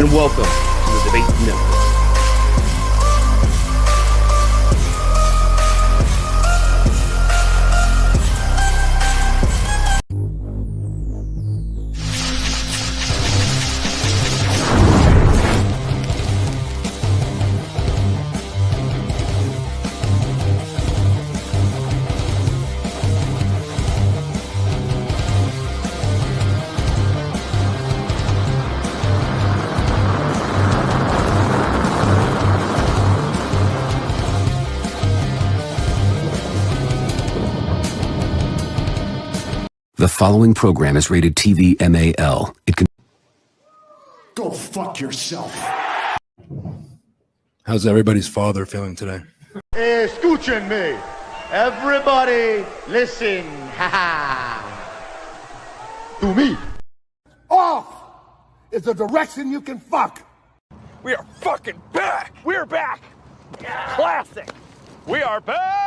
and welcome to the Debate Network. The following program is rated TV MAL. It can go fuck yourself. How's everybody's father feeling today? Escúchenme. Everybody listen. To me. Off is the direction you can fuck. We are fucking back. We're back. Classic. We are back.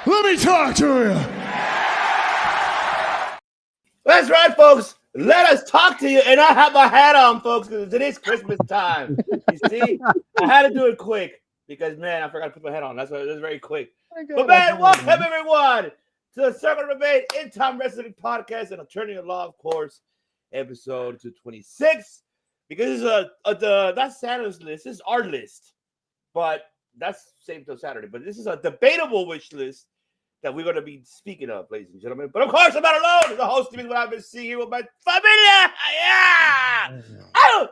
Let me talk to you. That's right, folks. Let us talk to you. And I have my hat on, folks, because it is Christmas time. You see, I had to do it quick because, man, I forgot to put my hat on. That's why it was very quick. But, man, welcome, everyone, to the Circle of Debate In Time Wrestling Podcast and Attorney at Law, of course, episode 226. Because this is that's Santa's list. This is our list. But that's saved till Saturday. But this is a debatable wish list that we're going to be speaking of, ladies and gentlemen. But of course, I'm not alone. The host of what I've been seeing here with my familia. Yeah. Oh!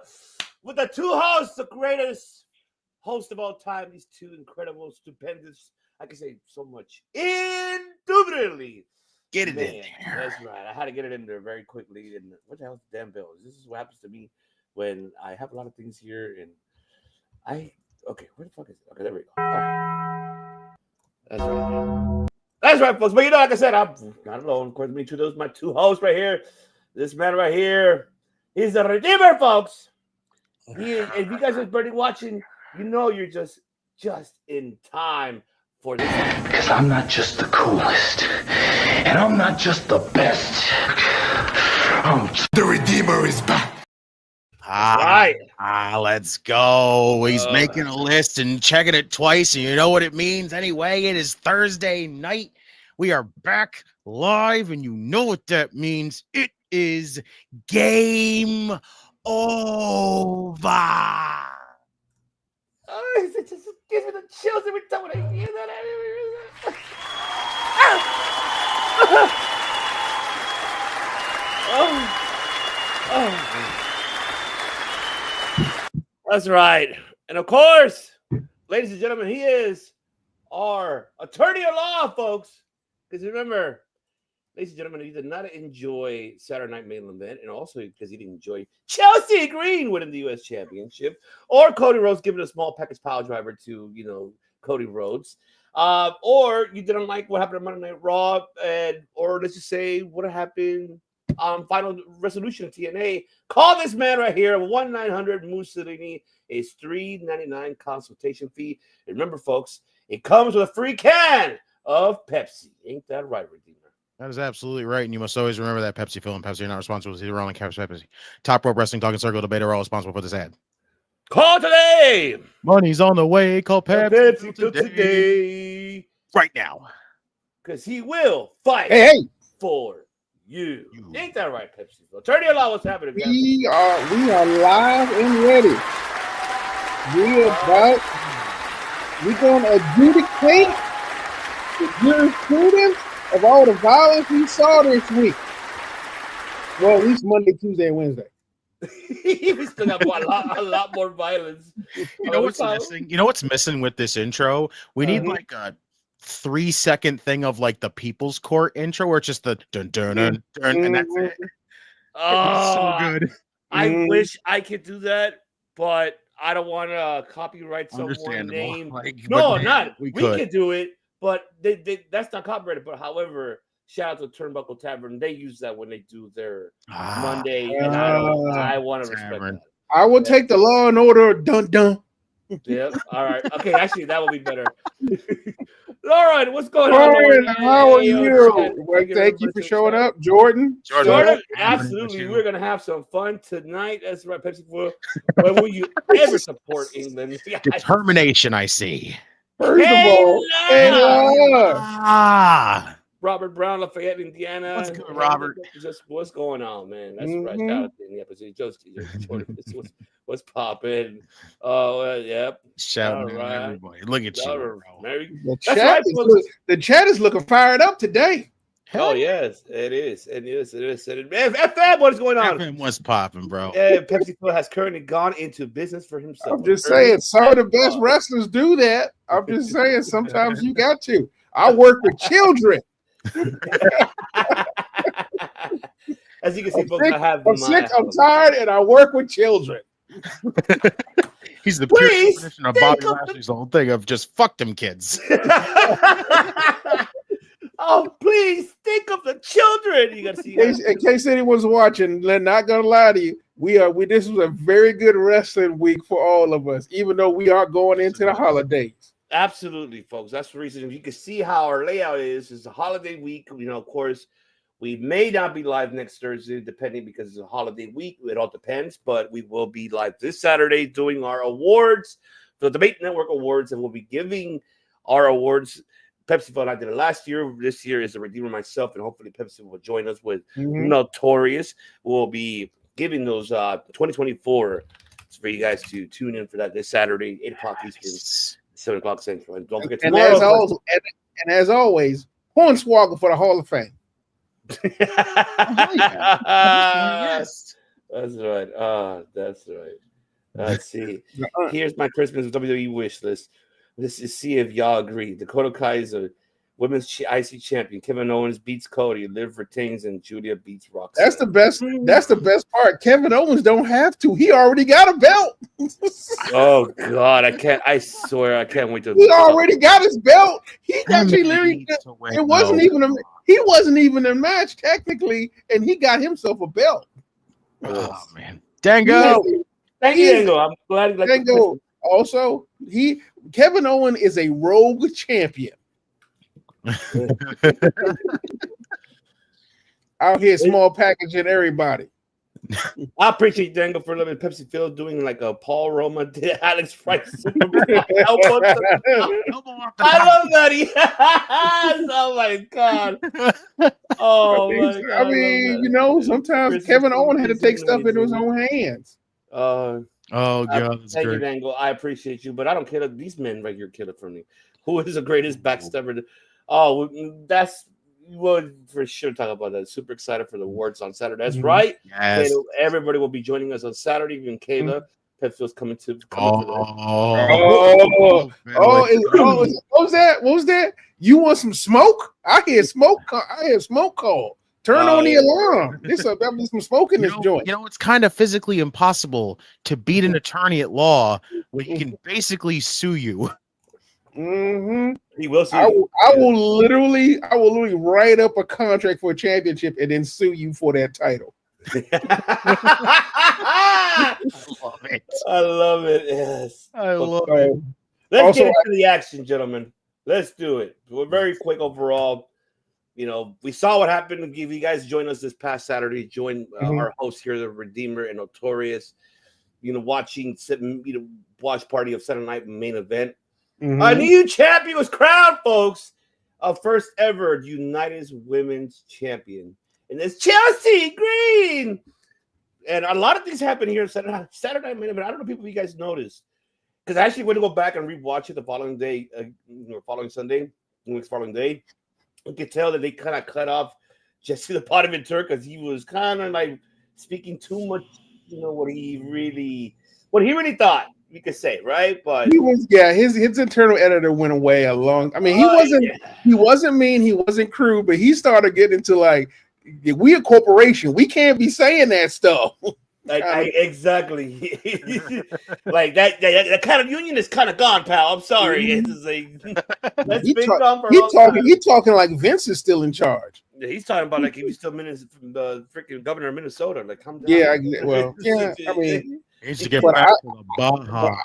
With the two hosts, the greatest host of all time, these two incredible, stupendous, I can say so much. Indubitably. Get it in there. That's right. I had to get it in there very quickly. And what the hell is the damn bill? This is what happens to me when I have a lot of things here and okay, where the fuck is it? Okay, there we go. All right. That's right. That's right, folks. But like I said, I'm not alone. Of course, me too. Those are my two hosts right here. This man right here, he's the Redeemer, folks. If you guys are already watching, you know you're just in time for this. Because I'm not just the coolest, and I'm not just the best. The Redeemer is back. Right. Let's go. He's making a list and checking it twice, and you know what it means anyway. It is Thursday night. We are back live, and you know what that means. It is game over. Oh, it just gives me the chills every time when I hear that. Oh. That's right. And of course, ladies and gentlemen, he is our attorney at law, folks. Because remember, ladies and gentlemen, he did not enjoy Saturday Night Main Event, and also because he didn't enjoy Chelsea Green winning the U.S. Championship, or Cody Rhodes giving a small package power driver to, Cody Rhodes, or you didn't like what happened on Monday Night Raw, or let's just say what happened Final Resolution of TNA. Call this man right here, 1-900 Mussolini. It's $3.99 consultation fee. And remember, folks, it comes with a free can of Pepsi. Ain't that right, Redeemer? That is absolutely right, and you must always remember that Pepsi Phil and Pepsi are not responsible for the Rolling Caps Pepsi. Top Rope Wrestling, Talking Circle, Debate are all responsible for this ad. Call today. Money's on the way. Call Pepsi today. Right now. Because he will fight for you. Ain't that right, Pepsi? Attorney at law, what's happening? We are live and ready. We're going to adjudicate the jurisprudence of all the violence we saw this week. Well, at least Monday, Tuesday, and Wednesday. We still got a lot more violence. You know what's missing? You know what's missing with this intro? We need like a 3-second thing of like the People's Court intro where it's just the dun dun dun dun and that's it. Oh, so good. I wish I could do that, but I don't want to copyright someone's name. We could do it, but that's not copyrighted. But however, shout out to Turnbuckle Tavern. They use that when they do their Monday, and I want to respect that. I will take the Law and Order dun dun. Yeah. All right. Okay. Actually, that will be better. Lauren, what's going on, Lauren, Lauren? how are Hey, you? chat. Well, thank you for showing up, Jordan. Jordan, So- absolutely. We're gonna have some fun tonight. That's right, Pepsi. When will you ever support England? Determination, I see. First of all, Kayla. Ah, Robert Brown, Lafayette, Indiana. What's good, Robert? Just what's going on, man? That's right. Mhm. Shout out to the episode. Jordan, what's popping? Oh, yep. shouting All out right. everybody. Look at you, bro. Mary. The That's chat, right, folks. the chat is looking fired up today. Oh yes, it is. FM, what is going on? FM was popping, bro. Pepsi has currently gone into business for himself. I'm just saying, some of the best wrestlers do that. I'm just saying, sometimes you got to. I work with children. As you can see, folks, I have I'm sick, I'm tired, and I work with children. He's the pure Please definition of Bobby Lashley's whole thing of just fuck them kids. Oh, please think of the children. You gotta see. In case anyone's watching, they're not gonna lie to you. This was a very good wrestling week for all of us, even though we are going into the holidays. Absolutely, folks. That's the reason. You can see how our layout is. It's a holiday week. Of course, we may not be live next Thursday, depending because it's a holiday week. It all depends, but we will be live this Saturday doing our awards, the Debate Network Awards, and we'll be giving our awards. Pepsi and I did it last year. This year is the Redeemer, myself, and hopefully Pepsi will join us with Notorious. We'll be giving those 2024 for you guys to tune in for that this Saturday, 8 o'clock Eastern, 7 o'clock Central. And don't forget tomorrow. And as always, Hornswoggle for the Hall of Fame. Yes. That's right. That's right. Let's see. Here's my Christmas WWE wish list. This is see if y'all agree. Dakota Kaiser, women's IC champion. Kevin Owens beats Cody. Liv retains, and Julia beats Roxy. That's the best. That's the best part. Kevin Owens don't have to. He already got a belt. Oh God, I can't. I swear, I can't wait to. He already got his belt. He actually literally. It wasn't even a. He wasn't even a match technically, and he got himself a belt. Oh man, Dango. Thank you, Dango. I'm glad. Dango. Also, Kevin Owens is a rogue champion. Out here, small packaging everybody. I appreciate Dango for living Pepsi Field doing like a Paul Roma did Alex Price. I love that. Yes. Oh my God. Oh my God. I mean, sometimes Kevin Owens had to take stuff into his own hands. Oh God, thank you, Dango. I appreciate you, but I don't care. These men right here kill it for me. Who is the greatest backstabber? Oh, that's we'll for sure talk about that. Super excited for the awards on Saturday. That's right. Yes. Everybody will be joining us on Saturday. Even Kayla, Pepsi's coming to. What was that? You want some smoke? I hear smoke. I hear smoke call. Turn on the alarm. There'll be some smoke in this joint. It's kind of physically impossible to beat an attorney at law when he can basically sue you. Mm-hmm. He will sue. I will literally write up a contract for a championship and then sue you for that title. I love it. Yes, I love it. Let's get into the action, gentlemen. Let's do it. We're very quick overall. We saw what happened. If you guys join us this past Saturday, join our host here, the Redeemer and Notorious. Watching watch party of Saturday Night Main Event. A new champion was crowned, folks. A first ever United Women's Champion, and it's Chelsea Green. And a lot of things happen here Saturday Night Main Event. I don't know if you guys noticed, because I actually went to go back and rewatch it the following day, following Sunday, the week's following day. You could tell that they kind of cut off Jesse the Ventura because he was kind of like speaking too much, what he really thought, we could say, right? But he was, his internal editor went away he wasn't mean, he wasn't crude, but he started getting into like, we a corporation, we can't be saying that stuff. Exactly. Like that kind of union is kind of gone, pal. I'm sorry. It's He's talking like Vince is still in charge. Yeah, he's talking about like he was still the freaking governor of Minnesota. Like, come down. Yeah, I mean, he needs to get back to the Baja.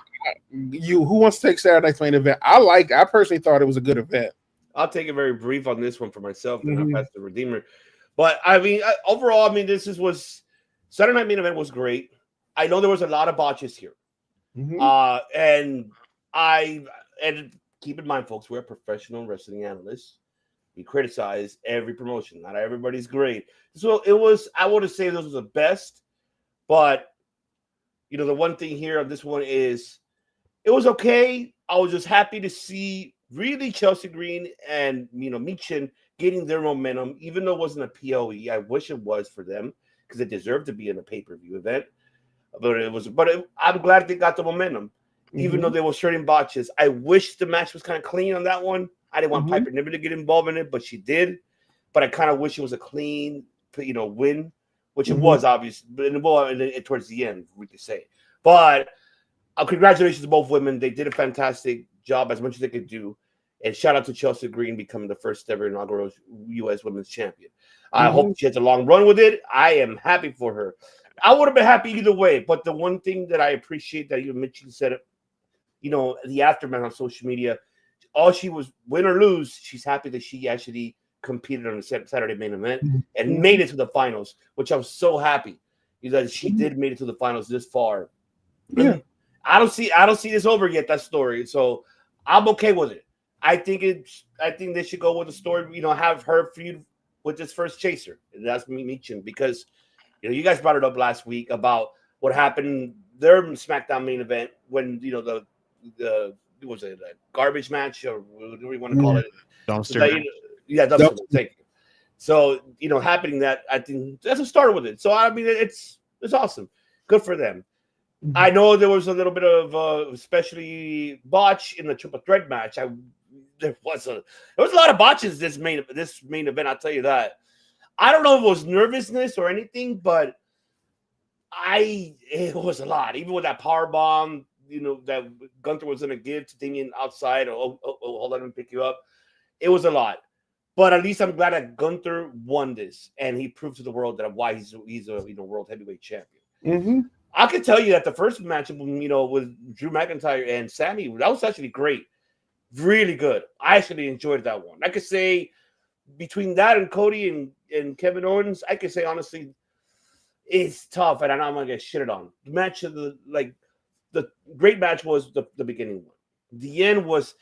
Who wants to take Saturday Night's Main Event? I personally thought it was a good event. I'll take it very brief on this one for myself, and I'll pass the Redeemer. But I mean, overall, I mean, was Saturday Night Main Event was great. I know there was a lot of botches here, and keep in mind, folks, we're professional wrestling analysts. We criticize every promotion. Not everybody's great. So it was. I want to say this was the best, but you know, the one thing here on this one is it was okay. I was just happy to see really Chelsea Green and Michin getting their momentum, even though it wasn't a POE. I wish it was for them because they deserved to be in a pay-per-view event. I'm glad they got the momentum, even though there were certain botches. I wish the match was kind of clean on that one. I didn't want Piper Niven to get involved in it, but she did. But I kind of wish it was a clean, win, which it was obviously. But towards the end, we could say. But congratulations to both women. They did a fantastic job, as much as they could do. And shout out to Chelsea Green becoming the first ever inaugural U.S. Women's Champion. I hope she has a long run with it. I am happy for her. I would have been happy either way. But the one thing that I appreciate that you mentioned, said, the aftermath on social media, all she was, win or lose, she's happy that she actually competed on the Saturday Main Event and made it to the finals, which I'm so happy because she did made it to the finals this far. Yeah. I don't see this over yet, that story. So I'm okay with it. I think they should go with the story, have her feud with this first chaser. And that's me, Michin, because you guys brought it up last week about what happened their SmackDown main event when the was it a garbage match or what do we want to call it? Dumpster. Dumpster. Thank you. So happening that, I think that's a start with it. So I mean, it's awesome. Good for them. I know there was a little bit of especially botch in the triple threat match. There was a lot of botches this main event. I'll tell you that. I don't know if it was nervousness or anything, but it was a lot. Even with that power bomb, that Gunther was gonna give to Damien outside. Hold on, let me pick you up. It was a lot, but at least I'm glad that Gunther won this, and he proved to the world that why he's a world heavyweight champion. I could tell you that the first match, with Drew McIntyre and Sammy, that was actually great. Really good. I actually enjoyed that one. I could say between that and Cody and Kevin Owens, I could say honestly, it's tough, and I know I'm gonna get shitted on. The match of the great match was the beginning one. The end was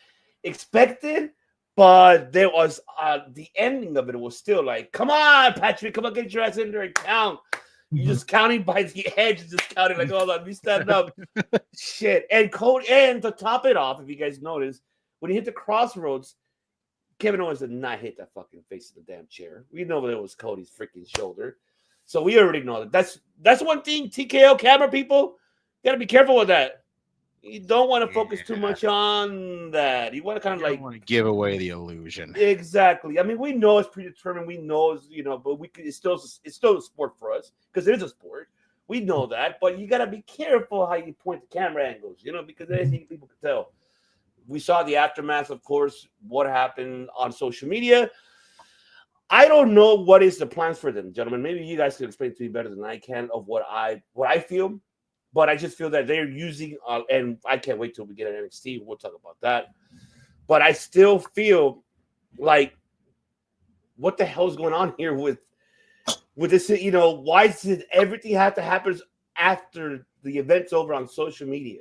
expected, but there was the ending of it was still like, come on, Patrick, come on, get your ass in there and count. You're just counting by the edge, just counting like, hold on, me stand up. Shit. And Cody, and to top it off, if you guys notice, when he hit the crossroads, Kevin Owens did not hit that fucking face of the damn chair. We know that it was Cody's freaking shoulder. So we already know that. That's one thing, TKO camera people, you gotta be careful with that. You don't want to focus too much on that. You want to kind of want to give away the illusion. Exactly. I mean, we know it's predetermined. We know it's, but it's still a sport for us because it is a sport. We know that, but you got to be careful how you point the camera angles, because anything people can tell. We saw the aftermath, of course, what happened on social media. I don't know what is the plans for them, gentlemen. Maybe you guys can explain to me better than I can of what I feel. But I just feel that they're using, and I can't wait till we get an NXT. We'll talk about that. But I still feel like, what the hell is going on here with this? Why does everything have to happen after the event's over on social media?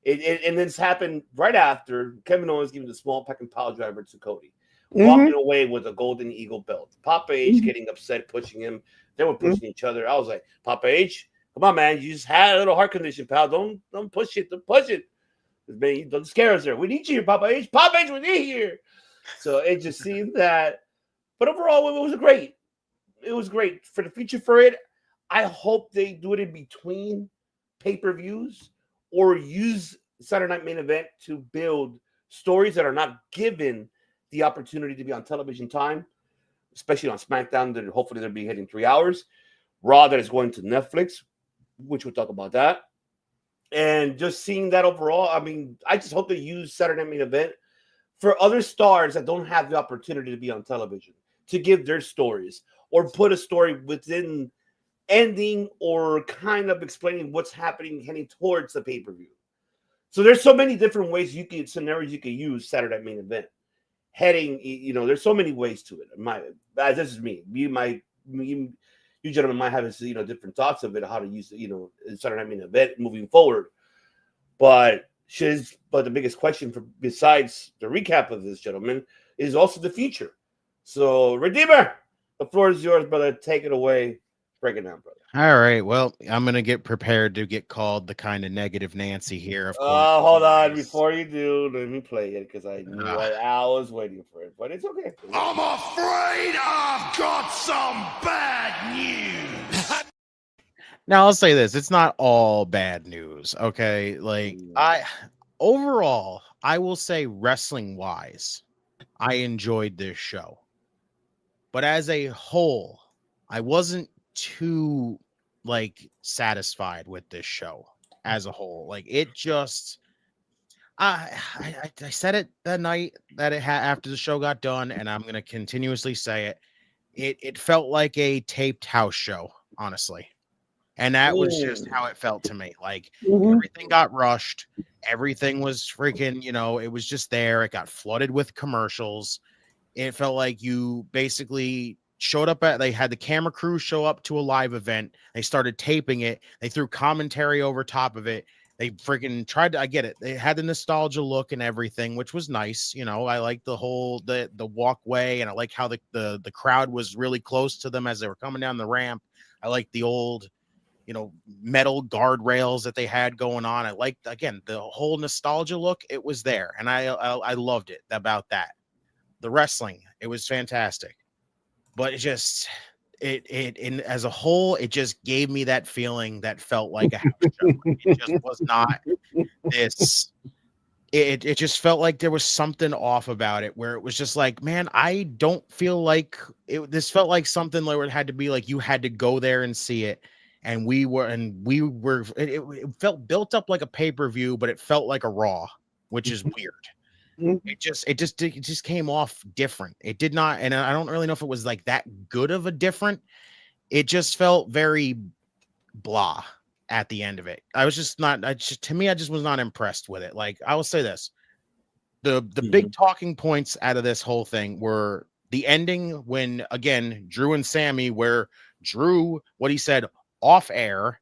And this happened right after Kevin Owens giving the small pack and pile driver to Cody, walking away with a Golden Eagle belt. Papa H getting upset, pushing him. They were pushing each other. I was like, Papa H, come on, man. You just had a little heart condition, pal. Don't push it. Don't push it. Man, don't scare us there. We need you here, Papa H. Papa H, we need you here. So it just seemed that. But overall, it was great. It was great. For the future for it, I hope they do it in between pay-per-views or use Saturday Night Main Event to build stories that are not given the opportunity to be on television time, especially on SmackDown, that hopefully they'll be hitting 3 hours. Raw that is going to Netflix, which we'll talk about that. And just seeing that overall, I mean, I just hope they use Saturday Night Main Event for other stars that don't have the opportunity to be on television to give their stories or put a story within ending or kind of explaining what's happening heading towards the pay-per-view. So there's so many different ways scenarios you can use Saturday Night Main Event. heading. There's so many ways to it. This is me. You gentlemen might have different thoughts of it, how to use it, Saturday Night Main Event moving forward. But the biggest question besides the recap of this, gentlemen, is also the future. So, Redeemer, the floor is yours, brother. Take it away. Break it down, brother. All right. Well, I'm going to get prepared to get called the kind of negative Nancy here. Of course. Hold on. Before you do, let me play it because I knew I was waiting for it. But it's okay. I'm afraid I've got some bad news. Now, I'll say this. It's not all bad news, okay? Like, overall, I will say wrestling-wise, I enjoyed this show. But as a whole, I wasn't too satisfied with this show as a whole. Like, it just I said it that night that after the show got done, and I'm gonna continuously say it. It felt like a taped house show, honestly. And that was just how it felt to me. Like, everything got rushed, everything was freaking, it was just there. It got flooded with commercials. It felt like you basically showed up they had the camera crew show up to a live event. They started taping it. They threw commentary over top of it. They freaking tried to, I get it. They had the nostalgia look and everything, which was nice. I like the whole, the walkway, and I like how the crowd was really close to them as they were coming down the ramp. I like the old, metal guardrails that they had going on. I liked, again, the whole nostalgia look. It was there. And I loved it about that. The wrestling, it was fantastic. But it just, as a whole, it just gave me that feeling that felt like a house show. It just was not this. It just felt like there was something off about it, where it was just like, man, I don't feel like it. This felt like something where it had to be like you had to go there and see it. And it felt built up like a pay-per-view, but it felt like a Raw, which is weird. It just came off different. It did not, and I don't really know if it was like that good of a different. It just felt very blah at the end of it. I was just not. To me, I just was not impressed with it. Like, I will say this: the big talking points out of this whole thing were the ending when, again, Drew and Sammy, where Drew, what he said off air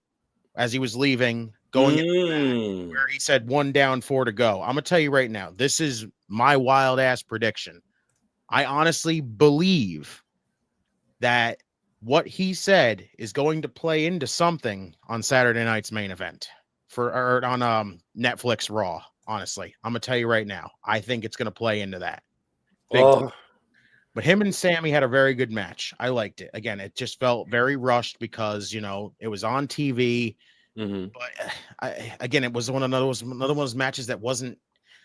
as he was leaving, going into the match, where he said 1 down, 4 to go. I'm gonna tell you right now, this is my wild ass prediction. I honestly believe that what he said is going to play into something on Saturday night's main event on Netflix Raw. Honestly, I'm gonna tell you right now, I think it's gonna play into that. Big time. But him and Sammy had a very good match. I liked it. Again, it just felt very rushed because, it was on TV. But again, it was another one of those matches that wasn't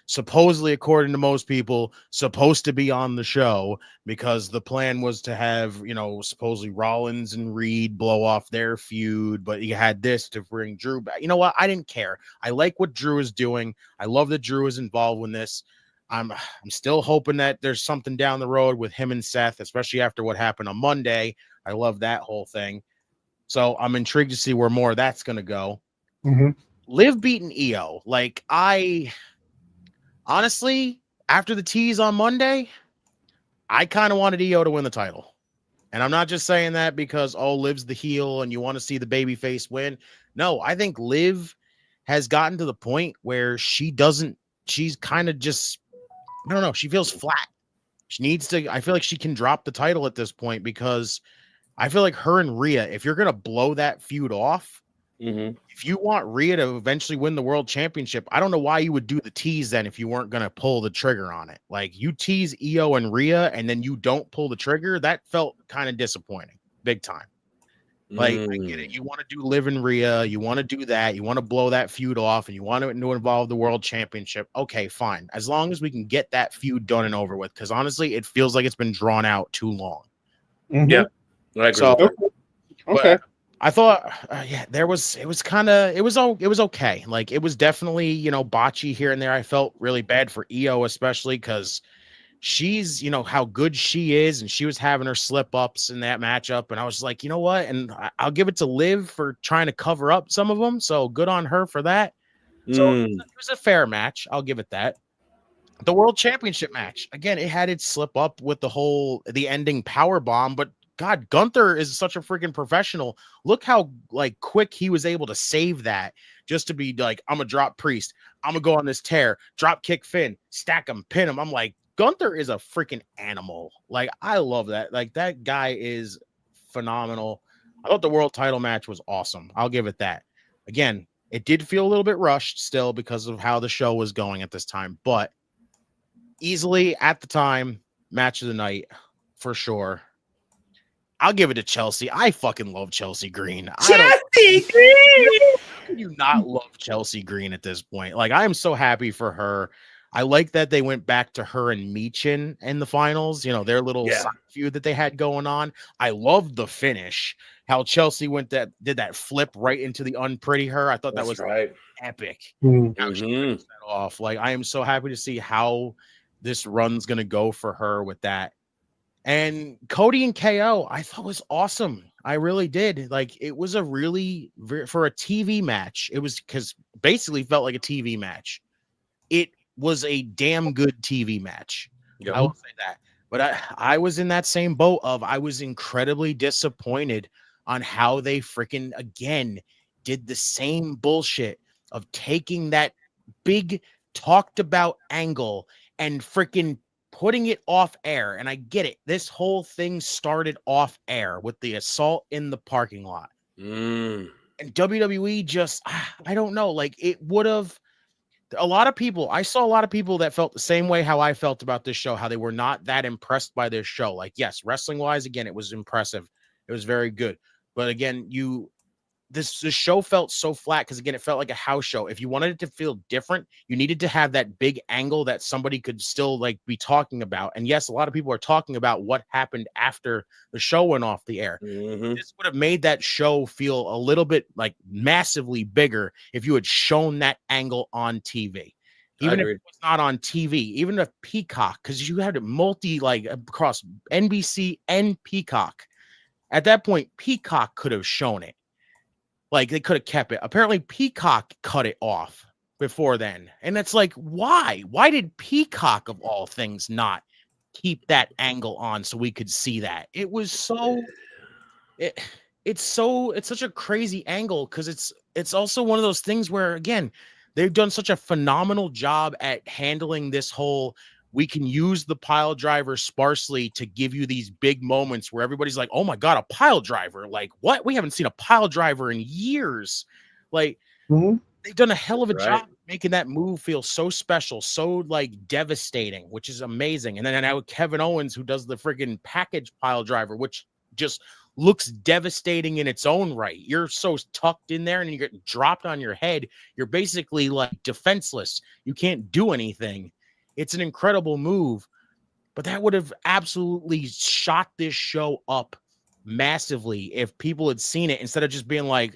supposedly, according to most people, supposed to be on the show, because the plan was to have, supposedly Rollins and Reed blow off their feud. But you had this to bring Drew back. You know what? I didn't care. I like what Drew is doing. I love that Drew is involved in this. I'm still hoping that there's something down the road with him and Seth, especially after what happened on Monday. I love that whole thing. So I'm intrigued to see where more of that's going to go. Liv beating EO. Like, I honestly, after the tease on Monday, I kind of wanted EO to win the title. And I'm not just saying that because, Liv's the heel and you want to see the babyface win. No, I think Liv has gotten to the point where she's kind of just, I don't know. She feels flat. She needs to. I feel like she can drop the title at this point, because I feel like her and Rhea, if you're going to blow that feud off, if you want Rhea to eventually win the world championship, I don't know why you would do the tease then if you weren't going to pull the trigger on it. Like, you tease EO and Rhea and then you don't pull the trigger. That felt kind of disappointing, big time. Like, I get it. You want to do Liv and Rhea. You want to do that. You want to blow that feud off, and you want to involve the world championship. Okay, fine. As long as we can get that feud done and over with, because honestly, it feels like it's been drawn out too long. Yeah. I agree. So, okay. I thought, it was okay. Like, it was definitely, botchy here and there. I felt really bad for EO, especially because she's, how good she is, and she was having her slip ups in that matchup. And I was like, you know what? And I'll give it to Liv for trying to cover up some of them. So good on her for that. So it was a fair match. I'll give it that. The World Championship match. Again, it had its slip up with the ending power bomb, but God, Gunther is such a freaking professional. Look how like quick he was able to save that just to be like, I'm gonna drop Priest, I'm gonna go on this tear, drop kick Finn, stack him, pin him. I'm like, Gunther is a freaking animal. Like, I love that. Like, that guy is phenomenal. I thought the world title match was awesome. I'll give it that. Again, it did feel a little bit rushed still because of how the show was going at this time, but easily at the time, match of the night for sure. I'll give it to Chelsea. I fucking love Chelsea Green. Chelsea Green! How can you not love Chelsea Green at this point? Like, I am so happy for her. I like that they went back to her and Michin in the finals, you know, their little side feud that they had going on. I loved the finish, how Chelsea did that flip right into the unpretty her. I thought that was epic. How she finished that off. Like, I am so happy to see how this run's going to go for her with that. And Cody and KO, I thought was awesome. I really did. Like, it was a really, for a TV match, it was because basically felt like a TV match. It was a damn good TV match. Yep. I will say that. But I was in that same boat of I was incredibly disappointed on how they freaking, again, did the same bullshit of taking that big talked about angle and freaking putting it off air. And I get it. This whole thing started off air with the assault in the parking lot. And WWE just, I don't know, like it would have, I saw a lot of people that felt the same way how I felt about this show, how they were not that impressed by this show. Like, yes, wrestling wise, again, it was impressive. It was very good. But again, this show felt so flat because, again, it felt like a house show. If you wanted it to feel different, you needed to have that big angle that somebody could still like be talking about. And yes, a lot of people are talking about what happened after the show went off the air. This would have made that show feel a little bit like massively bigger if you had shown that angle on TV. Even if it was not on TV, even a Peacock, because you had it like across NBC and Peacock. At that point, Peacock could have shown it. Like, they could have kept it. Apparently, Peacock cut it off before then. And it's like, why? Why did Peacock, of all things, not keep that angle on so we could see that? It was so... It's such a crazy angle because it's also one of those things where, again, they've done such a phenomenal job at handling this whole... We can use the pile driver sparsely to give you these big moments where everybody's like, oh my God, a pile driver. Like, what? We haven't seen a pile driver in years. Like, they've done a hell of a job making that move feel so special, so like devastating, which is amazing. And then now Kevin Owens, who does the friggin' package pile driver, which just looks devastating in its own right. You're so tucked in there and you get dropped on your head. You're basically like defenseless. You can't do anything. It's an incredible move, but that would have absolutely shot this show up massively if people had seen it instead of just being like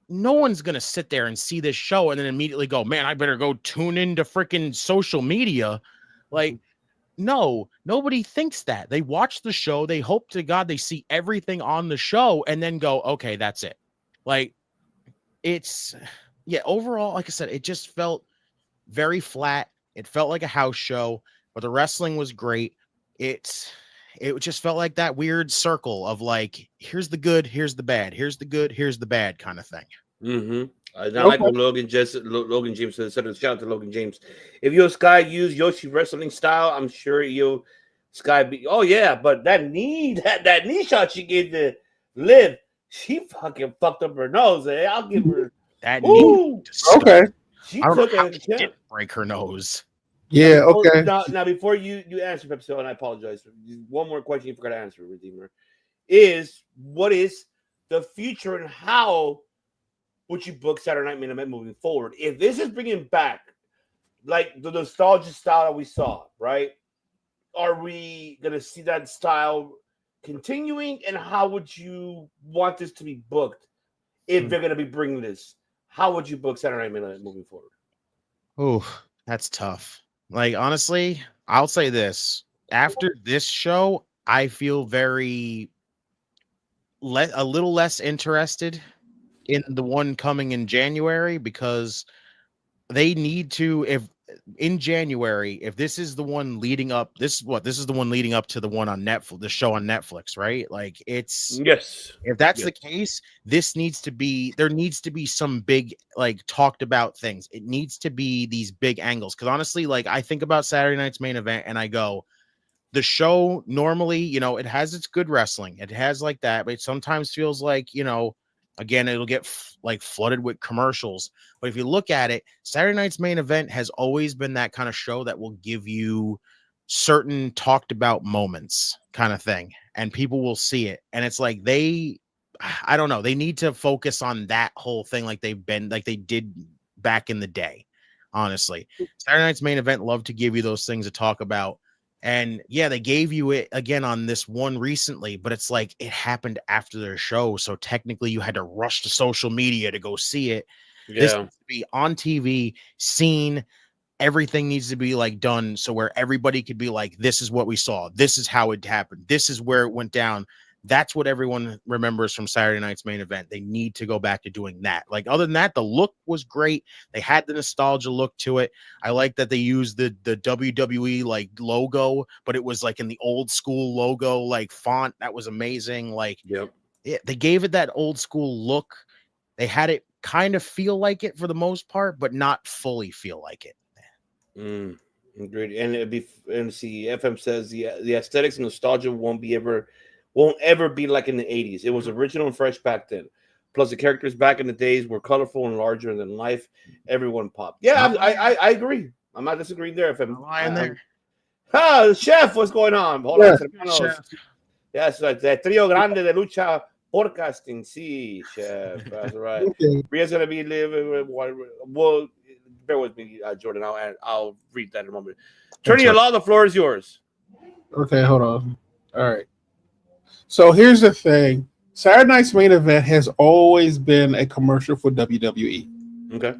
no one's going to sit there and see this show and then immediately go, man, I better go tune into freaking social media. Like, no, nobody thinks that. They watch the show. They hope to God they see everything on the show and then go, okay, that's it. Like, overall, like I said, it just felt very flat. It felt like a house show, but the wrestling was great. It just felt like that weird circle of like, here's the good, here's the bad, here's the good, here's the bad kind of thing. I like what Logan James said. Shout out to Logan James. If your Sky used Yoshi wrestling style, I'm sure you Sky be. Oh yeah, but that knee shot she gave to Liv, she fucking fucked up her nose. I'll give her that knee. Okay. She took it. She didn't break her nose. Yeah, okay. Now before you answer, Pepsi, and I apologize. One more question you forgot to answer, Redeemer, is what is the future and how would you book Saturday Night Main Event moving forward? If this is bringing back like the nostalgia style that we saw, right? Are we going to see that style continuing? And how would you want this to be booked if they're going to be bringing this? How would you book Saturday Night Main Event moving forward? Oh, that's tough. Like, honestly, I'll say this. After this show, I feel a little less interested in the one coming in January because they need to, in January, if this is the one leading up, this is the one leading up to the one on Netflix, the show on Netflix, right? Like it's Yes. if that's the case, there needs to be some big like talked about things. It needs to be these big angles. Because honestly, like I think about Saturday night's main event and I go, the show normally, it has its good wrestling. It has like that, but it sometimes feels like, again, it'll get flooded with commercials. But if you look at it, Saturday night's main event has always been that kind of show that will give you certain talked about moments kind of thing, and people will see it. And it's like I don't know, they need to focus on that whole thing like they did back in the day. Honestly, Saturday night's main event loved to give you those things to talk about. And yeah, they gave you it again on this one recently, but it's like it happened after their show. So technically you had to rush to social media to go see it. Yeah. This needs to be on TV, seen. Everything needs to be like done. So where everybody could be like, this is what we saw. This is how it happened. This is where it went down. That's what everyone remembers from Saturday night's main event. They need to go back to doing that. Like other than that, the look was great. They had the nostalgia look to it. I like that they used the WWE like logo, but it was like in the old school logo, like font. That was amazing. Like they gave it that old school look. They had it kind of feel like it for the most part, but not fully feel like it. Agreed. And see, FM says the aesthetics and nostalgia won't ever be like in the 80s. It was original and fresh back then. Plus, the characters back in the days were colorful and larger than life. Everyone popped. Yeah, I agree. I'm not disagreeing there. If I'm lying there. Chef, what's going on? Hold on, Chef. Yes, the Trio Grande de Lucha Podcasting. See, Chef. That's right. Ria's going to be living. Well, bear with me, Jordan. I'll read that in a moment. Trini Law, the floor is yours. Okay, hold on. All right. So here's the thing. Saturday night's main event has always been a commercial for WWE. Okay.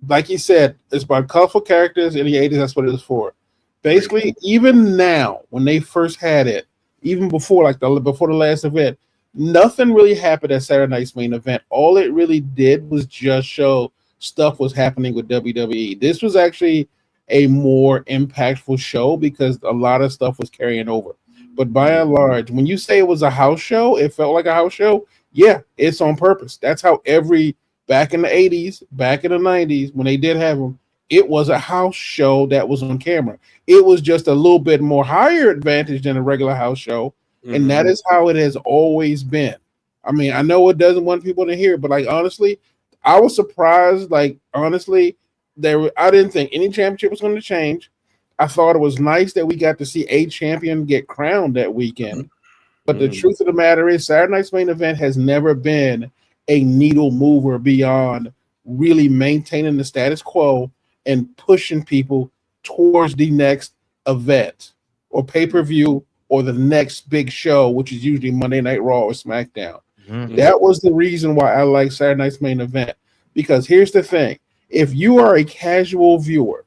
Like you said, it's about colorful characters in the 80s. That's what it was for. Basically, even now, when they first had it, even before before the last event, nothing really happened at Saturday night's main event. All it really did was just show stuff was happening with WWE. This was actually a more impactful show because a lot of stuff was carrying over. But by and large, when you say it was a house show, it felt like a house show. Yeah, it's on purpose. That's how back in the 80s, back in the 90s, when they did have them, it was a house show that was on camera. It was just a little bit more higher advantage than a regular house show. Mm-hmm. And that is how it has always been. I mean, I know it doesn't want people to hear, but like, honestly, I was surprised. Like, honestly, I didn't think any championship was going to change. I thought it was nice that we got to see a champion get crowned that weekend. But the truth of the matter is Saturday night's main event has never been a needle mover beyond really maintaining the status quo and pushing people towards the next event or pay-per-view or the next big show, which is usually Monday Night Raw or SmackDown. Mm-hmm. That was the reason why I like Saturday night's main event. Because here's the thing. If you are a casual viewer,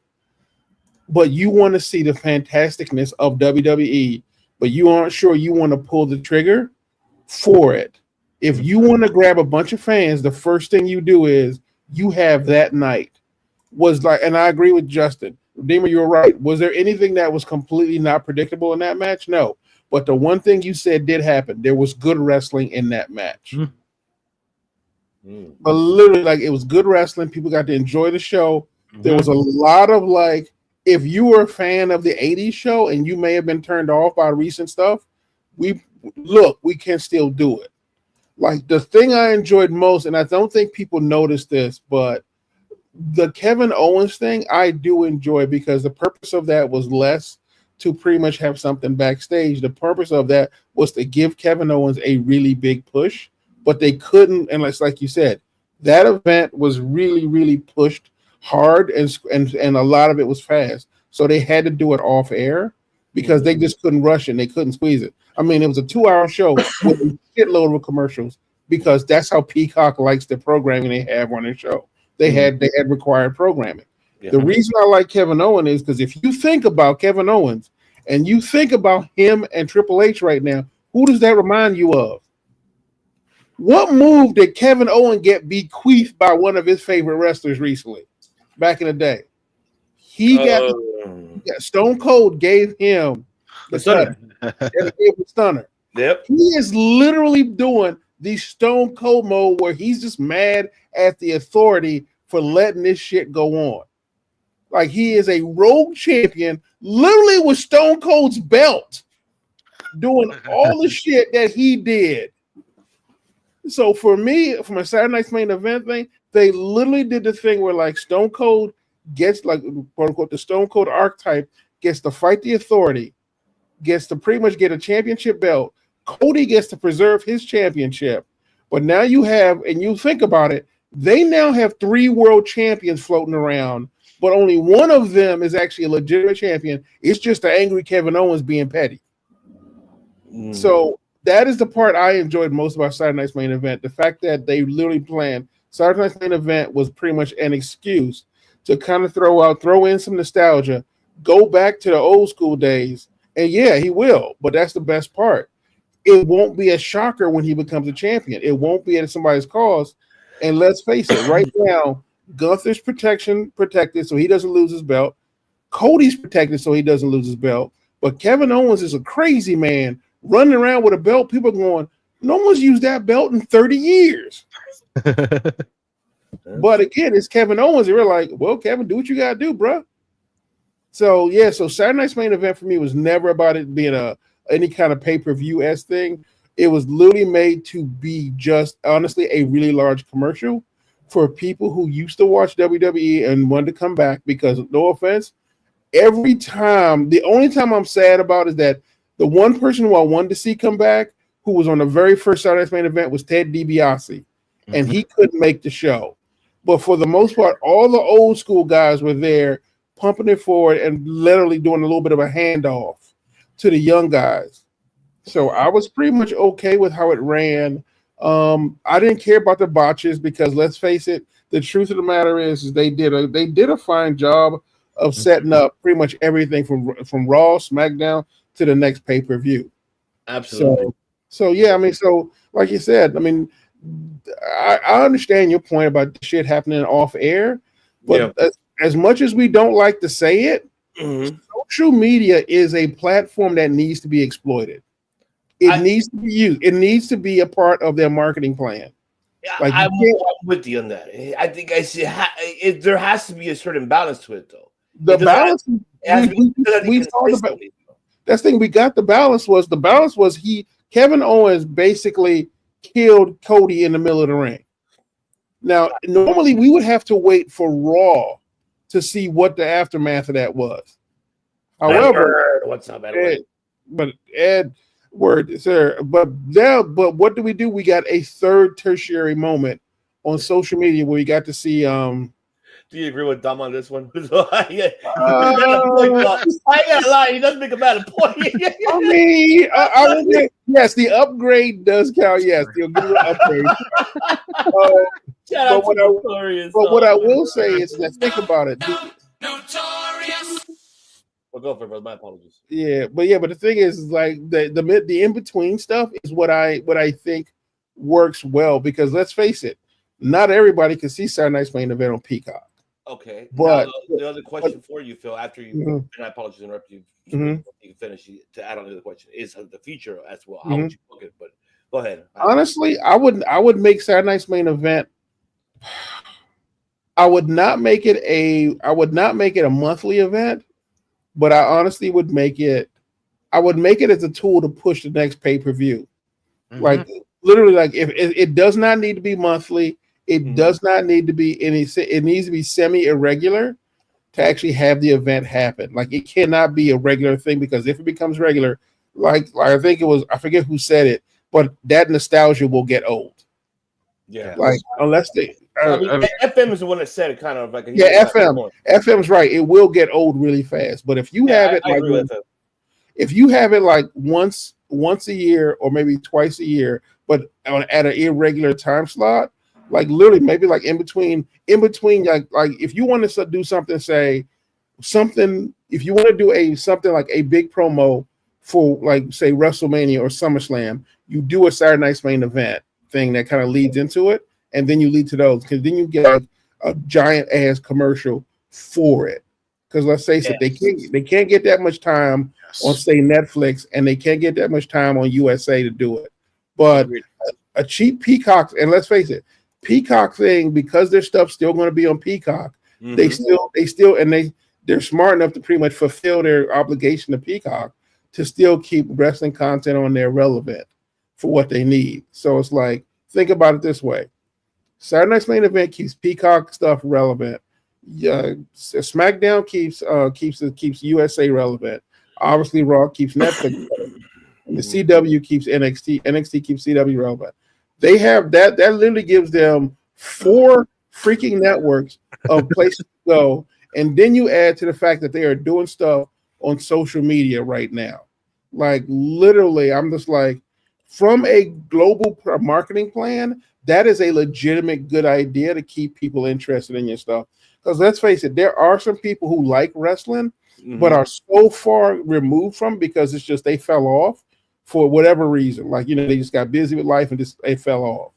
but you want to see the fantasticness of WWE, but you aren't sure you want to pull the trigger for it. If you want to grab a bunch of fans, the first thing you do is you have that night. And I agree with Justin. Redeemer, you're right. Was there anything that was completely not predictable in that match? No. But the one thing you said did happen. There was good wrestling in that match. But literally, it was good wrestling. People got to enjoy the show. There was a lot of if you were a fan of the 80s show and you may have been turned off by recent stuff, we can still do it. The thing I enjoyed most, and I don't think people noticed this, but the Kevin Owens thing, I do enjoy because the purpose of that was less to pretty much have something backstage. The purpose of that was to give Kevin Owens a really big push, but they couldn't. And like you said, that event was really, really pushed hard and a lot of it was fast. So they had to do it off air because they just couldn't rush it and they couldn't squeeze it. I mean, it was a 2-hour show with a shitload of commercials because that's how Peacock likes the programming they have on their show. They had required programming. Yeah. The reason I like Kevin Owens is because if you think about Kevin Owens and you think about him and Triple H right now, who does that remind you of? What move did Kevin Owens get bequeathed by one of his favorite wrestlers recently, back in the day? Stone Cold gave him the stunner. Stunner. Yep. He is literally doing the Stone Cold mode where he's just mad at the authority for letting this shit go on. Like he is a rogue champion, literally with Stone Cold's belt, doing all the shit that he did. So for me, from a Saturday Night's Main Event thing, they literally did the thing where like Stone Cold gets like quote unquote the Stone Cold archetype gets to fight the authority, gets to pretty much get a championship belt. Cody gets to preserve his championship. But now you have, and you think about it, they now have 3 world champions floating around, but only one of them is actually a legitimate champion. It's just the angry Kevin Owens being petty. So that is the part I enjoyed most about Saturday Night's Main Event. The fact that they literally planned Saturday Night's Main Event was pretty much an excuse to kind of throw in some nostalgia, go back to the old school days. And yeah, he will, but that's the best part. It won't be a shocker when he becomes a champion. It won't be at somebody's cause. And let's face it, right now, Gunther's protected so he doesn't lose his belt. Cody's protected so he doesn't lose his belt. But Kevin Owens is a crazy man running around with a belt. People are going, no one's used that belt in 30 years. But again, it's Kevin Owens. They're like, well, Kevin, do what you got to do, bro. So, yeah, so Saturday Night's Main Event for me was never about it being any kind of pay-per-view-esque thing. It was literally made to be just, honestly, a really large commercial for people who used to watch WWE and wanted to come back because, no offense, every time, the only time I'm sad about is that the one person who I wanted to see come back, who was on the very first Saturday Night's Main Event, was Ted DiBiase, and he couldn't make the show. But for the most part, all the old school guys were there pumping it forward and literally doing a little bit of a handoff to the young guys. So I was pretty much okay with how it ran. I didn't care about the botches because let's face it, the truth of the matter is they did a fine job of setting up pretty much everything from Raw, SmackDown to the next pay-per-view. Absolutely. So yeah, I mean, so like you said, I mean, I understand your point about the shit happening off air, but as much as we don't like to say it, social media is a platform that needs to be exploited. It needs to be used. It needs to be a part of their marketing plan. Like I'm with you on that. I think I see. There has to be a certain balance to it, though. The balance. We saw the balance. That's the thing. We got the balance. Was Kevin Owens basically killed Cody in the middle of the ring. Now, normally we would have to wait for Raw to see what the aftermath of that was. However, what's up, Ed, word, sir. But what do? We got a third tertiary moment on social media where we got to see. Do you agree with Dom on this one? I gotta lie, he doesn't make a valid point. I mean, yes, the upgrade does count. Yes, they'll give you an upgrade. But what I will say is, let's think about it. Well, go for it, brother. My apologies. Yeah, but the thing is like the in between stuff is what I think works well because let's face it, not everybody can see Saturday Night's Main Event on Peacock. Okay, but the other question for you, Phil, after you, and I apologize to interrupt you, you can finish to add on to the question is the future as well. How would you book it? But go ahead. Honestly, I would make Saturday Night's Main Event. I would not make it a monthly event, but I honestly would make it. I would make it as a tool to push the next pay-per-view. Like literally, like if it does not need to be monthly. It does not need to be it needs to be semi-irregular to actually have the event happen. Like it cannot be a regular thing because if it becomes regular, like I think it was, I forget who said it, but that nostalgia will get old. Yeah. Like unless they FM is the one that said it kind of like FM's right. It will get old really fast. But if you have if you have it like once a year or maybe twice a year, but at an irregular time slot, like literally maybe like in between like if you want to do something, if you want to do something like a big promo for like say WrestleMania or SummerSlam, you do a Saturday Night's Main Event thing that kind of leads into it, and then you lead to those because then you get like a giant ass commercial for it. Because let's face it, they can't get that much time on say Netflix, and they can't get that much time on USA to do it. But a cheap Peacock, and let's face it, Peacock thing, because their stuff's still going to be on Peacock, they're smart enough to pretty much fulfill their obligation to Peacock to still keep wrestling content on there relevant for what they need. So it's like, think about it this way. Saturday Night's Main Event keeps Peacock stuff relevant. SmackDown keeps USA relevant. Obviously, Raw keeps Netflix relevant. And the CW keeps NXT. NXT keeps CW relevant. They have that literally gives them 4 freaking networks of places to go. And then you add to the fact that they are doing stuff on social media right now. Like literally, I'm just like, from a global marketing plan, that is a legitimate good idea to keep people interested in your stuff. Because let's face it, there are some people who like wrestling, but are so far removed from because it's just they fell off for whatever reason. Like, they just got busy with life and just they fell off.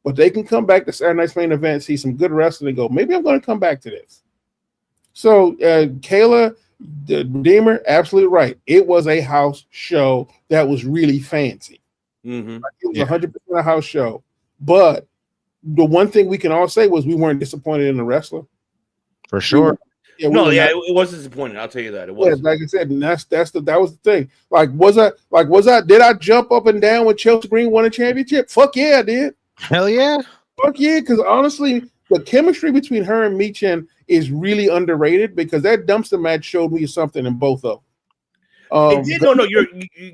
But they can come back to Saturday Night's Main Event, see some good wrestling, and go, maybe I'm going to come back to this. So Kayla, the Redeemer, absolutely right. It was a house show that was really fancy. It was 100% a house show. But the one thing we can all say was we weren't disappointed in the wrestler. For sure. It was disappointing. I'll tell you that. It was. Yeah, like I said, and that was the thing. Did I jump up and down when Chelsea Green won a championship? Fuck yeah, I did. Hell yeah. Fuck yeah, because honestly, the chemistry between her and Michin is really underrated because that dumpster match showed me something in both of them. It did.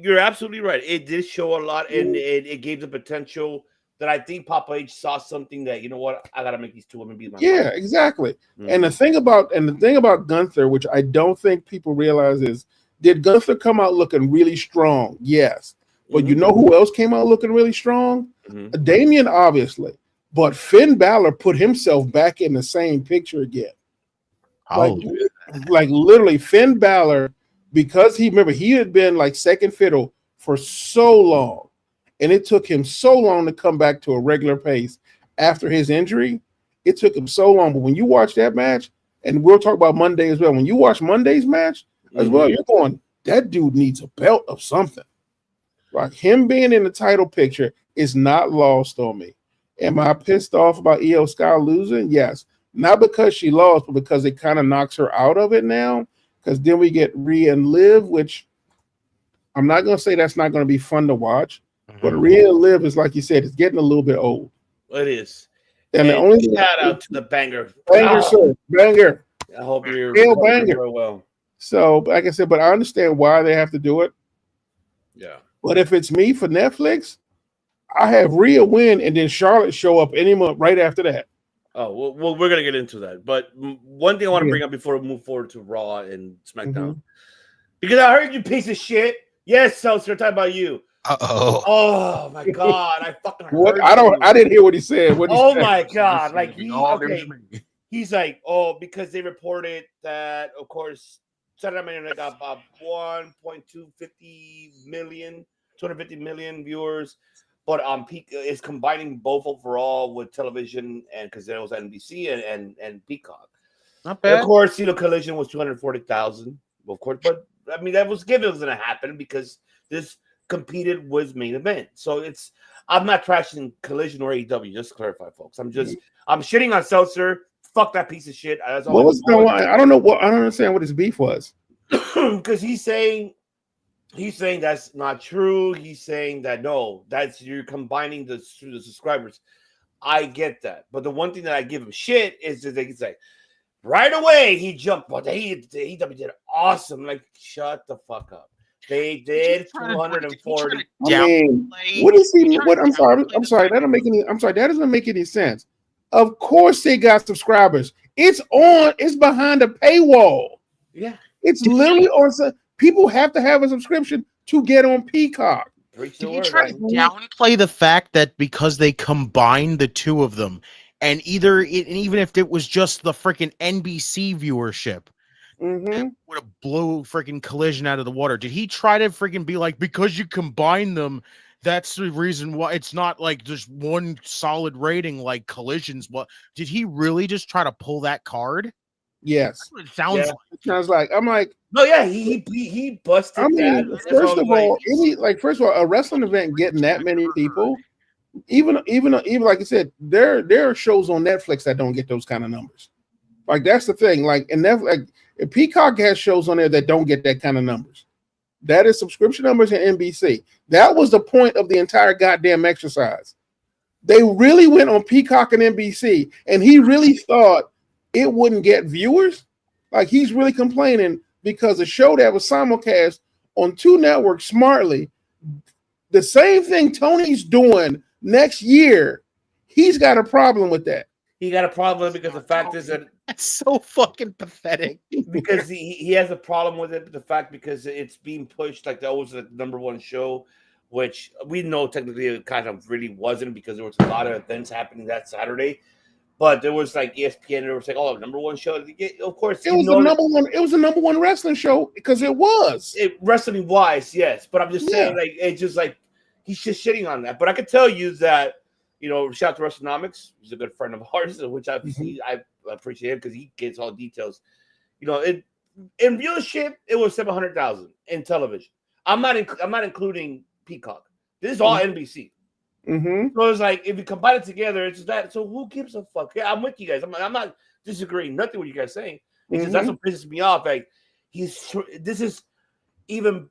You're absolutely right. It did show a lot, and it gave the potential that I think Papa H saw something that, you know what, I gotta make these 2 women be my partner. Exactly. And the thing about Gunther, which I don't think people realize, is did Gunther come out looking really strong? Yes. But you know who else came out looking really strong? Damian, obviously. But Finn Balor put himself back in the same picture again. Like literally Finn Balor, because he had been like second fiddle for so long. And it took him so long to come back to a regular pace after his injury. It took him so long. But when you watch that match, and we'll talk about Monday as well. When you watch Monday's match as well, you're going, that dude needs a belt of something. Like him being in the title picture is not lost on me. Am I pissed off about Io Sky losing? Yes. Not because she lost, but because it kind of knocks her out of it now. Because then we get Rhea and Liv, which I'm not going to say that's not going to be fun to watch. But Rhea and Liv is, like you said, it's getting a little bit old. It is. And the only shout out to the banger. Sir. Banger. I hope you're banger. Very well. So, like I said, but I understand why they have to do it. Yeah. But if it's me for Netflix, I have Rhea win and then Charlotte show up any month right after that. Oh, well, we're going to get into that. But one thing I want to bring up before we move forward to Raw and SmackDown. Because I heard you piece of shit. Yes, Seltzer, talking about you. Uh-oh. Oh my God! I fucking heard what? I didn't hear what he said. My God! Like he's like, because they reported that, of course, Saturday Night Main got about 250 million viewers, but Peak is combining both overall with television and because there was NBC and Peacock. Not bad. And of course, Collision was 240,000. Of course, but I mean that was given it was going to happen because this competed with main event. So I'm not trashing Collision or AEW, just to clarify, folks. I'm shitting on Seltzer. Fuck that piece of shit. I don't understand what his beef was. Because he's saying that's not true. He's saying that no, that's you're combining the subscribers. I get that. But the one thing that I give him shit is that he's like, right away he jumped, but AEW did awesome. Like, shut the fuck up. They did 240. I mean, what is he? What? I'm sorry. That doesn't make any. I'm sorry. That doesn't make any sense. Of course, they got subscribers. It's on. It's behind a paywall. Yeah, it's literally on. People have to have a subscription to get on Peacock. Did you try to downplay the fact that because they combined the two of them, and even if it was just the freaking NBC viewership? Would have blow freaking Collision out of the water. Did he try to freaking be like, because you combine them, that's the reason why it's not like just one solid rating like Collision's? What did he really just try to pull that card? Yes. It sounds Yeah. like. It sounds like I'm like, No, yeah, he busted I mean, that. first of all, a wrestling event getting that many people, even like I said, there are shows on Netflix that don't get those kind of numbers. Like that's the thing. Like and like Peacock has shows on there that don't get that kind of numbers. That is subscription numbers in NBC. That was the point of the entire goddamn exercise. They really went on Peacock and NBC, and he really thought it wouldn't get viewers. Like he's really complaining because a show that was simulcast on two networks smartly, the same thing Tony's doing next year, he's got a problem with that. He got a problem because the fact is that That's so fucking pathetic. because he has a problem with it. The fact because it's being pushed like that was the number one show, which we know technically it kind of really wasn't because there was a lot of events happening that Saturday. But there was like ESPN, it was like, oh, number one show. Of course, it was the number one. It was the number one wrestling show because it was wrestling wise, yes. But I'm just saying, like, it's just like he's just shitting on that. But I can tell you that, shout out to WrestleNomics. He's a good friend of ours, which I appreciate him because he gets all details. In viewership, it was 700,000 in television. I'm not including Peacock. This is all NBC. Mm-hmm. So it's like if you combine it together, it's just that. So who gives a fuck? Yeah, I'm with you guys. I'm not disagreeing. Nothing with you guys saying. It's just that's what pisses me off. Like this is even.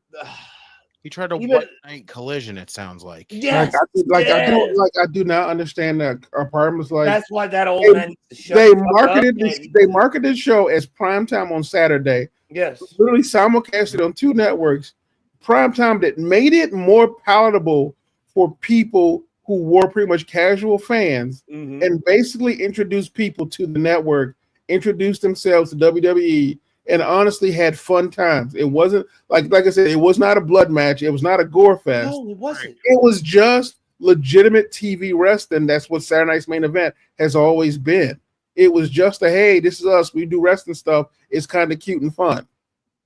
He tried to white knight Collision. It sounds like. Yes. I do not understand that. Our partner was like. That's why that old man. They marketed the show as primetime on Saturday. Yes. Literally simulcasted on two networks. Primetime that made it more palatable for people who were pretty much casual fans, and basically introduced people to the network, introduced themselves to WWE, and honestly had fun times. It wasn't like I said, it was not a blood match. It was not a gore fest. No, it wasn't. It was just legitimate TV wrestling. That's what Saturday Night's Main Event has always been. It was just hey, this is us. We do wrestling stuff. It's kind of cute and fun.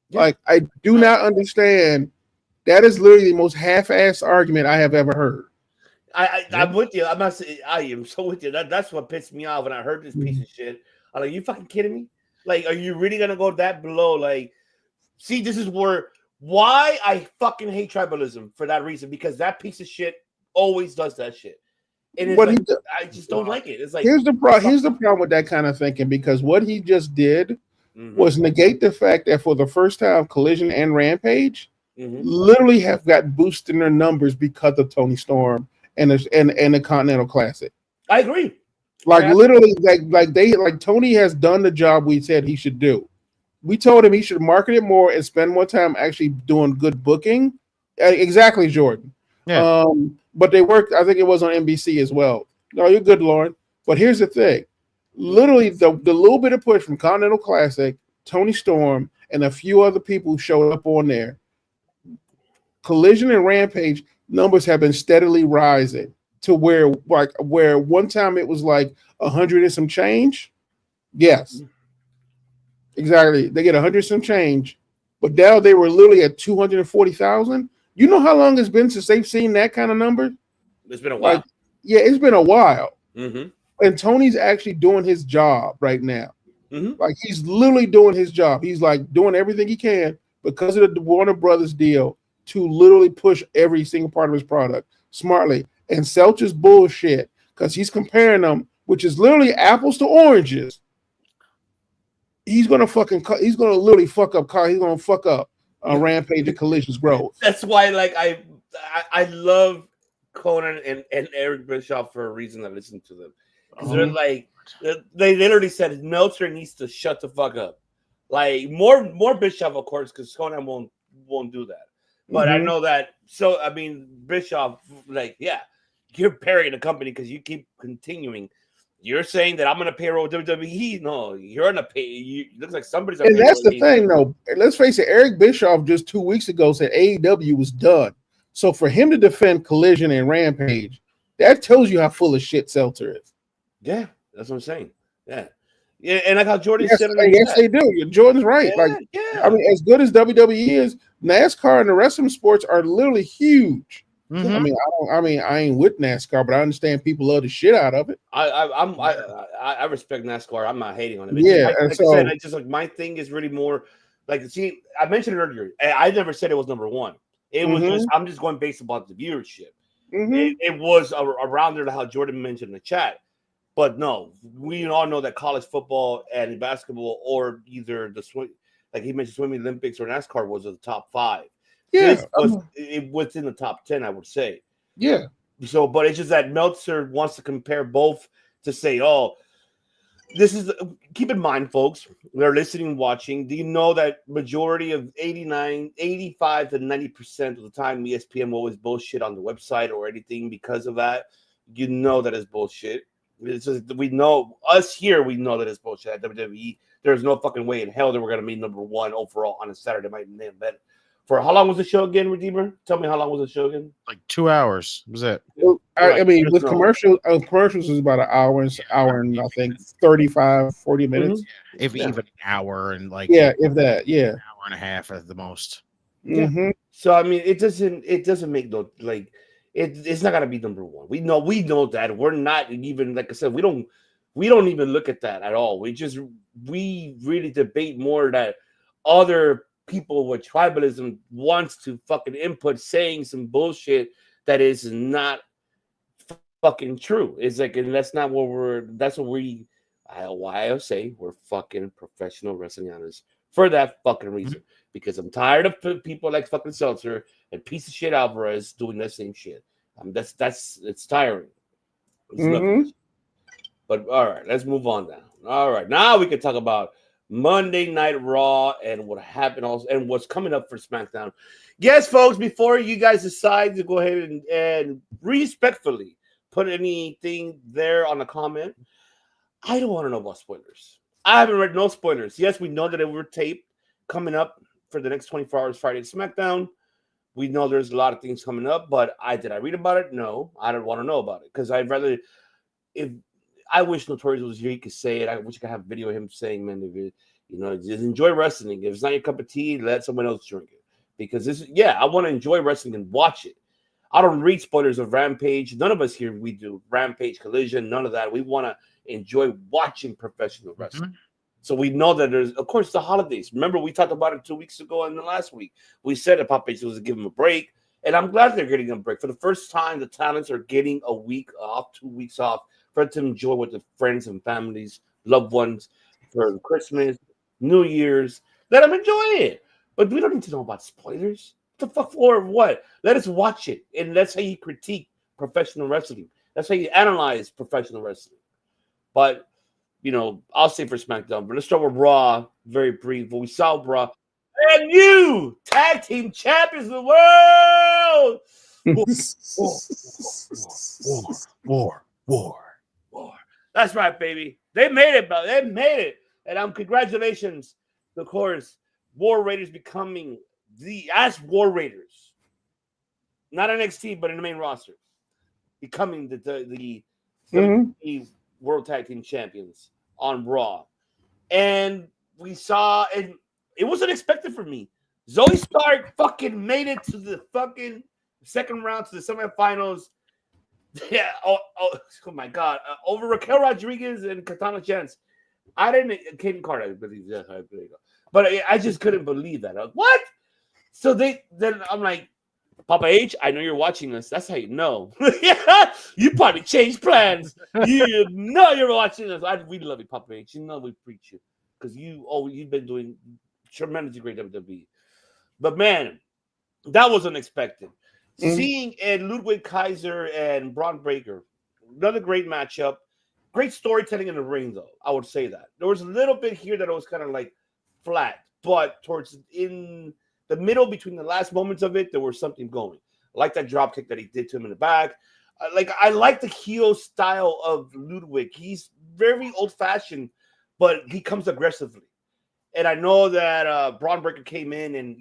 Yeah. Like I do not understand. That is literally the most half-assed argument I have ever heard. I'm with you. I am so with you. That's what pissed me off when I heard this piece of shit. I'm like, you fucking kidding me? Like, are you really gonna go that below? Like, see, this is why I fucking hate tribalism for that reason, because that piece of shit always does that shit. And it's I just don't like it. It's like here's the problem with that kind of thinking, because what he just did was negate the fact that for the first time, Collision and Rampage literally have got boosted in their numbers because of Tony Storm and the Continental Classic. I agree. Like literally, like Tony has done the job we said he should do. We told him he should market it more and spend more time actually doing good booking. Exactly, Jordan. Yeah. But they worked. I think it was on NBC as well. No, you're good, Lauren. But here's the thing: literally, the little bit of push from Continental Classic, Tony Storm, and a few other people who showed up on there. Collision and Rampage numbers have been steadily rising to where one time it was like 100 and some change. Yes, exactly. They get 100 some change, but now they were literally at 240,000. You know how long it's been since they've seen that kind of number? It's been a while. It's been a while. And Tony's actually doing his job right now. Like he's literally doing his job. He's like doing everything he can because of the Warner Brothers deal to literally push every single part of his product smartly. And Seltzer's bullshit because he's comparing them, which is literally apples to oranges. He's gonna literally fuck up. He's gonna fuck up Rampage and Collision's growth. That's why, like, I love Conan and Eric Bischoff for a reason. I listen to them because they're like they literally said Meltzer needs to shut the fuck up. Like more Bischoff, of course, because Conan won't do that. But I know that. So I mean, Bischoff, like, yeah, you're burying the company because you keep continuing. You're saying that I'm going to payroll WWE. No, you're going to pay. It looks like somebody's. And that's the thing, though. Let's face it. Eric Bischoff just 2 weeks ago said AEW was done. So for him to defend Collision and Rampage, that tells you how full of shit Seltzer is. Yeah, that's what I'm saying. Yeah. Yeah, and like how Jordan said it. Yes, they do. Jordan's right. I mean, as good as WWE is, NASCAR and the rest of the sports are literally huge. I mean, I ain't with NASCAR, but I understand people love the shit out of it. I respect NASCAR. I'm not hating on it. Yeah, like I so said, it's just like my thing is really more like, see, I mentioned it earlier. I never said it was number one. It was just, I'm just going based about the viewership. It was around there, how Jordan mentioned in the chat. But no, we all know that college football and basketball, or either the swim, like he mentioned, swimming Olympics or NASCAR, was the top 5. Yeah, it was in the top 10, I would say. Yeah. So, but it's just that Meltzer wants to compare both to say, oh, this is. Keep in mind, folks, they're listening and watching. Do you know that majority of 85 to 90% of the time, ESPN will always bullshit on the website or anything because of that? You know that is bullshit. It's just, we know, us here, we know that it's bullshit. At WWE, there's no fucking way in hell that we're going to be number 1 overall on a Saturday night main event. For how long was the show again, Redeemer? Tell me how long was the show again? Like 2 hours. Was it? I mean, with commercials is about an hour and I think 35, 40 minutes. If even an hour and like if that, an hour and a half at the most. So I mean, it doesn't make no like it's not gonna be number 1. We know that we're not even, like I said, we don't even look at that at all. We really debate more that other people with tribalism wants to fucking input saying some bullshit that is not fucking true. It's like, and that's not what I say we're fucking professional wrestling analysts for that fucking reason. Because I'm tired of people like fucking Seltzer and piece of shit Alvarez doing that same shit. It's tiring. But all right, let's move on now. All right, now we can talk about Monday Night Raw and what happened also, and what's coming up for SmackDown. Yes, folks, before you guys decide to go ahead and respectfully put anything there on a comment, I don't want to know about spoilers. I haven't read no spoilers. Yes, we know that it were taped coming up for the next 24 hours, Friday SmackDown. We know there's a lot of things coming up, but did I read about it? No, I don't want to know about it because I'd rather, if I wish Notorious was here, he could say it. I wish I could have a video of him saying, man, just enjoy wrestling. If it's not your cup of tea, let someone else drink it. Because I want to enjoy wrestling and watch it. I don't read spoilers of Rampage. None of us here, we do. Rampage, Collision, none of that. We want to enjoy watching professional wrestling. So we know that there's, of course, the holidays. Remember, we talked about it 2 weeks ago and the last week. We said that Pop was to give them a break. And I'm glad they're getting a break. For the first time, the talents are getting a week off, 2 weeks off, for them to enjoy with their friends and families, loved ones, for Christmas, New Year's. Let them enjoy it. But we don't need to know about spoilers. What the fuck for what? Let us watch it. And that's how you critique professional wrestling. That's how you analyze professional wrestling. But, I'll say for SmackDown. But let's start with Raw, very brief. But we saw Raw. And new tag team champions of the world. War. That's right, baby. They made it, bro. They made it. And congratulations, of course, War Raiders becoming as War Raiders. Not NXT, but in the main roster. Becoming the World Tag Team Champions on Raw. And we saw, and it was unexpected for me. Zoe Stark fucking made it to the fucking second round, to the semifinals. Yeah, oh my God. Over Raquel Rodriguez and Katana Chance. Kaden Carter, I believe. Yeah, there you go. But I just couldn't believe that. What? So then I'm like, Papa H, I know you're watching this. That's how you know. You probably changed plans. You know you're watching this. We love you, Papa H. You know we preach you. Because you've been doing tremendously great WWE. But man, that was unexpected. Seeing Ludwig Kaiser and Braun Breaker, another great matchup. Great storytelling in the ring, though. I would say that. There was a little bit here that was kind of like flat, but in the middle, between the last moments of it, there was something going. I like that drop kick that he did to him in the back. I like the heel style of Ludwig. He's very old-fashioned, but he comes aggressively. And I know that Braun Breaker came in and,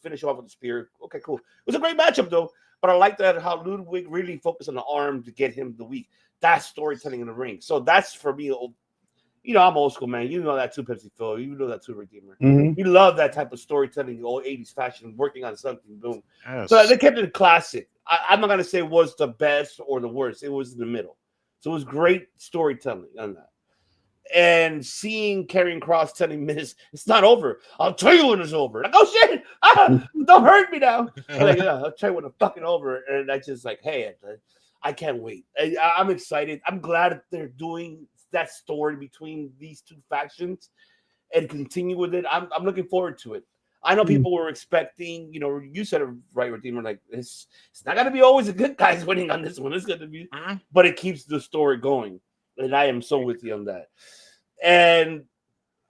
finished off with the spear. Okay, cool. It was a great matchup, though. But I like that how Ludwig really focused on the arm to get him the week. That's storytelling in the ring. So that's for me. I'm old school, man. You know that too, Pepsi Phil. You know that too, Redeemer. You love that type of storytelling, the old 80s fashion, working on something. Boom. Yes. So they kept it classic. I'm not gonna say was the best or the worst. It was in the middle. So it was great storytelling on that. And seeing Karrion Kross telling Miz, it's not over. I'll tell you when it's over. Like, oh shit, don't hurt me now. I'm like, yeah, I'll tell you when it's fucking over. And I just like, hey, I can't wait. I'm excited. I'm glad that they're doing that story between these two factions and continue with it. I'm looking forward to it. I know people were expecting, you said it right, Redeemer, like it's not gonna be always the good guys winning on this one. It's gonna be, but it keeps the story going. And I am so with you on that. And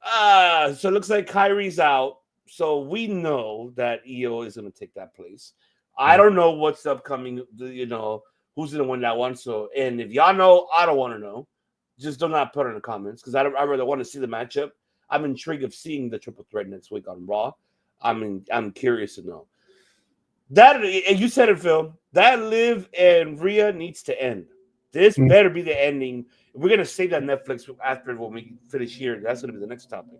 so it looks like Kyrie's out. So we know that Io is going to take that place. I don't know what's upcoming, who's going to win that one. So, and if y'all know, I don't want to know. Just do not put it in the comments because I really want to see the matchup. I'm intrigued of seeing the triple threat next week on Raw. I'm curious to know. That, and you said it, Phil, that Liv and Rhea needs to end. This better be the ending. We're going to save that Netflix after when we finish here. That's going to be the next topic.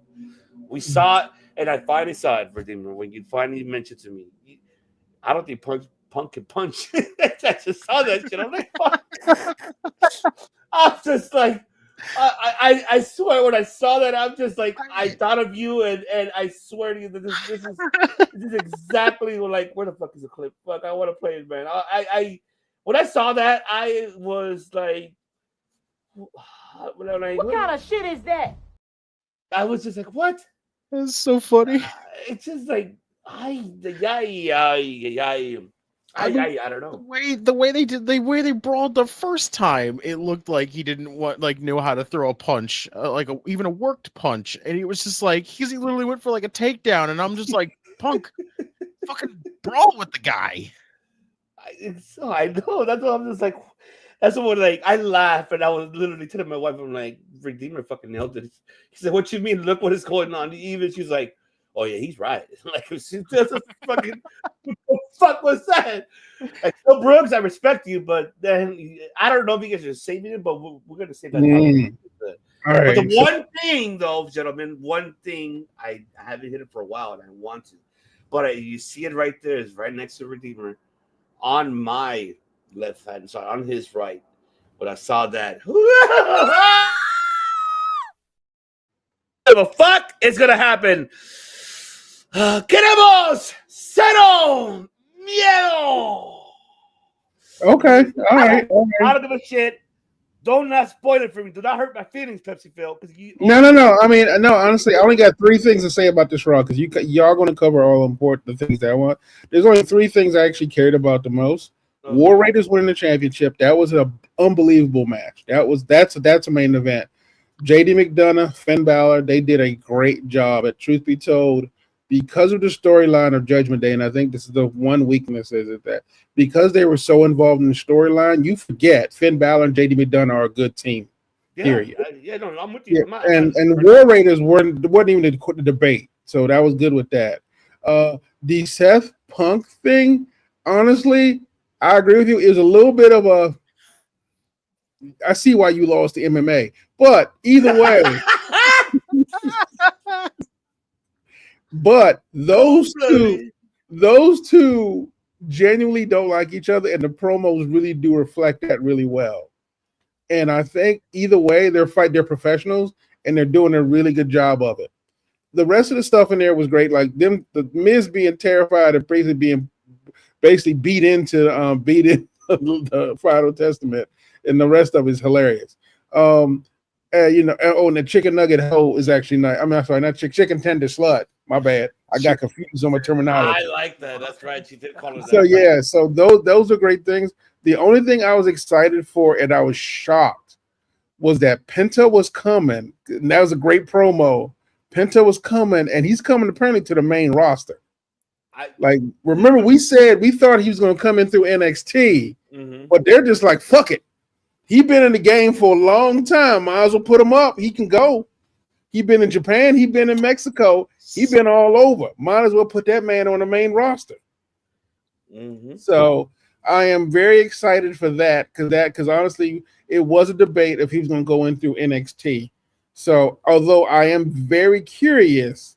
We saw it, and I finally saw it, Redeemer, when you finally mentioned to me. I don't think Punk can punch. I just saw that shit. I'm like, fuck. I'm just like, I swear when I saw that, I'm just like, I thought of you, and I swear to you that this is exactly like, where the fuck is the clip? Fuck, I want to play it, man. When I saw that, I was like, what kind of shit is that? I was just like, what? That's so funny. It's just like, I don't know. The way they brawled the first time, it looked like he didn't know how to throw a punch, even a worked punch, and he was just like, he literally went for like a takedown, and I'm just like, Punk, fucking brawl with the guy. I know. That's what I'm just like. That's what I laugh, and I was literally telling my wife, I'm like, Redeemer fucking nailed it. He said, "What you mean? Look what is going on." Even she's like, "Oh yeah, he's right." Like, she just fucking, what the fuck was that? Like, so Brooks, I respect you, but then I don't know if you guys are saving it, but we're gonna save that. All right. But the one thing, though, gentlemen, I haven't hit it for a while, and I want to, but you see it right there. It's right next to Redeemer on my left hand side, on his right. But I saw that. Give a fuck, it's gonna happen. Queremos cero miedo. Okay, all right. I don't give a shit. Don't not spoil it for me. Do not hurt my feelings, Pepsi Phil. No. I mean, no. Honestly, I only got 3 things to say about this Raw because y'all going to cover all important things that I want. There's only 3 things I actually cared about the most. Okay. War Raiders winning the championship. That was an unbelievable match. That's a main event. JD McDonough, Finn Balor, they did a great job. At truth be told, because of the storyline of Judgment Day, and I think this is the one weakness is that because they were so involved in the storyline, you forget Finn Balor and JD McDonough are a good team. Yeah, period. I'm with you. Yeah, and War Raiders wasn't even the debate, so that was good with that. The Seth Punk thing, honestly, I agree with you. It was a little bit of a. I see why you lost the MMA, but either way. But those two genuinely don't like each other, and the promos really do reflect that really well. And I think either way, they're professionals, and they're doing a really good job of it. The rest of the stuff in there was great, like the Miz being terrified and basically beat into the Final Testament, and the rest of it is hilarious. And the chicken nugget hoe is actually nice. I mean, I'm sorry, not chicken tender slut. My bad. I got confused on my terminology. I like that. That's right. She did call it that. So yeah, so those are great things. The only thing I was excited for, and I was shocked, was that Penta was coming. And that was a great promo. Penta was coming, and he's coming apparently to the main roster. Remember we said we thought he was going to come in through NXT, but they're just like, fuck it. He's been in the game for a long time. Might as well put him up. He can go. He's been in Japan. He's been in Mexico. He's been all over. Might as well put that man on the main roster. So I am very excited for that because honestly, it was a debate if he was going to go in through NXT. So although I am very curious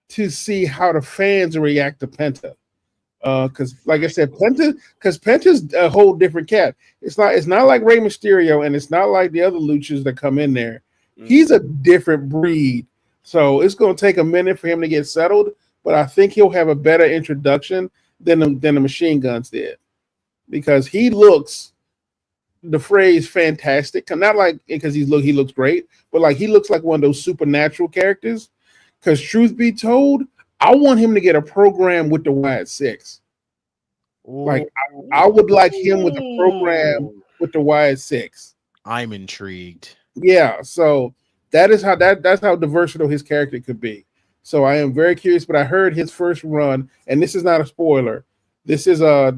to see how the fans react to Penta. Because like I said, Penta's a whole different cat. It's not like Rey Mysterio, and it's not like the other luchas that come in there. He's a different breed. So it's going to take a minute for him to get settled, but I think he'll have a better introduction than the Machine Guns did, because he looks, the phrase fantastic, not like because he looks great, but like he looks like one of those supernatural characters. Because truth be told, I want him to get a program with the Wyatt Six. Like I would like him with a program with the Wyatt Six. I'm intrigued. Yeah, so that's how versatile his character could be. So I am very curious. But I heard his first run, and this is not a spoiler. This is a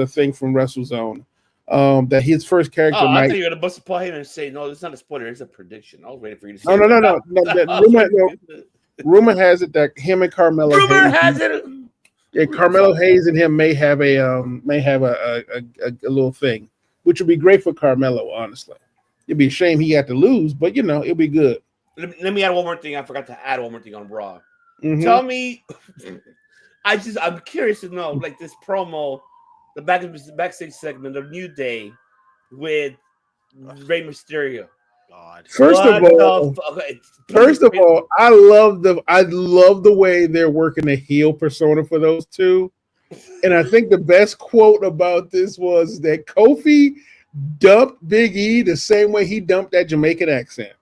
thing from WrestleZone. That his first character. Oh, I thought you were gonna bust a paw here and say no. It's not a spoiler. It's a prediction. I was waiting for you to say. No. Rumor has it that him and Carmelo. Yeah, Carmelo Hayes and him may have a little thing, which would be great for Carmelo. Honestly, it'd be a shame he had to lose, but it'll be good. Let me add one more thing. I forgot to add one more thing on Raw. Mm-hmm. Tell me, I'm curious to know, like this promo, the backstage segment of New Day with Rey Mysterio. God. First of all, I love the way they're working the heel persona for those two. And I think the best quote about this was that Kofi dumped Big E the same way he dumped that Jamaican accent.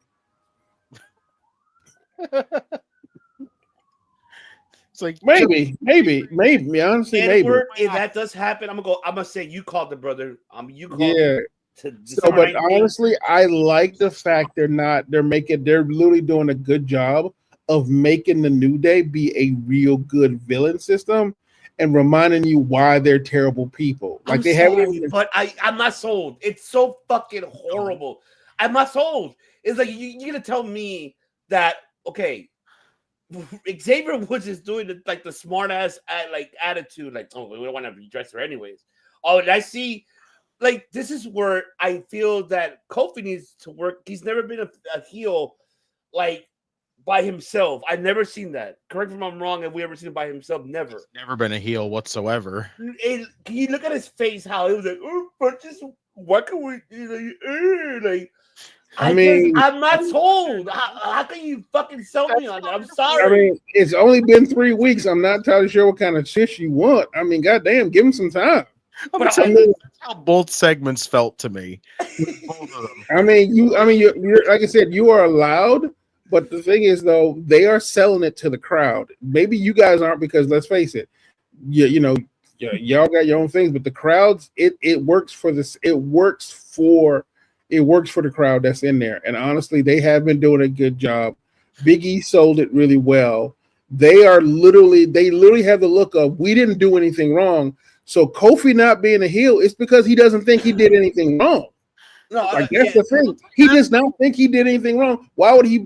It's like maybe. Honestly, maybe. If that does happen, I'm gonna say you called the brother. You called. Yeah. But honestly, I like the fact they're literally doing a good job of making the New Day be a real good villain system and reminding you why they're terrible people. Like but I'm not sold. It's so fucking horrible. I'm not sold. It's like you're gonna tell me that Xavier Woods is doing the smart ass attitude, like, oh, we don't want to dress her anyways. Oh, and I see. Like, this is where I feel that Kofi needs to work. He's never been a heel, like, by himself. I've never seen that. Correct me if I'm wrong. Have we ever seen it by himself? Never. He's never been a heel whatsoever. Can you look at his face, how he was like, oh, but just, what can we do? Like, I'm not sold. How can you fucking sell me on that? I'm sorry. I mean, it's only been 3 weeks. I'm not entirely sure what kind of shit you want. I mean, goddamn, give him some time. That's how both segments felt to me. Both of them. You're like I said, you are allowed, but the thing is, though, they are selling it to the crowd. Maybe you guys aren't, because let's face it, y'all got your own things, but the crowds, it works for this. It works for the crowd that's in there, and honestly, they have been doing a good job. Big E sold it really well. They literally have the look of, we didn't do anything wrong. So Kofi not being a heel is because he doesn't think he did anything wrong. No, that's the thing. He does not think he did anything wrong. Why would he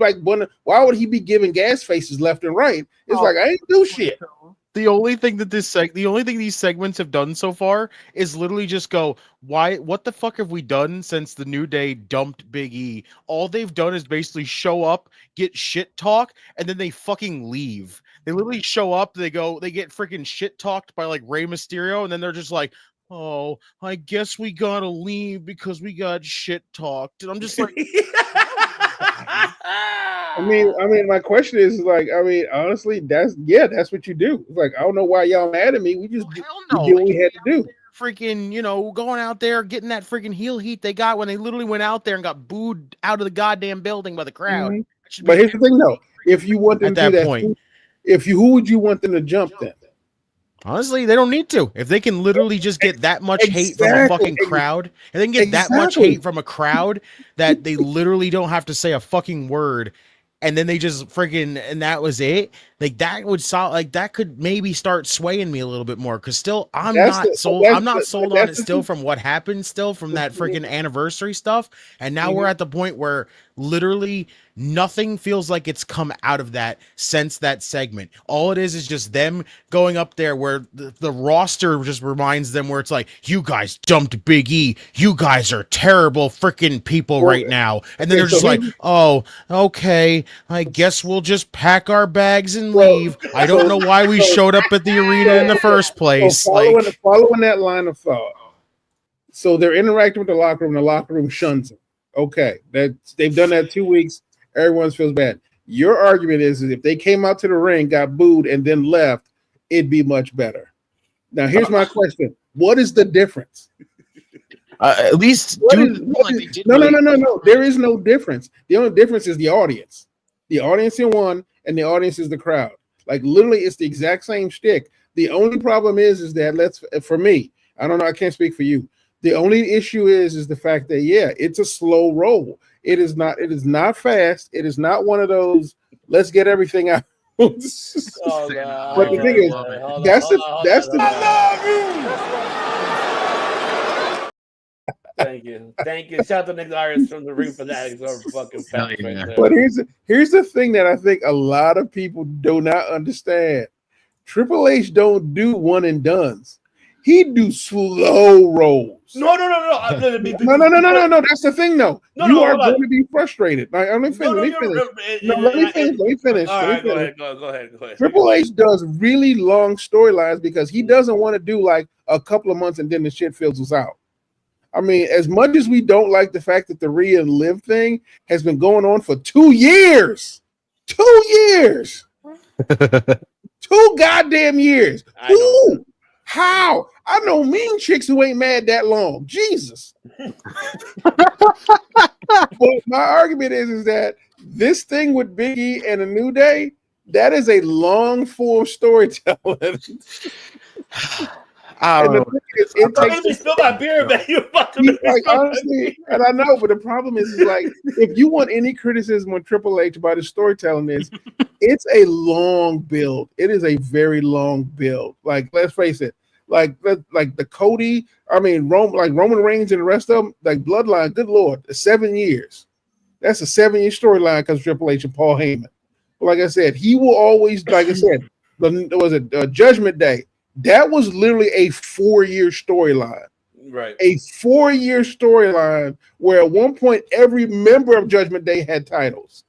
be giving gas faces left and right? It's like, I ain't do shit. The only thing these segments have done so far is literally just go, what the fuck have we done since the New Day dumped Big E? All they've done is basically show up, get shit talk, and then they fucking leave. They literally show up, they get freaking shit talked by like Rey Mysterio, and then they're just like, oh, I guess we gotta leave because we got shit talked. And I'm just like, my question is honestly, that's what you do. It's like, I don't know why y'all mad at me. We just did what we had to do. Freaking, going out there, getting that freaking heel heat they got when they literally went out there and got booed out of the goddamn building by the crowd. Mm-hmm. But here's the thing, though. If you want them to do that point, who would you want them to jump then? Honestly, they don't need to. If they can literally just get that much hate from a fucking crowd, and they can get that much hate from a crowd that they literally don't have to say a fucking word, and then they just freaking, and that was it. Like, that would solve, like, that could maybe start swaying me a little bit more, because still I'm not sold on it still from what happened, still from that freaking anniversary stuff. And now we're at the point where literally nothing feels like it's come out of that since that segment. All it is just them going up there where the roster just reminds them where it's like, you guys dumped Big E. You guys are terrible freaking people right now. And then they're just like, oh, okay, I guess we'll just pack our bags and leave. I don't know why we showed up at the arena in the first place. So following that line of thought, so they're interacting with the locker room shuns them. Okay, they've done that 2 weeks. Everyone feels bad. Your argument is if they came out to the ring, got booed, and then left, it'd be much better. Now, here's my question: what is the difference? At least no. There is no difference. The only difference is the audience. The audience in one, and the audience is the crowd. Like literally, it's the exact same shtick. The only problem is that for me, I don't know. I can't speak for you. The only issue is the fact that it's a slow roll. It is not fast. It is not one of those let's get everything out. But the thing is, that's the I love you. Thank you. Shout out to Nick Iris from the ring for that. He's fucking fat right there. But here's the thing that I think a lot of people do not understand. Triple H don't do one and dones. He do slow rolls. No. No. That's the thing, though. You are going to be frustrated. Let me finish. All right, go ahead. Triple H does really long storylines because he doesn't want to do like a couple of months and then the shit fizzles out. I mean, as much as we don't like the fact that the Rhea and Liv thing has been going on for 2 years. 2 years. 2 goddamn years. Who? How? I know mean chicks who ain't mad that long. Jesus. But my argument is that this thing with Big E and A New Day, that is a long form storytelling. It takes me spill my beer, man. You fucking honestly, and I know, but the problem is like if you want any criticism on Triple H about his storytelling, it's a long build. It is a very long build. Like, let's face it, like the Cody, Roman Reigns and the rest of them, like Bloodline. Good Lord, 7 years. That's a 7-year storyline because Triple H and Paul Heyman. But like I said, he will always, like I said, Judgment Day. That was literally a 4-year storyline. Right. A 4-year storyline where at one point every member of Judgment Day had titles.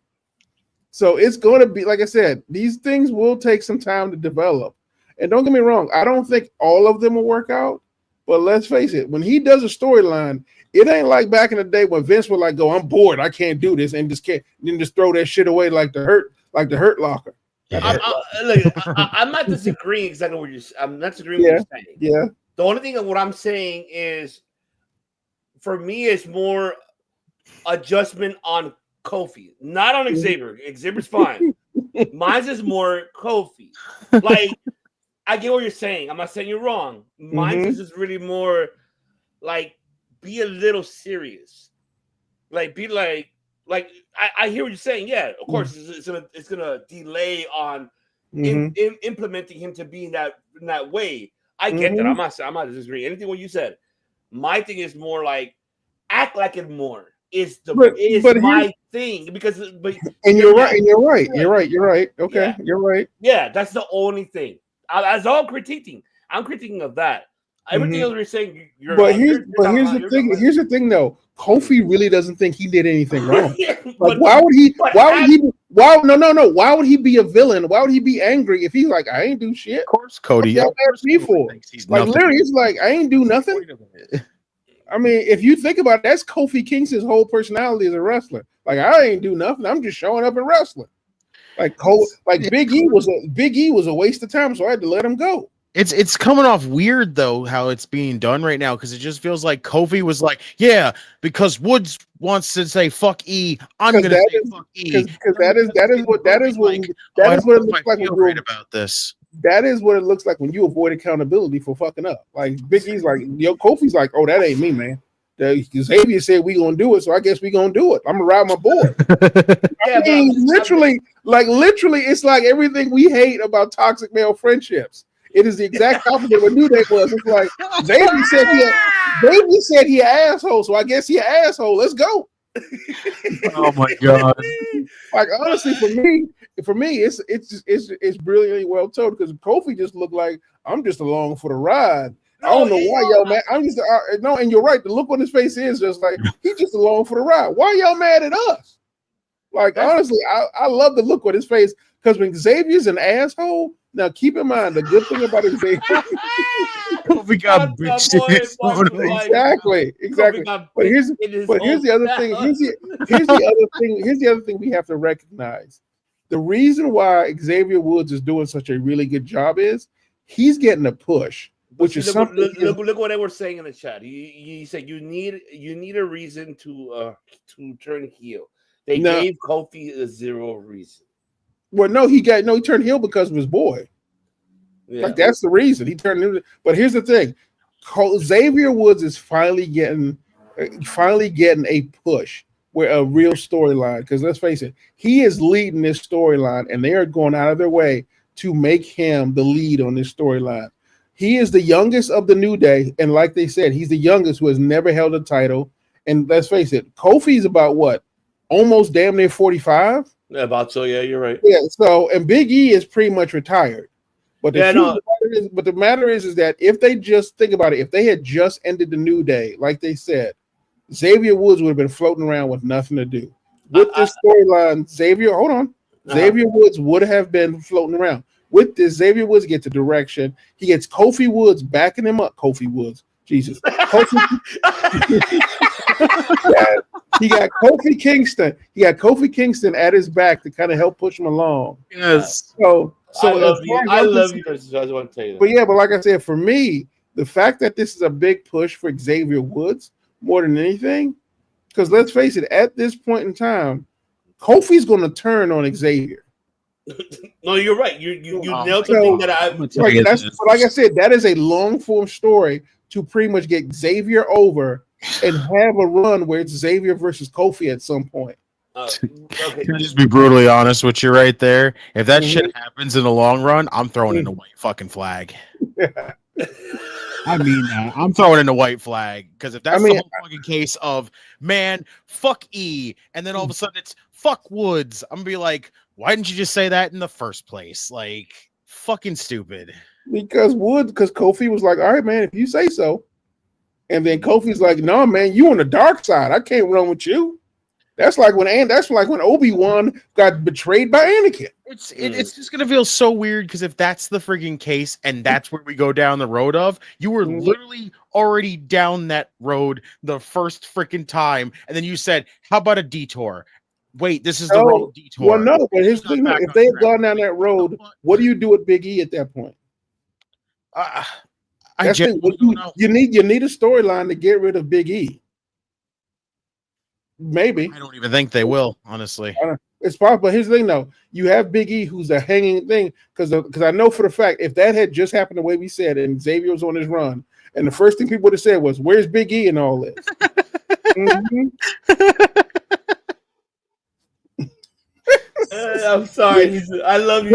So it's going to be, like I said, these things will take some time to develop. And don't get me wrong, I don't think all of them will work out. But let's face it, when he does a storyline, it ain't like back in the day when Vince would like go, I'm bored, I can't do this, and just throw that shit away like the Hurt Locker. I'm not disagreeing exactly what I'm not disagreeing what you're saying. Yeah. The only thing that what I'm saying is, for me, it's more adjustment on Kofi, not on Xavier. Xavier's fine. Mine's is more Kofi. Like, I get what you're saying. I'm not saying you're wrong. Mine's is just really more like, be a little serious. Like, be like I hear what you're saying. Yeah, of course, it's gonna delay on implementing him to be in that way. I get that. I'm not disagreeing. Anything what you said. My thing is more like act like it more is my thing because. You're right. Okay, yeah. You're right. Yeah, that's the only thing. That's all I'm critiquing. I'm critiquing of that. Everything else you're saying, here's the thing though. Kofi really doesn't think he did anything wrong. Like, why would he be a villain? Why would he be angry if he's like, I ain't do shit? Of course, Cody. Like, literally, it's like, I ain't do nothing. I mean, if you think about it, that's Kofi Kingston's whole personality as a wrestler. Like, I ain't do nothing. I'm just showing up and wrestling. Big E was a waste of time, so I had to let him go. It's coming off weird though how it's being done right now because it just feels like Kofi was like, yeah, because Woods wants to say fuck E, I'm gonna say fuck E. Because that is what it looks like when you're about this. That is what it looks like when you avoid accountability for fucking up. Like Big E's like, Kofi's like, oh, that ain't me, man. Xavier said we gonna do it, so I guess we gonna do it. I'm gonna ride my board. Literally, it's like everything we hate about toxic male friendships. It is the exact opposite of what New Day was. It's like Xavier said he an asshole, so I guess he an asshole. Let's go. Oh my god! Like honestly, for me, it's brilliantly well told because Kofi just looked like I'm just along for the ride. I don't know why y'all mad. I'm just no, and you're right. The look on his face is just like he's just along for the ride. Why y'all mad at us? Like honestly, I love the look on his face because when Xavier's an asshole. Now keep in mind the good thing about Xavier. Kofi got bitched in his own exactly. But here's the other thing. Here's the other thing we have to recognize. The reason why Xavier Woods is doing such a really good job is he's getting a push, which is something. Look what they were saying in the chat. He said you need a reason to turn heel. They gave Kofi a zero reason. Well, no, he turned heel because of his boy. Yeah. Like that's the reason he turned him. But here's the thing: Xavier Woods is finally getting a push where a real storyline. Because let's face it, he is leading this storyline, and they are going out of their way to make him the lead on this storyline. He is the youngest of the New Day, and like they said, he's the youngest who has never held a title. And let's face it, Kofi's about what? Almost damn near 45. Yeah, about so. Yeah, you're right. Yeah. So, and Big E is pretty much retired. But the matter is that if they just think about it, if they had just ended the New Day, like they said, Xavier Woods would have been floating around with nothing to do. With this storyline, Xavier Woods would have been floating around. With this, Xavier Woods gets a direction. He gets Kofi Woods backing him up. Kofi Woods, Jesus. He got Kofi Kingston. He got Kofi Kingston at his back to kind of help push him along. Yes. So I love you. I love you. I just want to tell you that. But yeah, but like I said, for me, the fact that this is a big push for Xavier Woods more than anything, because let's face it, at this point in time, Kofi's going to turn on Xavier. No, you're right. You nailed something that I. Like I said, that is a long form story to pretty much get Xavier over and have a run where it's Xavier versus Kofi at some point. Okay. Can I just be brutally honest with you right there? If that shit happens in the long run, I'm throwing in a white fucking flag. I mean that. I'm throwing in a white flag because if that's the whole fucking case of man, fuck E, and then all of a sudden it's fuck Woods, I'm gonna be like, why didn't you just say that in the first place? Like, fucking stupid. Because Kofi was like, all right, man, if you say so. And then Kofi's like, no, man, you on the dark side. I can't run with you. That's like when Obi-Wan got betrayed by Anakin. It's just gonna feel so weird because if that's the freaking case and that's where we go down the road of, you were literally already down that road the first freaking time, and then you said, "How about a detour?" Wait, this is the wrong detour. Well, no, but here's the thing: if they had gone down that road, what do you do with Big E at that point? You need a storyline to get rid of Big E. Maybe. I don't even think they will, honestly. It's possible, but here's the thing, though. You have Big E, who's a hanging thing, because I know for the fact if that had just happened the way we said, and Xavier was on his run, and the first thing people would have said was, "Where's Big E and all this?" I'm sorry. I love you.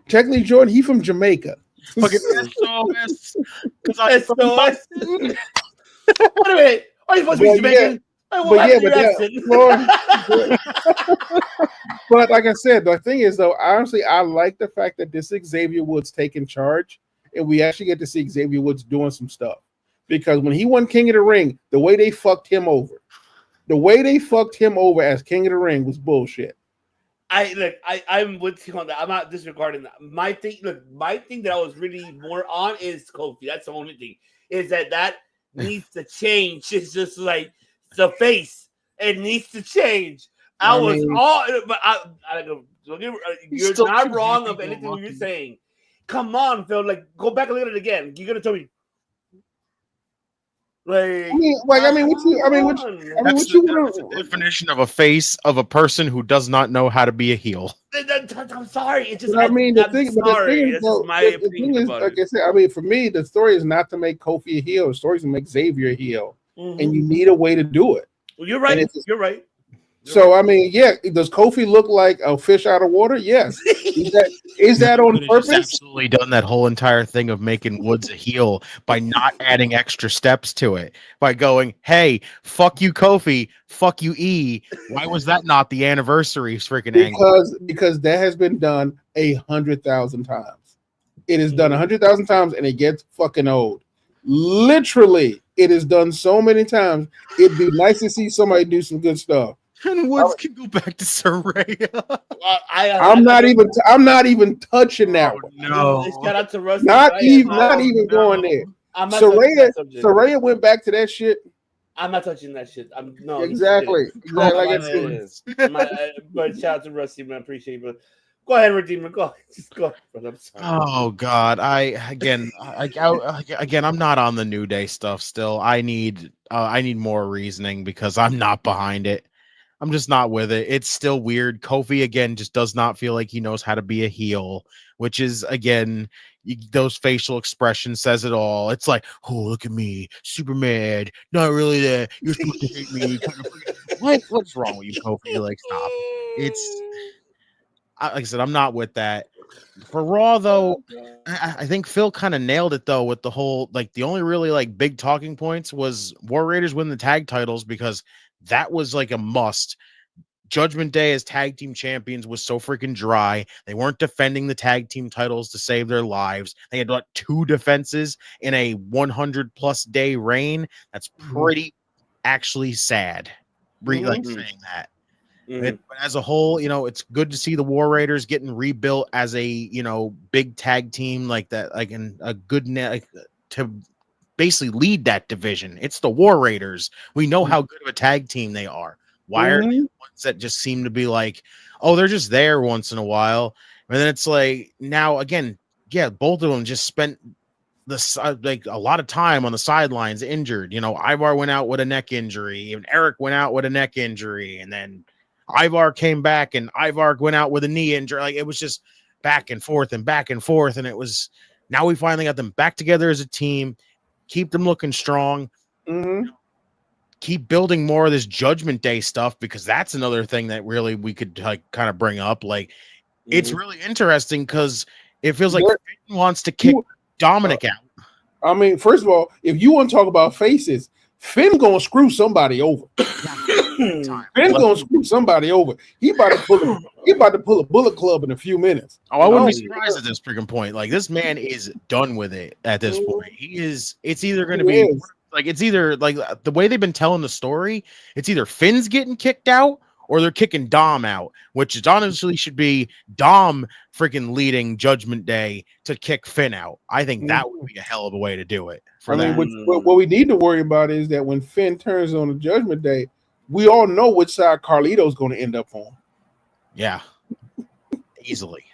Technically, Jordan, he from Jamaica. Fucking SOS. SOS. Wait a minute. Are you supposed to be Jamaican? But like I said, the thing is, though, honestly, I like the fact that this is Xavier Woods taking charge, and we actually get to see Xavier Woods doing some stuff. Because when he won King of the Ring, the way they fucked him over as King of the Ring was bullshit. I'm with you on that. I'm not disregarding that. My thing that I was really more on is Kofi. That's the only thing. Is that needs to change. It's just like the face. It needs to change. You're not wrong of anything you're saying. Come on, Phil. Like, go back and look at it again. You're gonna tell me. That's the definition of a face of a person who does not know how to be a heel. I'm sorry. It's just. The thing is, like I said, for me, the story is not to make Kofi a heel. The story is to make Xavier a heel, and you need a way to do it. Well, you're right. You're right. So I mean, yeah, does Kofi look like a fish out of water? Yes. Is that on purpose? Absolutely done that whole entire thing of making Woods a heel by not adding extra steps to it. By going, hey, fuck you, Kofi, fuck you, E. Why was that not the anniversary freaking angle? Because that has been done 100,000 times. It is done 100,000 times, and it gets fucking old. Literally, it is done so many times. It'd be nice to see somebody do some good stuff. And Woods can go back to Saraya. I'm not even touching that one. No, shout out to Rusty. Not even going there. Saraya went back to that shit. I'm not touching that shit. Exactly. But shout out to Rusty, man. Appreciate you. But go ahead, Redeemer. Go ahead, brother. I'm sorry. Oh God, again, I'm not on the New Day stuff still. I need more reasoning because I'm not behind it. I'm just not with it. It's still weird. Kofi again just does not feel like he knows how to be a heel, which is again those facial expressions says it all. It's like, oh, look at me, super mad, not really that. You're supposed to hate me. What's wrong with you, Kofi? Like, stop. It's like I said, I'm not with that. For Raw though, I think Phil kind of nailed it though with the whole the only really big talking points was War Raiders win the tag titles because that was a must. Judgment Day as tag team champions was so freaking dry. They weren't defending the tag team titles to save their lives. They had 2 defenses in a 100+ day reign. That's pretty actually sad. Saying that. But as a whole, it's good to see the War Raiders getting rebuilt as a big tag team like that, in a good to basically lead that division. It's the War Raiders. We know how good of a tag team they are. Why are they ones that just seem to be they're just there once in a while, and then it's now again, yeah, both of them just spent a lot of time on the sidelines injured. Ivar went out with a neck injury, and Eric went out with a neck injury, and then Ivar came back and Ivar went out with a knee injury. It was just back and forth, and it was now we finally got them back together as a team. Keep them looking strong. Keep building more of this Judgment Day stuff because that's another thing that really we could kind of bring up. It's really interesting because it feels like Finn wants to kick Dominic out. I mean, first of all, if you want to talk about faces, Finn gonna screw somebody over. Finn gonna screw somebody over. He about to pull a Bullet Club in a few minutes. Oh, I wouldn't be surprised at this freaking point. This man is done with it at this point. He is. It's either going to be it's either the way they've been telling the story. It's either Finn's getting kicked out or they're kicking Dom out, which is honestly should be Dom freaking leading Judgment Day to kick Finn out. I think that would be a hell of a way to do it. What we need to worry about is that when Finn turns on the Judgment Day, we all know which side Carlito's going to end up on. Yeah, easily.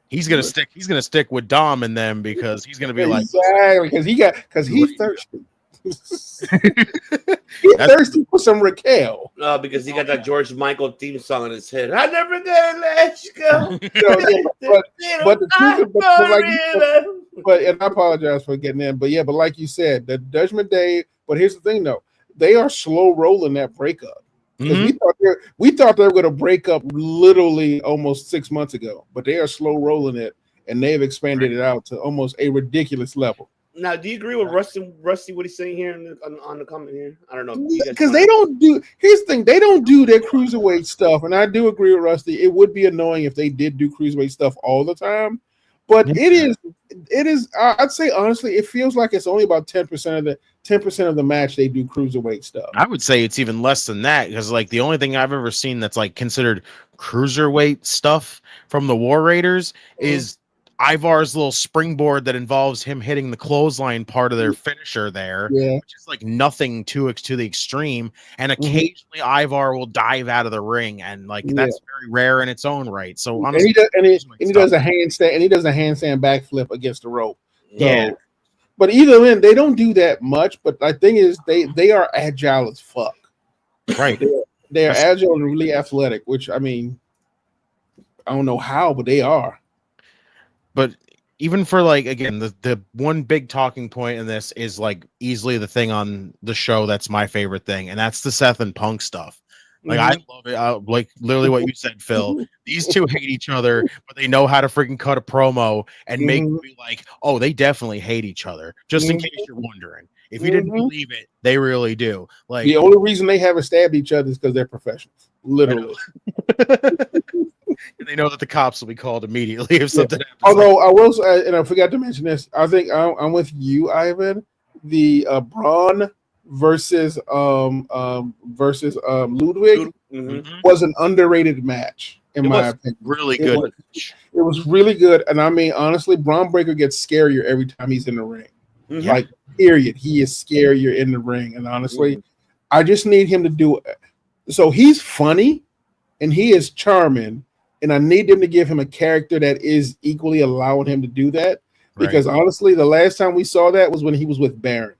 He's gonna stick with Dom and them because he's gonna be because he's thirsty. He's thirsty for some Raquel. No, because he got that George Michael theme song in his head. I never gonna let you go. And I apologize for getting in, but like you said, the Judgment Day. But here's the thing, though, they are slow rolling that breakup. We thought they were going to break up literally almost 6 months ago, but they are slow rolling it, and they've expanded it out to almost a ridiculous level. Now, do you agree with Rusty what he's saying here on the comment here? I don't know. Because they don't do. Here's the thing: they don't do their cruiserweight stuff, and I do agree with Rusty. It would be annoying if they did do cruiserweight stuff all the time, but it is. I'd say honestly, it feels like it's only about 10% of the match they do cruiserweight stuff. I would say it's even less than that because the only thing I've ever seen that's considered cruiserweight stuff from the War Raiders is Ivar's little springboard that involves him hitting the clothesline part of their finisher there, which is nothing to the extreme. And occasionally Ivar will dive out of the ring, and that's very rare in its own right. So honestly, he does a handstand, and he does a handstand backflip against the rope. So, but either way, they don't do that much. But the thing is, they are agile as fuck. Right, they are agile and really athletic. Which I mean, I don't know how, but they are. But even for again, the one big talking point in this is easily the thing on the show that's my favorite thing, and that's the Seth and Punk stuff. Like I love it. Like literally what you said, Phil. These two hate each other, but they know how to freaking cut a promo and make you be like, oh, they definitely hate each other. Just in case you're wondering. If you didn't believe it, they really do. Like the only reason they haven't stabbed each other is because they're professionals. Literally. They know that the cops will be called immediately if something happens. Although I will say, and I forgot to mention this, I think I'm with you, Ivan. The Braun versus Ludwig was an underrated match in my opinion. Really good. It was really good, and I mean honestly, Braun Breaker gets scarier every time he's in the ring. Like period, he is scarier in the ring, and honestly, I just need him to do it. So he's funny, and he is charming. And I need them to give him a character that is equally allowing him to do that. Because honestly, the last time we saw that was when he was with Baron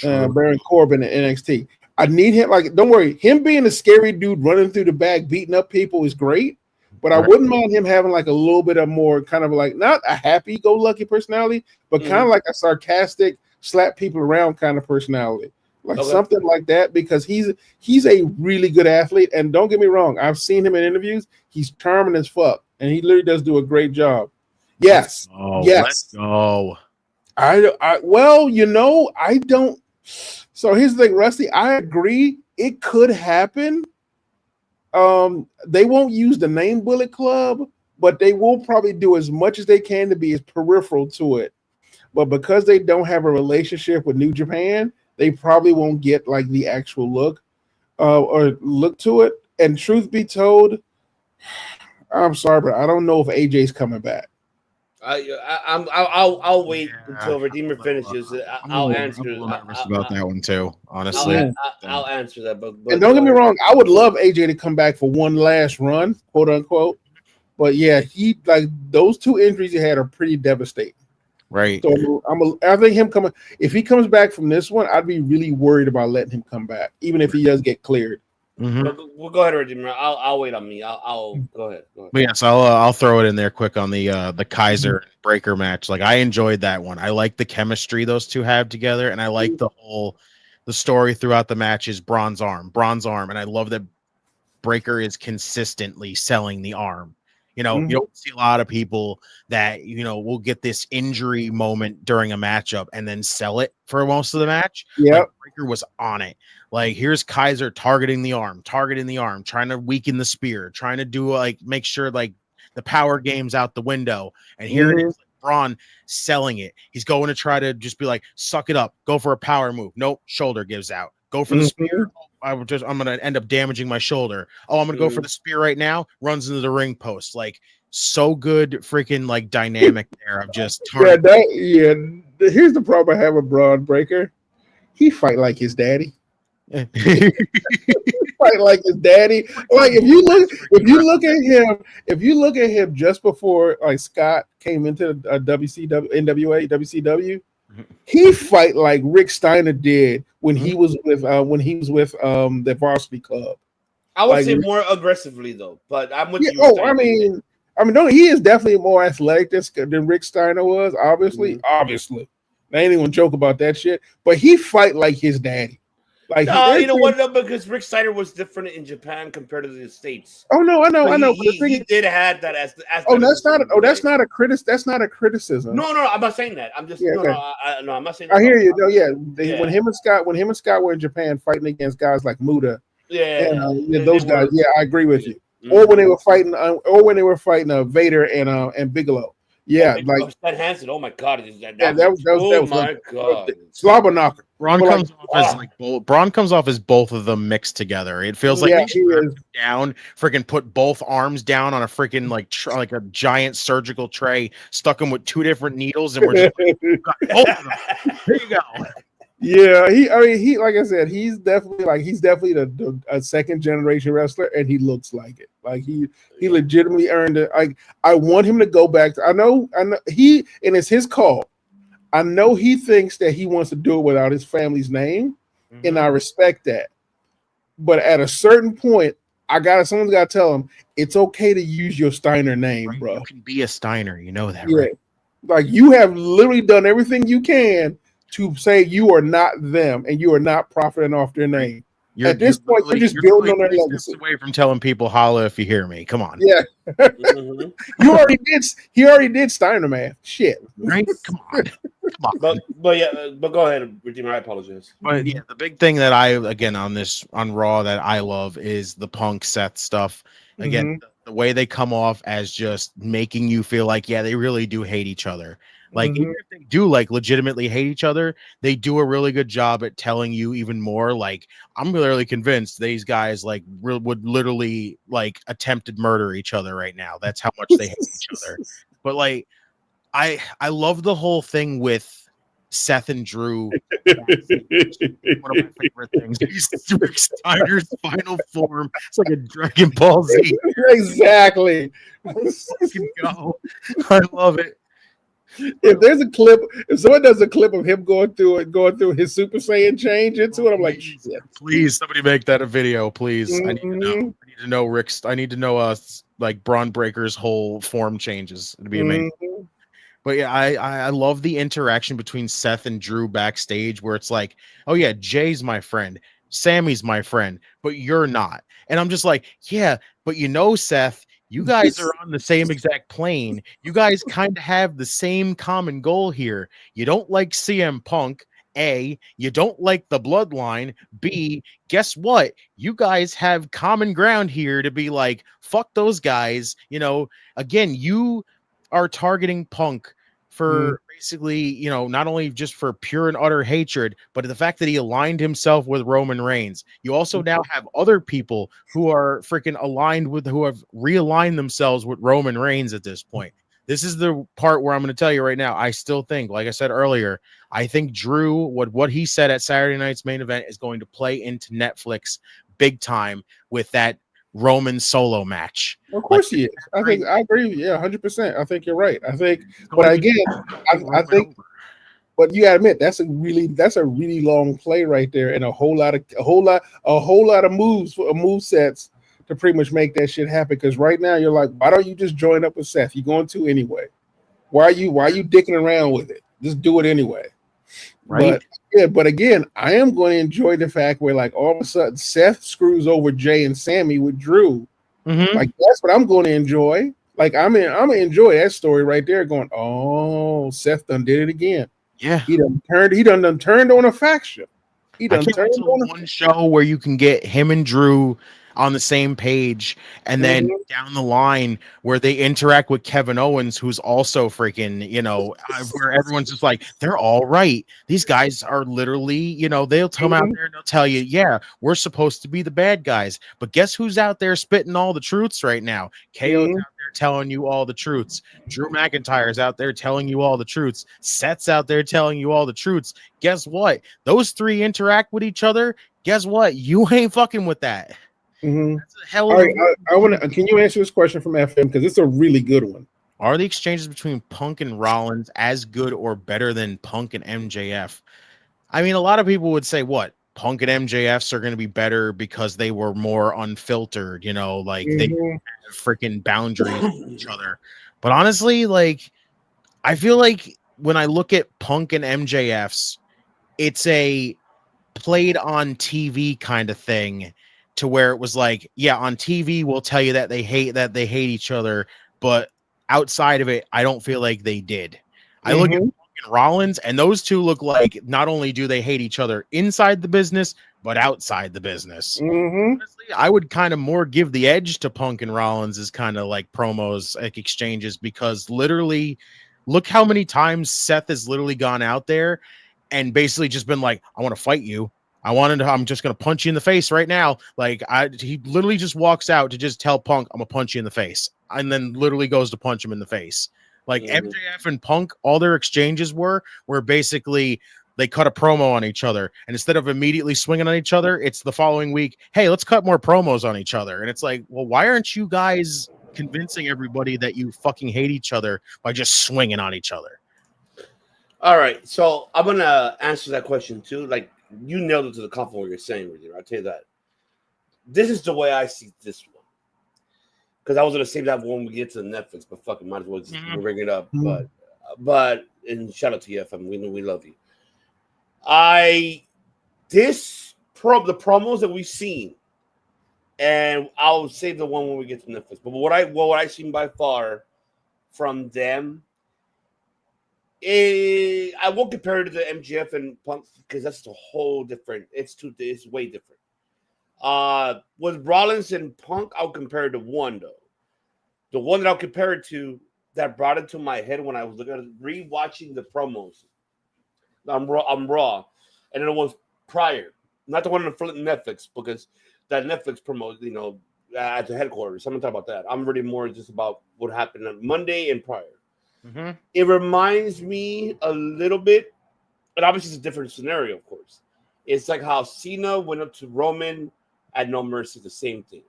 Corbin at NXT. I need him, like, don't worry, him being a scary dude running through the back, beating up people is great. But I wouldn't mind him having like a little bit of more kind of like, not a happy-go-lucky personality, but kind of like a sarcastic, slap people around kind of personality. Like something like that, because he's a really good athlete. And don't get me wrong, I've seen him in interviews. He's charming as fuck, and he literally does do a great job. Yes, let's go. Well, you know, I don't. So here's the thing, Rusty. I agree, it could happen. They won't use the name Bullet Club, but they will probably do as much as they can to be as peripheral to it. But because they don't have a relationship with New Japan, they probably won't get like the actual look or look to it. And truth be told, I'm sorry, but I don't know if AJ's coming back. I'll wait until Redeemer finishes. I'll answer. I'm a little nervous about that one too, honestly. I'll answer that. But and don't get me wrong, I would love AJ to come back for one last run, quote unquote. But yeah, he like those two injuries he had are pretty devastating. Right. So I think him coming, if he comes back from this one, I'd be really worried about letting him come back, even if he does get cleared. We'll go ahead, Redeemer. I'll wait on me. I'll go ahead. But yes, I'll throw it in there quick on the Kaiser Breaker match. Like I enjoyed that one. I like the chemistry those two have together, and I like the story throughout the match is bronze arm, and I love that Breaker is consistently selling the arm. You know, you don't see a lot of people that, you know, will get this injury moment during a matchup and then sell it for most of the match. Yeah. Like, Breaker was on it. Like, here's Kaiser targeting the arm, trying to weaken the spear, trying to do like, make sure like the power game's out the window. And here it is, Braun selling it. He's going to try to just be like, suck it up, go for a power move. Nope, shoulder gives out. Go for the spear. I'm going to end up damaging my shoulder. Oh, I'm going to go for the spear right now. Runs into the ring post. Like, so good freaking like dynamic there of just here's the problem I have with Braun Breaker. He fight like his daddy. Fight like his daddy. Like if you look at him just before like Scott came into WCW, he fight like Rick Steiner did when he was with the Varsity Club. I would say more aggressively though, but I'm with you. Oh, I mean, he is definitely more athletic than Rick Steiner was. Obviously. I ain't even joke about that shit. But he fight like his daddy. Like you know what? No, because Rick Steiner was different in Japan compared to the States. Oh no, I know. He did have that as. That's not a criticism. No, I'm not saying that. I'm just no, I'm not saying that. I hear you. No, yeah. When him and Scott were in Japan fighting against guys like Muta, those guys. Yeah, I agree with you. Or when they were fighting, Vader and Bigelow. Yeah, like Stan Hansen. Oh my god! That was my god! Slobber knocker. Braun comes off as both of them mixed together. It feels like they stripped down, freaking put both arms down on a freaking like a giant surgical tray, stuck them with two different needles, and we're just got both of them. Here you go. Yeah, he like I said, he's definitely a second generation wrestler, and he looks like it. Like he legitimately earned it. I want him to go back to. I know and it's his call. I know he thinks that he wants to do it without his family's name, and I respect that. But at a certain point, someone's got to tell him it's okay to use your Steiner name, bro. You can be a Steiner, you know that, right? Like you have literally done everything you can to say you are not them and you are not profiting off their name. At this point, you're just building on their legacy. Away from telling people holla if you hear me. Come on. Yeah. You already did. He already did Steiner man. Shit. Right? Come on. Come on. But go ahead, Redeemer. I apologize. But yeah, the big thing that on Raw that I love is the Punk Seth stuff. Again, the way they come off as just making you feel like, yeah, they really do hate each other. Like, even if they do like legitimately hate each other, they do a really good job at telling you even more. Like, I'm literally convinced these guys like would literally like attempted murder each other right now. That's how much they hate each other. But like, I love the whole thing with Seth and Drew. One of my favorite things. Rick Steiner's final form. It's like a Dragon Ball Z. Exactly. Go. I love it. If there's a clip, if someone does a clip of him going through his Super Saiyan change into it, I'm like, shit. Please, somebody make that a video, please. I need to know. I need to know Rick's. I need to know like Braun Breaker's whole form changes. It'd be amazing. But yeah, I love the interaction between Seth and Drew backstage, where it's like, oh yeah, Jay's my friend, Sammy's my friend, but you're not. And I'm just like, yeah, but Seth. You guys are on the same exact plane. You guys kind of have the same common goal here. You don't like CM Punk, A. You don't like the bloodline, B. Guess what? You guys have common ground here to be like, fuck those guys. Again, you are targeting Punk for basically, not only just for pure and utter hatred, but the fact that he aligned himself with Roman Reigns. You also now have other people who are freaking who have realigned themselves with Roman Reigns at this point. This is the part where I'm going to tell you right now, I still think, like I said earlier, I think Drew, what he said at Saturday night's main event is going to play into Netflix big time with that Roman solo match. Of course he is. I agree. Yeah, 100%. I think you're right. I think, but again, I think, but you gotta admit that's a really long play right there, and a whole lot of move sets to pretty much make that shit happen. Because right now you're like, why don't you just join up with Seth? You're going to anyway. Why are you dicking around with it? Just do it anyway. Right. But again, I am going to enjoy the fact where like all of a sudden Seth screws over Jay and Sammy with Drew. Like that's what I'm going to enjoy. Like I'm gonna enjoy that story right there. Going, oh, Seth done did it again. Yeah, he done turned on a faction. He done turned on one show where you can get him and Drew on the same page, and then down the line where they interact with Kevin Owens, who's also freaking, where everyone's just like, they're all right. These guys are literally, they'll come out there and they'll tell you, yeah, we're supposed to be the bad guys, but guess who's out there spitting all the truths right now? KO's out there telling you all the truths. Drew McIntyre's out there telling you all the truths. Seth's out there telling you all the truths. Guess what? Those three interact with each other. Guess what? You ain't fucking with that. That's a hell of all right, I want to. Can you answer this question from FM, because it's a really good one? Are the exchanges between Punk and Rollins as good or better than Punk and MJF? I mean, a lot of people would say, what? Punk and MJFs are going to be better because they were more unfiltered, like they have freaking boundaries with each other. But honestly, like, I feel like when I look at Punk and MJFs, it's a played on TV kind of thing, to where it was like, yeah, on TV we'll tell you that they hate each other, but outside of it, I don't feel like they did. I look at Rollins, and those two look like not only do they hate each other inside the business, but outside the business. Honestly, I would kind of more give the edge to Punk and Rollins as kind of like promos, like exchanges, because literally, look how many times Seth has literally gone out there and basically just been like, I want to fight you. I'm just going to punch you in the face right now. Like, he literally just walks out to just tell Punk, I'm going to punch you in the face. And then literally goes to punch him in the face. Like, MJF and Punk, all their exchanges were basically they cut a promo on each other. And instead of immediately swinging on each other, it's the following week, hey, let's cut more promos on each other. And it's like, well, why aren't you guys convincing everybody that you fucking hate each other by just swinging on each other? All right. So I'm going to answer that question too. Like, you nailed it to the compliment what you're saying, Rudy. I'll tell you that. This is the way I see this one. Because I was going to save that when we get to Netflix, but fucking might as well just bring it up. But and shout out to you, FM. We know we love you. This promos that we've seen, and I'll save the one when we get to Netflix. But what I've seen by far from them, I won't compare it to the MJF and Punk because that's a whole different. It's way different. With Rollins and Punk, I'll compare it to one though. The one that I'll compare it to that brought it to my head when I was rewatching the promos. I'm Raw, and then it was prior, not the one on Netflix because that Netflix promo, at the headquarters. I'm gonna talk about that. I'm really more just about what happened on Monday and prior. Mm-hmm. It reminds me a little bit, and obviously it's a different scenario, of course. It's like how Cena went up to Roman at No Mercy, the same thing.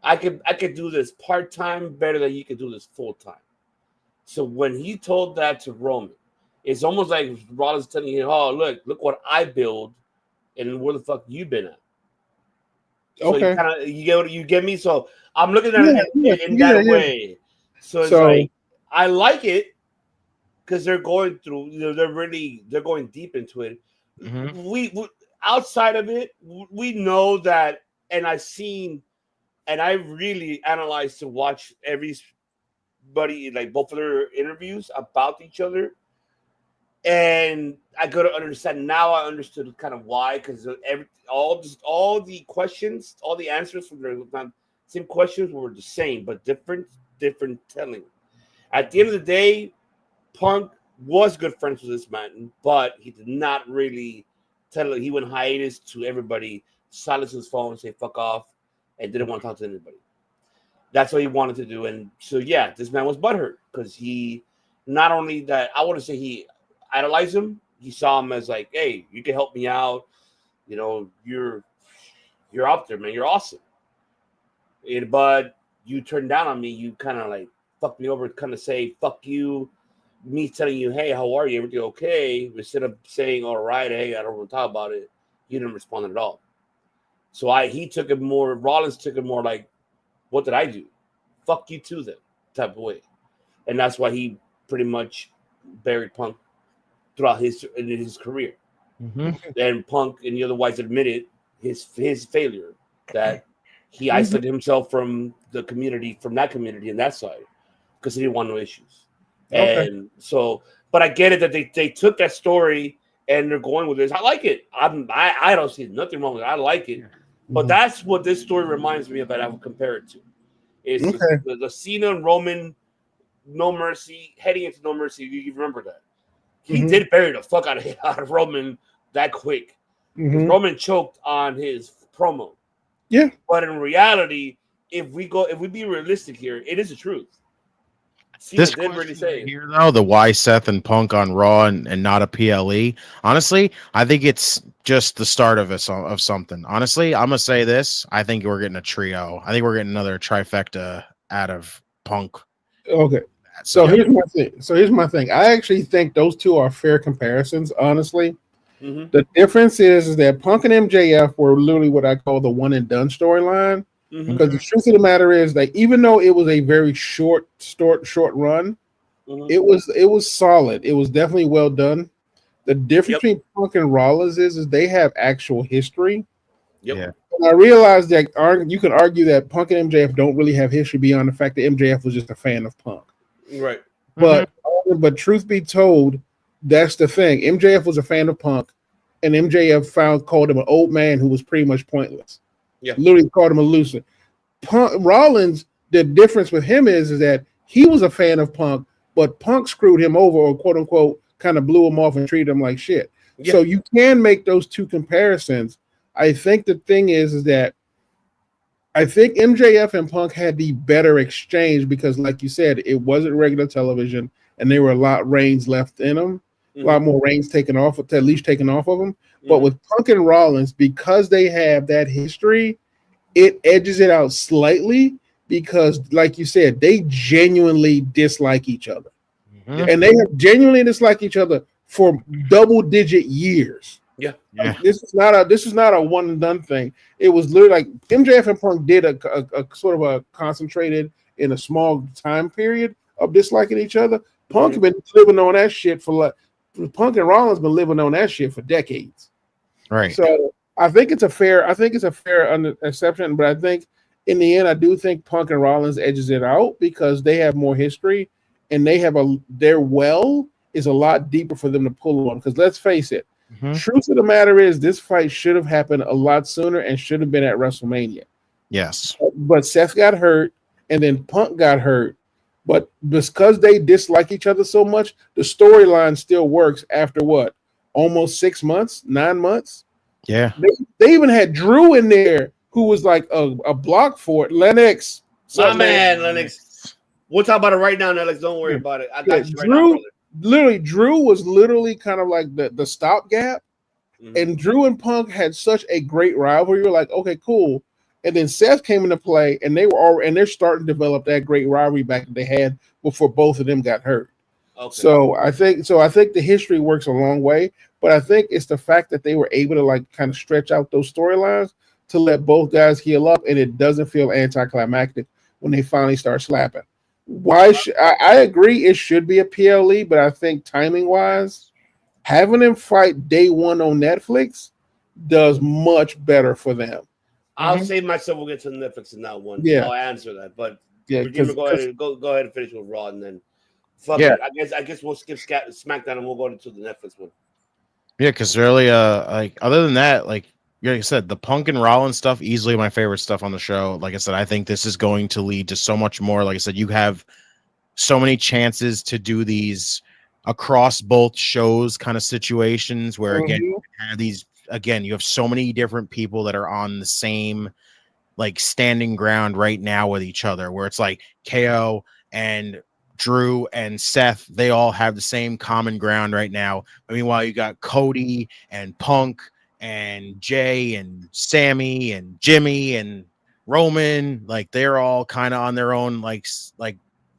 I could do this part-time better than you could do this full-time. So when he told that to Roman, it's almost like Rollins telling you, "Oh, look what I build, and where the fuck you been at?" So Okay, you get me. So I'm looking at it in that way. So it's like I like it because they're going through. They're going deep into it. Mm-hmm. We outside of it, we know that, and I've seen, and I really analyzed to watch everybody, like both of their interviews about each other. And I got to understand now. I understood kind of why, because all the questions, all the answers from the same questions were the same, but different telling. At the end of the day, Punk was good friends with this man, but he did not really tell. He went hiatus to everybody, silenced his phone, say "fuck off," and didn't want to talk to anybody. That's what he wanted to do, and so yeah, this man was butthurt because he not only that I want to say he idolized him. He saw him as like, hey, you can help me out. You're out there, man. You're awesome. But you turned down on me. You kind of like fucked me over. Kind of say fuck you. Me telling you, hey, how are you? Everything okay? Instead of saying, all right, hey, I don't want to talk about it. You didn't respond at all. So he took it more. Rollins took it more like, what did I do? Fuck you too, then type of way. And that's why he pretty much buried Punk throughout his career. Mm-hmm. And Punk and the otherwise admitted his failure, that he isolated himself from the community, from that community and that side, because he didn't want no issues. Okay. And so, but I get it that they took that story and they're going with this. I like it. I don't see nothing wrong with it. I like it. But that's what this story reminds me of that I would compare it to. Is the Cena and Roman No Mercy, heading into No Mercy. You remember that. He did bury the fuck out of Roman that quick. Roman choked on his promo. Yeah. But in reality, if we be realistic here, it is the truth. Cena This did really say here though, the why Seth and Punk on Raw and not a PLE. Honestly, I think it's just the start of something. Honestly, I'm gonna say this. I think we're getting a trio. I think we're getting another trifecta out of Punk. Okay. So here's my thing. I actually think those two are fair comparisons, honestly. The difference is that Punk and MJF were literally what I call the one and done storyline. Because the truth of the matter is that even though it was a very short run, it was solid. It was definitely well done. The difference between Punk and Rollins is they have actual history. Yep. And I realized that you can argue that Punk and MJF don't really have history beyond the fact that MJF was just a fan of Punk. Right. But truth be told, that's the thing. MJF was a fan of Punk, and MJF called him an old man who was pretty much pointless. Yeah. Literally called him a loser. Rollins, the difference with him is that he was a fan of Punk, but Punk screwed him over, or quote unquote kind of blew him off and treated him like shit. Yeah. So you can make those two comparisons. I think the thing is that I think MJF and Punk had the better exchange because, like you said, it wasn't regular television and there were a lot reins left in them, a lot more reins taken off, at least taken off of them. But with Punk and Rollins, because they have that history, it edges it out slightly because, like you said, they genuinely dislike each other. And they have genuinely disliked each other for double-digit years. Yeah. This is not a one and done thing. It was literally like MJF and Punk did a sort of a concentrated in a small time period of disliking each other. Punk have been living on that shit Punk and Rollins been living on that shit for decades. Right. So I think it's a fair exception, but I think in the end, I do think Punk and Rollins edges it out because they have more history and their well is a lot deeper for them to pull on. Because let's face it, truth of the matter is this fight should have happened a lot sooner and should have been at WrestleMania. Yes. But Seth got hurt and then Punk got hurt. But because they dislike each other so much, the storyline still works after what? Almost 6 months, 9 months? Yeah. They even had Drew in there who was like a block for it. Lennox. My man, Lennox. We'll talk about it right now, Lennox. Don't worry about it. I got you right now, brother. Drew was literally kind of like the stopgap. And Drew and Punk had such a great rivalry. You're like, okay, cool. And then Seth came into play, and they're starting to develop that great rivalry back that they had before both of them got hurt. Okay. So I think the history works a long way, but I think it's the fact that they were able to like kind of stretch out those storylines to let both guys heal up, and it doesn't feel anticlimactic when they finally start slapping. I agree it should be a PLE, but I think timing wise, having them fight day one on Netflix does much better for them. I'll save myself. We'll get to Netflix in that one. Yeah, I'll answer that. But yeah, go ahead and finish with Raw, and then it. I guess we'll skip SmackDown and we'll go into the Netflix one. Yeah, because really, like other than that, like I said, the Punk and Rollins stuff easily my favorite stuff on the show. Like I said, I think this is going to lead to so much more. Like I said, you have so many chances to do these across both shows kind of situations where again you have these. Again, you have so many different people that are on the same like standing ground right now with each other, where it's like KO and Drew and Seth, they all have the same common ground right now. I mean, while you got Cody and Punk and Jay and Sammy and Jimmy and Roman, like they're all kind of on their own like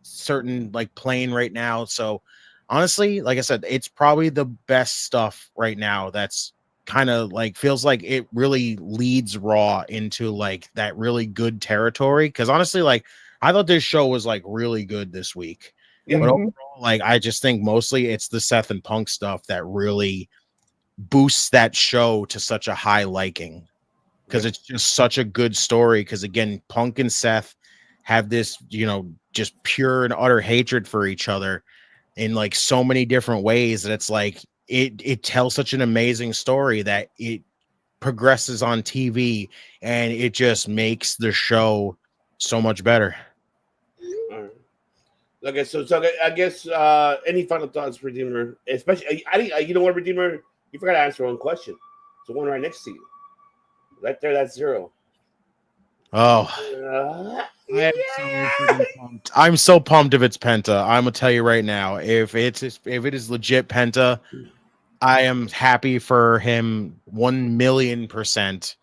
certain like plane right now. So honestly, like I said, it's probably the best stuff right now that's kind of like feels like it really leads Raw into like that really good territory. Because honestly, like I thought this show was like really good this week. But overall, like I just think mostly it's the Seth and Punk stuff that really boosts that show to such a high liking. Because it's just such a good story. Because again, Punk and Seth have this, just pure and utter hatred for each other in like so many different ways that it's like it tells such an amazing story that it progresses on TV and it just makes the show so much better. All right. Okay, so I guess any final thoughts, Redeemer? Especially, you know what, Redeemer? You forgot to answer one question. So one right next to you, right there. That's 0. Oh, I'm so pumped if it's Penta. I'm gonna tell you right now, if it is legit Penta, I am happy for him 1,000,000%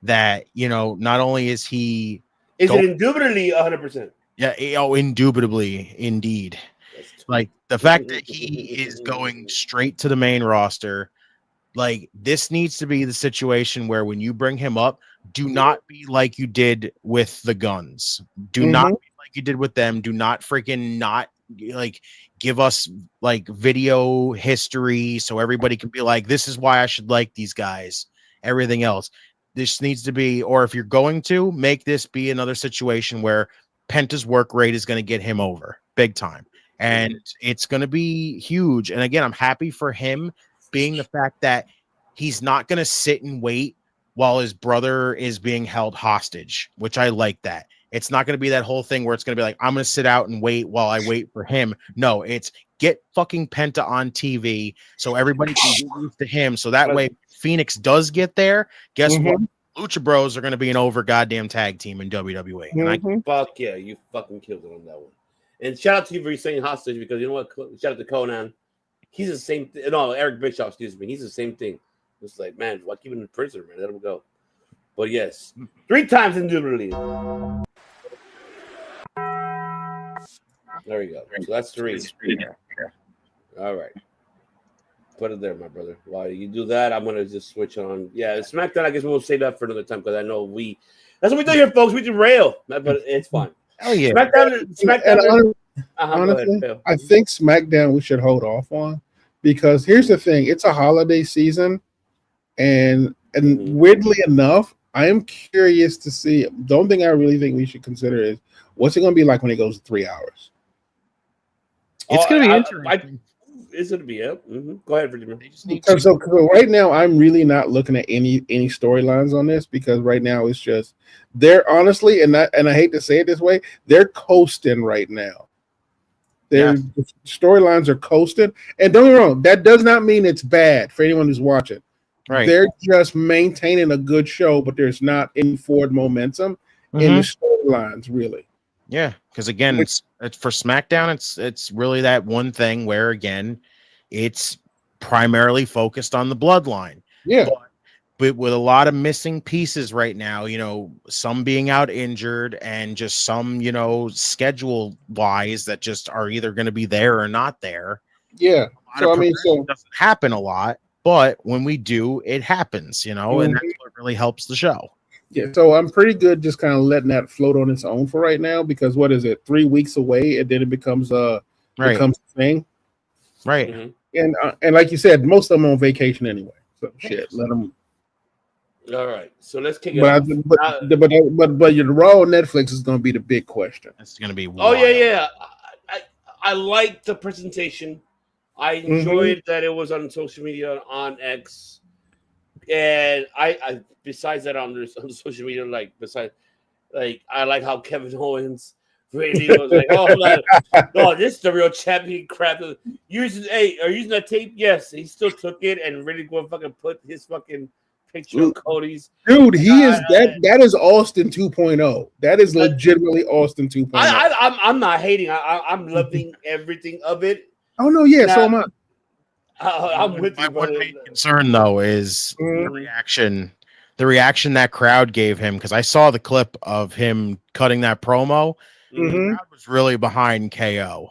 that, not only is he... Is it indubitably 100%? Yeah, indubitably, indeed. Like, the fact that he is going straight to the main roster, like, this needs to be the situation where when you bring him up, do not be like you did with the Guns. Do not be like you did with them. Do not freaking not, like... give us like video history so everybody can be like, this is why I should like these guys. Everything else, this needs to be, or if you're going to make this be another situation where Penta's work rate is going to get him over big time. And it's going to be huge. And again, I'm happy for him being the fact that he's not going to sit and wait while his brother is being held hostage, which I like that. It's not going to be that whole thing where it's going to be like, I'm going to sit out and wait while I wait for him. No, it's get fucking Penta on TV so everybody can get used to him. So that way Phoenix does get there. Guess what? Lucha Bros are going to be an over goddamn tag team in WWE. And fuck yeah, you fucking killed it on that one. And shout out to you for saying hostage, because you know what? Shout out to Conan. He's the same thing. No, Eric Bischoff, excuse me. He's the same thing. It's like, man, why keep him in prison, man? Let him go. But yes, 3 times indubitably. There we go. So that's 3. All right. Put it there, my brother. While you do that, I'm going to just switch on. Yeah, SmackDown, I guess we'll save that for another time, because I know that's what we do here, folks. We derail, but it's fine. Oh, yeah. SmackDown. Honestly, I think SmackDown we should hold off on, because here's the thing. It's a holiday season, and And weirdly enough, I am curious to see. The only thing I really think we should consider is what's it going to be like when it goes 3 hours. It's going to be interesting. It's going to be up. Go ahead, Virginia. Because right now, I'm really not looking at any storylines on this because right now it's just they're honestly, and I hate to say it this way, they're coasting right now. Their storylines are coasting, and don't get me wrong, that does not mean it's bad for anyone who's watching. Right, they're just maintaining a good show, but there's not any forward momentum in the storylines, really. Yeah, because again, it's for SmackDown. It's really that one thing where again, it's primarily focused on the bloodline. Yeah, but with a lot of missing pieces right now, you know, some being out injured and just some, you know, schedule wise that just are either going to be there or not there. Yeah, so I mean, it doesn't happen a lot, but when we do, it happens. You know, and that's what really helps the show. Yeah, so I'm pretty good just kind of letting that float on its own for right now because what is it, 3 weeks away, and then it becomes a thing, right? And like you said, most of them are on vacation anyway, so shit, let them. All right, so let's kick it off. But your Raw on Netflix is going to be the big question. It's going to be wild. Yeah. I like the presentation. I enjoyed that it was on social media on X. And I besides that on the social media, I like how Kevin Owens really was like, oh, this is the real champion crap. Using that tape, yes, he still took it and really go and fucking put his fucking picture of Cody's. Dude, he is that is Austin 2.0. That is legitimately Austin 2.0. I'm not hating. I'm loving everything of it. Oh no, yeah, so am I. I'm with you. My one main concern though is the reaction that crowd gave him, because I saw the clip of him cutting that promo. The crowd was really behind KO,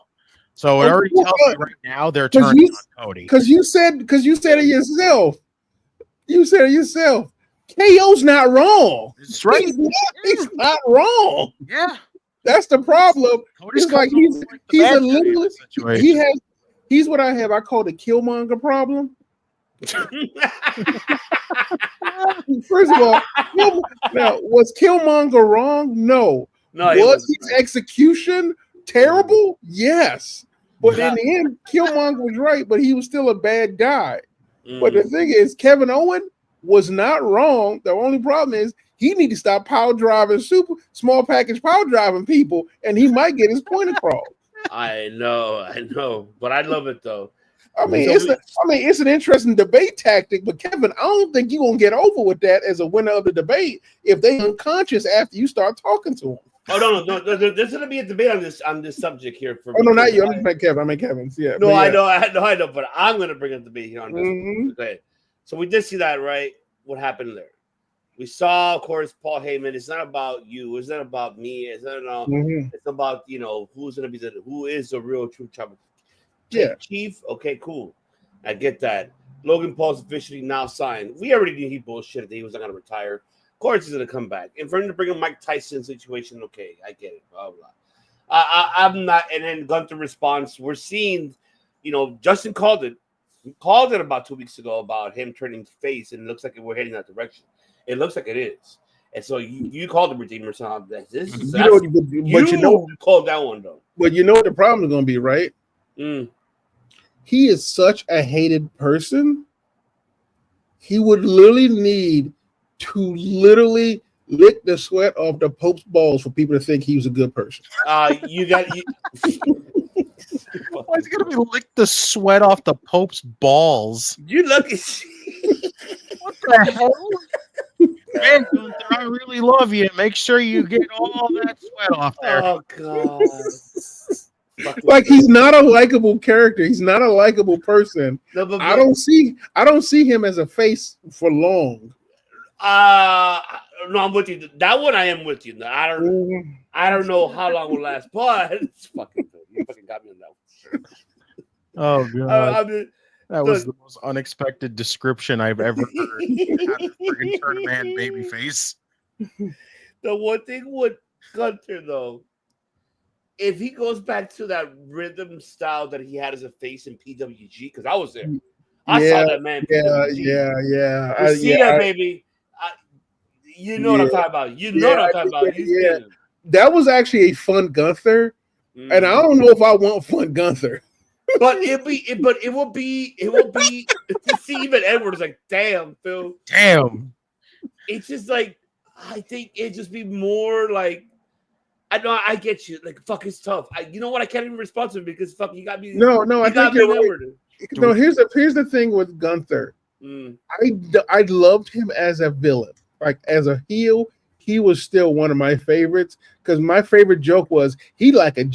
so it already tells me right now they're turning on Cody. Because you said it yourself. You said it yourself. KO's not wrong. That's right. He's not wrong. Yeah, that's the problem. It's like he's what I have. I call the Killmonger problem. First of all, now was Killmonger wrong? No. Was his execution terrible? Yes. But in the end, Killmonger was right, but he was still a bad guy. But the thing is, Kevin Owens was not wrong. The only problem is he need to stop power driving small package power driving people, and he might get his point across. I know, but I love it though. I mean, it's an interesting debate tactic, but Kevin, I don't think you're gonna get over with that as a winner of the debate if they unconscious after you start talking to them. Oh no, there's gonna be a debate on this subject here. Not you. I meant Kevin. I meant Kevin's. Yeah. No, I know, but I'm gonna bring a debate here on this. Okay, so we did see that, right? What happened there? We saw, of course, Paul Heyman. It's not about you. It's not about me. It's not. It's about who is the real true champion. Yeah, Chief. Okay, cool. I get that. Logan Paul's officially now signed. We already knew he bullshitted that he was not gonna retire. Of course, he's gonna come back. And for him to bring a Mike Tyson situation, okay, I get it. Blah blah. I'm not. And then Gunther response. We're seeing, Justin called it. He called it about 2 weeks ago about him turning face, and it looks like we're heading that direction. It looks like it is. And so you called the Redeemer sound. You called that one though. But you know what the problem is going to be, right? He is such a hated person. He would literally need to lick the sweat off the Pope's balls for people to think he was a good person. Why is he going to lick the sweat off the Pope's balls? You lucky. What the hell? Man, Gunther, I really love you. Make sure you get all that sweat off there. Oh God! Like he's not a likable character. He's not a likable person. No, but I don't see him as a face for long. No, I'm with you. That one I am with you. I don't know how long will last, but it's fucking good. You fucking got me on that one. Oh God. That was the most unexpected description I've ever heard. Freaking turn man babyface. The one thing with Gunther though, if he goes back to that rhythm style that he had as a face in PWG, because I was there. I saw that man. Yeah. You see that, baby? You know what I'm talking about. You know what I'm talking about. Yeah. That was actually a fun Gunther, and I don't know if I want fun Gunther. But it will be to see even Edwards like, damn, Phil. Damn. It's just like, I think it'd just be more like, I know I get you. Like, fuck, it's tough. You know what? I can't even respond to him because fuck, you got me. No, I think you're right. No, here's the thing with Gunther. I loved him as a villain. Like as a heel, he was still one of my favorites because my favorite joke was he like a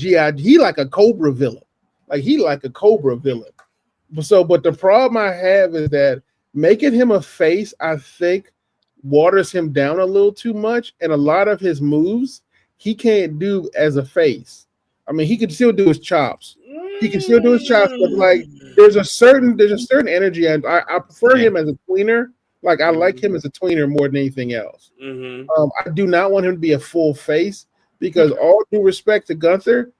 Cobra villain. Like he like a Cobra villain. But the problem I have is that making him a face, I think, waters him down a little too much, and a lot of his moves he can't do as a face. I mean, he can still do his chops. He can still do his chops, but like there's a certain energy, and I prefer him as a tweener. Like I like him as a tweener more than anything else. I do not want him to be a full face because all due respect to Gunther,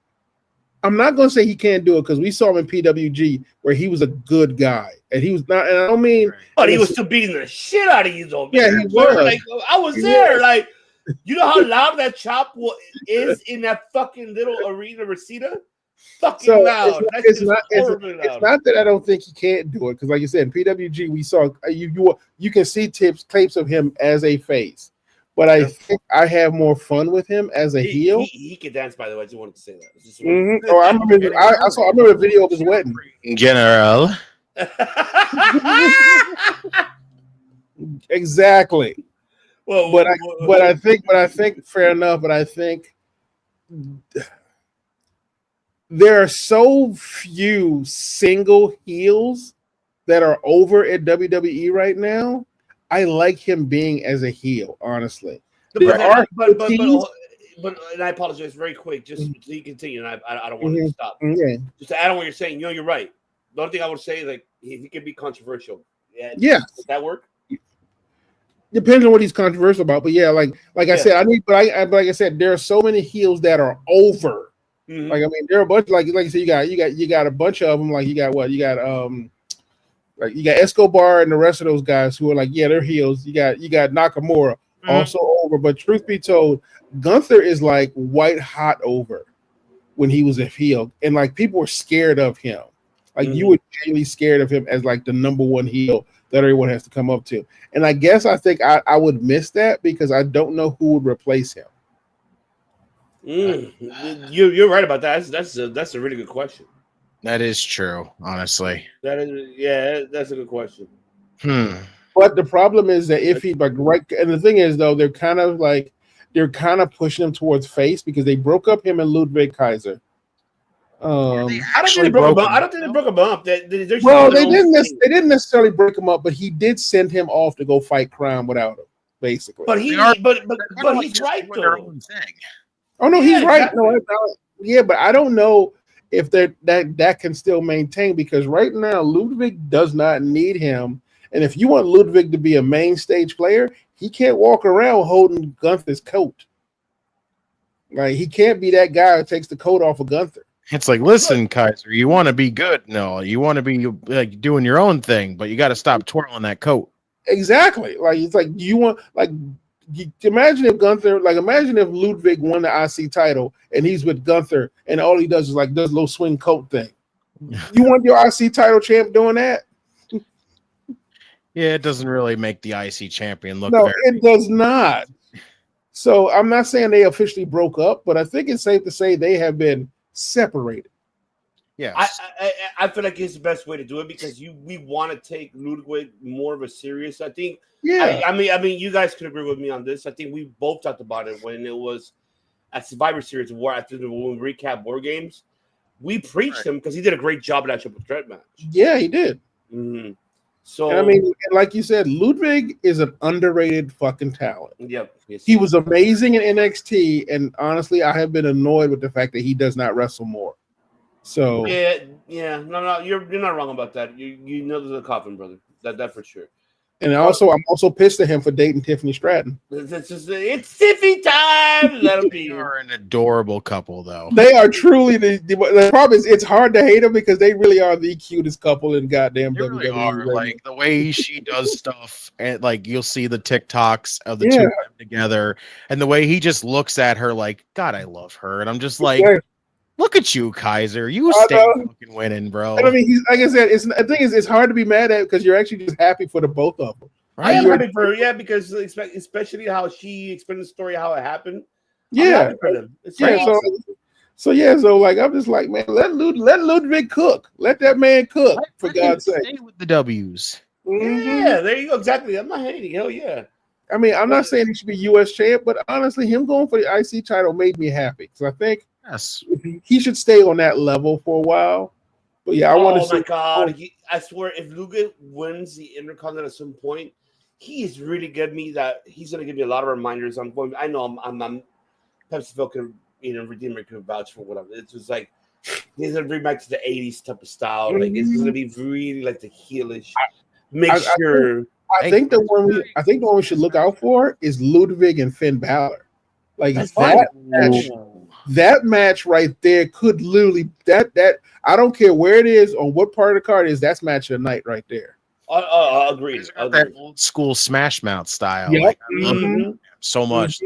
I'm not going to say he can't do it because we saw him in PWG where he was a good guy and he was not. And I don't mean, but he was still beating the shit out of you though. Yeah, he was. Like, I was there. Like, you know how loud that chop is in that fucking little arena, Reseda? Fucking loud. It's not that I don't think he can't do it because, like you said, in PWG we saw you can see clips of him as a face, but I think I have more fun with him as a heel. He can dance, by the way. I just wanted to say that. Oh, I remember a video of his wedding. General. Exactly. Well, but I think fair enough. But I think there are so few single heels that are over at WWE right now. I like him being as a heel, honestly. But and I apologize very quick, just so you continue, and I don't want to stop. Yeah. Just to add on what you're saying, you're right. The only thing I would say is like he can be controversial. Yeah. Does that work? Depends on what he's controversial about, but yeah, like I said, like I said, there are so many heels that are over. Like I mean, there are a bunch. Like you said, you got a bunch of them. Like you got like you got Escobar and the rest of those guys who are like, yeah, they're heels. You got Nakamura also over. But truth be told, Gunther is like white hot over when he was a heel, and like people were scared of him. Like you were genuinely scared of him as like the number one heel that everyone has to come up to. And I guess I think I would miss that because I don't know who would replace him. You're right about that. That's a really good question. That is true, honestly. That's a good question. But the problem is that if he like right, and the thing is though, they're kind of pushing him towards face because they broke up him and Ludwig Kaiser. I don't think they broke him up. They didn't necessarily break him up, but he did send him off to go fight crime without him, basically. But he's right though. Oh no, he's right. No, but I don't know if that can still maintain because right now Ludwig does not need him, and if you want Ludwig to be a main stage player, he can't walk around holding Gunther's coat. Like he can't be that guy who takes the coat off of Gunther. It's like, listen, Kaiser, you want to be good? No, you want to be like doing your own thing, but you got to stop twirling that coat. Exactly. like it's like you want like. Imagine if Ludwig won the IC title and he's with Gunther and all he does is like does a little swing coat thing. You want your IC title champ doing that? Yeah, it doesn't really make the IC champion look. No, it does not. So I'm not saying they officially broke up, but I think it's safe to say they have been separated. Yeah, I feel like it's the best way to do it because we want to take Ludwig more of a serious. I think. Yeah, I mean, you guys can agree with me on this. I think we both talked about it when it was at Survivor Series War. After when we recap War Games, we preached him because he did a great job in that triple threat match. Yeah, he did. So and I mean, like you said, Ludwig is an underrated fucking talent. Yep, he was amazing in NXT, and honestly, I have been annoyed with the fact that he does not wrestle more. So yeah, no, you're not wrong about that. You know there's a coffin, brother. That for sure. And also, I'm also pissed at him for dating Tiffany Stratton. It's Tiffy time. Let him be. They are an adorable couple, though. They are truly the problem is it's hard to hate them because they really are the cutest couple in goddamn They really WWE. are. Like the way she does stuff, and like you'll see the TikToks of the Yeah. two of them together, and the way he just looks at her like, God, I love her, and I'm just like, Yeah. look at you, Kaiser, you I stay know. fucking winning, bro. And I mean, he's like I said, the thing is, it's hard to be mad at because you're actually just happy for the both of them. I am happy for her, because especially how she explained the story, how it happened. Yeah, so like I'm just like, man, let Ludwig cook. Let that man cook, for God's sake. Stay with the W's. Yeah, there you go. Exactly. I'm not hating. Hell yeah. I mean, I'm not saying he should be U.S. champ, but honestly, him going for the IC title made me happy because I think he should stay on that level for a while. But yeah, I want to see. Oh my God! I swear, if Luger wins the Intercontinental at some point, he is really giving me that. He's going to give me a lot of reminders on point. I know I'm Pepsi can Redeemer can vouch for whatever. It's just like he's going to bring back to the '80s type of style. Like it's going to be really like the heelish mixture. I think the one we should look out for is Ludwig and Finn Balor. Like that match right there could literally that I don't care where it is on what part of the card it is. That's match of the night right there. Agreed. That old school Smash Mouth style. Yep. Like, I love him so much.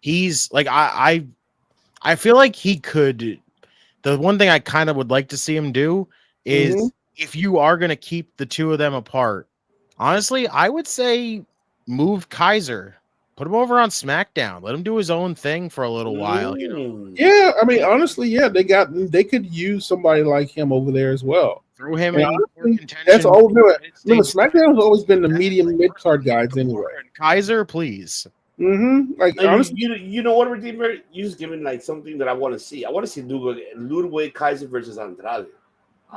He's like I feel like he could. The one thing I kind of would like to see him do is if you are going to keep the two of them apart. Honestly, I would say move Kaiser, put him over on SmackDown, let him do his own thing for a little while. You know? Yeah, I mean, honestly, yeah, they could use somebody like him over there as well. Throw him in contention. That's all. Remember, SmackDown has always been the medium mid card guys anyway. Kaiser, please. Like honestly, you know what, Redeemer? You just giving like something that I want to see. I want to see Ludwig Kaiser versus Andrade.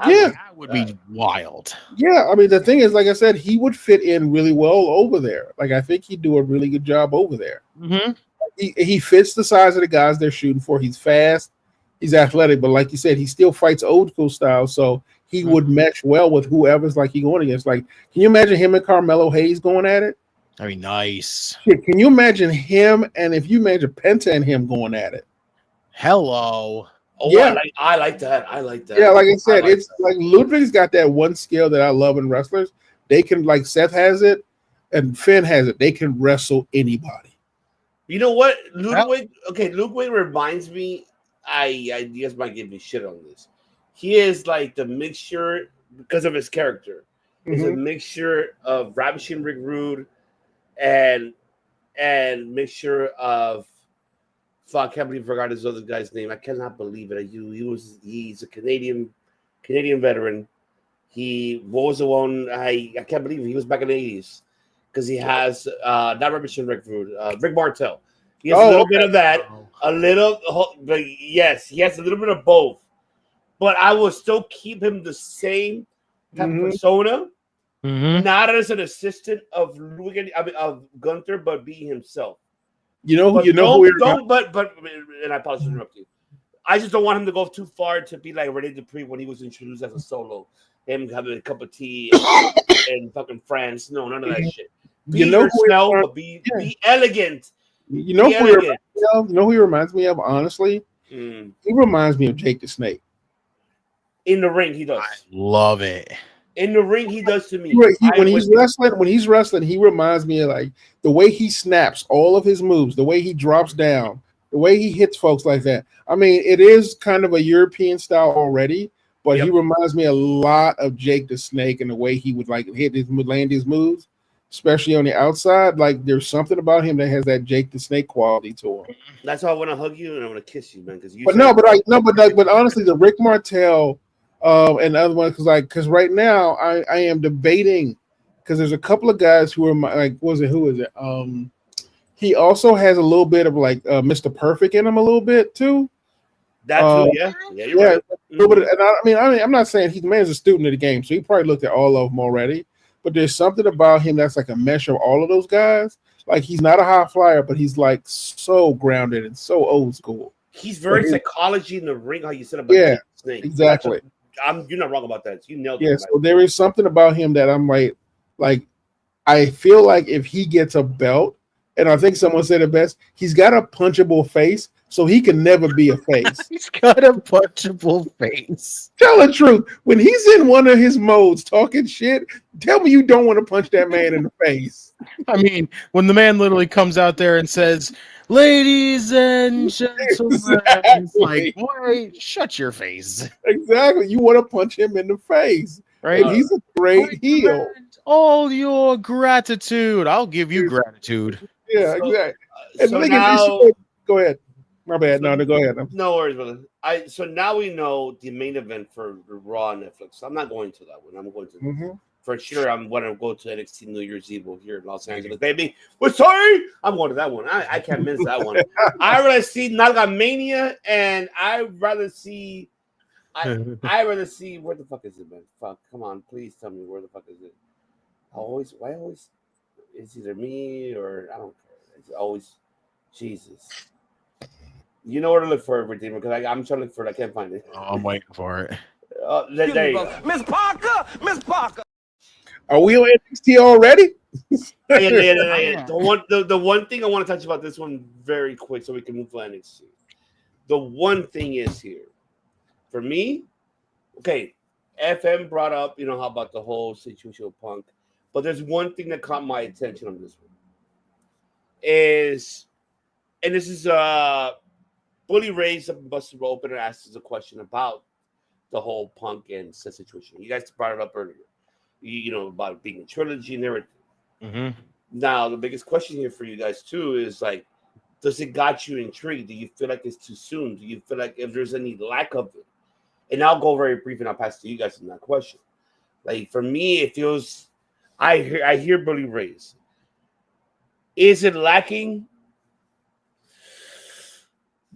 That would be wild. Yeah, I mean the thing is, like I said, he would fit in really well over there. Like I think he'd do a really good job over there. He fits the size of the guys they're shooting for. He's fast, he's athletic, but like you said, he still fights old school style, so he would mesh well with whoever's like he going against. Like, can you imagine him and Carmelo Hayes going at it? That'd be nice. Shit, can you imagine him and if you imagine Penta and him going at it? Hello. Oh, yeah, I like that. Yeah, like I said, it's like Ludwig's got that one skill that I love in wrestlers. They can, like Seth has it, and Finn has it. They can wrestle anybody. You know what, Ludwig? Okay, Ludwig reminds me. I guess might give me shit on this. He is like the mixture because of his character. It's a mixture of Ravishing Rick Rude and mixture of. Fuck, I can't believe I forgot this other guy's name. I cannot believe it. He's a Canadian veteran. What was the one? I can't believe it. He was back in the 80s because he has not Ravishing Rick Rude, Rick Martel. He has a little bit of that, but yes, he has a little bit of both. But I will still keep him the same type of persona, not as an assistant of Gunther, but being himself. And I apologize to interrupt you. I just don't want him to go too far to be like Rene Dupree when he was introduced as a solo. Him having a cup of tea in fucking France. No, none of that shit. Be yourself, but be elegant. You know who he reminds me of, honestly? He reminds me of Jake the Snake. In the ring, he does. I love it. In the ring, he does to me. When he's wrestling, he reminds me of like the way he snaps all of his moves, the way he drops down, the way he hits folks like that. I mean, it is kind of a European style already, but he reminds me a lot of Jake the Snake and the way he would like land his moves, especially on the outside. Like there's something about him that has that Jake the Snake quality to him. That's why I want to hug you and I want to kiss you, man. But honestly, the Rick Martel. And other ones because right now I am debating because there's a couple of guys who are who is it? He also has a little bit of like Mr. Perfect in him a little bit too. That too, you're right. A little bit. And I mean, I'm not saying the man's a student of the game, so he probably looked at all of them already. But there's something about him that's like a mesh of all of those guys. Like he's not a high flyer, but he's like so grounded and so old school. He's very psychology in the ring. How you said about Snake. Exactly. You're not wrong about that. You nailed it. Yeah, so there is something about him that I'm like I feel like if he gets a belt, and I think someone said it best, he's got a punchable face, so he can never be a face. He's got a punchable face. Tell the truth. When he's in one of his modes talking shit, tell me you don't want to punch that man in the face. I mean, when the man literally comes out there and says, "Ladies and gentlemen," it's like, boy, shut your face. Exactly. You want to punch him in the face. Right? And he's a great heel. All your gratitude. I'll give you gratitude. Yeah, So- exactly. And so the thing now- is, go ahead. My bad. No, go ahead. No worries, brother. So now we know the main event for Raw on Netflix. I'm not going to that one. I'm going to for sure. I'm going to go to NXT New Year's Eve here in Los Angeles, baby. We're sorry. I'm going to that one. I can't miss that one. I rather see Naga Mania, and I rather see. I rather see where the fuck is it, man? Fuck, come on, please tell me where the fuck is it. Why always? It's either me or I don't care. It's always Jesus. You know where to look for it, Redeemer, because I'm trying to look for it. I can't find it. Oh, I'm waiting for it. There you go. Miss Parker! Miss Parker! Are we on NXT already? Yeah. The one thing I want to touch about this one very quick so we can move to NXT. The one thing is here. For me, okay, FM brought up, how about the whole situation with Punk. But there's one thing that caught my attention on this one. This is Bully Ray's Busted Open and asked us a question about the whole Punk and Seth situation. You guys brought it up earlier. About being a trilogy and everything. Mm-hmm. Now, the biggest question here for you guys, too, is like, does it got you intrigued? Do you feel like it's too soon? Do you feel like if there's any lack of it? And I'll go very brief and I'll pass to you guys on that question. Like, for me, it feels, I hear Bully Ray's. Is it lacking?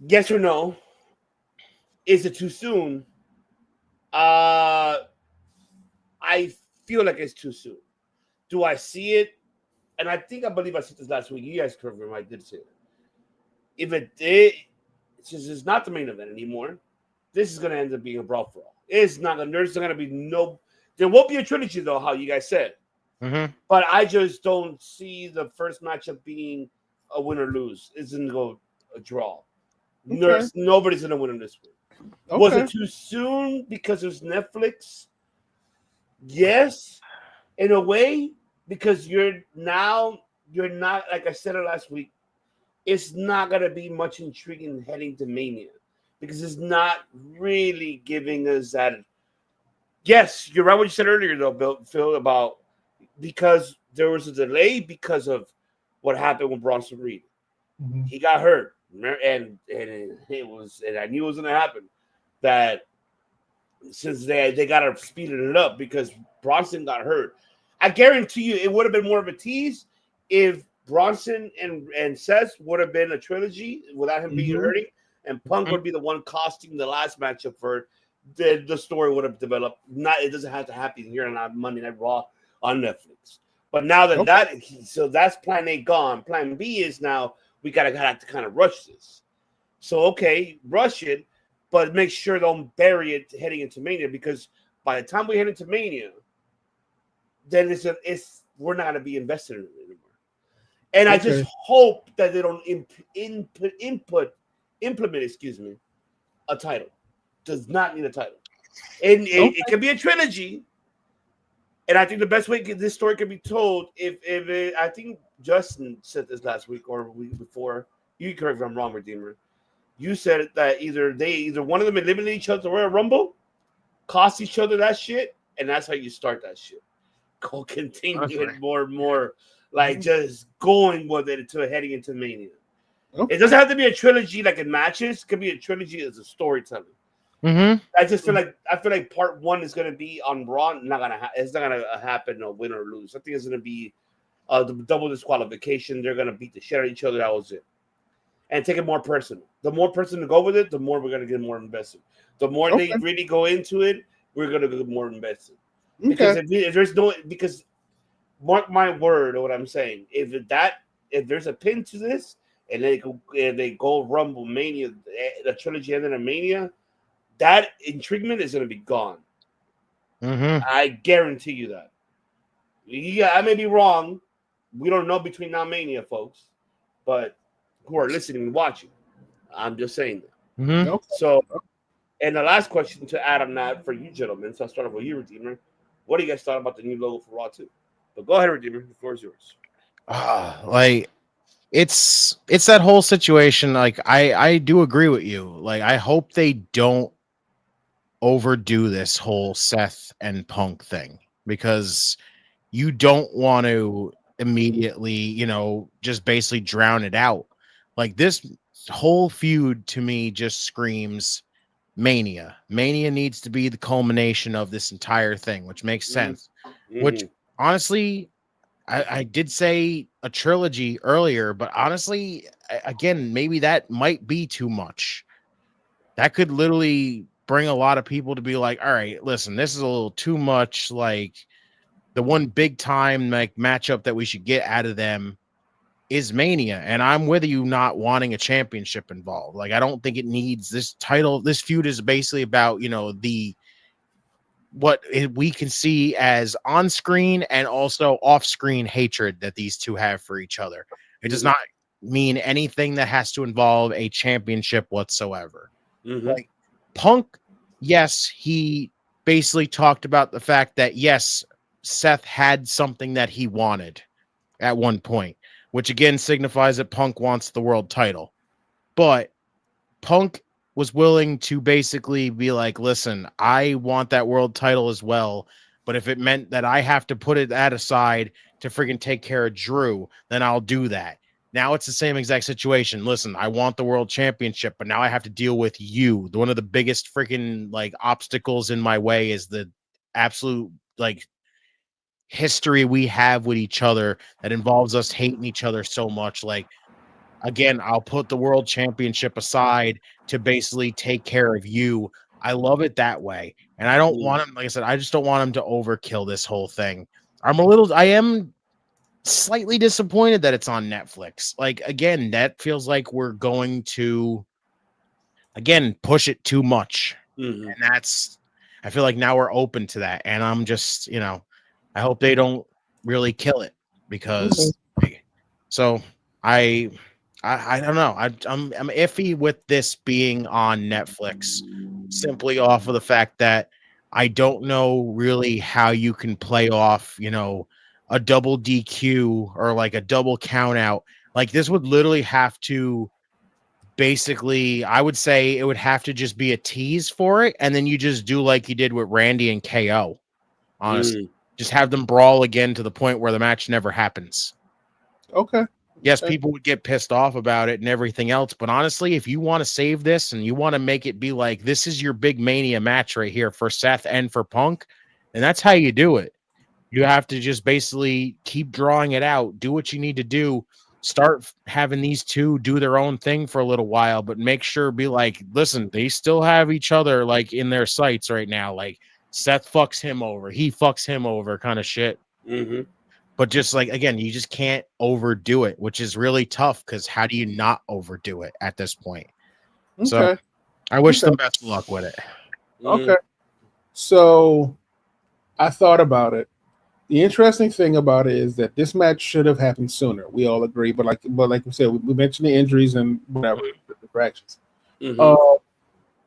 Yes or no? Is it too soon? I feel like it's too soon. Do I see it? And I believe I said this last week. You guys correct me. I did say it. If it did, since it's not the main event anymore, this is going to end up being a brawl for all. It's not going to. There's going to be no. There won't be a trilogy though, how you guys said. Mm-hmm. But I just don't see the first matchup being a win or lose. It's going to go a draw. Okay. Nobody's going to win in this one. Okay. Was it too soon because it was Netflix? Yes, in a way, because you're not, like I said it last week, it's not going to be much intriguing heading to Mania because it's not really giving us that. Yes, you're right what you said earlier, though, Phil, about because there was a delay because of what happened with Bronson Reed. Mm-hmm. He got hurt, and it was, and I knew it was going to happen. That since they got to speed it up because Bronson got hurt, I guarantee you it would have been more of a tease if Bronson and Seth would have been a trilogy without him being hurting, and Punk would be the one costing the last matchup for the story would have developed. It doesn't have to happen here on Monday Night Raw on Netflix. But now that so that's plan A gone. Plan B is now we have to kind of rush this. So okay, rush it, but make sure don't bury it heading into Mania because by the time we head into Mania, then we're not gonna be invested in it anymore. And I just hope that they don't implement a title. Does not need a title. And it could be a trilogy. And I think the best way this story can be told, I think Justin said this last week or week before. You correct me if I'm wrong, Redeemer. You said that either one of them eliminate each other to Royal Rumble, cost each other that shit, and that's how you start that shit. Go continue it more and more, like just going with it until heading into Mania. Okay. It doesn't have to be a trilogy like in matches. It could be a trilogy as a storytelling. Mm-hmm. I just feel like part one is gonna be on Raw. It's not gonna happen. No win or lose. I think it's gonna be the double disqualification. They're gonna beat the shit out of each other. That was it. And take it more personal. The more personal to go with it, the more we're gonna get more invested. The more they really go into it, we're gonna get more invested. Because because mark my word, or what I'm saying, if there's a pin to this, and they go Rumble Mania, the trilogy ended in Mania, that intriguement is gonna be gone. Mm-hmm. I guarantee you that. Yeah, I may be wrong. We don't know between now and Mania, folks, but who are listening and watching. I'm just saying that. Mm-hmm. So, and the last question to add on that for you gentlemen, so I'll start off with you, Redeemer. What do you guys thought about the new logo for Raw 2? But go ahead, Redeemer. The floor is yours. Like, it's that whole situation. Like, I do agree with you. Like, I hope they don't overdo this whole Seth and Punk thing, because you don't want to immediately, just basically drown it out. Like, this whole feud to me just screams Mania. Mania needs to be the culmination of this entire thing, which makes sense. Which, honestly, I did say a trilogy earlier, but honestly, again, maybe that might be too much. That could literally bring a lot of people to be like, all right, listen, this is a little too much. Like, the one big time matchup that we should get out of them is Mania. And I'm with you not wanting a championship involved. Like, I don't think it needs this title. This feud is basically about, we can see as on-screen and also off-screen hatred that these two have for each other. It does not mean anything that has to involve a championship whatsoever. Like, Punk, yes, he basically talked about the fact that, yes, Seth had something that he wanted at one point, which again signifies that Punk wants the world title. But Punk was willing to basically be like, listen, I want that world title as well, but if it meant that I have to put that aside to freaking take care of Drew, then I'll do that. Now it's the same exact situation. Listen, I want the world championship, but now I have to deal with you. One of the biggest freaking obstacles in my way is the absolute history we have with each other that involves us hating each other so much. Like, again, I'll put the world championship aside to basically take care of you. I love it that way. And I don't want him, like I said, I just don't want him to overkill this whole thing. I am slightly disappointed that it's on Netflix. Like, again, that feels like we're going to, again, push it too much. And I feel like now we're open to that. And I'm just, I hope they don't really kill it, because so I don't know. I'm iffy with this being on Netflix, simply off of the fact that I don't know really how you can play off, a double DQ or a double count out. Like, this would literally have to basically, I would say it would have to just be a tease for it, and then you just do like you did with Randy and KO. Honestly, just have them brawl again to the point where the match never happens. Okay. Yes, people would get pissed off about it and everything else, but honestly, if you want to save this and you want to make it be like, this is your big Mania match right here for Seth and for Punk, and that's how you do it. You have to just basically keep drawing it out, do what you need to do, start having these two do their own thing for a little while, but make sure, be like, listen, they still have each other in their sights right now. Like, Seth fucks him over, he fucks him over kind of shit. But just again, you just can't overdo it, which is really tough, because how do you not overdo it at this point? Okay. So I wish them best of luck with it. Okay. So I thought about it. The interesting thing about it is that this match should have happened sooner. We all agree, but like we said, we mentioned the injuries and whatever, the distractions.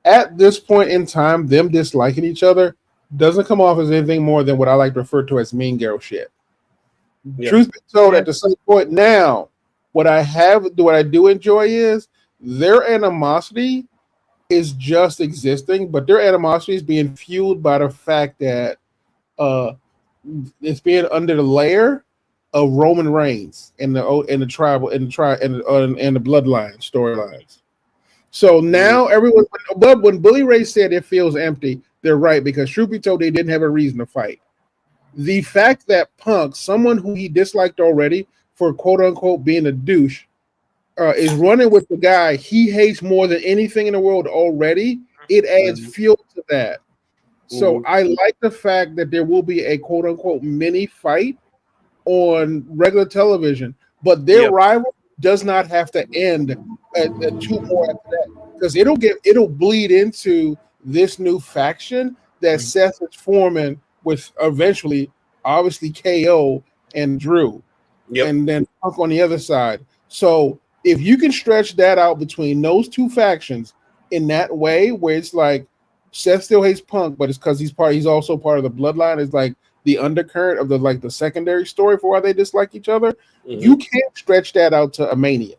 At this point in time, them disliking each other doesn't come off as anything more than what I like to refer to as mean girl shit. Truth be told, at the same point now, what I do enjoy is their animosity is just existing, but their animosity is being fueled by the fact that it's being under the layer of Roman Reigns and the bloodline storylines. So now everyone, but when Bully Ray said it feels empty, they're right, because truth be told, they didn't have a reason to fight. The fact that Punk, someone who he disliked already for quote unquote being a douche, is running with the guy he hates more than anything in the world already, it adds fuel to that. So I like the fact that there will be a quote unquote mini fight on regular television, but their rival does not have to end at 2 more after that, because it'll bleed into this new faction that Seth is forming with eventually obviously KO and Drew, and then Punk on the other side. So if you can stretch that out between those two factions in that way, where it's like Seth still hates Punk, but it's because he's also part of the bloodline. It's like the undercurrent of the secondary story for why they dislike each other. Mm-hmm. You can't stretch that out to a Mania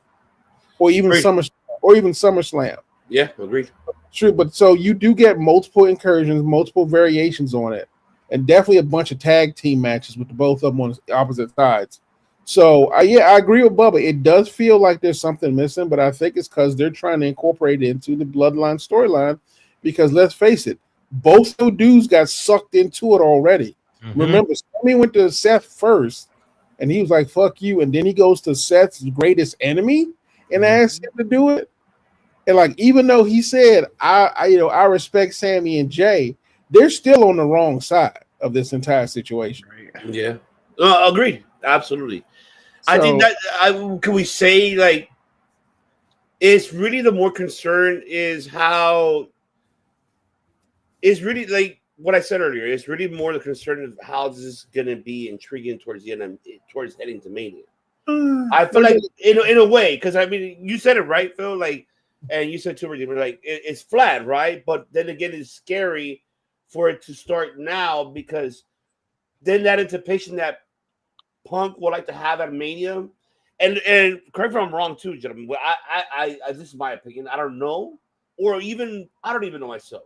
or even SummerSlam. Yeah, agreed. True, but so you do get multiple incursions, multiple variations on it, and definitely a bunch of tag team matches with both of them on the opposite sides. So I agree with Bubba. It does feel like there's something missing, but I think it's because they're trying to incorporate it into the bloodline storyline. Because let's face it, both those dudes got sucked into it already. Mm-hmm. Remember, Sammy went to Seth first, and he was like, "Fuck you," and then he goes to Seth's greatest enemy and asked him to do it. And like, even though he said, I respect Sammy and Jay, they're still on the wrong side of this entire situation. Yeah, agreed. Absolutely. So, I think that can we say like it's really the more concern is how it's really like what I said earlier. It's really more the concern of how this is going to be intriguing towards the end, towards heading to Mania. I feel like in a way, because I mean, you said it right, Phil. Like, and you said too, like it's flat, right? But then again, it's scary for it to start now because then that anticipation that Punk would like to have at Mania, and correct me if I'm wrong too, gentlemen. But I this is my opinion. I don't know, or even I don't even know myself.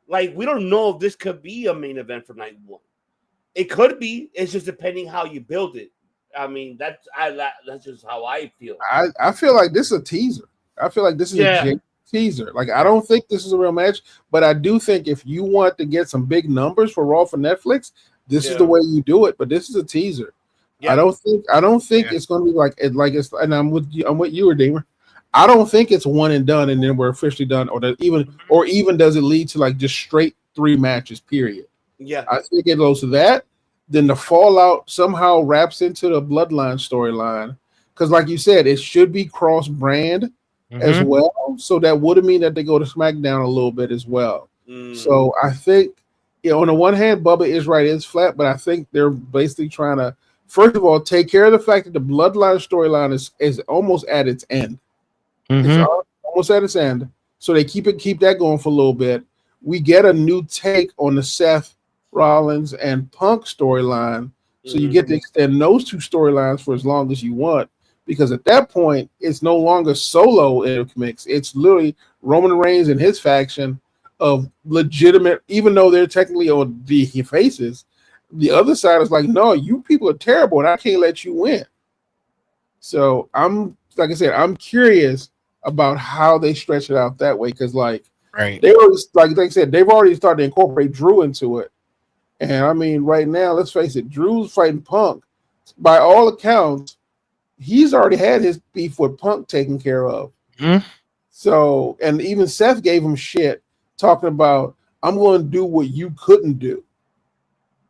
Like we don't know if this could be a main event for night one. It could be. It's just depending how you build it. I mean, that's just how I feel. I feel like this is a teaser. I feel like this is a teaser. Like I don't think this is a real match, but I do think if you want to get some big numbers for Raw for Netflix, this is the way you do it. But this is a teaser. Yeah. I don't think it's going to be like it's. And I'm with you, Redeemer. I don't think it's one and done, and then we're officially done, or even does it lead to like just straight 3 matches? Period. Yeah, I think it goes to that. Then the fallout somehow wraps into the bloodline storyline because, like you said, it should be cross brand as well. So that would mean that they go to SmackDown a little bit as well. So I think, on the one hand, Bubba is right; it's flat, but I think they're basically trying to. First of all, take care of the fact that the bloodline storyline is almost at its end. It's almost at its end. So they keep that going for a little bit. We get a new take on the Seth Rollins and Punk storyline. So you get to extend those 2 storylines for as long as you want. Because at that point, it's no longer solo intermix. It's literally Roman Reigns and his faction of legitimate, even though they're technically on the faces, the other side is like, no, you people are terrible, and I can't let you win. So I'm curious about how they stretch it out that way because, they already, like I said, they've already started to incorporate Drew into it. And I mean, right now, let's face it, Drew's fighting Punk. By all accounts, he's already had his beef with Punk taken care of. So, and even Seth gave him shit talking about, I'm going to do what you couldn't do.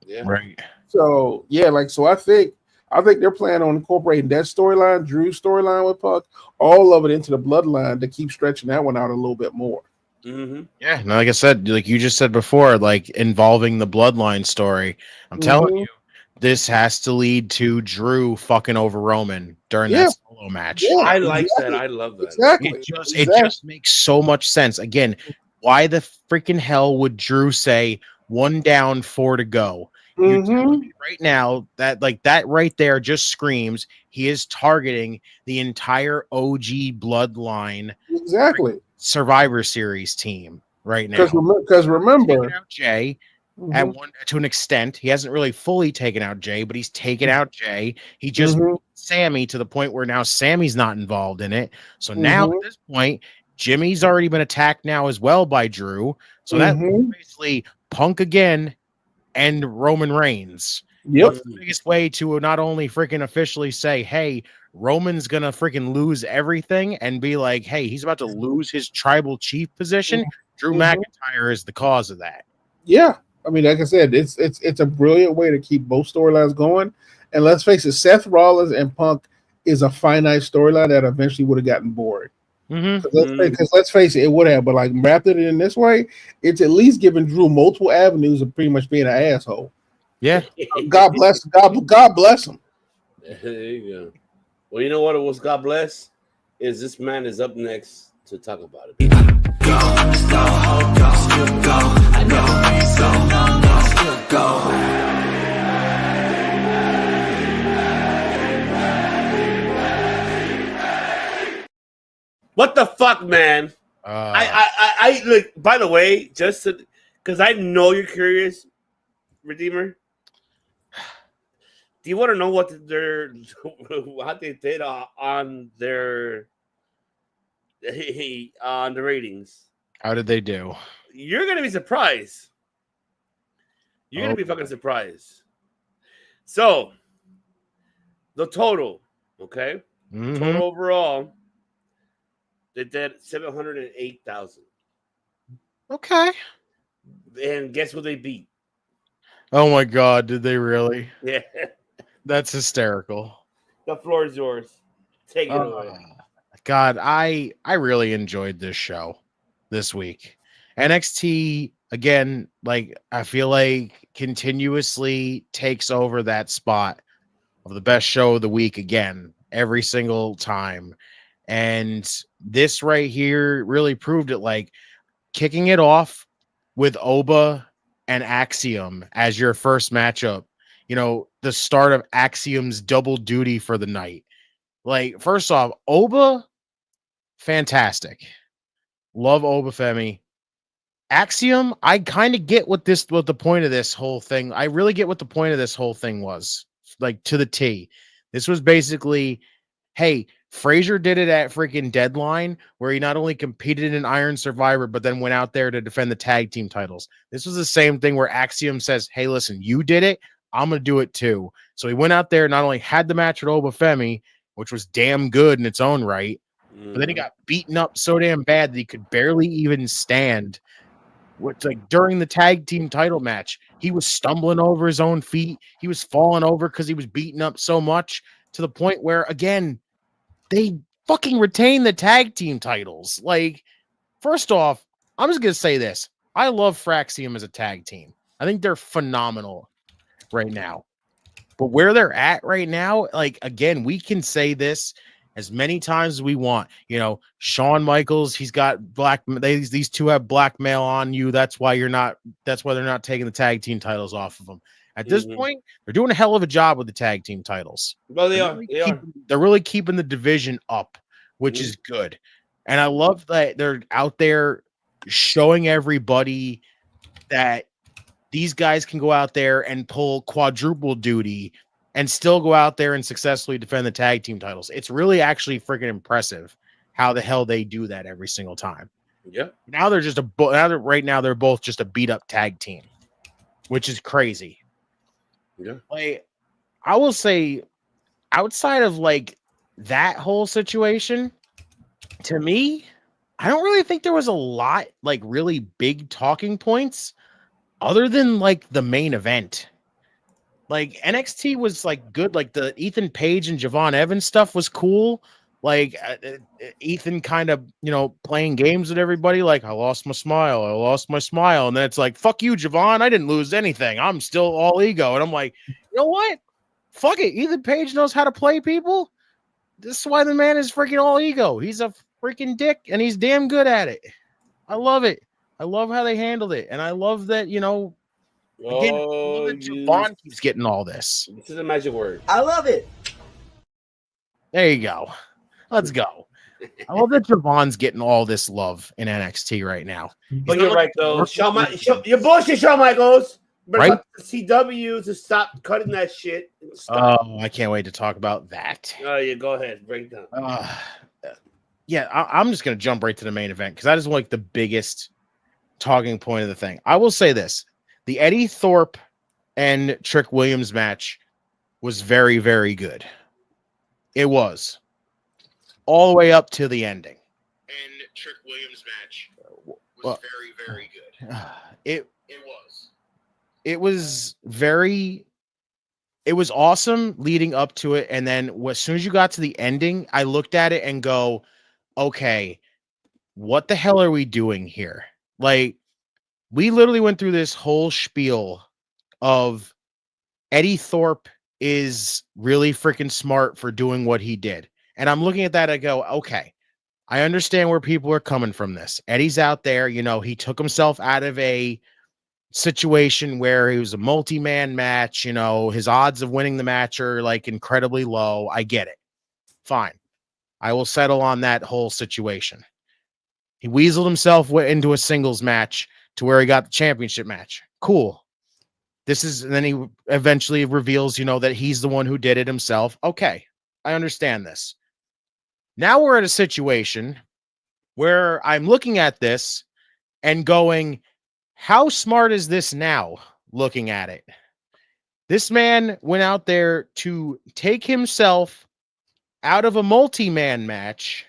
Yeah. Right. So so I think they're planning on incorporating that storyline, Drew's storyline with Punk, all of it into the bloodline to keep stretching that one out a little bit more. Yeah, no, like I said, like you just said before, like involving the bloodline story. I'm telling you, this has to lead to Drew fucking over Roman during that solo match. Yeah, I like that. I love that. Exactly. It just makes so much sense. Again, why the freaking hell would Drew say 1 down, 4 to go? You tell me right now that that right there just screams he is targeting the entire OG bloodline Survivor Series team right now. Because remember, taking out Jay to an extent. He hasn't really fully taken out Jay, but he's taken out Jay. He just Sammy to the point where now Sammy's not involved in it. So now at this point, Jimmy's already been attacked now as well by Drew. So that's basically Punk again. And Roman Reigns. What's the biggest way to not only freaking officially say, hey, Roman's gonna freaking lose everything and be like, hey, he's about to lose his tribal chief position? Drew McIntyre is the cause of that. Yeah. I mean, like I said, it's a brilliant way to keep both storylines going. And let's face it, Seth Rollins and Punk is a finite storyline that eventually would have gotten boring. Because let's face it, it would have, but like wrapped it in this way, it's at least giving Drew multiple avenues of pretty much being an asshole. Yeah. God bless. God bless him. There you go. Well, you know what? It was God bless. Is this man is up next to talk about it. What the fuck, man? I look. By the way, just because I know you're curious, Redeemer. Do you want to know what what they did on their on the ratings? How did they do? You're gonna be surprised. You're gonna be fucking surprised. So the total, okay, total overall, they did 708,000. Okay. And guess what they beat? Oh my God, did they really? Yeah. That's hysterical. The floor is yours. Take it away. God, I really enjoyed this show this week. NXT again, like I feel like continuously takes over that spot of the best show of the week again every single time. And this right here really proved it, like kicking it off with Oba and Axiom as your first matchup. You know, the start of Axiom's double duty for the night. Like, first off, Oba, fantastic. Love Oba Femi. Axiom, I kind of get what the point of this whole thing. I really get what the point of this whole thing was, like to the T. This was basically, hey, Frazier did it at freaking Deadline, where he not only competed in Iron Survivor, but then went out there to defend the tag team titles. This was the same thing where Axiom says, hey, listen, you did it. I'm going to do it too. So he went out there, not only had the match with Oba Femi, which was damn good in its own right, but then he got beaten up so damn bad that he could barely even stand. Which, like, during the tag team title match, he was stumbling over his own feet. He was falling over because he was beaten up so much to the point where, again, they fucking retain the tag team titles. Like, first off, I'm just going to say this. I love Fraxium as a tag team. I think they're phenomenal right now. But where they're at right now, like, again, we can say this as many times as we want. You know, Shawn Michaels, he's got these two have blackmail on you. That's why they're not taking the tag team titles off of them. At this point, they're doing a hell of a job with the tag team titles. Well, they are. They're really keeping the division up, which is good. And I love that they're out there showing everybody that these guys can go out there and pull quadruple duty and still go out there and successfully defend the tag team titles. It's really actually freaking impressive how the hell they do that every single time. Yeah. Now right now they're both just a beat up tag team, which is crazy. Yeah. Like, I will say, outside of like that whole situation, to me, I don't really think there was a lot like really big talking points other than like the main event. Like, NXT was like good. Like the Ethan Page and Javon Evans stuff was cool. Like Ethan kind of, you know, playing games with everybody. Like, I lost my smile. And then it's like, fuck you, Javon. I didn't lose anything. I'm still all ego. And I'm like, you know what? Fuck it. Ethan Page knows how to play people. This is why the man is freaking all ego. He's a freaking dick and he's damn good at it. I love it. I love how they handled it. And I love that, you know, again, Javon keeps getting all this. This is a magic word. I love it. There you go. Let's go. I love that Javon's getting all this love in NXT right now. But you're right, though. You're bullshit, Shawn Michaels. Right? CW to stop cutting that shit. Oh, I can't wait to talk about that. Oh, yeah, go ahead. Break down. I'm just going to jump right to the main event because that is like the biggest talking point of the thing. I will say this. The Eddie Thorpe and Trick Williams match was very, very good. It was. All the way up to the ending. And Trick Williams match was very, very good. It was awesome leading up to it. And then as soon as you got to the ending, I looked at it and go, okay, what the hell are we doing here? Like, we literally went through this whole spiel of Eddie Thorpe is really freaking smart for doing what he did. And I'm looking at that, I go, okay, I understand where people are coming from this. Eddie's out there, he took himself out of a situation where he was a multi-man match, his odds of winning the match are like incredibly low. I get it. Fine. I will settle on that whole situation. He weaseled himself into a singles match to where he got the championship match. Cool. And then he eventually reveals, that he's the one who did it himself. Okay. I understand this. Now we're at a situation where I'm looking at this and going, how smart is this now, looking at it? This man went out there to take himself out of a multi-man match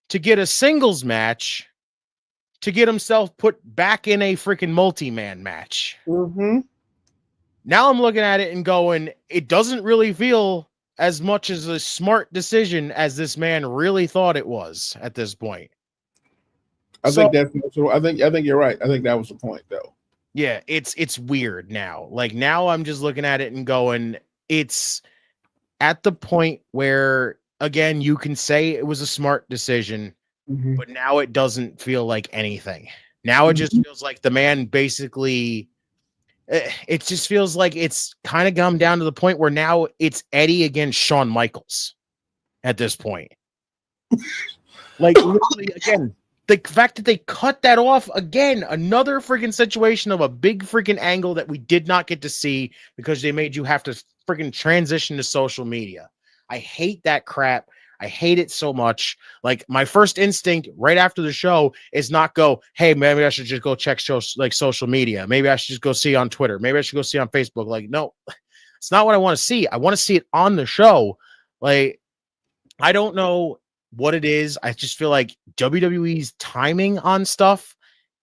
to get a singles match to get himself put back in a freaking multi-man match. Mm-hmm. Now I'm looking at it and going, it doesn't really feel as much as a smart decision as this man really thought it was at this point. I think you're right. I think that was the point, though. Yeah, it's weird now. Like, now I'm just looking at it and going, it's at the point where, again, you can say it was a smart decision, but now it doesn't feel like anything. Now it just feels like the man basically, it just feels like it's kind of come down to the point where now it's Eddie against Shawn Michaels at this point. Like, literally, again, the fact that they cut that off again, another freaking situation of a big freaking angle that we did not get to see because they made you have to freaking transition to social media. I hate that crap. I hate it so much. Like, my first instinct right after the show is not go, hey, maybe I should just go check social media. Maybe I should just go see on Twitter. Maybe I should go see on Facebook. Like, no, it's not what I want to see. I want to see it on the show. Like, I don't know what it is. I just feel like WWE's timing on stuff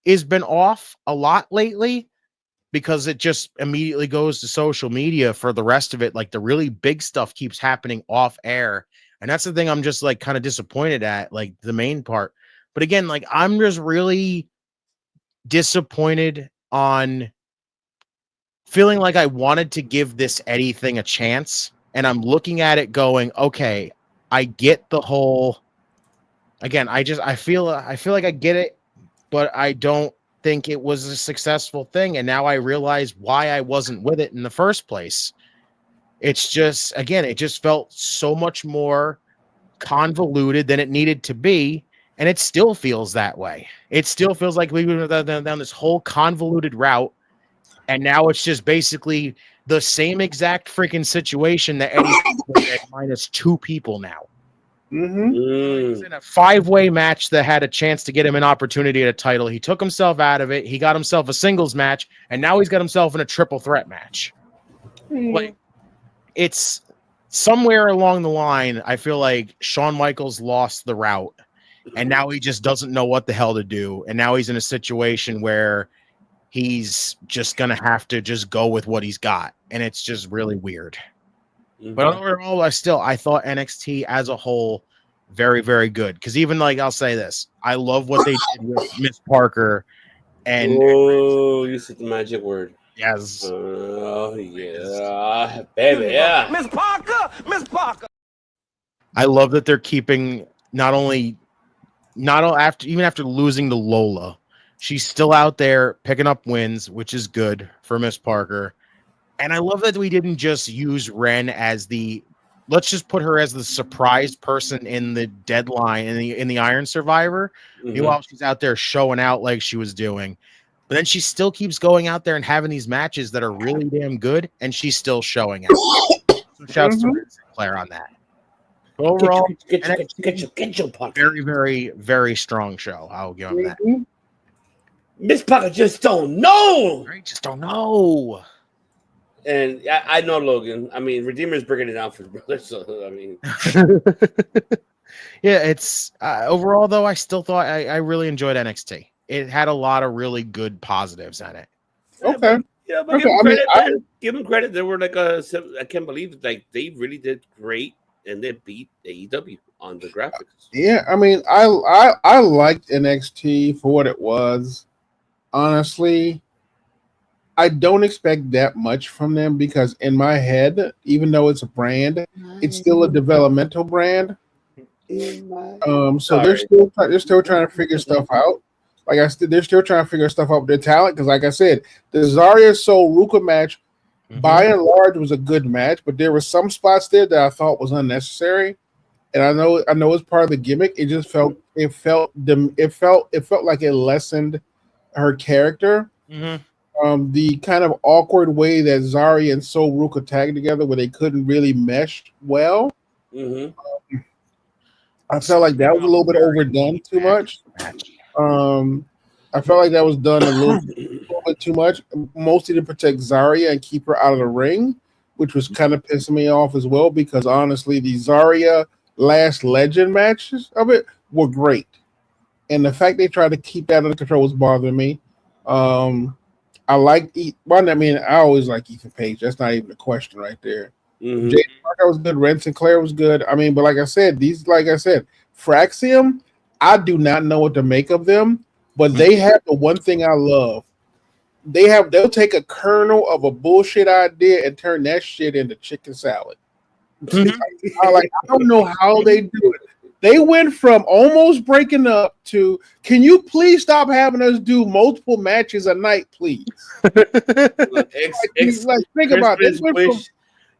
has been off a lot lately because it just immediately goes to social media for the rest of it. Like, the really big stuff keeps happening off air. And that's the thing I'm just like kind of disappointed at, like the main part. But again, like, I'm just really disappointed on feeling like I wanted to give this Eddie thing a chance. And I'm looking at it going, okay, I get the whole, again, I feel like I get it, but I don't think it was a successful thing. And now I realize why I wasn't with it in the first place. It's just, again, it just felt so much more convoluted than it needed to be. And it still feels that way. It still feels like we went down this whole convoluted route. And now it's just basically the same exact freaking situation that Eddie's at minus 2 people now. He's in a 5-way match that had a chance to get him an opportunity at a title. He took himself out of it. He got himself a singles match. And now he's got himself in a triple threat match. Like, it's somewhere along the line, I feel like Shawn Michaels lost the route, and now he just doesn't know what the hell to do. And now he's in a situation where he's just going to have to just go with what he's got. And it's just really weird. But overall, I thought NXT as a whole, very, very good. Because even, like, I'll say this, I love what they did with Miss Parker. And you said the magic word. Yes. Oh, yeah. Baby, yeah. Miss Parker. I love that they're keeping after losing to Lola, she's still out there picking up wins, which is good for Miss Parker. And I love that we didn't just use Ren as let's just put her as the surprise person in the deadline in the Iron Survivor. Meanwhile, she's out there showing out like she was doing. But then she still keeps going out there and having these matches that are really damn good, and she's still showing out. So shouts to Ren Sinclair on that. But overall, get your Parker. Very, very, very strong show. I'll give him that. Miss Parker just don't know. I just don't know. And I know Logan. I mean, Redeemer's breaking it down for his brother. So, I mean. Yeah, it's overall, though, I still thought I really enjoyed NXT. It had a lot of really good positives in it. Okay. Yeah, but give them credit. Give them credit. They were like I can't believe it. Like, they really did great, and they beat AEW on the graphics. Yeah, I mean, I liked NXT for what it was. Honestly, I don't expect that much from them because in my head, even though it's a brand, it's still a developmental brand. So they're still trying to figure stuff out. Like I said, they're still trying to figure stuff out with their talent. Because, like I said, the Zarya Soul Ruka match, by and large, was a good match, but there were some spots there that I thought was unnecessary. And I know it's part of the gimmick. It just felt like it lessened her character. The kind of awkward way that Zarya and Soul Ruka tagged together, where they couldn't really mesh well. I felt like that was a little bit overdone too much. I felt like that was done a little bit too much, mostly to protect Zarya and keep her out of the ring, which was kind of pissing me off as well, because honestly, the Zarya Last Legend matches of it were great. And the fact they tried to keep that under control was bothering me. I always like Ethan Page. That's not even a question right there. Jay Parker was good. Ren Sinclair was good. I mean, but like I said, Fraxium, I do not know what to make of them, but they have the one thing I love. They'll take a kernel of a bullshit idea and turn that shit into chicken salad. I don't know how they do it. They went from almost breaking up to, can you please stop having us do multiple matches a night, please? Think about it.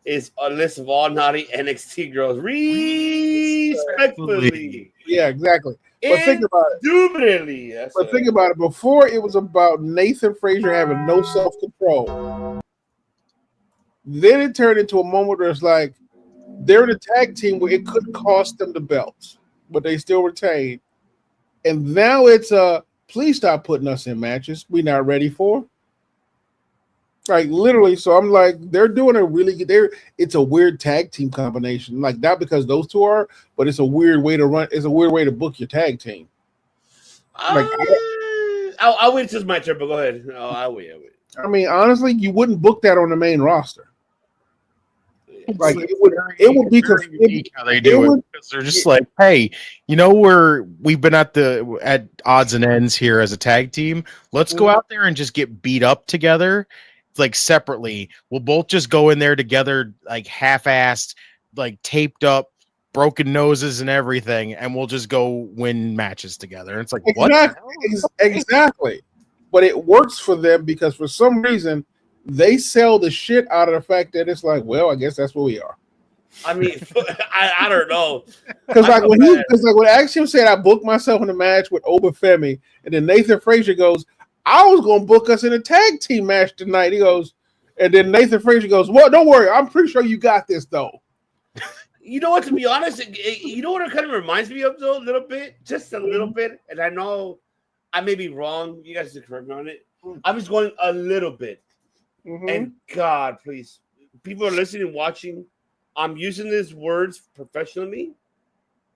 Is a list of all naughty NXT girls. Respectfully. Yeah, exactly. But think about it. Think about it. Before, it was about Nathan Frazier having no self-control. Then it turned into a moment where it's like, they're in a tag team where it could cost them the belts, but they still retain. And now it's please stop putting us in matches we're not ready for. Like literally, so I'm like, they're doing a really good. It's a weird tag team combination, like not because those two are, but it's a weird way to run. It's a weird way to book your tag team. I'll wait till it's my turn, but go ahead. I'll wait. I mean, honestly, you wouldn't book that on the main roster. Like it would be unique how they do it, because they're just like, hey, we've been at odds and ends here as a tag team. Let's go out there and just get beat up together, like separately. We'll both just go in there together, like half-assed, like taped up, broken noses and everything, and we'll just go win matches together. And it's like, exactly. But it works for them because for some reason they sell the shit out of the fact that it's like, well, I guess that's what we are. I mean, I don't know. Because when Axiom said I booked myself in a match with Obafemi, and then Nathan Frazier goes, I was going to book us in a tag team match tonight. He goes, and then Nathan Frazier goes, well, don't worry. I'm pretty sure you got this, though. You know what, to be honest, you know what it kind of reminds me of, though, a little bit? Just a little bit. And I know I may be wrong. You guys can correct me on it. I'm just going a little bit. And God, please, people are listening, watching. I'm using these words professionally.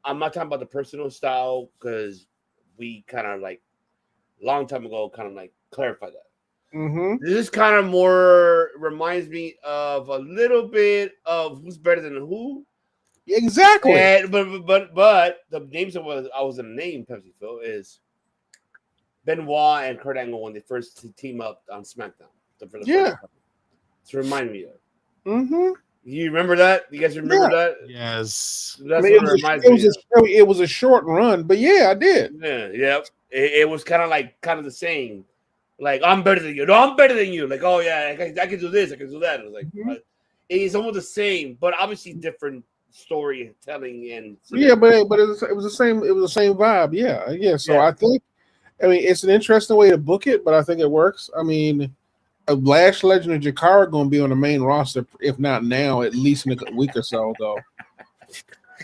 I'm not talking about the personal style because we kind of like long time ago kind of like clarified that. This kind of more reminds me of a little bit of who's better than who. Exactly. And, but the names of what I was going to name, Pepsi Phil, is Benoit and Kurt Angle when they first team up on SmackDown. Yeah. To remind me of. You remember that? You guys remember that? Yes. That's what it reminds me of. It was a short run, but yeah, I did. Yeah. It was kind of the same. Like, I'm better than you. No, I'm better than you. Like, oh yeah, I can do this, I can do that. It was like it's almost the same, but obviously different storytelling and but it was the same. It was the same vibe. Yeah. So I think, it's an interesting way to book it, but I think it works. I mean, Last Legend of Jakara going to be on the main roster, if not now, at least in a week or so, though.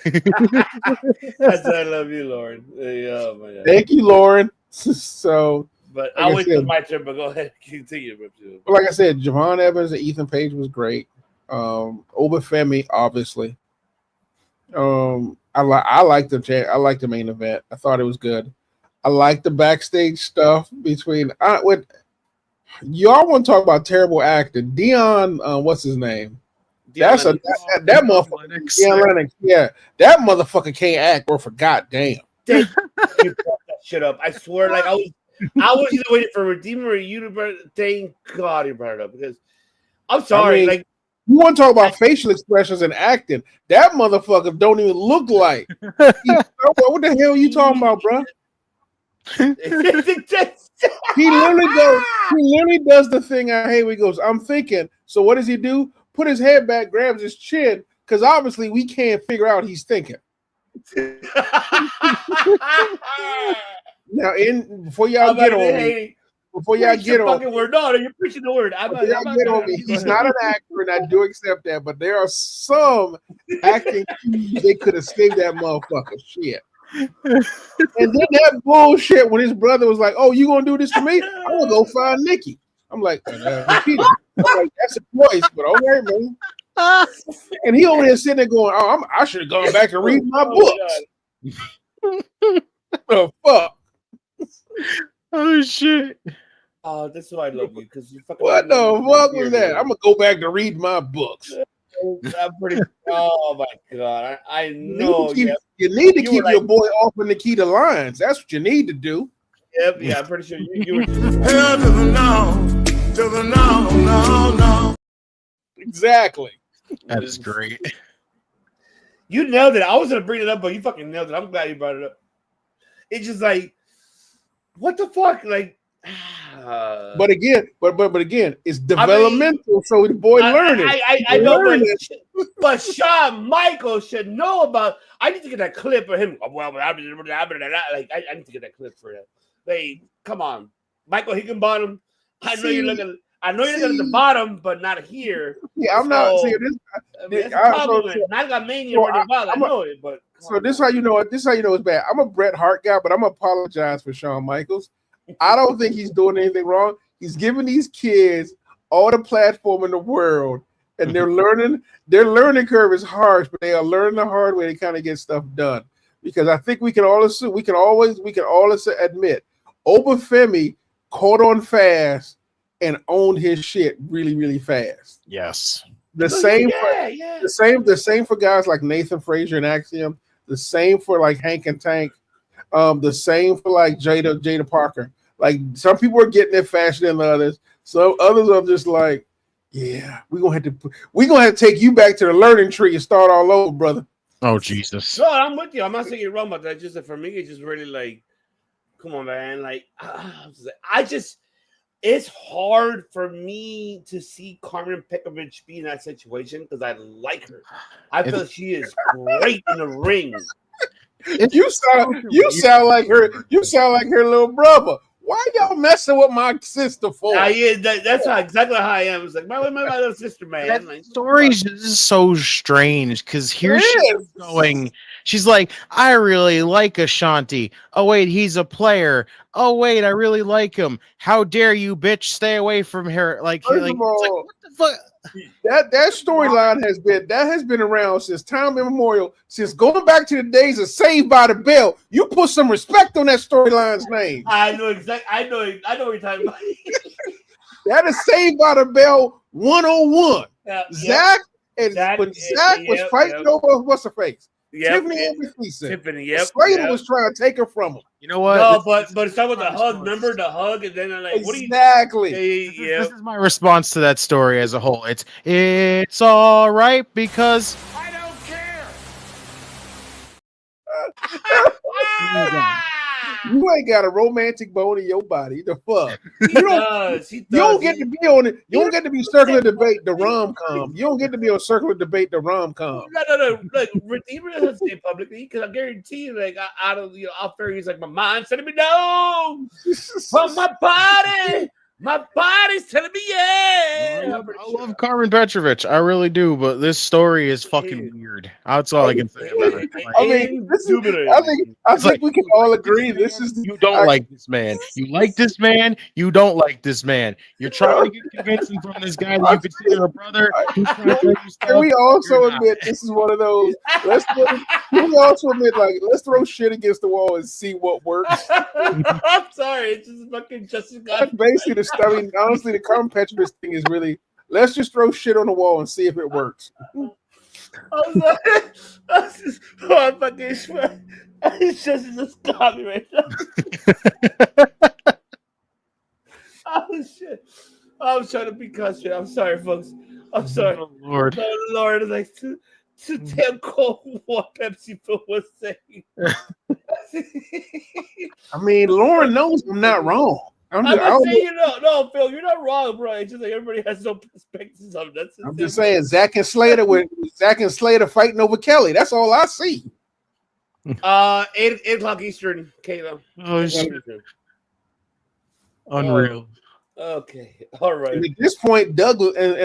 That's why I love you, Lauren. Yeah, thank you, Lauren. So, but I'll wait till my turn. But go ahead, continue. But like I said, Javon Evans and Ethan Page was great. Obafemi, obviously. I like the main event. I thought it was good. I like the backstage stuff between y'all want to talk about terrible acting. Dion, what's his name? That motherfucker. Dion Lennox. Yeah, that motherfucker can't act worth a goddamn. You brought that shit up. I swear, like I was either waiting for Redeemer or you to bring it. Thank God you brought it up because I'm sorry. Like you want to talk about facial expressions and acting? That motherfucker don't even look like. What the hell are you talking about, bro? He literally does the thing I hate. He goes, I'm thinking. So what does he do? Put his head back, grabs his chin, because obviously we can't figure out he's thinking. Now, before y'all get on me, fucking word. No, you're preaching the word. He's not an actor, and I do accept that. But there are some acting cues they could have saved that motherfucker. Shit. And then that bullshit when his brother was like, "Oh, you gonna do this to me? I'm gonna go find Nikki." I'm like, I'm like, that's a choice, but all right, man. And he over there sitting there going, "Oh, I should have gone back and read my books." The fuck. Oh shit! Oh, that's why I love you because you fucking. What the fuck was that? I'm gonna go back to read my books. I'm pretty. Oh my god! I know. You need to keep your boy off in the key to lines. That's what you need to do. Yep. Yeah, I'm pretty sure you were. Hell to the no, to the no, no, no. Exactly. That is great. You nailed it. I was gonna bring it up, but you fucking nailed it. I'm glad you brought it up. It's just like, what the fuck, like. But again, it's developmental, so the boy learning. I know, but Shawn Michaels should know about. I need to get that clip of him. Well, like I need to get that clip for him. Like, come on, Michael Higginbottom. I know you're looking at the bottom, but not here. Yeah, I'm not saying this. I got mania where I know it, but so this is how you know it. This is how you know it's bad. I'm a Bret Hart guy, but I'm gonna apologize for Shawn Michaels. I don't think he's doing anything wrong. He's giving these kids all the platform in the world, and they're learning. Their learning curve is harsh, but they are learning the hard way to kind of get stuff done. Because I think we can all assume, we can all admit, Obafemi caught on fast and owned his shit really, really fast. Yes. The same for guys like Nathan Frazier and Axiom. The same for like Hank and Tank. The same for like Jada Parker. Like some people are getting it faster than others. So others are just like, yeah, we're gonna have to take you back to the learning tree and start all over, brother. Oh Jesus. No, I'm with you. I'm not saying you're wrong about that. Just that for me, it's just really like, come on, man. Like, it's hard for me to see Carmen Pekovic be in that situation because I like her. I feel she is great in the ring. You sound like her. You sound like her little brother. Why y'all messing with my sister for? Yeah, that's exactly how I am. It's like my little sister, man. That like, story's just so strange because here she's going. She's like, I really like Ashanti. Oh wait, he's a player. Oh wait, I really like him. How dare you, bitch? Stay away from her. Like, first of all, like, what the fuck? That storyline has been around since time immemorial, since going back to the days of Saved by the Bell. You put some respect on that storyline's name. I know exactly. I know what you're talking about. That is Saved by the Bell 101. Zach was fighting over what's her face. Tiffany, Slater was trying to take her from him. You know what? No, but it's talking about the hug. Remember the hug, and then like, what do you exactly? This is my response to that story as a whole. It's all right because I don't care. You ain't got a romantic bone in your body. The fuck? You don't get to be on it. You don't get to be circular debate the rom-com. You don't get to be on circular debate the rom-com. No. Like Redeemer doesn't say publicly because I guarantee you, like out of off there, he's like, my mind's telling me no from my body. My body's telling me yeah. I love Carmen Petrovich. I really do, but this story is fucking weird. That's all I can say about it. Like, I think we can all agree this is you don't like this man. You like this man. You don't like this man. You're trying to get convincing from this guy that you consider a brother. Can we also admit this is one of those? Let's throw shit against the wall and see what works. I'm sorry, it's just fucking Justice God. Basically, honestly, the Carmen Petrovich thing is really, let's just throw shit on the wall and see if it works. It's just got me right now. Oh shit! I was trying to be cussed. I'm sorry, folks. I'm sorry. Oh, Lord. Oh, Lord, like to damn cold what Pepsi Phil was saying. I mean, Lauren knows I'm not wrong. I'm not saying no, Phil, you're not wrong, bro. It's just like everybody has no perspectives on it. I'm just saying Zach and Slater fighting over Kelly. That's all I see. 8 o'clock Eastern, Kayla. Oh shit! Unreal. Okay, all right. And at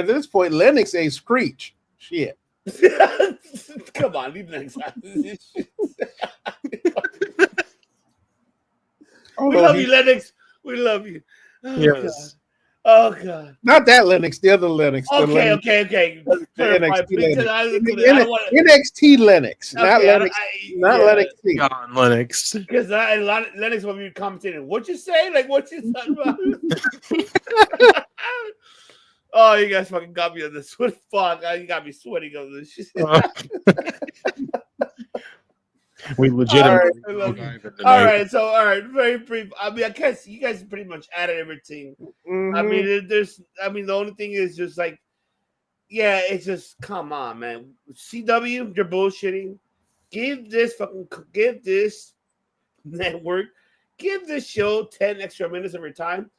this point, Lennox ain't Screech. Shit. Come on, leave Lennox out of this shit. We love you, Lennox. We love you. Oh, yes. God. Oh God. Not that Lennox, the other Lennox. Okay. The NXT NXT Lennox, not Lennox. Not Lennox. Gone Lennox. Because Lennox will be commentating. What you say? Like what you talking about? Oh, you guys fucking got me on this. What the fuck? You got me sweating on this shit. We legitimately. All right, very brief. I mean, I guess you guys pretty much added everything. Mm-hmm. I mean, the only thing is just like, yeah, it's just come on, man. CW, you're bullshitting. Give this network, give this show 10 extra minutes every time.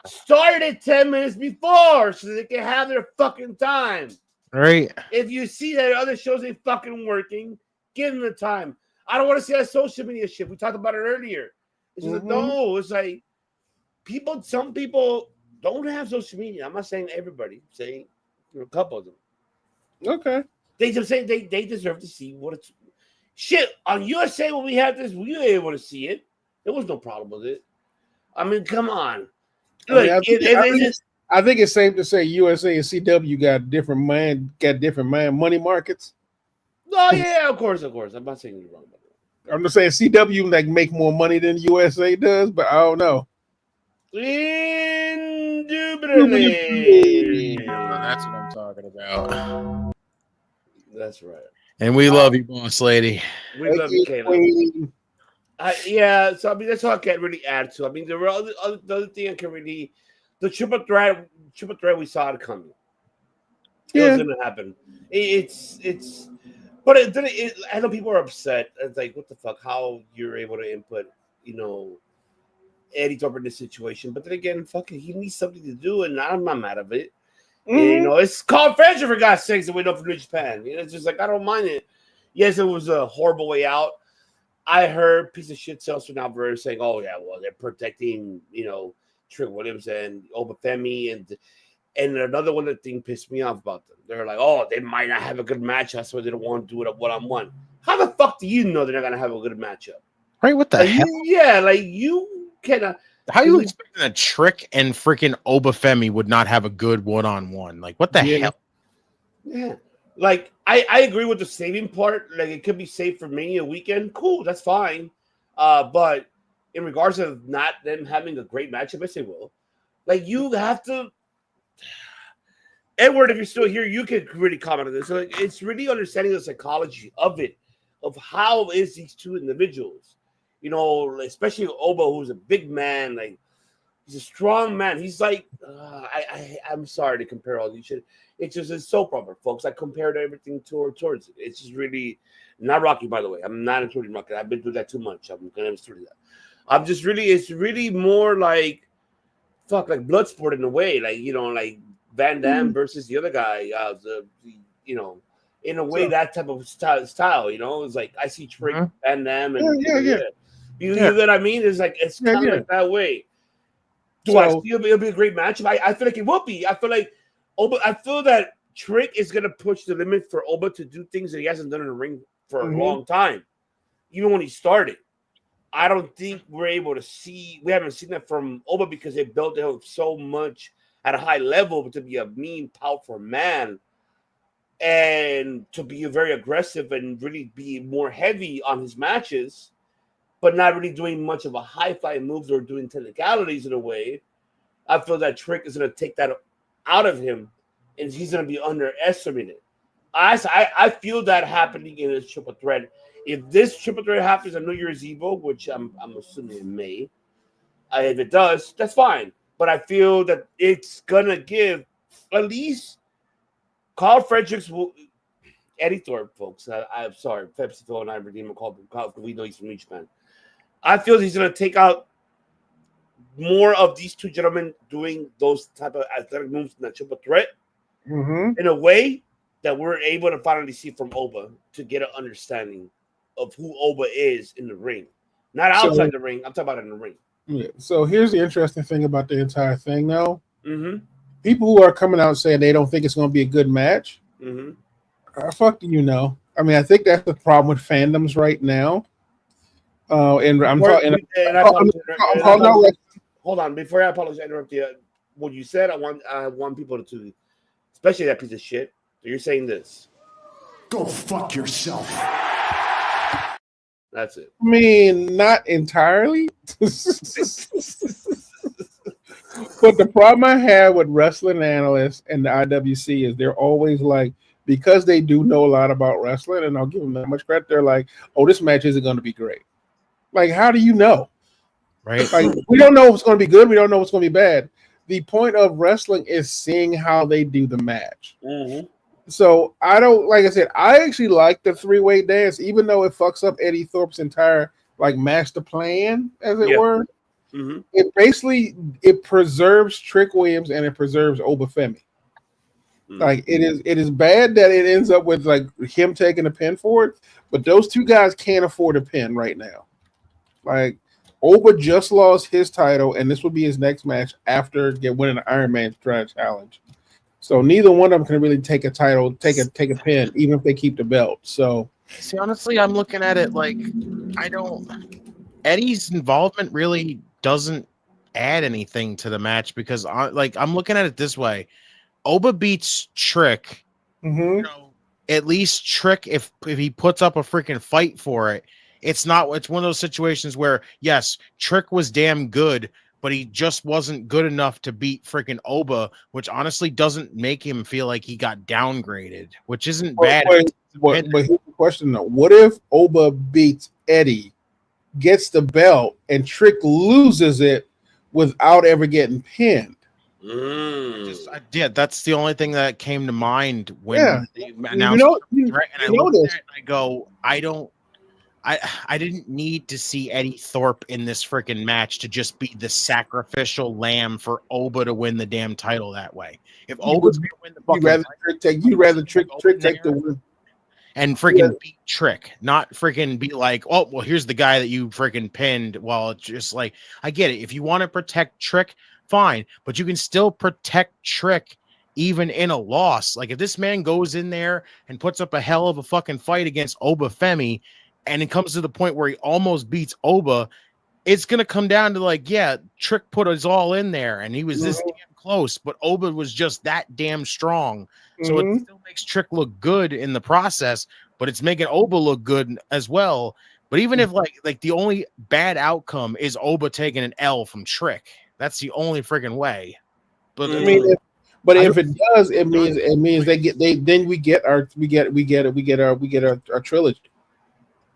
Start it 10 minutes before so they can have their fucking time. Right. If you see that other shows ain't fucking working, give them the time. I don't want to see that social media shit. We talked about it earlier. It's just like, no, it's like some people don't have social media. I'm not saying everybody. I'm saying a couple of them. Okay. They just say they deserve to see what it's shit. On USA when we had this, we were able to see it. There was no problem with it. I mean, come on. Look, I think it's safe to say USA and CW got different money markets. Oh yeah, of course. I'm not saying you're wrong about that. I'm just saying CW like make more money than USA does, but I don't know. Indubitably. That's what I'm talking about. That's right. And we love you, boss lady. We love you, Caleb. Yeah, so I mean that's all I can really add to. I mean, there were the other thing I can really the triple threat we saw it coming. It was gonna happen. But I know people are upset. It's like, what the fuck? How you're able to input, Eddie Thorpe in this situation? But then again, fucking, he needs something to do, and I'm not mad of it. Mm-hmm. It's called friendship for God's sakes, and we know from New Japan. It's just like I don't mind it. Yes, it was a horrible way out. I heard piece of shit sales from Alberta saying, "Oh yeah, well they're protecting, Trick Williams and Obafemi and another one that thing pissed me off about them. They're like, oh, they might not have a good match. That's why they don't want to do it at one-on-one. How the fuck do you know they're not going to have a good matchup? Right, what the hell? You cannot. How are you expecting a Trick and freaking Obafemi would not have a good one-on-one? Like, what the hell? Yeah. Like, I agree with the saving part. Like, it could be saved for Mania weekend. Cool, that's fine. But in regards of not them having a great matchup, I say, well, like, you have to. Edward, if you're still here, you can really comment on this. So it's really understanding the psychology of it, of how is these two individuals, especially Oba, who's a big man, like he's a strong man. He's like, I'm sorry to compare all these shit. It's so proper, folks. I compared everything towards it. It's just really not Rocky, by the way. I'm not including Rocky. I've been through that too much. I'm gonna include that. It's really more like like Bloodsport in a way, like Van Damme versus the other guy, in a way that type of style, it's like I see Trick, Van Damme, and you know what I mean? It's like it's kind of like that way. I feel it'll be a great matchup? I feel like it will be. I feel like I feel that Trick is gonna push the limit for Oba to do things that he hasn't done in the ring for a long time, even when he started. I don't think we haven't seen that from Oba because they built him so much at a high level to be a mean, powerful man and to be very aggressive and really be more heavy on his matches, but not really doing much of a high-flying moves or doing technicalities in a way. I feel that Trick is going to take that out of him and he's going to be underestimated. I feel that happening in this triple threat. If this triple threat happens on New Year's Eve, which I'm assuming it may, if it does, that's fine. but I feel that it's gonna give at least Carl Fredericks will. Eddie Thorpe, folks. I'm sorry, Pepsi Phil and I redeem him. Called we know he's from New Japan. I feel he's gonna take out more of these two gentlemen doing those type of athletic moves in that triple threat in a way that we're able to finally see from Oba to get an understanding of who Oba is in the ring, not outside the ring. I'm talking about in the ring. Yeah. So here's the interesting thing about the entire thing, though. Mm-hmm. People who are coming out saying they don't think it's going to be a good match. Mm-hmm. Fuck do you know? I mean, I think that's the problem with fandoms right now. And I'm talking. Hold on, before I apologize, interrupt you. What you said, I want people to, especially that piece of shit. So you're saying this. Go fuck yourself. That's it. I mean, not entirely. But the problem I have with wrestling analysts and the IWC is they're always like, because they do know a lot about wrestling, and I'll give them that much credit, they're like, oh, this match isn't going to be great. Like, how do you know? Right? Like, we don't know if it's going to be good. We don't know what's going to be bad. The point of wrestling is seeing how they do the match. Mm-hmm. So I don't, like I said, I actually like the three-way dance, even though it fucks up Eddie Thorpe's entire like master plan, as it were. Mm-hmm. It preserves Trick Williams and it preserves Obafemi. Mm-hmm. Like it is bad that it ends up with like him taking a pin for it, but those two guys can't afford a pin right now. Like Oba just lost his title, and this will be his next match after winning the Iron Man challenge. So neither one of them can really take a title, take a pin, even if they keep the belt. So see, honestly, I'm looking at it like Eddie's involvement really doesn't add anything to the match because I'm looking at it this way. Oba beats Trick. Mm-hmm. You know, at least Trick, if he puts up a freaking fight for it, it's one of those situations where, yes, Trick was damn good, but he just wasn't good enough to beat freaking Oba, which honestly doesn't make him feel like he got downgraded, which isn't bad. But here's the question though: what if Oba beats Eddie, gets the belt, and Trick loses it without ever getting pinned? That's the only thing that came to mind when they announced the threat, and I looked at it and I go, I didn't need to see Eddie Thorpe in this freaking match to just be the sacrificial lamb for Oba to win the damn title that way. If Oba's going to win the fucking Trick take the win and freaking beat Trick, not freaking be like, oh, well, here's the guy that you freaking pinned. Well, it's just like, I get it. If you want to protect Trick, fine, but you can still protect Trick even in a loss. Like if this man goes in there and puts up a hell of a fucking fight against Obafemi, and it comes to the point where he almost beats Oba, it's going to come down to like, yeah, Trick put us all in there, and he was this damn close, but Oba was just that damn strong. So it still makes Trick look good in the process, but it's making Oba look good as well. But even if like the only bad outcome is Oba taking an L from Trick, that's the only freaking way. But I mean, if it does, it means we get our trilogy.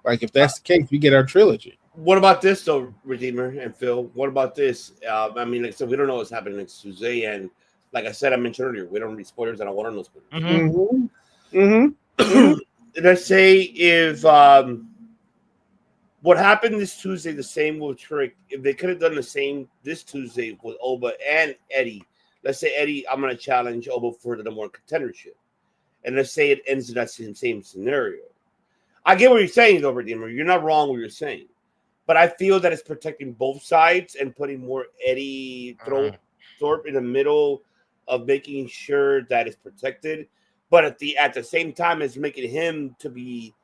Like if that's the case, we get our trilogy. What about this though, Redeemer and Phil? What about this? I mean, like, so we don't know what's happening next Tuesday, and like I said, I mentioned earlier, we don't read spoilers, and I want to know spoilers. Let's say if what happened this Tuesday, the same with Trick, if they could have done the same this Tuesday with Oba and Eddie. Let's say Eddie, I'm going to challenge Oba for the number one contendership, and let's say it ends in that same scenario. I get what you're saying, though, Redeemer. You're not wrong what you're saying. But I feel that it's protecting both sides and putting more Eddie Thorpe in the middle of making sure that it's protected. But at the same time, it's making him to be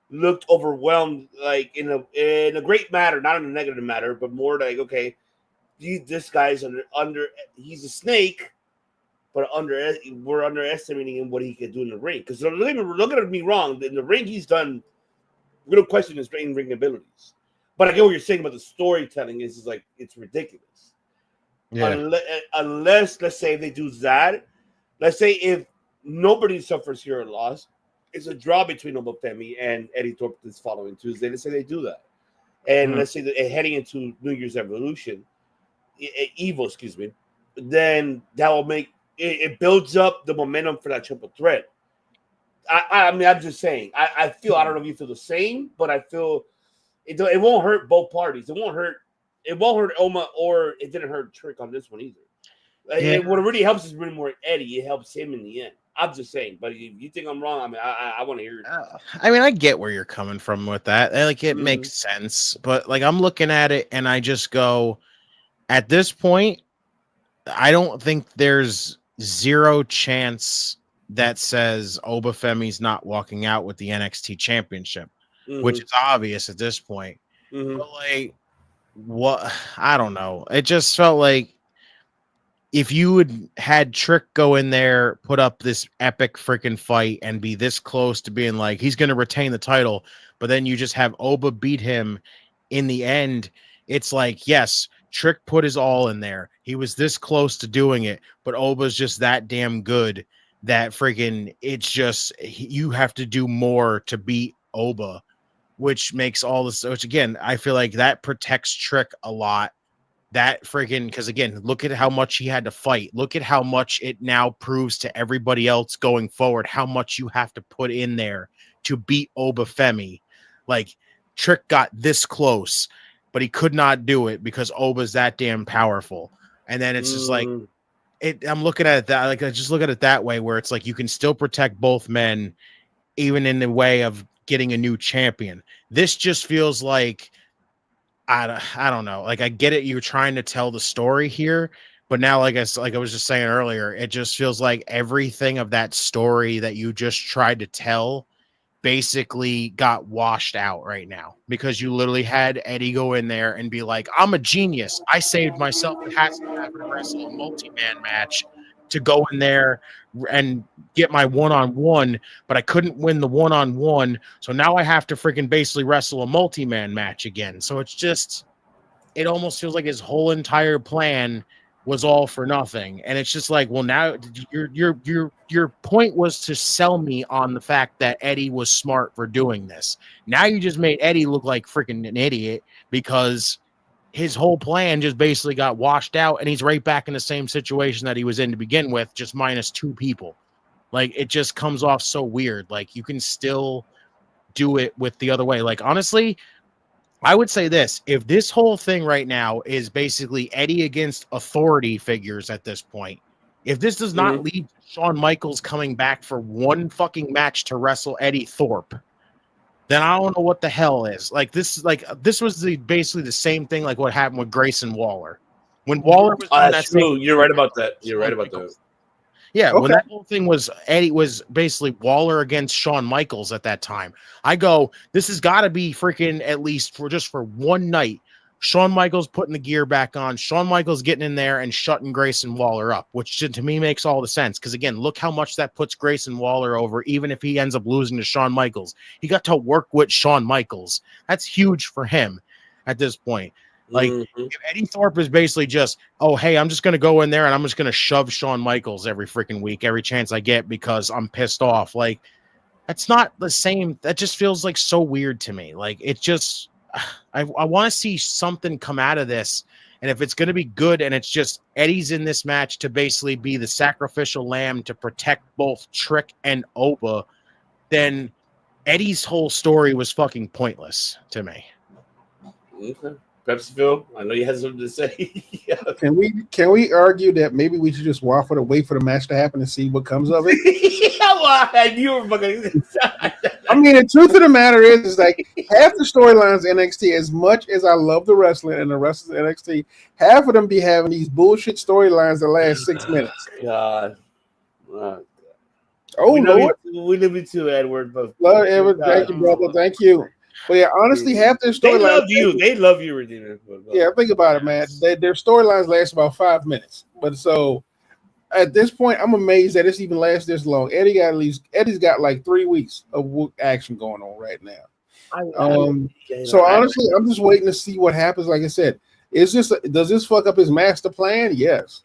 looked overwhelmed, like in a great manner, not in a negative manner, but more like, okay, this guy's under he's a snake, but we're underestimating him what he can do in the ring. Because look at me wrong, in the ring he's done. We're gonna question his ring abilities, but I get what you're saying about the storytelling. Is like it's ridiculous. Yeah. Unless let's say they do that, let's say if nobody suffers here a loss, it's a draw between Obafemi and Eddie Thorpe this following Tuesday. Let's say they do that, and let's say that heading into New Year's Evil, excuse me. then that will make it builds up the momentum for that triple threat. I mean, I'm just saying. I feel, I don't know if you feel the same, but I feel it won't hurt both parties. It won't hurt Oma, or it didn't hurt Trick on this one either. What really helps is really more Eddie. It helps him in the end. I'm just saying. But if you think I'm wrong, I mean, I want to hear it. I mean, I get where you're coming from with that. Like, it makes sense. But like, I'm looking at it and I just go, at this point, I don't think there's zero chance that says Obafemi's not walking out with the NXT championship, which is obvious at this point. But like, what? I don't know. It just felt like if you had Trick go in there, put up this epic freaking fight and be this close to being like, he's going to retain the title, but then you just have Oba beat him in the end. It's like, yes, Trick put his all in there. He was this close to doing it, but Oba's just that damn good that freaking it's just, you have to do more to beat Oba, which makes all this, which again, I feel like that protects Trick a lot. That freaking, because again, look at how much he had to fight. Look at how much it now proves to everybody else going forward how much you have to put in there to beat Obafemi. Like, Trick got this close, but he could not do it because Oba's that damn powerful. And then it's just like, I'm looking at it that, like, I just look at it that way, where it's like you can still protect both men, even in the way of getting a new champion. This just feels like, I don't know. Like, I get it. You're trying to tell the story here, but now, like I was just saying earlier, it just feels like everything of that story that you just tried to tell basically got washed out right now, because you literally had Eddie go in there and be like, I'm a genius. I saved myself and has to have to wrestle a multi-man match to go in there and get my one-on-one, but I couldn't win the one-on-one, so now I have to freaking basically wrestle a multi-man match again. So it's just, it almost feels like his whole entire plan was all for nothing. And it's just like, well, now your point was to sell me on the fact that Eddie was smart for doing this. Now you just made Eddie look like freaking an idiot, because his whole plan just basically got washed out, and he's right back in the same situation that he was in to begin with, just minus 2 people. Like, it just comes off so weird. Like, you can still do it with the other way. Like, honestly, I would say this: if this whole thing right now is basically Eddie against authority figures at this point, if this does not lead to Shawn Michaels coming back for one fucking match to wrestle Eddie Thorpe, then I don't know what the hell is. Like, this was basically the same thing like what happened with Grayson Waller. When Waller was on that true. You're right about that. You're right about that. Yeah, okay. When that whole thing was, Eddie was basically Waller against Shawn Michaels at that time. I go, this has got to be freaking, at least for one night, Shawn Michaels putting the gear back on, Shawn Michaels getting in there and shutting Grayson Waller up, which to me makes all the sense. Because again, look how much that puts Grayson Waller over, even if he ends up losing to Shawn Michaels. He got to work with Shawn Michaels. That's huge for him at this point. Like, if Eddie Thorpe is basically just, oh, hey, I'm just going to go in there and I'm just going to shove Shawn Michaels every freaking week, every chance I get, because I'm pissed off. Like, that's not the same. That just feels like so weird to me. Like, it just, I want to see something come out of this. And if it's going to be good and it's just Eddie's in this match to basically be the sacrificial lamb to protect both Trick and Oba, then Eddie's whole story was fucking pointless to me. Okay. Pepsiville, I know you had something to say. Yeah. Can we argue that maybe we should just waffle to wait for the match to happen and see what comes of it? I mean, the truth of the matter is like half the storylines in NXT, as much as I love the wrestling and the wrestlers in NXT, half of them be having these bullshit storylines that last 6 minutes. God. Oh, Lord. We love you too, Edward. But love Edward. Thank you, brother. Thank you. But yeah, honestly, half their storylines. They love you, Redeemer. Yeah, think about it, man. Their storylines last about 5 minutes. But so at this point, I'm amazed that it's even lasts this long. Eddie's got like 3 weeks of action going on right now. So honestly, I'm just waiting to see what happens. Like I said, does this fuck up his master plan? Yes.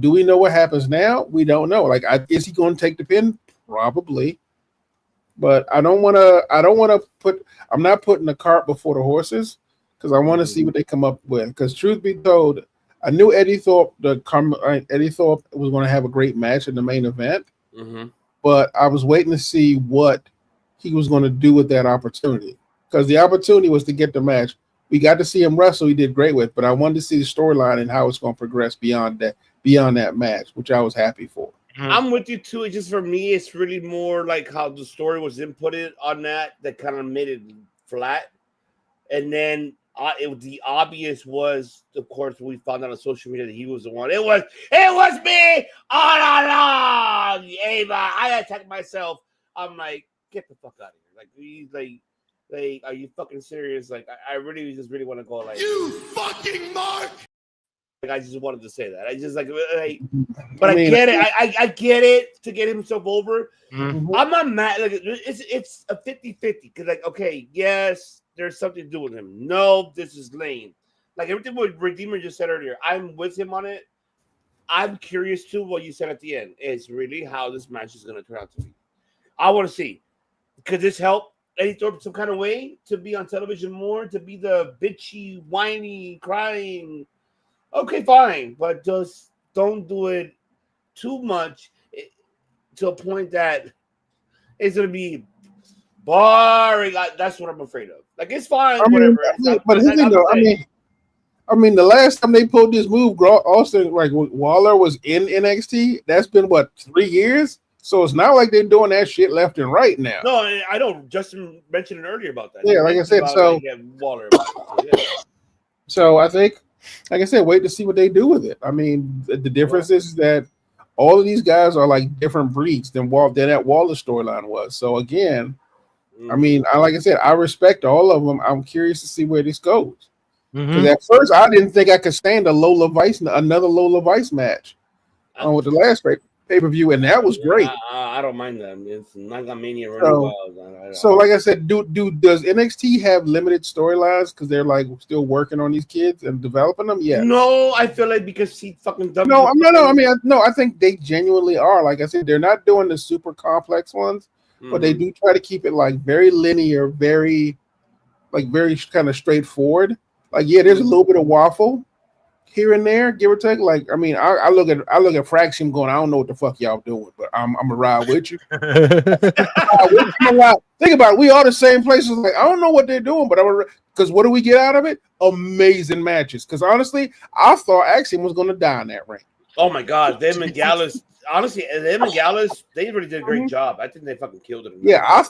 Do we know what happens now? We don't know. Like, is he going to take the pin? Probably. But I'm not putting the cart before the horses, because I want to see what they come up with. Because truth be told, I knew Eddie Thorpe was going to have a great match in the main event, but I was waiting to see what he was going to do with that opportunity, because the opportunity was to get the match. We got to see him wrestle. He did great with, but I wanted to see the storyline and how it's going to progress beyond that match, which I was happy for. I'm with you too. It's just for me, it's really more like how the story was inputted on that kind of made it flat. And then the obvious was, of course, we found out on social media that he was the one. It was me all along. Ava, I attacked myself. I'm like, get the fuck out of here. Like, he's like, are you fucking serious? Like, I really want to go like, you fucking mark. Like, I just wanted to say that. I just like but I get it. I get it to get himself over. I'm not mad. Like, it's a 50-50 because, like, okay, yes, there's something to do with him. No, this is lame. Like everything what Redeemer just said earlier, I'm with him on it. I'm curious too what you said at the end. Is really how this match is going to turn out to be. I want to see. Could this help Eddie Thorpe some kind of way to be on television more, to be the bitchy, whiny, crying? Okay, fine, but just don't do it too much to a point that it's going to be boring. That's what I'm afraid of. Like, it's fine, whatever. I mean, the last time they pulled this move, Austin, like Waller was in NXT. That's been what, 3 years? So it's not like they're doing that shit left and right now. No, I know. Justin mentioned it earlier about that. Yeah, like I said, Waller. So I think, like I said, wait to see what they do with it. I mean, the difference is that all of these guys are like different breeds than that Waller storyline was. So again, I mean, like I said, I respect all of them. I'm curious to see where this goes. Because at first, I didn't think I could stand another Lola Vice match with the last pay-per-view, and that was great. I don't mind them. It's Nagamania running wild. So, like I said, does NXT have limited storylines because they're like still working on these kids and developing them? Yeah. No, I feel like because he fucking dumped. No. I mean, I think they genuinely are. Like I said, they're not doing the super complex ones, but they do try to keep it like very linear, very kind of straightforward. Like, yeah, there's a little bit of waffle here and there, give or take. Like, I mean, I look at Fraxium going, I don't know what the fuck y'all doing, but I'm gonna ride with you. Think about it. We are the same places. Like, I don't know what they're doing, but because what do we get out of it? Amazing matches. Because honestly, I thought Axiom was gonna die in that ring. Oh my god, them and Gallus. Honestly, them and Gallus, they really did a great job. I think they fucking killed it. Yeah, I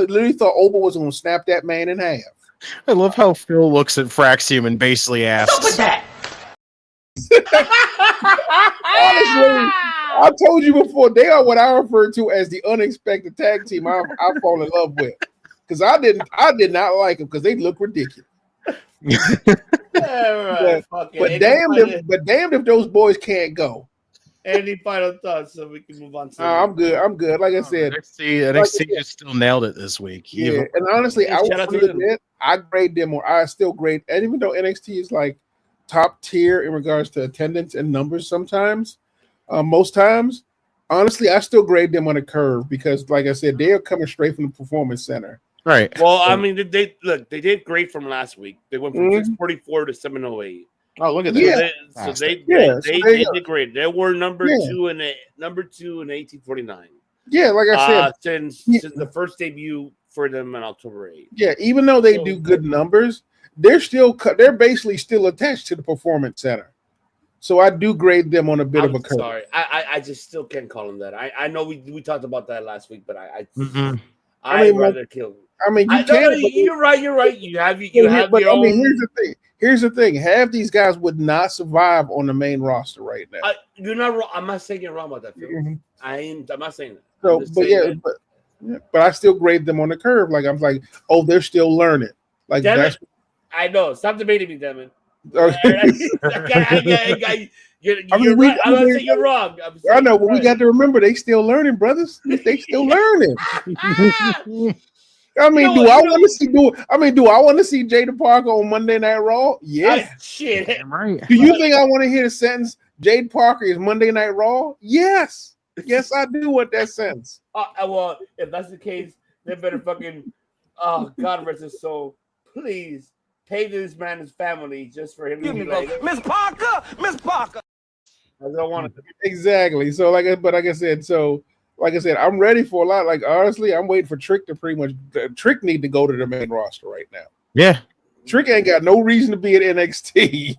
literally thought Oba was gonna snap that man in half. I love how Phil looks at Fraxium and basically asks. Stop with that. Honestly, I told you before, they are what I refer to as the unexpected tag team I fall in love with. Because I did not like them because they look ridiculous. But damned if those boys can't go. Any final thoughts so we can move on to I'm good. Like I said, NXT just still nailed it this week. Yeah, and honestly, I grade them more. I still grade, and even though NXT is like top tier in regards to attendance and numbers sometimes, most times, honestly, I still grade them on a curve because, like I said, they are coming straight from the Performance Center. Right. Well, I mean, they did great from last week. They went from 644 to 708. Oh, look at that! Yeah. So they did great. They were number two in 1849. Yeah, like I said, since the first debut for them on October 8th. Yeah, even though they do good numbers, they're basically still attached to the Performance Center. So I do grade them on a bit of a curve. Sorry, I just still can't call them that. I know we talked about that last week, but I'd rather kill them. I mean, you're right. You have your own. Here's the thing. Half these guys would not survive on the main roster right now. You're not wrong. I'm not saying you're wrong about that, Phil. I'm not saying that. So, but I still grade them on the curve. Like, I'm like, oh, they're still learning. Like, I know. Stop debating me, damn it. You're right. I'm not saying you're wrong. I know, but we got to remember they still learning, brothers. They still learning. I mean, do I want to see Jada Parker on Monday Night Raw? Yeah. Shit. Right. Do you think I want to hear the sentence Jade Parker is Monday Night Raw? Yes. Yes, I do want that sentence. Well, if that's the case, they better fucking God rest his soul. Please pay this man his family just for him to be like, Miss Parker, Miss Parker. I don't want to. Exactly. So like I said, I'm ready for a lot. Like honestly, I'm waiting for Trick to pretty much. Trick need to go to the main roster right now. Yeah. Trick ain't got no reason to be at NXT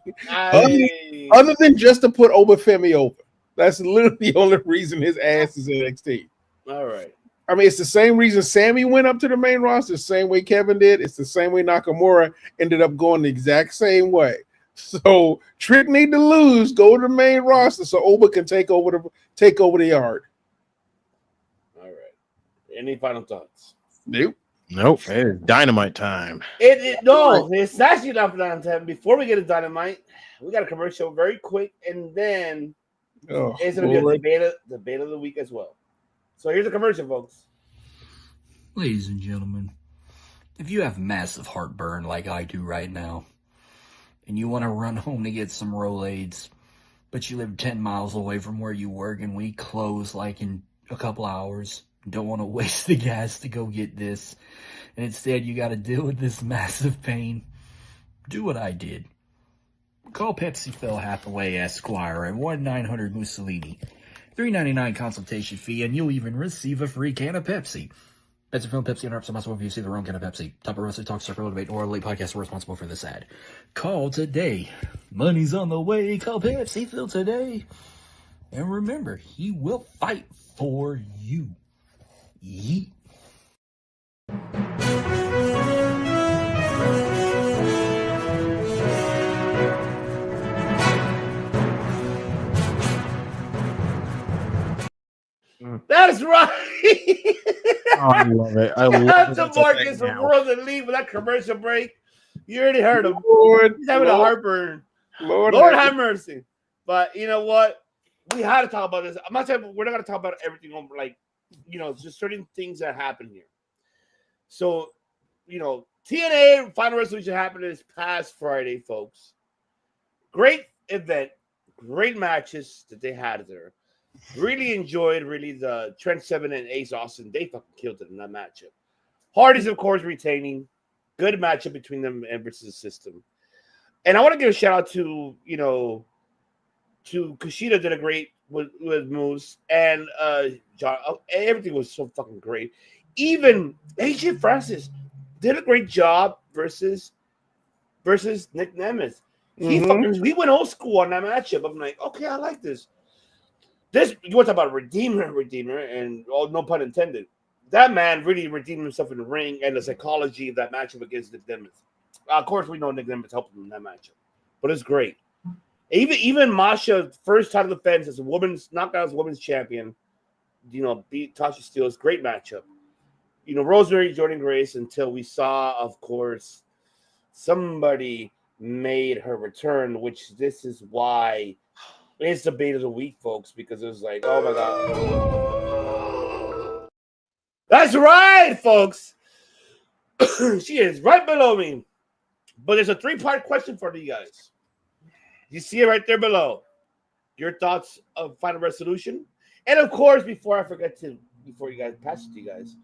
other than just to put Obafemi over. That's literally the only reason his ass is in NXT. All right. I mean, it's the same reason Sammy went up to the main roster, the same way Kevin did. It's the same way Nakamura ended up going the exact same way. So Trick need to lose, go to the main roster, so Oba can take over the yard. All right. Any final thoughts? Nope. Nope. It's dynamite time. No, it's actually not dynamite time. Before we get to dynamite, we got a commercial very quick, and then it's going to be a debate of the week as well. So here's a commercial, folks. Ladies and gentlemen, if you have massive heartburn like I do right now, and you want to run home to get some Rolaids, but you live 10 miles away from where you work and we close like in a couple hours, don't want to waste the gas to go get this, and instead you got to deal with this massive pain, do what I did. Call Pepsi Phil Hathaway Esquire at 1-900 Mussolini. $3.99 consultation fee, and you'll even receive a free can of Pepsi. Pepsi Film, Pepsi interrupts also if you see the wrong can of Pepsi. Top of Wrestling Talk, Circle Debate, or Late Podcast are responsible for this ad. Call today. Money's on the way. Call Pepsi Phil today. And remember, he will fight for you. Yeet. That's right. I love it. I love love to Marcus from World Elite with that commercial break. You already heard him. He's having a heartburn. Lord have mercy. But you know what? We had to talk about this. I'm not saying we're not going to talk about everything. Like, just certain things that happen here. So, TNA Final Resolution happened this past Friday, folks. Great event. Great matches that they had there. Really enjoyed the Trent Seven and Ace Austin. They fucking killed it in that matchup. Hardy's, of course, retaining. Good matchup between them and versus the system. And I want to give a shout out to Kushida did a great with Moose and John. Everything was so fucking great. Even AJ Francis did a great job versus Nick Nemeth. He went old school on that matchup. I'm like, okay, I like this. You want to talk about redeemer, and no pun intended. That man really redeemed himself in the ring and the psychology of that matchup against Nick Nemeth. Of course, we know Nick Nemeth helped him in that matchup, but it's great. Even Masha, first title defense as a women's champion, beat Tasha Steelz. Great matchup. Rosemary Jordan Grace until we saw, of course, somebody made her return, which this is why. It's debate of the week, folks, because it was like, oh my God. That's right, folks. She is right below me. But there's a 3-part question for you guys. You see it right there below. Your thoughts of Final Resolution. And of course, before you guys pass it to you guys,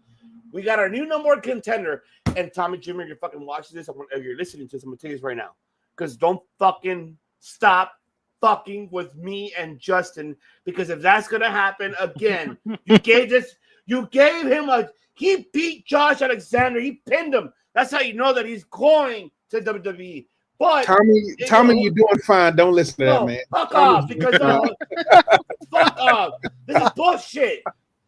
we got our new number 1 contender. And Tommy Jimmer, you're fucking watching this, or you're listening to this, I'm going to tell you this right now. Because don't fucking stop fucking with me and Justin, because if that's gonna happen again, he beat Josh Alexander, he pinned him. That's how you know that he's going to WWE. But Tommy, you're doing fine. Don't listen to that, man. Fuck off, because fuck off. This is bullshit.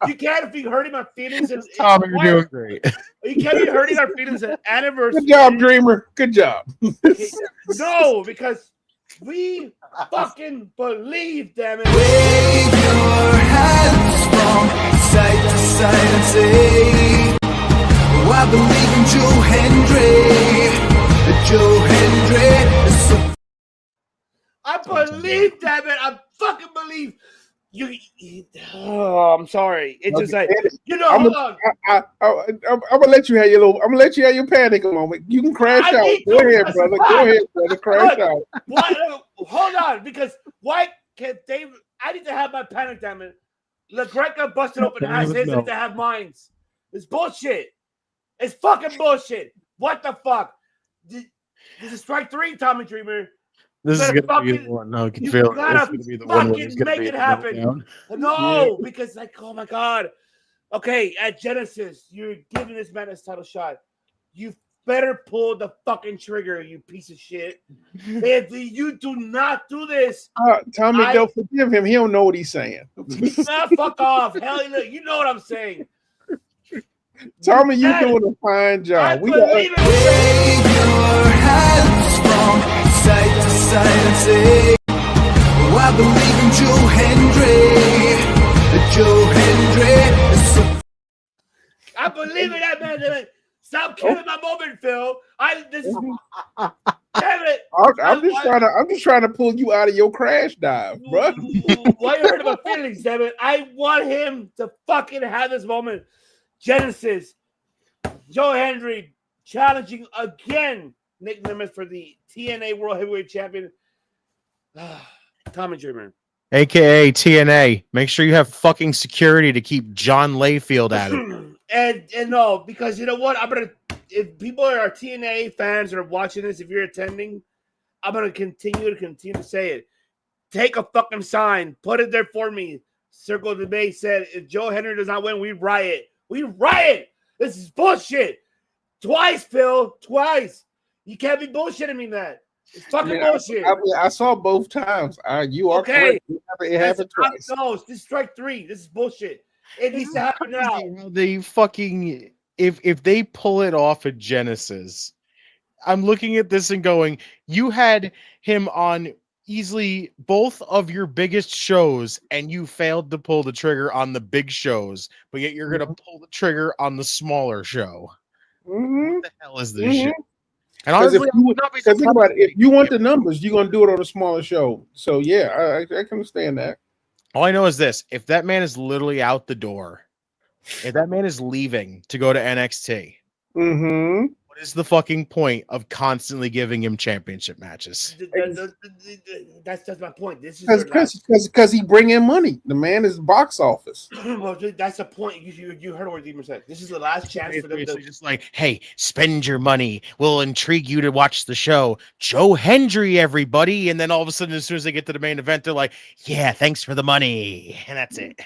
You can't be hurting my feelings. Tommy, you're doing great. You can't be hurting our feelings at anniversary. Good job, Dreamer. Good job. No, because we fucking believe, damn it. Wave your hands from side to side and say, oh, I believe in Joe Hendry. I believe, damn it. I fucking believe. I'm sorry. It's just like, hold on. I'm gonna let you have your panic a moment. You can crash out. Go ahead, brother. Crash out. Hold on, because why can't they? I need to have my panic, damn it. LeGrec got busted open eyes. They need to have minds. It's bullshit. It's fucking bullshit. What the fuck? This is strike 3, Tommy Dreamer. This is better gonna be fucking- the one. No, I can You feel it. gotta This is gonna be the one where fucking it's gonna make be it a happen. meltdown. No, because like, oh my god. Okay, at Genesis, you're giving this man a title shot. You better pull the fucking trigger, you piece of shit. If you do not do this, Tommy, don't forgive him. He don't know what he's saying. nah, fuck off. Hell, look, you know what I'm saying. Tommy, you're doing a fine job. We got Wave your hands from side to side and say, oh, I believe in Joe Hendry. Joe Hendry is so I believe in that man. Stop killing my moment, Phil. Damn it. I'm just trying to pull you out of your crash dive, bro. Why you hurting my feelings, damn it? I want him to fucking have this moment. Genesis, Joe Hendry challenging again Nick Nemeth for the TNA World Heavyweight Champion. Tommy Dreamer. AKA TNA. Make sure you have fucking security to keep John Layfield at it. and no, because you know what? If people are TNA fans or watching this, if you're attending, I'm gonna continue to say it. Take a fucking sign, put it there for me. Circle the Bay said, if Joe Hendry does not win, we riot. We riot. This is bullshit. Twice, Phil. Twice. You can't be bullshitting me, man. It's fucking bullshit. I saw both times. You are okay. Correct. It happened twice. No, this is strike 3. This is bullshit. It needs to happen now. They fucking if they pull it off at Genesis, I'm looking at this and going, you had him on easily both of your biggest shows and you failed to pull the trigger on the big shows, but yet you're gonna pull the trigger on the smaller show. What the hell is this shit? And honestly, think about it, if you want the numbers, you're gonna do it on a smaller show. So yeah, I can understand that. All I know is this: if that man is literally out the door, if that man is leaving to go to NXT, what is the fucking point of constantly giving him championship matches? That's my point. This is because he bring in money. The man is box office. Well, that's the point. You heard what Deemer said. This is the last chance for them to just like, hey, spend your money. We'll intrigue you to watch the show. Joe Hendry, everybody, and then all of a sudden, as soon as they get to the main event, they're like, yeah, thanks for the money, and that's it.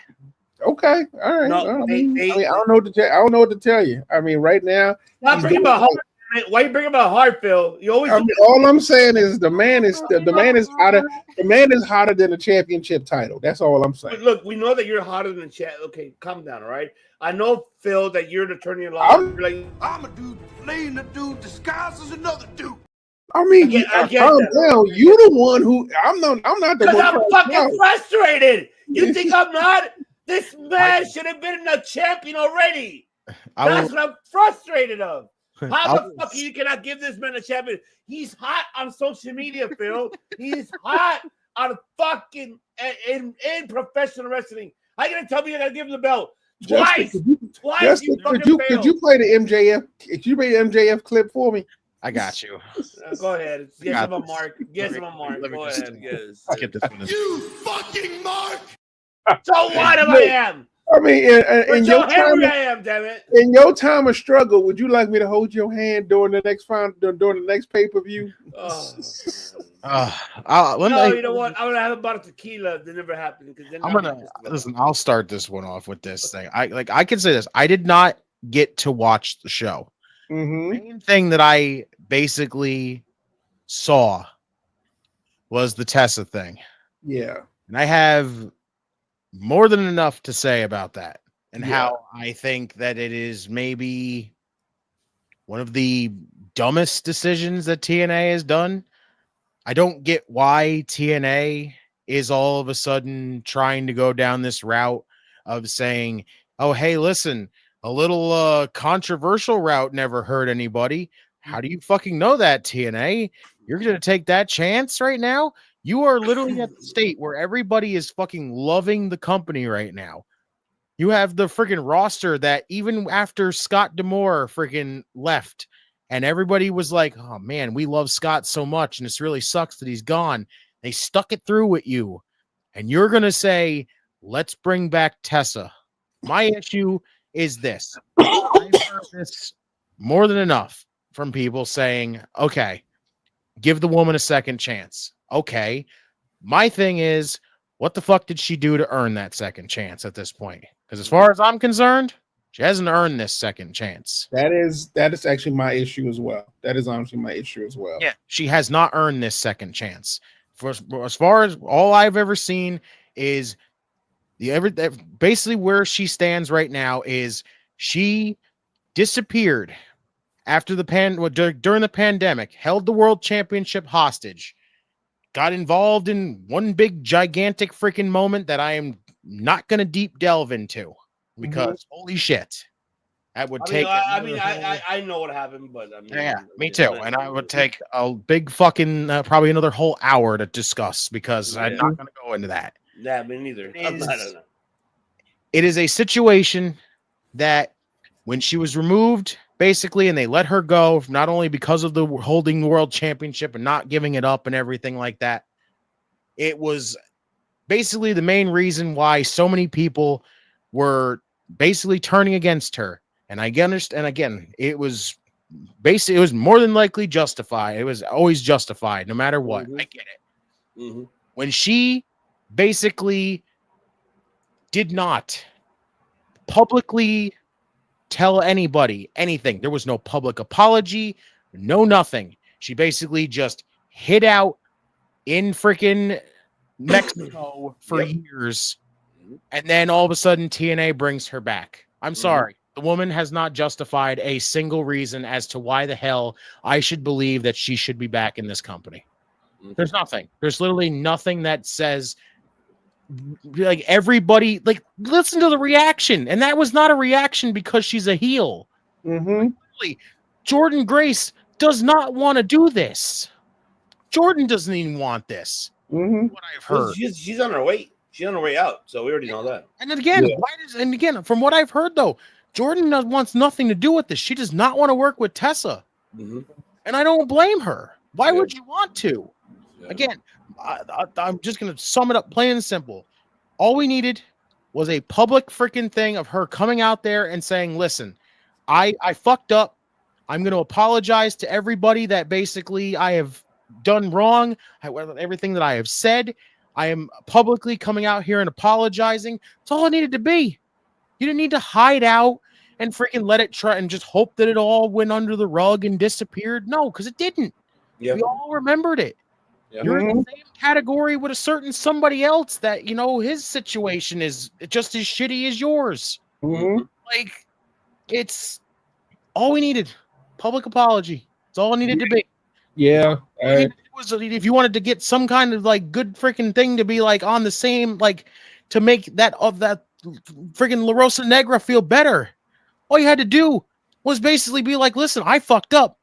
Okay, all right. No, I don't know what to tell you. I mean, right now, why you bring about heart, Phil? You always. All I'm saying is the man is hotter. The man is hotter than the championship title. That's all I'm saying. But look, we know that you're hotter than the chat. Okay, calm down, all right? I know, Phil, that you're an attorney in law. I'm a dude playing a dude disguised as another dude. I mean, calm down. You the one who I'm not the one. Because I'm fucking frustrated. You think I'm not? This man should have been a champion already. That's what I'm frustrated of. How the fuck you cannot give this man a champion? He's hot on social media, Phil. He's hot on fucking in professional wrestling. How you gonna tell me I gotta give him the belt? Twice. Twice. Could you play the MJF? Could you play the MJF clip for me? I got you. Go ahead. Get him a mark. Get him a mark. Go ahead. Get this one. You fucking mark. So what if I am? I mean, in your time, I am, damn it. In your time of struggle, would you like me to hold your hand during the next pay-per-view? No, you know what? I'm gonna have a bottle of tequila. That never happened because then I'm gonna listen. I'll start this one off with this thing. I can say this. I did not get to watch the show. The main thing that I basically saw was the Tessa thing. Yeah, and I have more than enough to say about that and how I think that it is maybe one of the dumbest decisions that TNA has done. I don't get why TNA is all of a sudden trying to go down this route of saying, oh, hey, listen, a little controversial route never hurt anybody. How do you fucking know that, TNA? You're going to take that chance right now? You are literally at the state where everybody is fucking loving the company right now. You have the freaking roster that even after Scott D'Amore freaking left and everybody was like, oh man, we love Scott so much and this really sucks that he's gone. They stuck it through with you. And you're going to say, let's bring back Tessa. My issue is this. I've heard this more than enough from people saying, okay, give the woman a second chance. Okay. My thing is, what the fuck did she do to earn that second chance at this point? Because as far as I'm concerned, she hasn't earned this second chance. That is actually my issue as well. That is honestly my issue as well. Yeah, she has not earned this second chance. For as far as all I've ever seen is basically where she stands right now is she disappeared after during the pandemic, held the world championship hostage, got involved in one big gigantic freaking moment that I am not going to deep delve into because holy shit, that would take. I know what happened, but I mean, yeah, me too. And I would take a big fucking probably another whole hour to discuss because I'm not going to go into that. Yeah, me neither. It is a situation that when she was removed, basically, and they let her go, not only because of the holding the world championship and not giving it up and everything like that, it was basically the main reason why so many people were basically turning against her. And I understand, and again, it was more than likely justified. It was always justified, no matter what. I get it. When she basically did not publicly tell anybody anything, there was no public apology, no nothing. She basically just hid out in freaking Mexico for years, and then all of a sudden TNA brings her back. I'm sorry. The woman has not justified a single reason as to why the hell I should believe that she should be back in this company. There's nothing. There's literally nothing that says, like, everybody, like, listen to the reaction. And that was not a reaction because she's a heel. Like, literally, Jordan Grace does not want to do this. Jordan doesn't even want this. What I've heard. She's on her way. She's on her way out. So we already know that. And then again, from what I've heard, though, Jordan wants nothing to do with this. She does not want to work with Tessa. And I don't blame her. Why would you want to? Again, I'm just going to sum it up plain and simple. All we needed was a public freaking thing of her coming out there and saying, listen, I fucked up. I'm going to apologize to everybody that basically I have done wrong. Everything that I have said, I am publicly coming out here and apologizing. That's all it needed to be. You didn't need to hide out and freaking let it try and just hope that it all went under the rug and disappeared. No, because it didn't. We all remembered it. You're in the same category with a certain somebody else that, you know, his situation is just as shitty as yours. Like, it's all we needed. Public apology. It's all it needed to be. Yeah. If you wanted to get some kind of like good freaking thing to be like on the same, like to make that freaking La Rosa Negra feel better, all you had to do was basically be like, listen, I fucked up.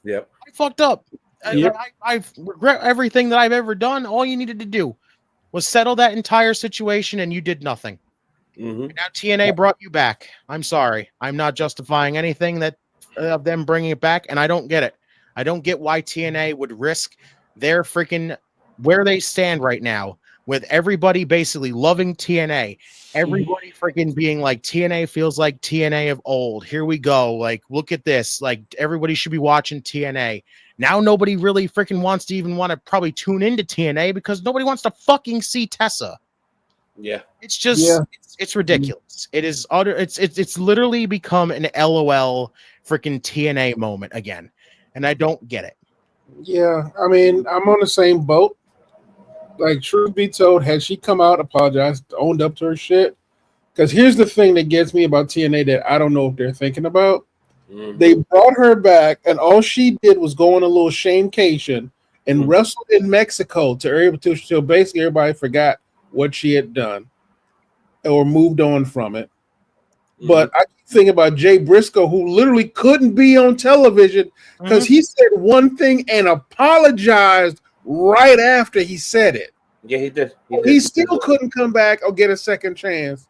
I fucked up. I regret everything that I've ever done. All you needed to do was settle that entire situation, and you did nothing. Now TNA brought you back. I'm sorry. I'm not justifying anything that of them bringing it back, and I don't get it. I don't get why TNA would risk their freaking where they stand right now with everybody basically loving TNA. Everybody freaking being like, TNA feels like TNA of old. Here we go. Like, look at this. Like, everybody should be watching TNA. Now nobody really freaking wants to even want to probably tune into TNA because nobody wants to fucking see Tessa. It's just it's ridiculous. It is utter. It's literally become an LOL freaking TNA moment again, and I don't get it. Yeah, I mean, I'm on the same boat. Like, truth be told, had she come out, apologized, owned up to her shit, because here's the thing that gets me about TNA that I don't know if they're thinking about. They brought her back, and all she did was go on a little shamecation and wrestled in Mexico till basically everybody forgot what she had done or moved on from it. But I keep thinking about Jay Briscoe, who literally couldn't be on television because he said one thing and apologized right after he said it. He did. He still couldn't come back or get a second chance.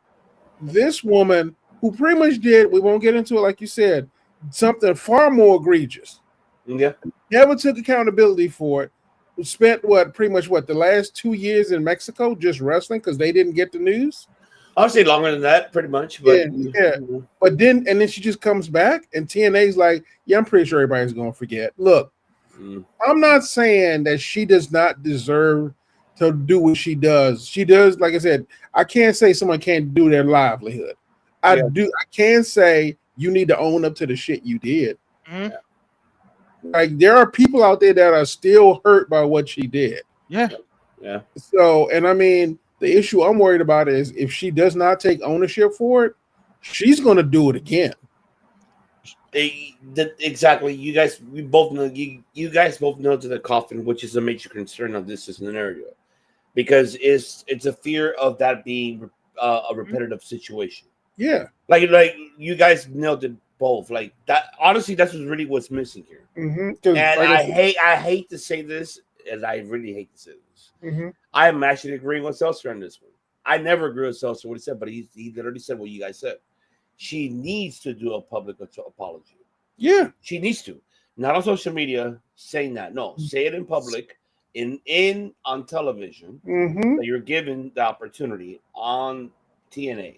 This woman, who pretty much did, we won't get into it like you said, something far more egregious. Never took accountability for it. Spent the last 2 years in Mexico just wrestling because they didn't get the news. I'll say longer than that, pretty much. But But then she just comes back, and TNA's like, yeah, I'm pretty sure everybody's gonna forget. Look, I'm not saying that she does not deserve to do what she does. She does, like I said, I can't say someone can't do their livelihood. I can say you need to own up to the shit you did. Like there are people out there that are still hurt by what she did. Yeah. So, and I mean, the issue I'm worried about is if she does not take ownership for it, she's going to do it again. Exactly. You guys, we both know. You guys both know to the coffin, which is a major concern of this scenario, because it's a fear of that being a repetitive situation. Yeah, like you guys nailed it both. Like that. Honestly, that's what's missing here. And like I hate to say this, as I really hate to say this. I'm actually agreeing with Seltzer on this one. I never agree with Seltzer what he said, but he literally said what you guys said. She needs to do a public apology. Yeah, she needs to, not on social media saying that. No, say it in public, in on television. That you're given the opportunity on TNA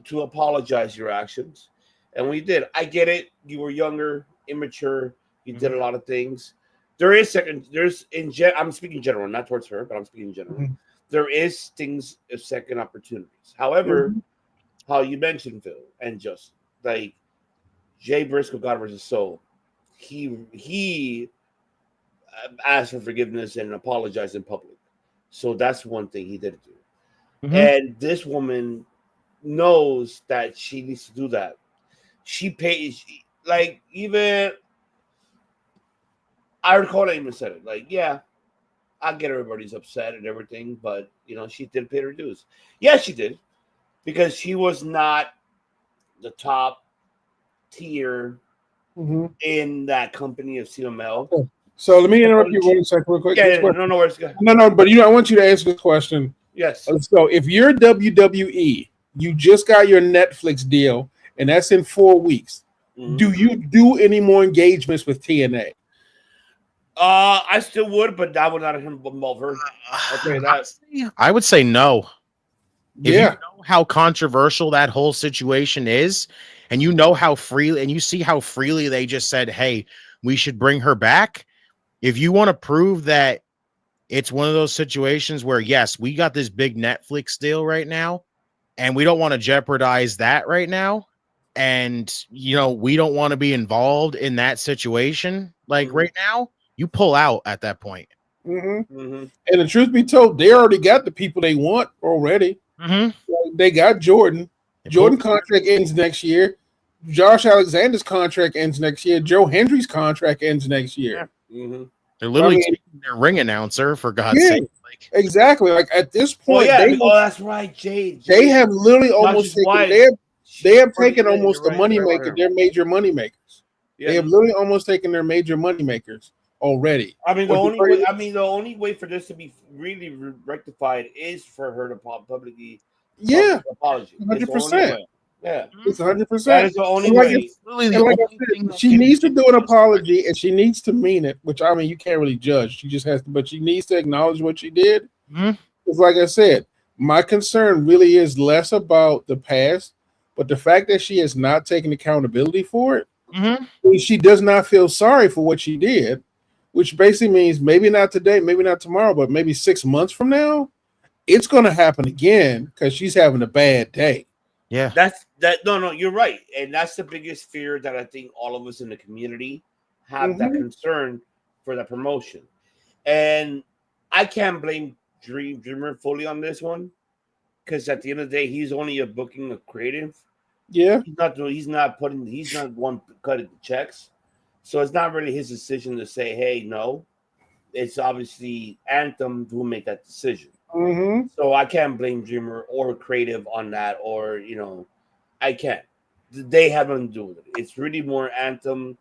to apologize your actions, and we did. I get it. You were younger, immature. You did a lot of things. I'm speaking in general, not towards her, but I'm speaking in general. There is things of second opportunities. However, how you mentioned Phil and Justin, like Jay Briscoe, God rest his soul, he asked for forgiveness and apologized in public. So that's one thing he did do. And this woman knows that she needs to do that. She pays, like, even I recall I even said it. Like, yeah, I get everybody's upset and everything, but she did pay her dues. Yeah, she did. Because she was not the top tier in that company of CML. So let me interrupt you 1 second, real quick. Yeah, no worries. No, but I want you to answer this question. Yes. So if you're WWE, you just got your Netflix deal, and that's in 4 weeks. Do you do any more engagements with TNA? I still would, but I would not involve her. Okay, I would say no. If Yeah. you know how controversial that whole situation is, and you know how freely, and you see how freely they just said, hey, we should bring her back. If you want to prove that it's one of those situations where, yes, we got this big Netflix deal right now, and we don't want to jeopardize that right now. And, we don't want to be involved in that situation. Like right now, you pull out at that point. And the truth be told, they already got the people they want already. They got Jordan. Jordan contract ends next year. Josh Alexander's contract ends next year. Joe Hendry's contract ends next year. They're literally taking their ring announcer, for God's sake. Exactly. Like at this point, that's right, Jade. They have literally almost taken. They have taken almost the moneymaker. Their major moneymakers. They have literally almost taken their major moneymakers already. I mean, the only way for this to be really rectified is for her to publicly apology. 100%. Yeah, it's 100%. That is the only way. She needs to do an apology, and she needs to mean it. Which I mean, you can't really judge. She just has to, but she needs to acknowledge what she did. Because, like I said, my concern really is less about the past, but the fact that she has not taken accountability for it. She does not feel sorry for what she did, which basically means maybe not today, maybe not tomorrow, but maybe 6 months from now, it's going to happen again because she's having a bad day. Yeah, no, you're right, and that's the biggest fear that I think all of us in the community have, that concern for the promotion. And I can't blame Dreamer fully on this one, because at the end of the day, he's only a booking, a creative. Yeah, he's not one cutting the checks, so it's not really his decision to say, hey, no. It's obviously Anthem who make that decision. So I can't blame Dreamer or creative on that, or I can't. They have nothing to do with it. It's really more Anthem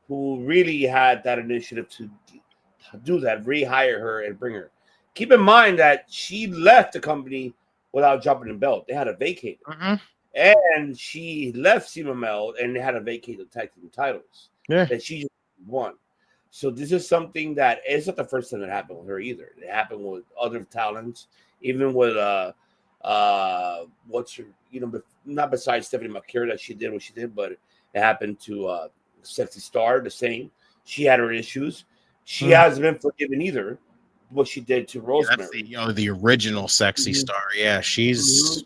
who really had that initiative to do that, rehire her and bring her. Keep in mind that she left the company without dropping the belt. They had to vacate her. And she left CMLL and they had to vacate the tag team titles. That she just won. So this is something that it's not the first time that happened with her either. It happened with other talents, even with what's her, not besides Stephanie McCure that she did what she did, but it happened to Sexy Star the same. She had her issues. She hasn't been forgiven either. What she did to Rosemary. That's the original sexy star. Yeah, she's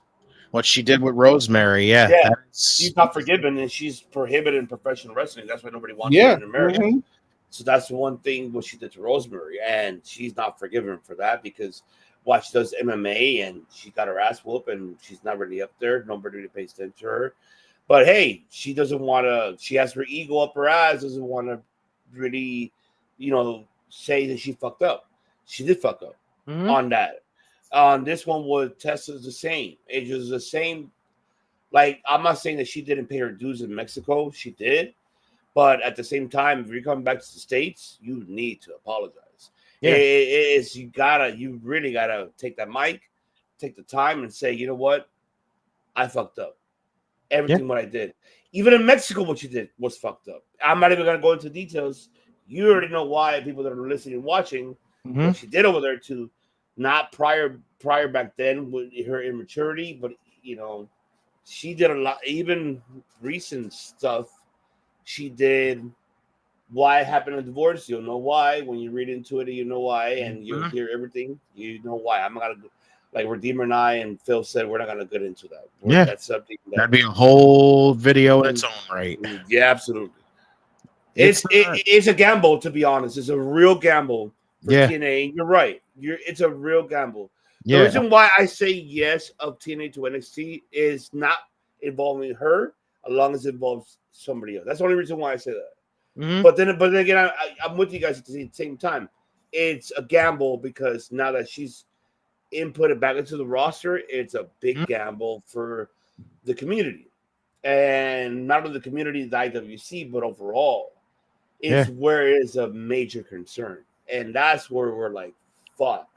what she did with Rosemary. Yeah, Yeah, she's not forgiven, and she's prohibited in professional wrestling. That's why nobody wants her in America. So that's one thing what she did to Rosemary, and she's not forgiven for that because she does MMA and she got her ass whooped, and she's not really up there. Nobody really pays attention to her. But hey, she doesn't want to. She has her ego up her ass. Doesn't want to really, say that she fucked up. She did fuck up on that. This one was Tessa's the same. It was the same. Like, I'm not saying that she didn't pay her dues in Mexico. She did. But at the same time, if you're coming back to the States, you need to apologize. Yeah. You really gotta take that mic, take the time and say, you know what? I fucked up. Everything what I did. Even in Mexico, what you did was fucked up. I'm not even gonna go into details. You already know why, people that are listening and watching. What she did over there too, not prior back then with her immaturity, but she did a lot, even recent stuff. She did why it happened in divorce. You'll know why when you read into it. You know why, and you'll hear everything. You know why. I'm not gonna like Redeemer and I and Phil said we're not gonna get into that. That's something that'd be a whole video in its own right. Yeah, absolutely. It's a gamble, to be honest. It's a real gamble for TNA. You're right. It's a real gamble. The reason why I say yes of TNA to NXT is not involving her, as long as it involves somebody else. That's the only reason why I say that. But then again, I'm with you guys at the same time. It's a gamble because now that she's inputted back into the roster, it's a big gamble for the community, and not only the community, the IWC, but overall. Is where it is a major concern. And that's where we're like, fuck.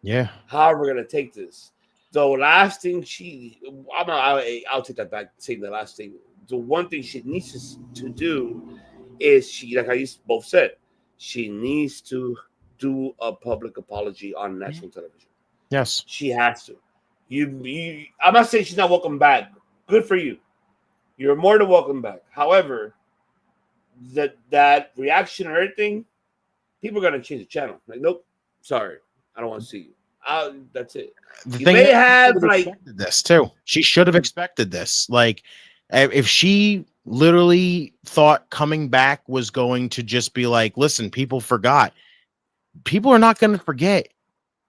Yeah. How are we going to take this? The last thing I'll take that back, saying the last thing. The one thing she needs to do is like I both said, she needs to do a public apology on national television. Yes. She has to. I'm not saying she's not welcome back. Good for you. You're more than welcome back. However, that reaction or everything, people are gonna change the channel. Like, nope, sorry, I don't want to see you. That's it. You may have expected this too. She should have expected this. Like, if she literally thought coming back was going to just be like, listen, people forgot. People are not going to forget,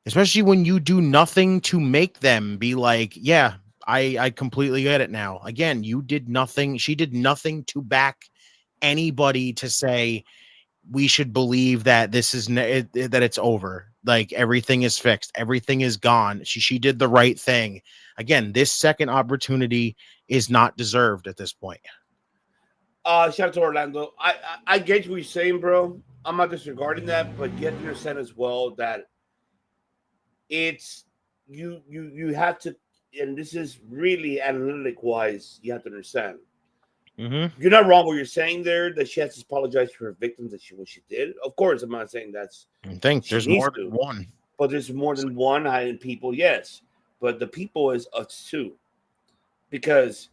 especially when you do nothing to make them be like, yeah, I completely get it now. Again, you did nothing. She did nothing to back anybody to say we should believe that this is that it's over, like everything is fixed, everything is gone. She did the right thing. Again, this second opportunity is not deserved at this point. Shout out to Orlando. I get what you're saying, bro. I'm not disregarding that, but you have to understand as well that it's you have to, and this is really analytic wise, you have to understand. You're not wrong what you're saying there, that she has to apologize to her victims what she did. Of course, I'm not saying that's. I think there's more than one. But there's more than one hiding people, yes. But the people is us too. Because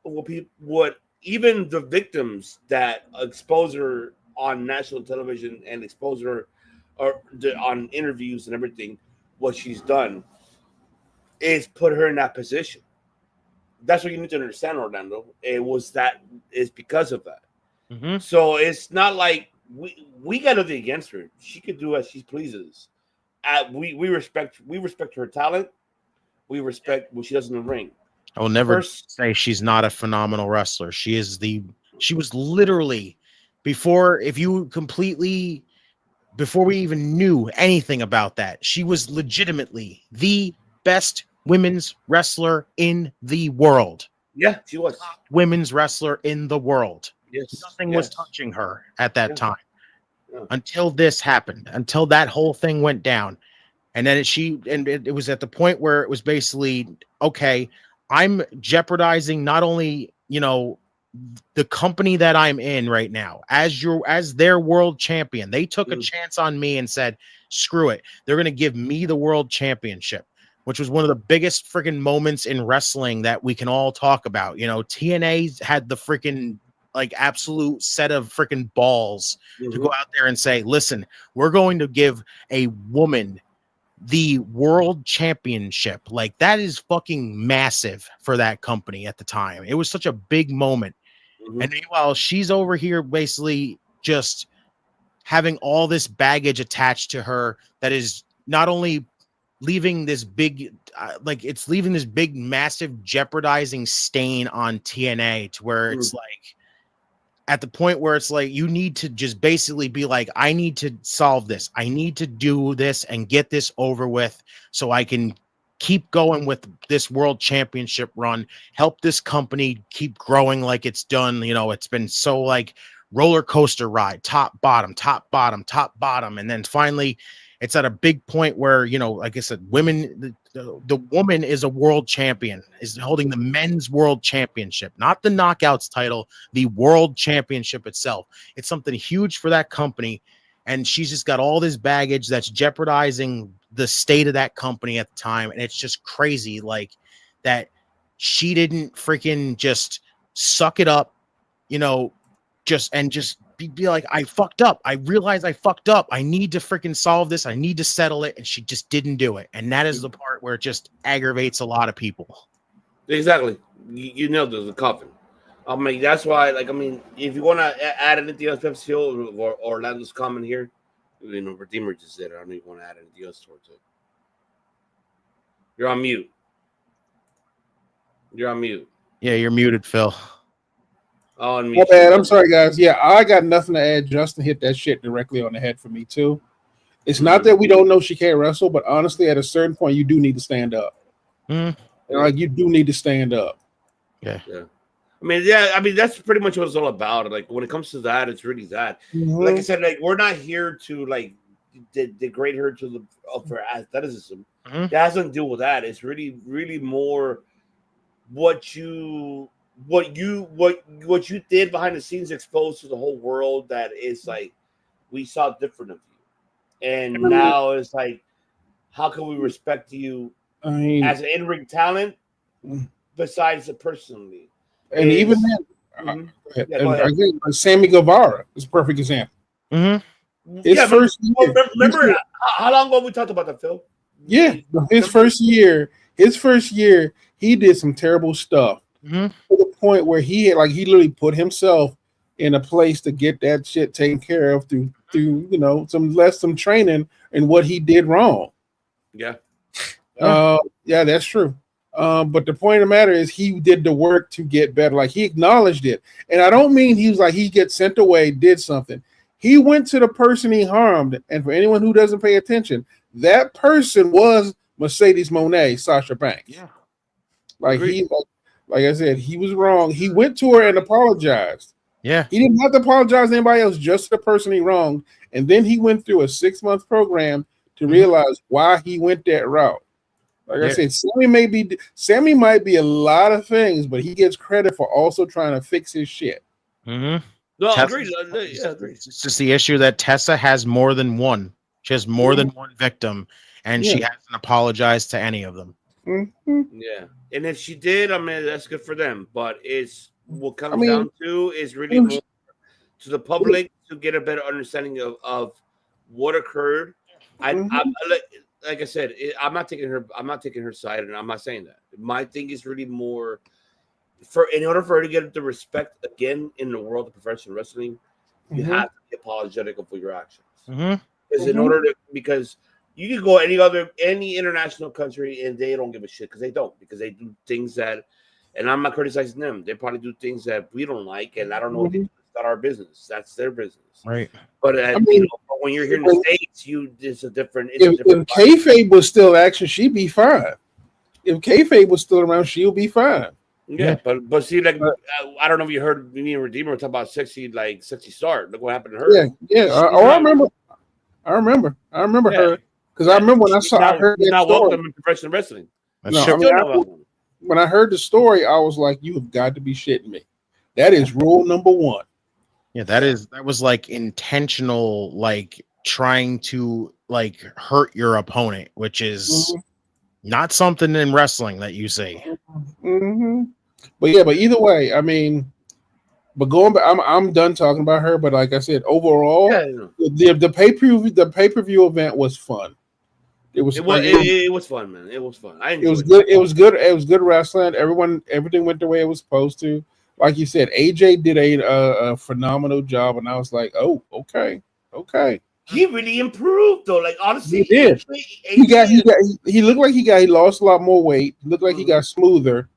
what even the victims that expose her on national television and expose her on interviews and everything, what she's done is put her in that position. That's what you need to understand, Orlando. It's because of that. So it's not like we got nothing against her. She could do as she pleases. We respect her talent. We respect what she does in the ring. I will never say she's not a phenomenal wrestler. She was literally before we even knew anything about that, she was legitimately the best women's wrestler in the world. Yeah, she was. Top women's wrestler in the world. Yes. Nothing was touching her at that time. Until this happened, until that whole thing went down. And then it was at the point where it was basically, okay, I'm jeopardizing not only, the company that I'm in right now as their world champion. They took a chance on me and said, screw it. They're going to give me the world championship, which was one of the biggest freaking moments in wrestling that we can all talk about. TNA's had the freaking like absolute set of freaking balls to Mhm. go out there and say, listen, we're going to give a woman the world championship. Like, that is fucking massive for that company at the time. It was such a big moment. Mhm. And meanwhile, she's over here basically just having all this baggage attached to her that is not only leaving this big, it's leaving this big, massive, jeopardizing stain on TNA to where it's like, at the point where it's like, you need to just basically be like, I need to solve this. I need to do this and get this over with so I can keep going with this world championship run, help this company keep growing like it's done. You know, it's been so like roller coaster ride, top, bottom, top, bottom, top, bottom. And then finally it's at a big point where, you know, like I said, women, the woman is a world champion, is holding the men's world championship, not the knockouts title, the world championship itself. It's something huge for that company. And she's just got all this baggage that's jeopardizing the state of that company at the time. And it's just crazy, like, that she didn't freaking just suck it up, you know, just be like, I fucked up. I realized I fucked up. I need to freaking solve this. I need to settle it. And she just didn't do it. And that is the part where it just aggravates a lot of people. Exactly. You nailed it, the coffin. I mean, that's why, like, I mean, if you want to add anything else, Pepsi or Orlando's comment here, you know, Redeemer just said it. I don't even want to add anything else towards it. You're on mute. You're on mute. Yeah, you're muted, Phil. Oh, and my bad. I'm sorry, guys. Yeah, I got nothing to add. Justin hit that shit directly on the head for me, too. It's not that we don't know she can't wrestle, but honestly, at a certain point, you do need to stand up. Mm. Like, you do need to stand up. Yeah. I mean, that's pretty much what it's all about. Like, when it comes to that, it's really that. Mhm. Like I said, like, we're not here to, like, degrade her to the for athleticism. Mm-hmm. It has nothing to do with that. It's really, really more what you did behind the scenes, exposed to the whole world, that is like, we saw different of you. And now it's like, how can we respect you as an in-ring talent besides personally? And even then, again, Sammy Guevara is a perfect example. Mm-hmm. His first year, remember how long ago we talked about that, Phil? Yeah, his first year, he did some terrible stuff to the point where he literally put himself in a place to get that shit taken care of through you know, some training and what he did wrong. Yeah, that's true. But the point of the matter is, he did the work to get better. Like, he acknowledged it, and I don't mean he was like, he gets sent away, did something. He went to the person he harmed, and for anyone who doesn't pay attention, that person was Mercedes Moné, Sasha Banks. Yeah, like I said, he was wrong. He went to her and apologized. Yeah, he didn't have to apologize to anybody else, just the person he wronged. And then he went through a 6-month program to realize why he went that route. Like I said, Sammy might be a lot of things, but he gets credit for also trying to fix his shit. Mm-hmm. No, agreed. It's just the issue that Tessa has more than one. She has more than one victim, and she hasn't apologized to any of them. Mm-hmm. Yeah, and if she did, I mean, that's good for them. But it's what comes down to is really more to the public to get a better understanding of what occurred. Like I said, I'm not taking her side, and I'm not saying that. My thing is really more in order for her to get the respect again in the world of professional wrestling, you have to be apologetic for your actions. Because you can go any international country and they don't give a shit, because they do things that, and I'm not criticizing them, they probably do things that we don't like, and I don't know if it's not our business. That's their business, right? But when you're here in the States, it's a different. If kayfabe was still action, she'd be fine. If kayfabe was still around, she'll be fine. Yeah, but see, like, I don't know if you heard me and Redeemer talk about sexy start. Look what happened to her. I remember her, because I remember when I heard that not story. welcome in professional wrestling. When I heard the story, I was like, "You have got to be shitting me." That is rule number one. Yeah, that was like intentional, like trying to like hurt your opponent, which is not something in wrestling that you see. Mm-hmm. But either way, I mean, But going back, I'm done talking about her. But like I said, overall, the pay-per-view event was fun. It was fun, man. It was fun. I enjoyed it was good. It was good. It was good wrestling. Everything went the way it was supposed to. Like you said, AJ did a phenomenal job, and I was like, oh, okay. He really improved, though. Like honestly, he did. He looked like he lost a lot more weight. He looked like he got smoother.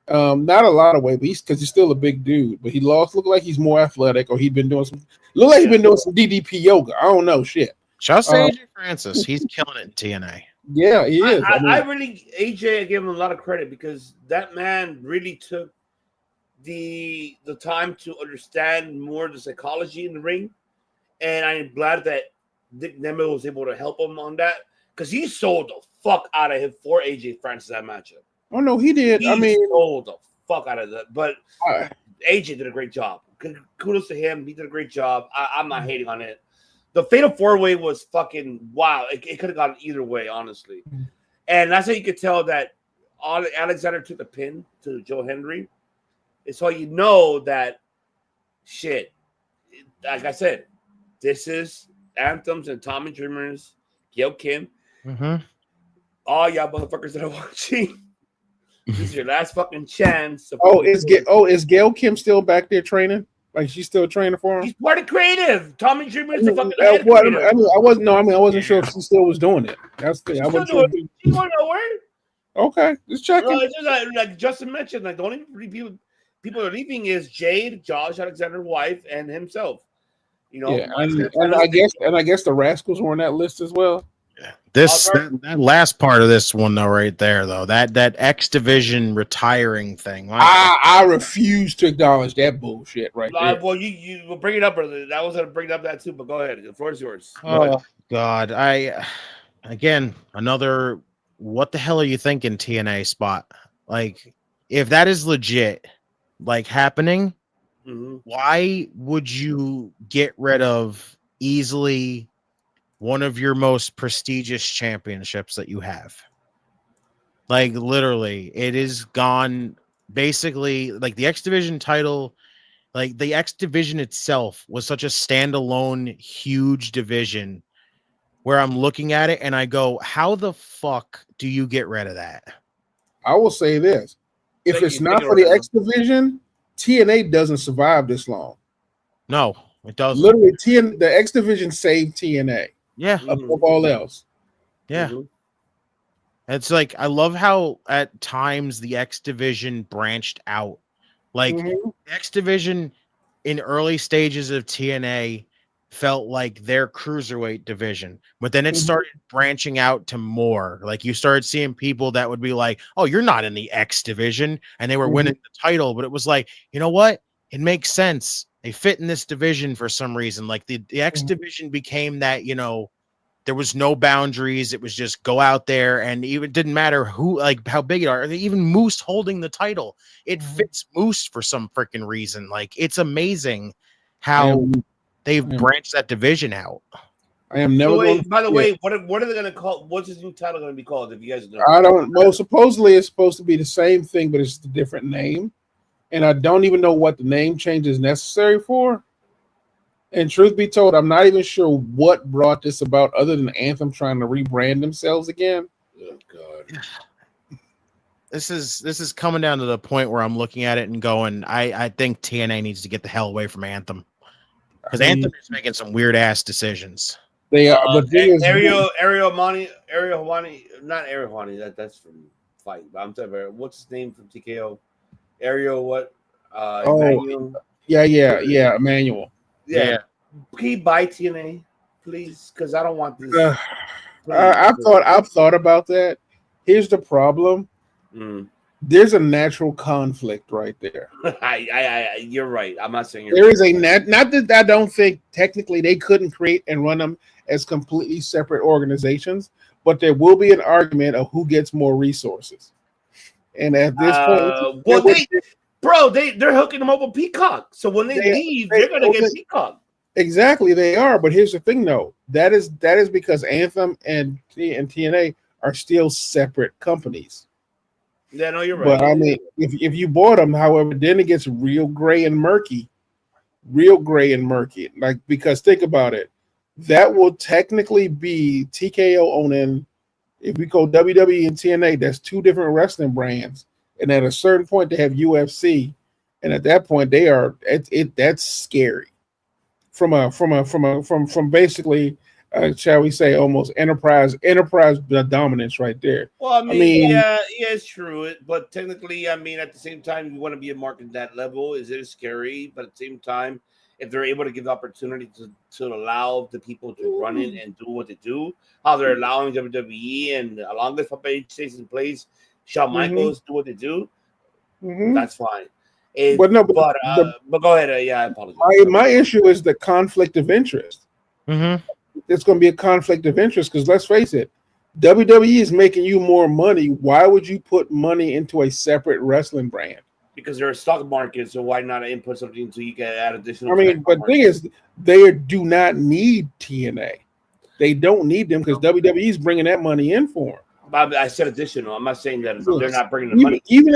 Not a lot of weight, but because he's still a big dude. But looked like he's more athletic, or he'd been doing some. Looked like he'd been doing some DDP yoga. I don't know shit. Just AJ Francis, he's killing it in TNA. Yeah, he is. I AJ gave him a lot of credit because that man really took the time to understand more the psychology in the ring, and I'm glad that Dick Nemeth was able to help him on that because he sold the fuck out of him for AJ Francis that matchup. Oh no, he did. He sold the fuck out of that, but AJ did a great job. Kudos to him. He did a great job. I'm not hating on it. The Fatal 4-Way was fucking wow. It could have gone either way, honestly. And that's how you could tell that Alexander took the pin to Joe Hendry. It's how you know that shit. Like I said, this is Anthems and Tommy Dreamers, Gail Kim. All y'all motherfuckers that are watching. This is your last fucking chance. Is Gail Kim still back there training? Like she's still training for him? He's part of creative. Tommy Dreamer is the fucking I wasn't sure if she still was doing it. That's the thing. I wasn't sure. She's going nowhere. Okay, just checking. It's just like Justin mentioned, like the only people are leaving is Jade, Josh Alexander's wife, and himself. You know, and I guess the Rascals were on that list as well. Yeah. That last part of this one though, right there though, that X Division retiring thing. I refuse to acknowledge that bullshit right there. Well, you will bring it up, brother. I was gonna bring up that too, but go ahead. The floor is yours. Oh God, another. What the hell are you thinking, TNA spot? Like, if that is legit, like happening, why would you get rid of easily one of your most prestigious championships that you have? Like, literally, it is gone. Basically, like the X Division title, like the X Division itself was such a standalone, huge division where I'm looking at it and I go, how the fuck do you get rid of that? I will say this. If it's not for the X Division, TNA doesn't survive this long. No, it doesn't. Literally, the X Division saved TNA. Yeah. Above all else. Yeah. It's like, I love how at times the X Division branched out. Like, X Division in early stages of TNA felt like their cruiserweight division, but then it started branching out to more. Like, you started seeing people that would be like, oh, you're not in the X Division, and they were winning the title, but it was like, you know what? It makes sense. They fit in this division for some reason. Like the X Division became that, you know, there was no boundaries. It was just go out there, and even didn't matter who, like how big you are. Even Moose holding the title, it fits Moose for some freaking reason. Like, it's amazing how they've branched that division out. I am never. By the way, what are they going to call? What's his new title going to be called? If you guys know, I don't know. Supposedly, it's supposed to be the same thing, but it's a different name, and I don't even know what the name change is necessary for. And truth be told, I'm not even sure what brought this about, other than Anthem trying to rebrand themselves again. Oh God. This is coming down to the point where I'm looking at it and going, I think TNA needs to get the hell away from Anthem, because Anthem is making some weird ass decisions. They are, but Ariel Hawani, not Ariel Hawani. That's from Fight. But I'm talking about, what's his name from TKO? Ariel what? Emmanuel? Yeah, Emmanuel. Yeah. Can you buy TNA, please? Because I don't want this. I've thought about that. Here's the problem. There's a natural conflict right there. You're right. I'm not saying there is a not that I don't think technically they couldn't create and run them as completely separate organizations, but there will be an argument of who gets more resources. And at this point, they're hooking them up with Peacock. So when they leave, they're gonna get Peacock. Exactly, they are. But here's the thing, though. That is because Anthem and TNA are still separate companies. Yeah, no, you're right. But I mean, if you bought them, however, then it gets real gray and murky real gray and murky. Like, because think about it, that will technically be TKO owning. If we go WWE and TNA, that's two different wrestling brands, and at a certain point they have UFC, and at that point they are that's scary. From basically, shall we say, almost enterprise dominance right there. Well, I mean, yeah, it's true. But technically, I mean, at the same time, you want to be a market that level. Is it scary? But at the same time, if they're able to give the opportunity to allow the people to run in and do what they do, how they're allowing WWE and as long as Papa stays in place, Shawn Michaels do what they do, that's fine. But go ahead. Yeah, I apologize. My issue is the conflict of interest. It's going to be a conflict of interest because let's face it, WWE is making you more money. Why would you put money into a separate wrestling brand? Because they're a stock market, so why not input something until you can add additional? I mean, but the thing is, they do not need TNA. They don't need them because WWE is bringing that money in for them. I said additional. I'm not saying that they're not bringing the money. Even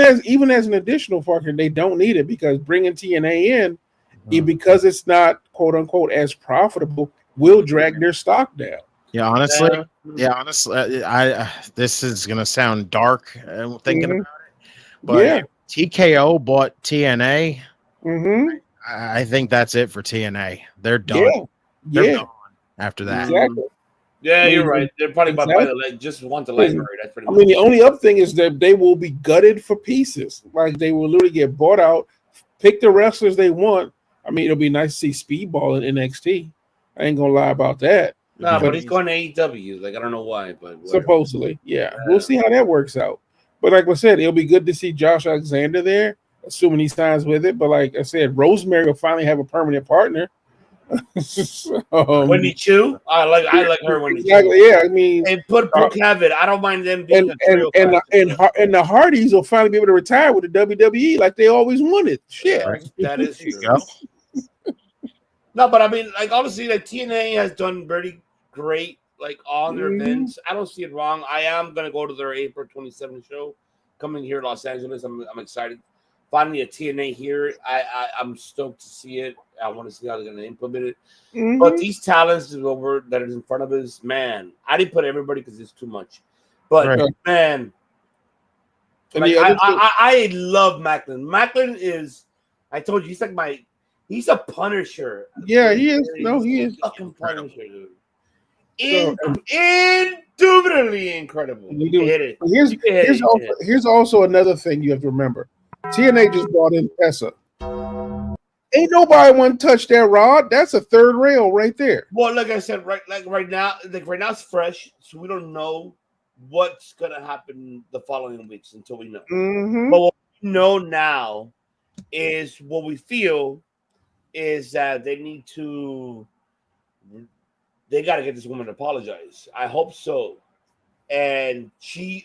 as an additional factor, they don't need it because bringing TNA in, because it's not quote unquote as profitable, will drag their stock down. Yeah, honestly, I this is gonna sound dark thinking about it, but TKO bought TNA. I think that's it for TNA. They're done. They're gone after that. Exactly. Yeah, you're right. They're probably about to just want the library. That's pretty much. I mean, the only other thing is that they will be gutted for pieces. Like they will literally get bought out, pick the wrestlers they want. I mean, it'll be nice to see Speedball in NXT. I ain't gonna lie about that. No, but he's going to AEW. Like I don't know why, but whatever. Supposedly, yeah. We'll see how that works out. But like I said, it'll be good to see Josh Alexander there, assuming he signs with it. But like I said, Rosemary will finally have a permanent partner. Wendy Chu, I like her. Wendy Chu. Yeah, I mean, and put Brooke Havoc. I don't mind them being and the Hardys will finally be able to retire with the WWE like they always wanted. Shit, that is true. No, but I mean, like honestly, like TNA has done very great, like on their events. I don't see it wrong. I am gonna go to their April 27th show coming here in Los Angeles. I'm excited. Finally, a TNA here. I'm stoked to see it. I want to see how they're going to implement it. But these talents that is in front of us, man, I didn't put everybody because it's too much. But man, like, I love Macklin. Macklin is, I told you, he's a Punisher. Yeah, he is. He is. Fucking Punisher, dude. Indubitably incredible. You hit it. Here's also another thing you have to remember. TNA just brought in Tessa. Ain't nobody want to touch that rod. That's a third rail right there. Well, like I said, right now it's fresh, so we don't know what's gonna happen the following weeks until we know. But what we know now is what we feel is that they got to get this woman to apologize. I hope so. And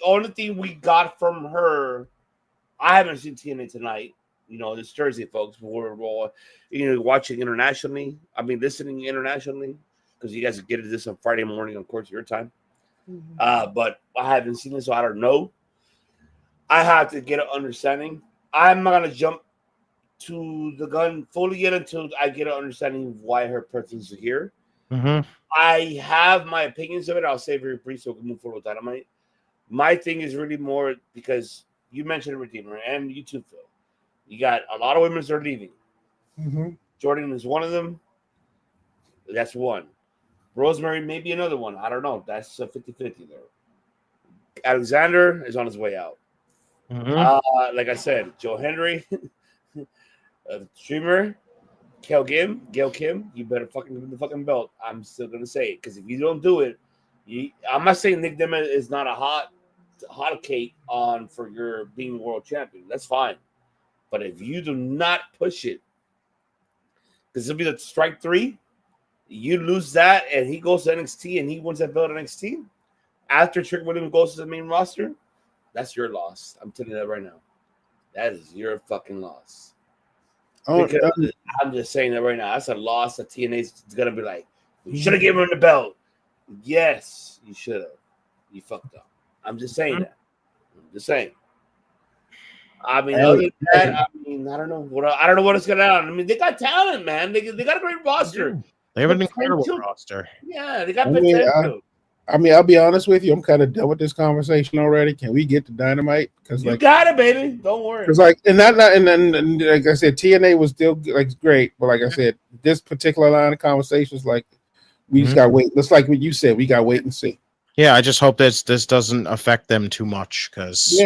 only thing we got from her. I haven't seen TNA tonight. You know, this Thursday, folks. We're watching internationally. I mean, listening internationally because you guys get this on Friday morning, of course, your time. But I haven't seen it, so I don't know. I have to get an understanding. I'm not gonna jump to the gun fully yet until I get an understanding of why her presence is here. I have my opinions of it. I'll say very brief so we can move forward with Dynamite. My thing is really more because you mentioned Redeemer and you too, Phil. You got a lot of women that are leaving. Jordan is one of them. That's one. Rosemary may be another one. I don't know. That's a 50-50 there. Alexander is on his way out. Like I said, Joe Henry, streamer, Gail Kim, you better fucking give him the fucking belt. I'm still gonna say it because if you don't do it, I'm not saying Nick Diamond is not a hot cake on for your being world champion. That's fine. But if you do not push it, because it'll be the strike 3, you lose that and he goes to NXT and he wins that belt at NXT after Trick Williams goes to the main roster, that's your loss. I'm telling you that right now. That is your fucking loss. I'm just saying that right now. That's a loss that TNA's gonna be like, you should have given him the belt. Yes, you should have. You fucked up. I'm just saying that. I'm just saying. I mean, other than that, I don't know what it's gonna. I mean, they got talent, man. They got a great roster. They have an incredible roster. Yeah, they got potential. I mean, I'll be honest with you. I'm kind of done with this conversation already. Can we get to Dynamite? Because you got it, baby. Don't worry. Because like, and then like I said, TNA was still like great, but like I said, this particular line of conversations, like we just got to wait. Just like what you said, we got to wait and see. Yeah, I just hope this doesn't affect them too much because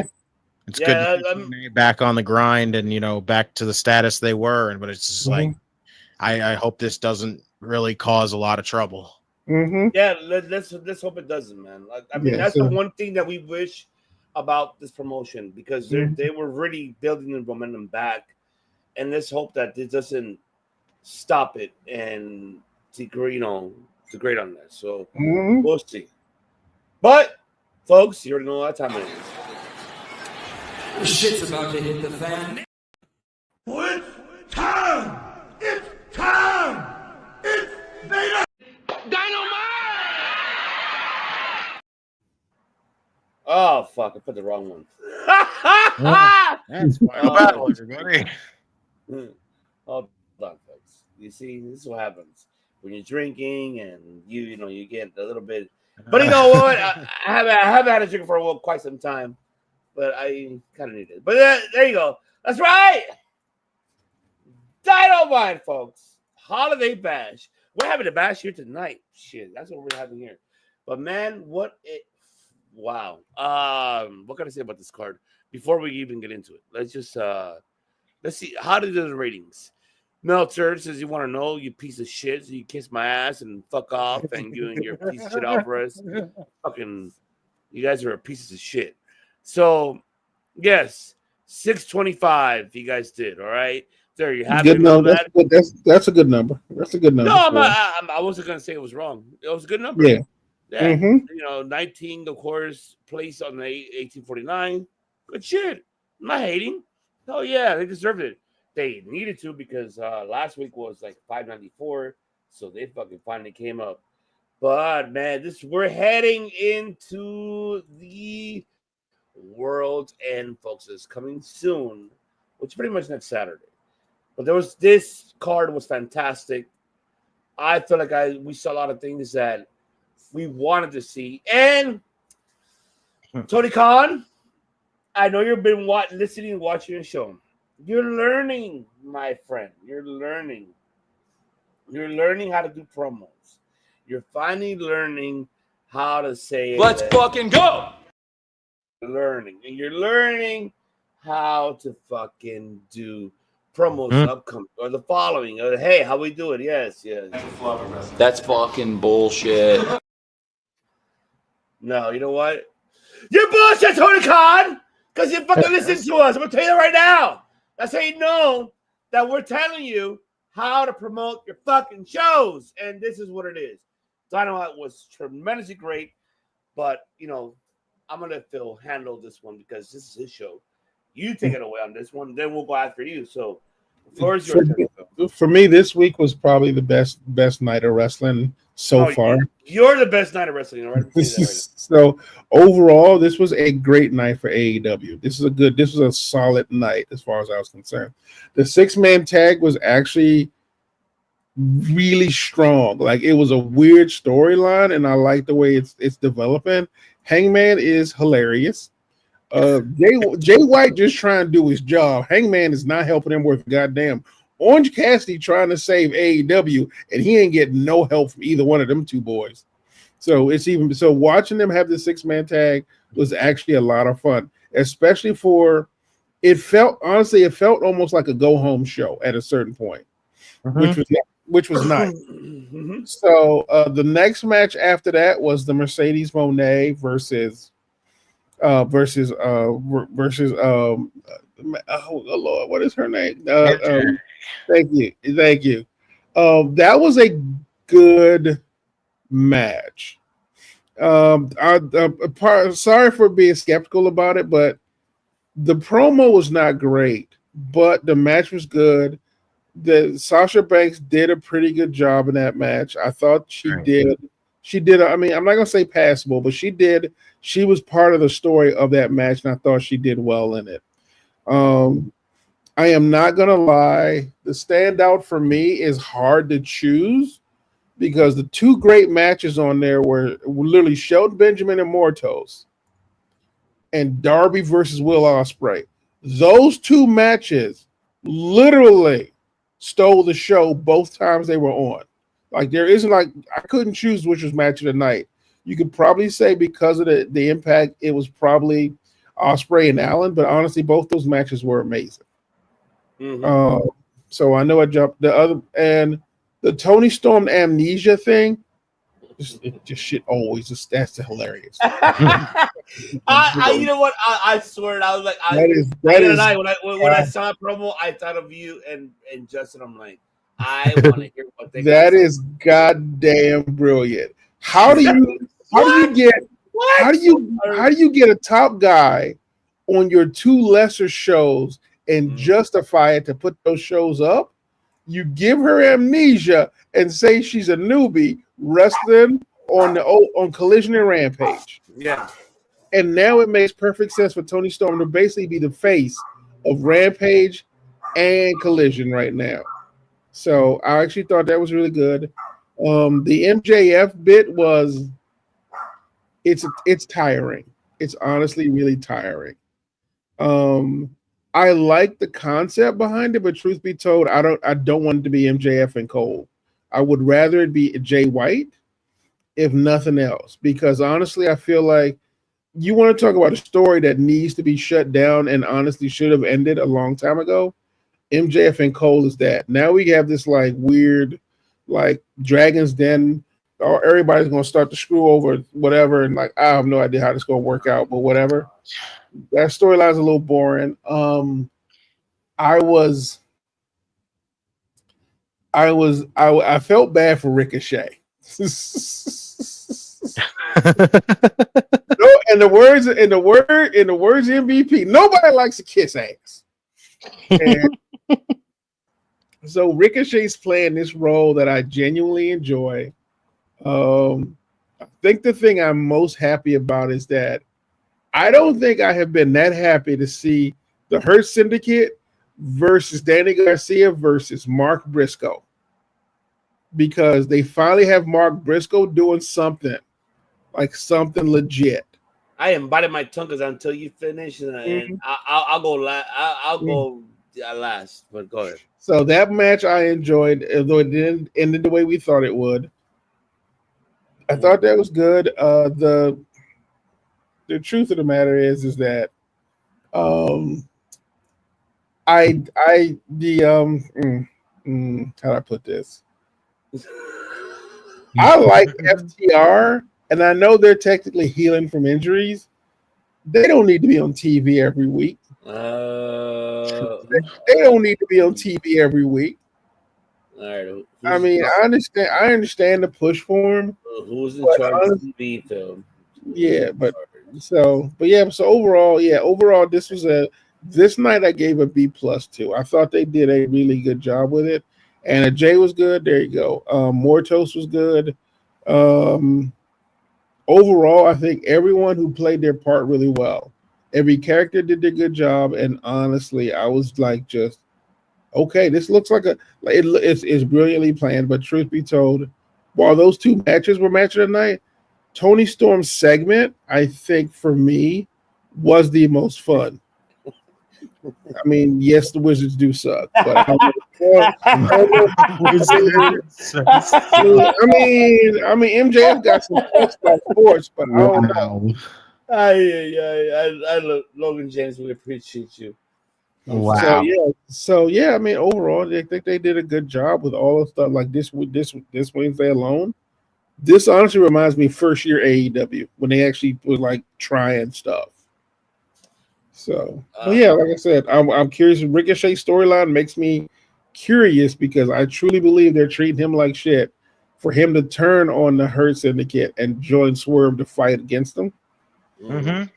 it's good to see TNA back on the grind and back to the status they were. But it's just like I hope this doesn't really cause a lot of trouble. Yeah, let's hope it doesn't, man. I mean, that's the one thing that we wish about this promotion because they were really building the momentum back, and let's hope that this doesn't stop it and degrade on that. So we'll see. But folks, you already know what time it is. Shit's about to hit the fan. It's time! It's time! It's Vader! Oh fuck! I put the wrong one. That's final battle, everybody. Hold on, folks. You see, this is what happens when you're drinking and you get a little bit. But you know what? I haven't had a drink for quite some time, but I kind of need it. But there you go. That's right. Dynamite, folks. Holiday bash. We're having a bash here tonight. Shit, that's what we're having here. But man, wow. What can I say about this card before we even get into it? Let's see. How did the ratings? Meltzer says you want to know, you piece of shit, so you kiss my ass and fuck off, and you and your piece of shit Alvarez. Fucking, you guys are a piece of shit. So, yes, 625 you guys did, all right? There you have it. That's a good number. That's a good number. No, I wasn't going to say it was wrong. It was a good number. Yeah. 19, of course, placed on the 1849. Good shit. I'm not hating. Oh, yeah, they deserved it. They needed to because last week was like 594, so they fucking finally came up. But man, we're heading into the World's End, folks. It's coming soon, which is pretty much next Saturday. But this card was fantastic. I feel like we saw a lot of things that we wanted to see. And Tony Khan, I know you've been listening and watching the show. You're learning, my friend. You're learning. You're learning how to do promos. You're finally learning how to say Let's fucking go. Learning. And you're learning how to fucking do promos upcoming or the following. Or, hey, how we do it? Yes. That's fucking bullshit. No, you know what? You're bullshit, Tony Khan! Because you fucking listen to us. I'm going to tell you that right now. That's how you know that we're telling you how to promote your fucking shows. And this is what it is. Dynamite was tremendously great. But, I'm going to let Phil handle this one because this is his show. You take it away on this one. Then we'll go after you. So the floor is yours. For me, this week was probably the best night of wrestling so far. You're the best night of wrestling. All right? So overall, this was a great night for AEW. This was a solid night as far as I was concerned. The 6-man tag was actually really strong. Like, it was a weird storyline, and I like the way it's developing. Hangman is hilarious. Jay White just trying to do his job. Hangman is not helping him worth a goddamn. Orange Cassidy trying to save AEW, and he ain't getting no help from either one of them two boys. So watching them have the 6-man tag was actually a lot of fun, especially it felt almost like a go home show at a certain point, which was nice. So the next match after that was the Mercedes Moné versus oh Lord, what is her name? Thank you. That was a good match. Sorry for being skeptical about it, but the promo was not great, but the match was good. Sasha Banks did a pretty good job in that match. I thought she did. I mean, I'm not gonna say passable, but she did. She was part of the story of that match, and I thought she did well in it. I am not gonna lie. The standout for me is hard to choose because the two great matches on there were literally Shelton Benjamin and Mortos and Darby versus Will Ospreay. Those two matches literally stole the show both times they were on. Like there isn't like I couldn't choose which was match of the night. You could probably say because of the impact, it was probably Ospreay and Allen, but honestly, both those matches were amazing. So I know I jumped the other and the Tony Storm amnesia thing. Just shit always that's hilarious. You know what? I swear I was like, that is when I saw that promo, I thought of you and Justin. I'm like, I want to hear what they. That is goddamn brilliant. How do you get a top guy on your two lesser shows and justify it to put those shows up? You give her amnesia and say she's a newbie wrestling on Collision and Rampage. Yeah. And now it makes perfect sense for Tony Storm to basically be the face of Rampage and Collision right now. So I actually thought that was really good. The MJF bit was it's tiring. It's honestly really tiring. I like the concept behind it, but truth be told, I don't want it to be MJF and Cole. I would rather it be Jay White, if nothing else, because honestly, I feel like you want to talk about a story that needs to be shut down and honestly should have ended a long time ago. MJF and Cole is that. Now we have this like weird, like Dragon's Den, or everybody's gonna start to screw over whatever, and like I have no idea how this is gonna work out, but whatever. That storyline's a little boring. I felt bad for Ricochet. No, in the words MVP, nobody likes to kiss ass. And so Ricochet's playing this role that I genuinely enjoy. I think the thing I'm most happy about is that I don't think I have been that happy to see the Hurt Syndicate versus Danny Garcia versus Mark Briscoe, because they finally have Mark Briscoe doing something legit. I am biting my tongue because until you finish, and I'll go last. I'll go last, but go ahead. So that match I enjoyed, although it didn't end the way we thought it would. I thought that was good. The truth of the matter is that how do I put this? I like FTR, and I know they're technically healing from injuries. They don't need to be on TV every week. They don't need to be on TV every week. All right. I mean, I understand the push for him. Who's in charge of TV film? Yeah, so overall, this night I gave a B+ too. I thought they did a really good job with it. And Jay was good. There you go. Mortos was good. Overall, I think everyone who played their part really well. Every character did a good job, and honestly, I was like, just okay. This looks like it's brilliantly planned. But truth be told, while those two matches were match of the night, Tony Storm's segment, I think for me, was the most fun. I mean, yes, the Wizards do suck, but I mean, MJF got some fucks by force, but I don't know. I Logan James, we appreciate you. Wow. So yeah. I mean, overall, I think they did a good job with all the stuff. Like this Wednesday alone, this honestly reminds me first year AEW when they actually was like trying stuff. So yeah, like I said, I'm curious. Ricochet storyline makes me curious because I truly believe they're treating him like shit for him to turn on the Hurt Syndicate and join Swerve to fight against them. Mm-hmm.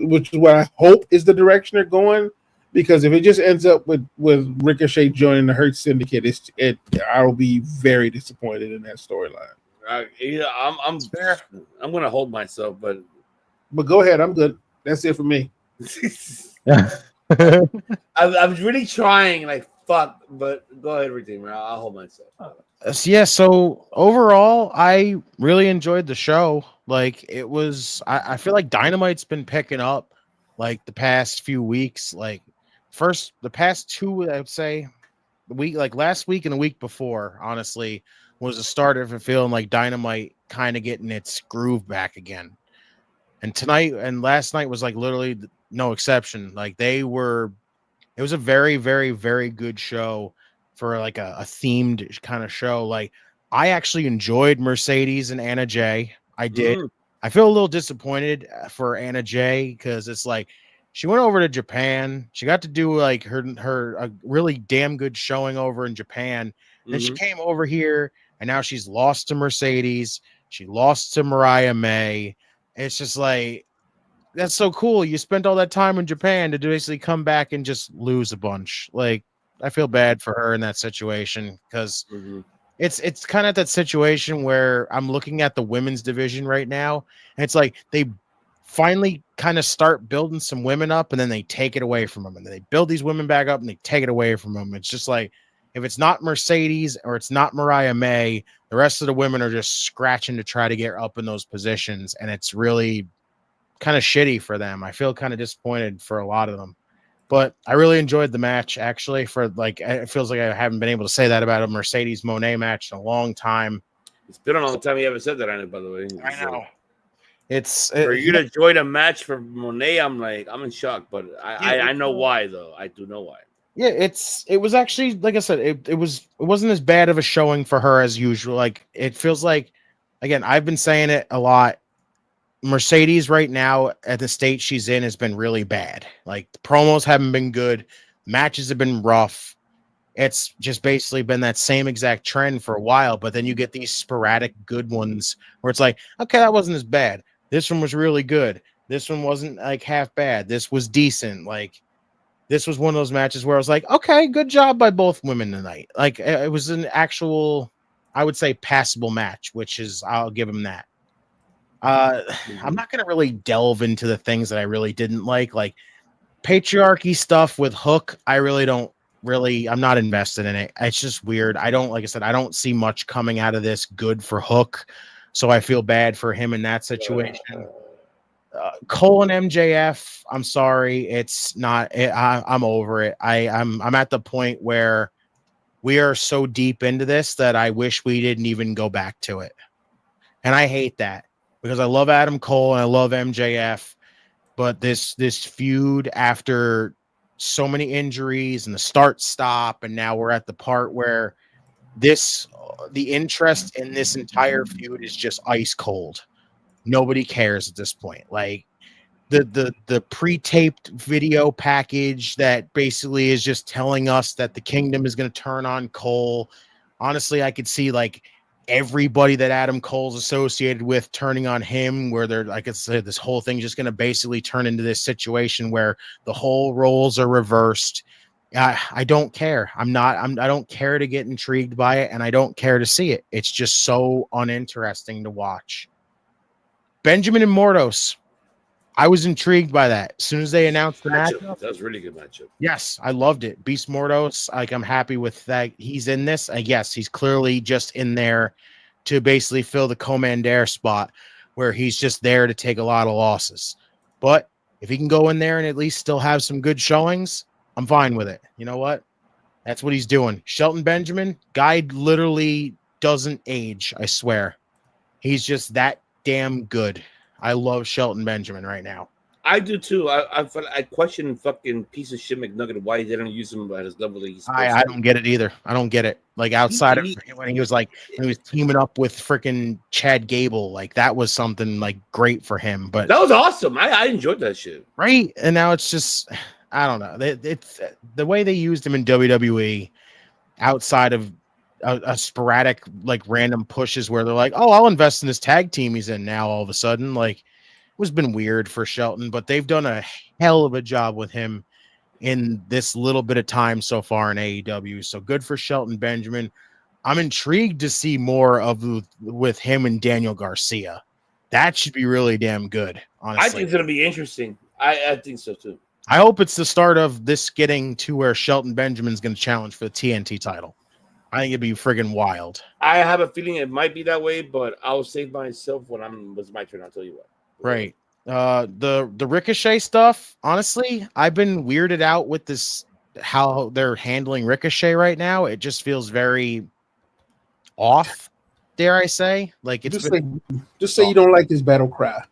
Which is what I hope is the direction they're going. Because if it just ends up with Ricochet joining the Hurt Syndicate, I'll be very disappointed in that storyline. I'm fair. I'm gonna hold myself, but go ahead. I'm good. That's it for me. I'm really trying, like, fuck, but go ahead, Redeemer. I'll hold myself. Yeah, so overall, I really enjoyed the show. Like, it was, I feel like Dynamite's been picking up like the past few weeks. Like, the past two, I would say, the week, like last week and the week before, honestly, was the start of it feeling like Dynamite kind of getting its groove back again. And tonight and last night was like literally no exception. Like, it was a very, very, very good show for like a themed kind of show. Like, I actually enjoyed Mercedes and Anna Jay. I did. I feel a little disappointed for Anna Jay because it's like she went over to Japan. She got to do like her a really damn good showing over in Japan. Then she came over here and now she's lost to Mercedes. She lost to Mariah May. It's just like, that's so cool. You spent all that time in Japan to basically come back and just lose a bunch. Like, I feel bad for her in that situation because it's kind of that situation where I'm looking at the women's division right now, and it's like they finally kind of start building some women up, and then they take it away from them, and then they build these women back up, and they take it away from them. It's just like, if it's not Mercedes or it's not Mariah May, the rest of the women are just scratching to try to get up in those positions, and it's really kind of shitty for them. I feel kind of disappointed for a lot of them, but I really enjoyed the match. Actually, for like, it feels like I haven't been able to say that about a Mercedes Monet match in a long time. It's been a long time you haven't said that on it, by the way. I know. For you to enjoy the match for Monet, I'm in shock, but I know why though. I do know why. Yeah, it was actually, like I said, it wasn't as bad of a showing for her as usual. Like, it feels like, again, I've been saying it a lot. Mercedes right now at the state she's in has been really bad. Like, the promos haven't been good, matches have been rough. It's just basically been that same exact trend for a while, but then you get these sporadic good ones where it's like, okay, that wasn't as bad. This one was really good. This one wasn't like half bad. This was decent. Like, this was one of those matches where I was like, okay, good job by both women tonight. Like, it was an actual, I would say, passable match, which is, I'll give them that. I'm not going to really delve into the things that I really didn't like patriarchy stuff with Hook. I'm not invested in it. It's just weird. Like I said, I don't see much coming out of this good for Hook. So I feel bad for him in that situation. Cole and MJF, I'm sorry. It's not, I'm over it. I'm at the point where we are so deep into this that I wish we didn't even go back to it. And I hate that, because I love Adam Cole and I love MJF, but this feud, after so many injuries and the start-stop, and now we're at the part where the interest in this entire feud is just ice cold. Nobody cares at this point. Like, the pre-taped video package that basically is just telling us that the Kingdom is going to turn on Cole. Honestly, I could see like everybody that Adam Cole's associated with turning on him, where they're, like I said, this whole thing just going to basically turn into this situation where the whole roles are reversed. I don't care. I don't care to get intrigued by it, and I don't care to see it. It's just so uninteresting to watch. Benjamin and Mordos, I was intrigued by that. As soon as they announced the matchup, that was a really good matchup. Yes, I loved it. Beast Mordos, like, I'm happy with that. He's in this. I guess he's clearly just in there to basically fill the Commander spot, where he's just there to take a lot of losses. But if he can go in there and at least still have some good showings, I'm fine with it. You know what? That's what he's doing. Shelton Benjamin, guy literally doesn't age, I swear. He's just that damn good. I love Shelton Benjamin right now. I do too. I question fucking piece of shit McNugget why they don't use him at his level that he's I don't get it either. I don't get it. Like, outside of when he was teaming up with freaking Chad Gable, like, that was something like great for him. But that was awesome. I enjoyed that shit. Right. And now it's just, I don't know. It's the way they used him in WWE, outside of a sporadic, like, random pushes where they're like, oh, I'll invest in this tag team he's in now all of a sudden. Like, it was been weird for Shelton, but they've done a hell of a job with him in this little bit of time so far in AEW. So good for Shelton Benjamin. I'm intrigued to see more with him and Daniel Garcia. That should be really damn good, honestly. I think it's going to be interesting. I think so too. I hope it's the start of this getting to where Shelton Benjamin's going to challenge for the TNT title. I think it'd be friggin' wild. I have a feeling it might be that way, but I'll save myself when was my turn. I'll tell you what. Right. The Ricochet stuff, honestly, I've been weirded out with this, how they're handling Ricochet right now. It just feels very off, dare I say. Like it's just say you don't like his battle cry.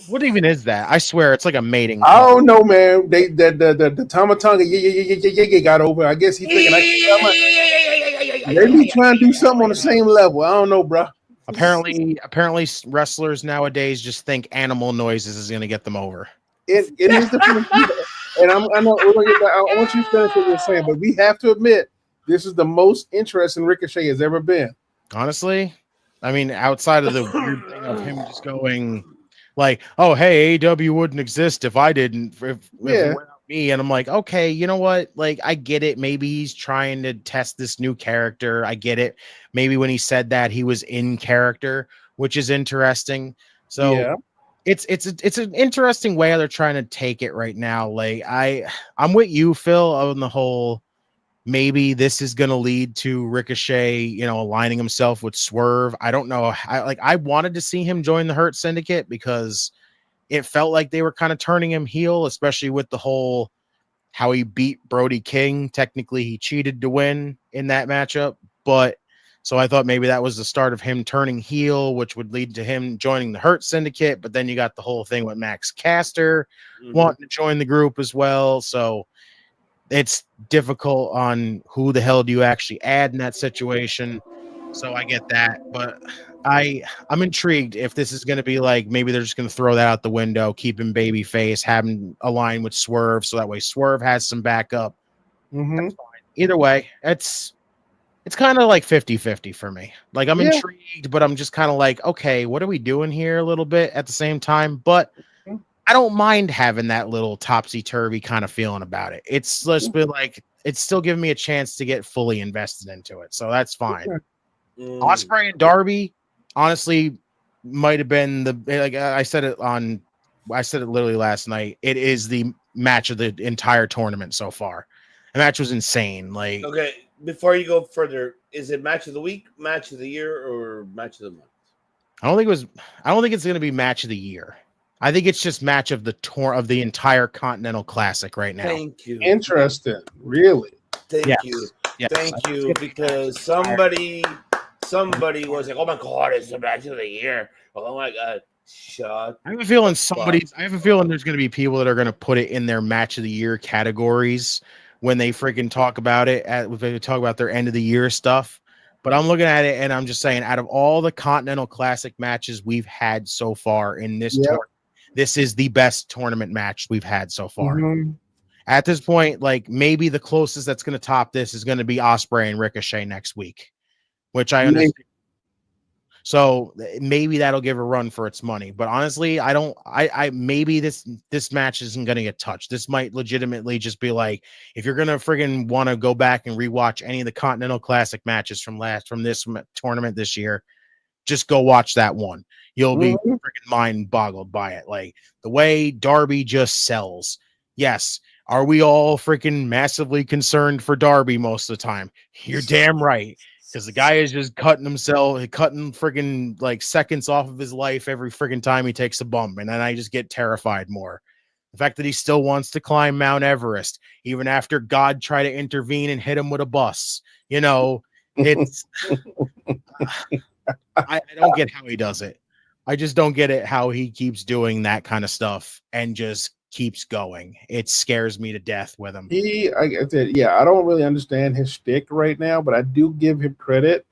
What even is that? I swear it's like a mating. I don't know, man. The Tomatonga got over. I guess he thinking maybe trying to do something on the same level. I don't know, bro. Apparently wrestlers nowadays just think animal noises is going to get them over. It is the and I know I want you to finish what you're saying, but we have to admit this is the most interesting Ricochet has ever been. Honestly, I mean, outside of the weird thing of him just going like, "Oh, hey, AEW wouldn't exist if I didn't." If it weren't me, and I'm like, okay, you know what? Like, I get it. Maybe he's trying to test this new character. I get it. Maybe when he said that, he was in character, which is interesting. So yeah. It's an interesting way how they're trying to take it right now. Like I'm with you, Phil, on the whole. Maybe this is going to lead to Ricochet, you know, aligning himself with Swerve. I don't know. I wanted to see him join the Hurt Syndicate because it felt like they were kind of turning him heel, especially with the whole how he beat Brody King. Technically, he cheated to win in that matchup, but so I thought maybe that was the start of him turning heel, which would lead to him joining the Hurt Syndicate. But then you got the whole thing with Max Caster wanting to join the group as well. So it's difficult on who the hell do you actually add in that situation. So I get that, but I'm intrigued if this is going to be like, maybe they're just going to throw that out the window, keep him babyface, have him align with Swerve, so that way Swerve has some backup. That's fine. Either way, it's kind of like 50-50 for me. Like I'm intrigued, but I'm just kind of like, okay, what are we doing here a little bit at the same time? But I don't mind having that little topsy-turvy kind of feeling about it. It's just been like, it's still giving me a chance to get fully invested into it. So that's fine. Ospreay and Darby, honestly, might have been I said it literally last night. It is the match of the entire tournament so far. The match was insane. Like, okay, before you go further, is it match of the week, match of the year, or match of the month? I don't think it's going to be match of the year. I think it's just match of the tour of the entire Continental Classic right now. Thank you. Interesting. Really? Thank you. Yes. Thank you. Because somebody was like, "Oh my God, it's the match of the year." Oh my God. Shut. I have a feeling there's going to be people that are going to put it in their match of the year categories when they freaking talk about it. When they talk about their end of the year stuff. But I'm looking at it and I'm just saying, out of all the Continental Classic matches we've had so far in this tournament, this is the best tournament match we've had so far. At this point, like maybe the closest that's going to top this is going to be Ospreay and Ricochet next week, which I understand. So maybe that'll give a run for its money. But honestly, maybe this match isn't going to get touched. This might legitimately just be like, if you're going to friggin' want to go back and rewatch any of the Continental Classic matches from this tournament this year, just go watch that one. You'll be freaking mind boggled by it. Like the way Darby just sells. Yes. Are we all freaking massively concerned for Darby most of the time? You're damn right. Because the guy is just cutting freaking like seconds off of his life every freaking time he takes a bump. And then I just get terrified more. The fact that he still wants to climb Mount Everest, even after God tried to intervene and hit him with a bus. You know, it's I don't get how he does it. I just don't get it how he keeps doing that kind of stuff and just keeps going. It scares me to death with him. I don't really understand his shtick right now, but I do give him credit.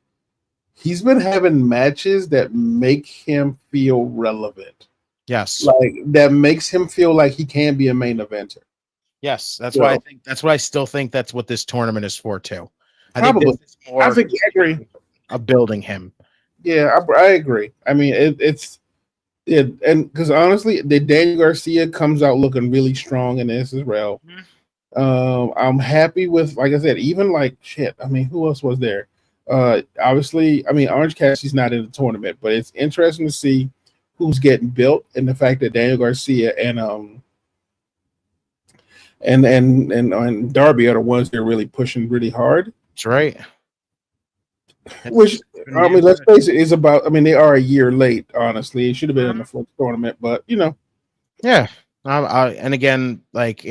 He's been having matches that make him feel relevant. Yes. Like that makes him feel like he can be a main eventer. Yes, that's why I still think that's what this tournament is for too. I agree. Of building him. Yeah, I agree. I mean, it's and because honestly, the Daniel Garcia comes out looking really strong in this as well. I'm happy with, like I said, even like shit. I mean, who else was there? Obviously, I mean, Orange Cassidy's not in the tournament, but it's interesting to see who's getting built, and the fact that Daniel Garcia and Darby are the ones that are really pushing really hard. That's right. Which, I mean, let's face it, is about. I mean, they are a year late. Honestly, it should have been in the first tournament, but Yeah. And again, like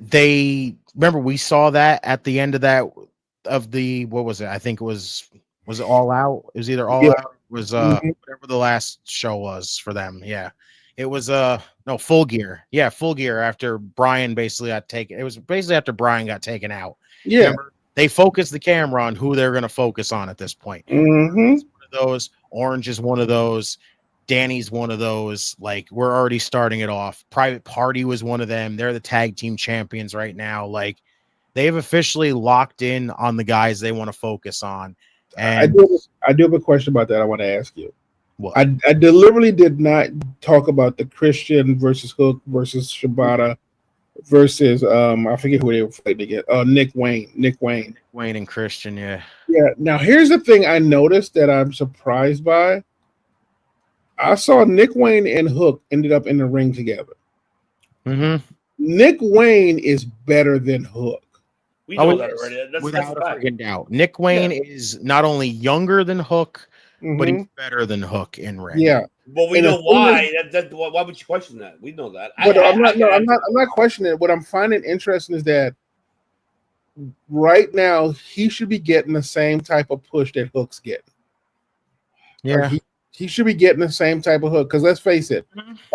they remember we saw that at the end of the what was it? I think it was it All Out? It was either All Out. It was whatever the last show was for them. Yeah. It was no Full Gear. Yeah, Full Gear after Brian basically got taken. It was basically after Brian got taken out. Yeah. Remember, they focused the camera on who they're going to focus on at this point. Mm-hmm. One of those. Orange is one of those. Danny's one of those. Like, we're already starting it off. Private Party was one of them. They're the tag team champions right now. Like, they've officially locked in on the guys they want to focus on. And I do have a question about that I want to ask you. What? I deliberately did not talk about the Christian versus Hook versus Shibata versus I forget who they were fighting against. Nick Wayne and Christian. Yeah. Now here's the thing I noticed that I'm surprised by. I saw Nick Wayne and Hook ended up in the ring together. Mm-hmm. Nick Wayne is better than Hook. We know that already. Without a freaking doubt. Nick Wayne is not only younger than Hook, but he's better than Hook in ring. Yeah. But we know why. Why would you question that? We know that. But I'm not questioning it. What I'm finding interesting is that right now he should be getting the same type of push that Hook's getting. Yeah. He should be getting the same type of hook. Because let's face it,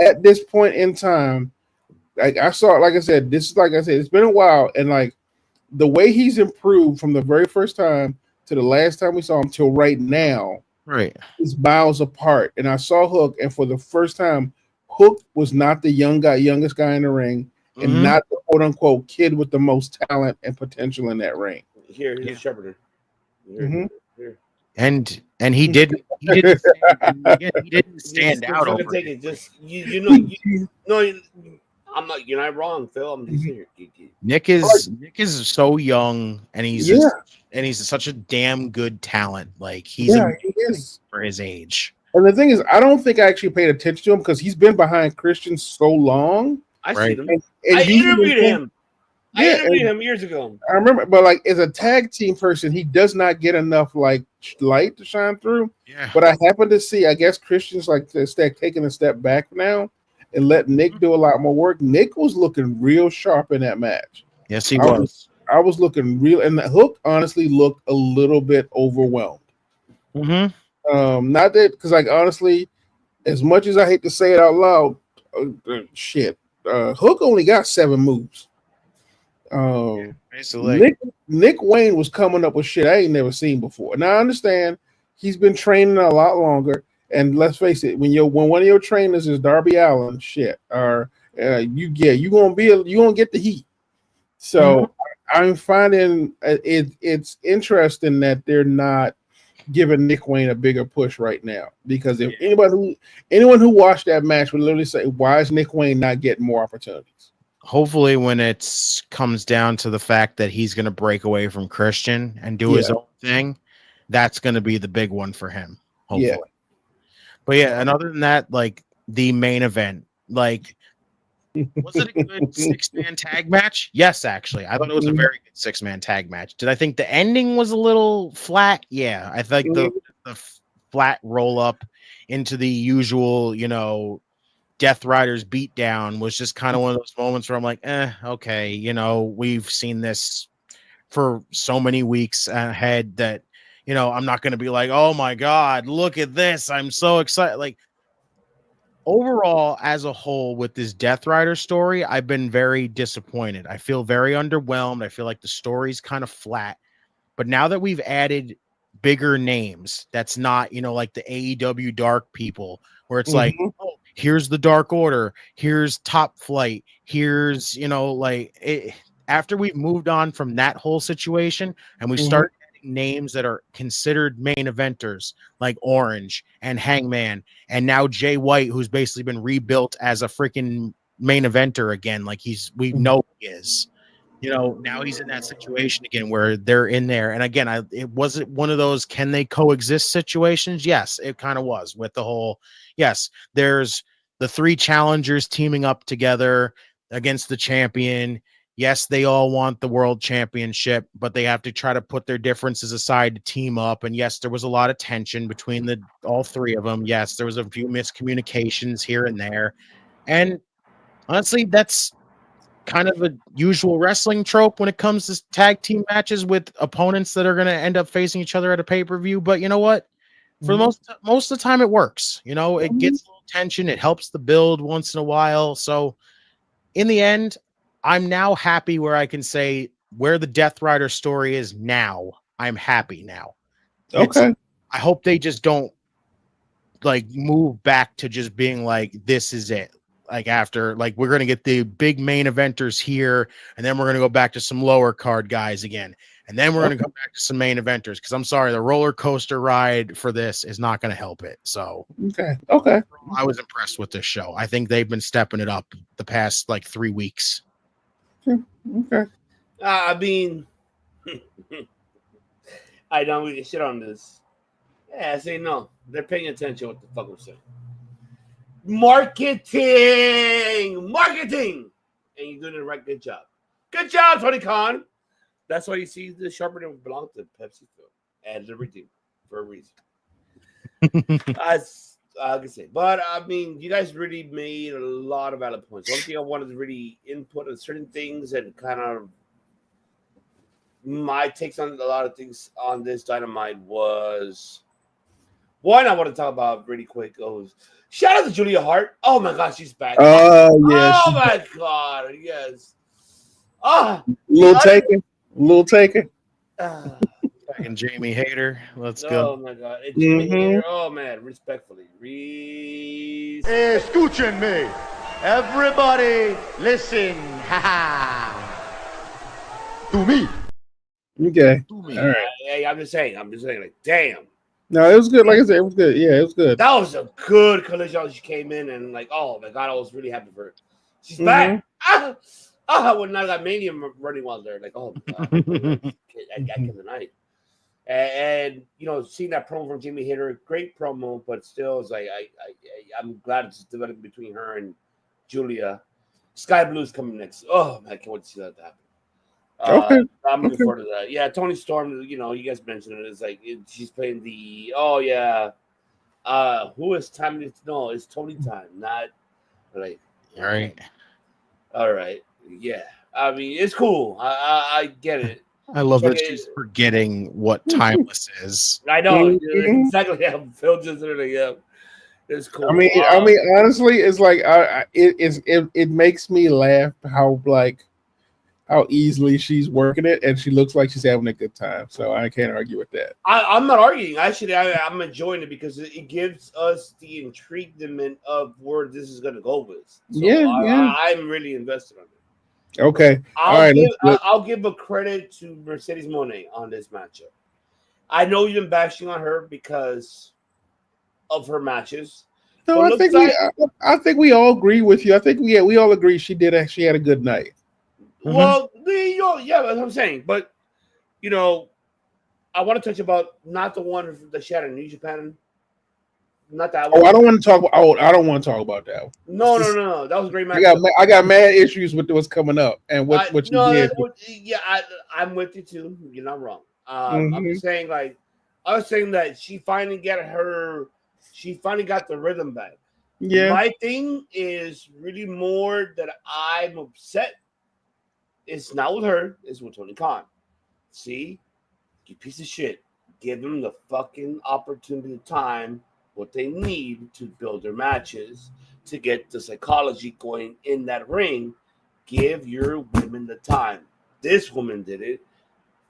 at this point in time, like I said, it's been a while, and like the way he's improved from the very first time to the last time we saw him till right now, right, is miles apart. And I saw Hook, and for the first time, Hook was not the youngest guy in the ring, and not the quote unquote kid with the most talent and potential in that ring. Here's a shepherd. Here. And he didn't stand out over it. Just I'm not. You're not wrong, Phil. I'm just here. Nick is so young, and he's such a damn good talent. Like he is for his age. And the thing is, I don't think I actually paid attention to him because he's been behind Christian so long. I see him. And I interviewed him. I interviewed him years ago. I remember, but like as a tag team person, he does not get enough like light to shine through. Yeah. But I happen to see, I guess Christian's like taking a step back now and let Nick do a lot more work. Nick was looking real sharp in that match. Yes, he was. I was looking real, and the Hook honestly looked a little bit overwhelmed. Not that because like honestly, as much as I hate to say it out loud, Hook only got 7 moves. Basically, Nick Wayne was coming up with shit I ain't never seen before. Now I understand he's been training a lot longer, and let's face it, when one of your trainers is Darby Allin, you gonna get the heat. So I'm finding it's interesting that they're not giving Nick Wayne a bigger push right now, because if anyone who watched that match would literally say, why is Nick Wayne not getting more opportunities? Hopefully when it comes down to the fact that he's going to break away from Christian and do his own thing, that's going to be the big one for him. Hopefully. But and other than that, like the main event, like, was it a good 6-man tag match? Yes, actually. I thought it was a very good 6-man tag match. Did I think the ending was a little flat? Yeah. I think the flat roll up into the usual, Death Riders beatdown was just kind of one of those moments where I'm like, okay, we've seen this for so many weeks ahead that, I'm not going to be like, oh my God, look at this. I'm so excited. Like, overall, as a whole, with this Death Rider story, I've been very disappointed. I feel very underwhelmed. I feel like the story's kind of flat. But now that we've added bigger names, that's not, like the AEW Dark people, where it's like, oh, here's the Dark Order, here's Top Flight, here's, after we've moved on from that whole situation and we start adding names that are considered main eventers, like Orange and Hangman, and now Jay White, who's basically been rebuilt as a freaking main eventer again, like we know he is. now he's in that situation again where they're in there. And again, it wasn't one of those can they coexist situations. Yes, it kind of was with the whole. Yes, there's the 3 challengers teaming up together against the champion. Yes, they all want the world championship, but they have to try to put their differences aside to team up. And yes, there was a lot of tension between all 3 of them. Yes, there was a few miscommunications here and there. And honestly, that's kind of a usual wrestling trope when it comes to tag team matches with opponents that are going to end up facing each other at a pay-per-view. But you know what? For most of the time, it works. It gets a little tension. It helps the build once in a while. So in the end, I'm now happy where I can say where the Death Rider story is now. I'm happy now. Okay. I hope they just don't move back to just being like, this is it. After we're going to get the big main eventers here, and then we're going to go back to some lower card guys again. And then we're going to go back to some main eventers. Cause I'm sorry, the roller coaster ride for this is not going to help it. So, okay. I was impressed with this show. I think they've been stepping it up the past 3 weeks. Okay. I mean, I don't really shit on this. Yeah, I say no. They're paying attention to what the fuck we're saying. Marketing, and you're doing a right good job. Good job, Tony Khan. That's why you see the sharpener belong to Pepsi and everything for a reason. I can say, but I mean, you guys really made a lot of valid points. One thing I wanted to really input on certain things and kind of my takes on a lot of things on this Dynamite was one I want to talk about really quick. Shout out to Julia Hart. Oh my God, she's back. Oh yeah. Oh my God, yes. Little taken. And Jamie Hayter. Let's go. Oh my God. It's Jamie Hayter. Oh man, respectfully. Escúchenme. Everybody listen. To me. Okay. All right. Hey, I'm just saying, damn. No, it was good. Like I said, it was good. Yeah, it was good. That was a good collision. She came in and oh my God, I was really happy for her. She's back. I would not got Mania running while there. Oh my God. I came tonight. And seeing that promo from Jamie Hayter, great promo, but still it's I'm glad it's developing between her and Julia. Sky Blue's coming next. Oh man, I can't wait to see that happen. Okay. I'm looking forward to that. Yeah, Tony Storm, you guys mentioned it. It's she's playing the who is time? No, it's Tony time, not all right. All right. Yeah. I mean, it's cool. I get it. I love that she's forgetting what timeless is. I know. Exactly how Phil just said it. Yeah. It's cool. I mean, honestly, it's it makes me laugh how easily she's working it, and she looks like she's having a good time. So I can't argue with that. I'm not arguing. Actually, I'm enjoying it because it gives us the intriguement of where this is going to go with. So I'm really invested on it. Okay. I'll give a credit to Mercedes Moné on this matchup. I know you've been bashing on her because of her matches. No, I think we all agree with you. I think we all agree she had a good night. Well, yeah, that's what I'm saying. But I want to touch about not the one that she had in New Japan. Not that one. I don't want to talk about. I don't want to talk about that. No. That was a great match. I got mad issues with what's coming up and what you did. I'm with you too. You're not wrong. I'm just saying, I was saying that she finally got the rhythm back. Yeah. My thing is really more that I'm upset. It's not with her. It's with Tony Khan. See, you piece of shit. Give them the fucking opportunity, time, what they need to build their matches, to get the psychology going in that ring. Give your women the time. This woman did it.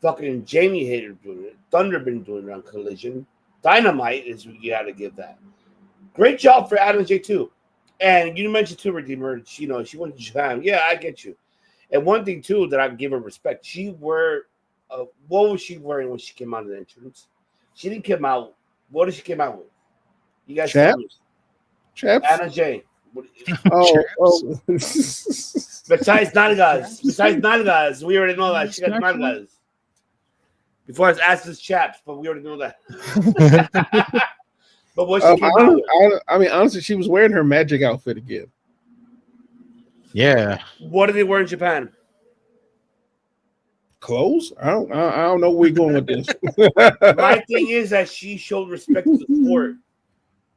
Fucking Jamie Hayter doing it. Thunder been doing it on Collision. Dynamite is you got to give that. Great job for Adam J too. And you mentioned too, Redeemer. She went to Japan. Yeah, I get you. And one thing too that I give her respect. What was she wearing when she came out of the entrance? She didn't come out. What did she come out with? You guys, Chaps. Anna J. Oh. Besides nalgas, we already know that she got nalgas. Before it's asses chaps, but we already know that. But what she came out with, I mean, honestly, she was wearing her magic outfit again. Yeah. What do they wear in Japan? Clothes? I don't know where we're going with this. My thing is that she showed respect to the sport.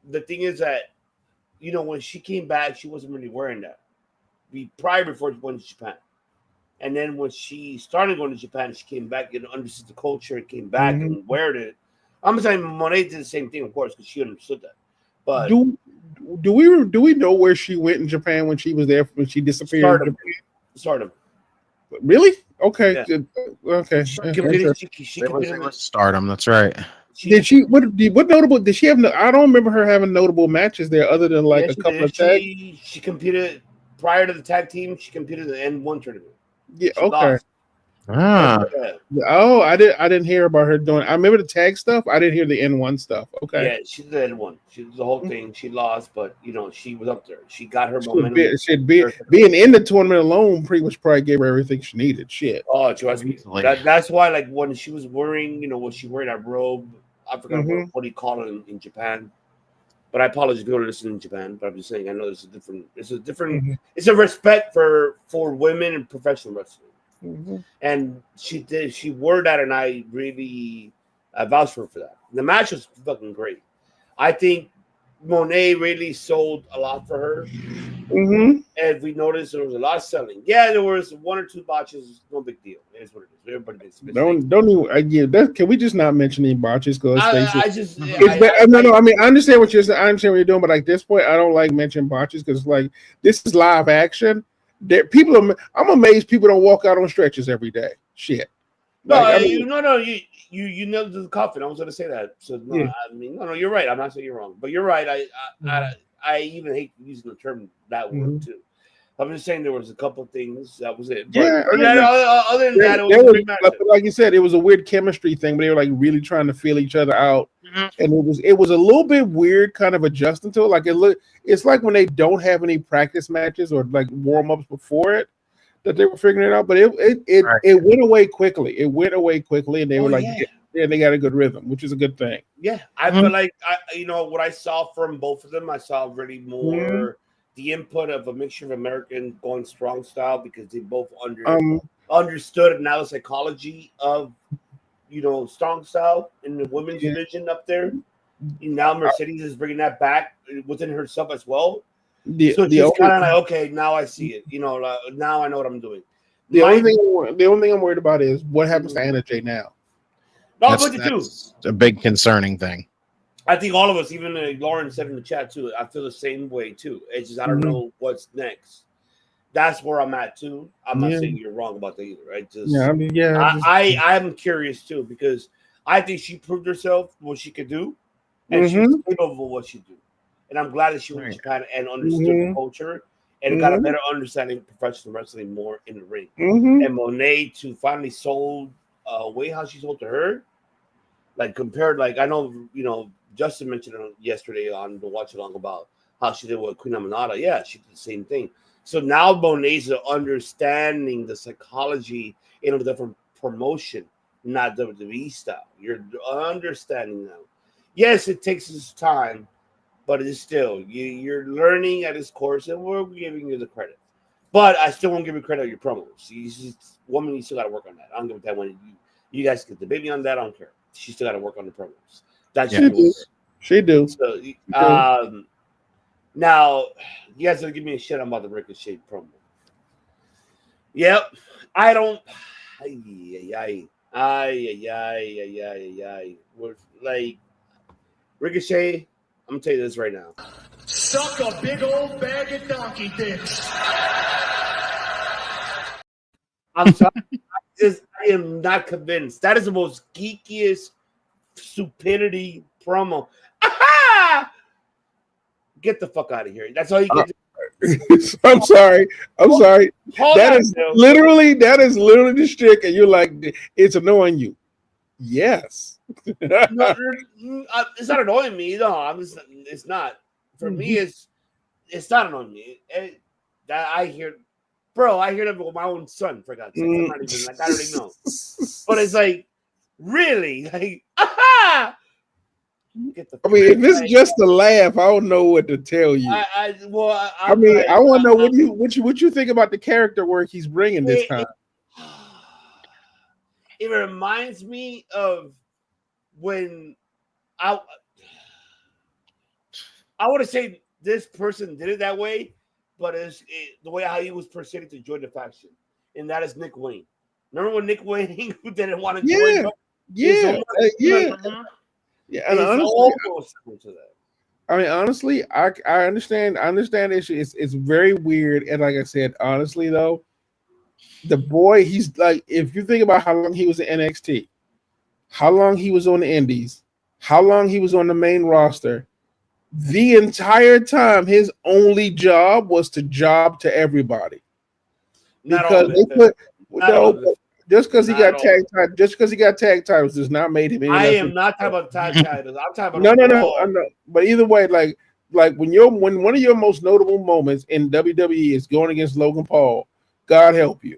The thing is that, you know, when she came back, she wasn't really wearing that. Before she went to Japan. And then when she started going to Japan, she came back and understood the culture and came back and wear it. I'm saying Monet did the same thing, of course, because she understood that. But do we know where she went in Japan when she was there, when she disappeared? Stardom. Really? Okay. Yeah. Okay. She competed Stardom. That's right. Did she? What notable? Did she have? I don't remember her having notable matches there, other than like a couple of tag. She competed prior to the tag team. She competed in the N1 tournament. Yeah. She Okay. lost. Oh, I didn't hear about her doing. I remember the tag stuff. I didn't hear the N1 stuff. Okay. Yeah, she did the N1. She did the whole thing. She lost, but you know she was up there. She got her momentum. Being in the tournament alone pretty much probably gave her everything she needed. Shit. Oh, trust me. That's why, like when she was wearing, you know, when she wearing that robe, I forgot what do you call it in Japan. But I apologize if you don't listen in Japan. But I'm just saying, I know there's a different. It's a respect for women in professional wrestling. And she wore that, and I really vouched for that. The match was fucking great. I think Monet really sold a lot for her. And we noticed there was a lot of selling. Yeah, there was 1 or 2 botches. No big deal. It is what it is. Everybody makes mistakes. Don't even. Can we just not mention any botches? Because I mean, I understand what you're saying. I understand what you're doing, but like this point, I don't like mentioning botches because like this is live action. I'm amazed people don't walk out on stretches every day. Shit. No, you nailed the coffin. I was going to say that. So no, yeah. I mean, no, you're right. I'm not saying you're wrong, but you're right. I even hate using the term that word too. I'm just saying there was a couple of things. That was it. But, other than that, it was a great matchup. Like you said, it was a weird chemistry thing, but they were like really trying to feel each other out, and it was a little bit weird, kind of adjusting to it. Like it's like when they don't have any practice matches or like warm ups before it that they were figuring it out. But it went away quickly. It went away quickly, and they were like, yeah, they got a good rhythm, which is a good thing. Yeah, I feel like what I saw from both of them, I saw really more. The input of a mixture of American going strong style because they both understood now the psychology of strong style in the women's division up there. And now Mercedes is bringing that back within herself as well. So she's kind of like, okay, now I see it. Now I know what I'm doing. The only thing I'm worried about is what happens to Anna Jay now. No, that's a big concerning thing. I think all of us, even Lauren said in the chat too, I feel the same way too. It's just I don't know what's next. That's where I'm at too. I'm not saying you're wrong about that either. I'm curious too because I think she proved herself what she could do, and she's capable of what she do. And I'm glad that she went to Japan and understood the culture and got a better understanding of professional wrestling more in the ring. And Monet to finally sold way how she sold to her, like compared, like I know Justin mentioned it yesterday on the watch along about how she did with Queen Aminata. Yeah, she did the same thing. So now Monet's understanding the psychology in a different promotion, not WWE style. You're understanding now. Yes, it takes us time, but it's still you're learning at this course, and we're giving you the credit. But I still won't give you credit on your promos. Woman, you still got to work on that. I don't give a damn when you guys get the baby on that. I don't care. She still got to work on the promos. She do. So, now you guys are giving me a shit about the Ricochet promo. Yep, I don't. We're like Ricochet. I'm gonna tell you this right now. Suck a big old bag of donkey dicks. I'm sorry. I am not convinced. That is the most geekiest stupidity promo. Aha! Get the fuck out of here. That's all you get. I'm sorry. That is literally the shtick, and you're like, it's annoying you. Yes. No, it's not annoying me. No, it's not. For me, it's it's not on me. That I hear, bro. I hear that with my own son. For God's sake, I'm not even like I already know. But it's like, really, like, aha! I mean, if it's just a laugh, I don't know what to tell you. I want to know what you think about the character work he's bringing this time. It reminds me of when I want to say this person did it that way, but the way how he was proceeding to join the faction, and that is Nick Wayne. Remember when Nick Wayne who didn't want to join? Yeah. And honestly, I mean, honestly, I understand. I understand the issue. It's very weird, and like I said, honestly though, the boy, he's like, if you think about how long he was in NXT, how long he was on the Indies, how long he was on the main roster, the entire time his only job was to job to everybody. Because they put just because he got tag titles does not make him. I am not talking about tag titles. I'm talking about no. But either way, like when one of your most notable moments in WWE is going against Logan Paul, God help you.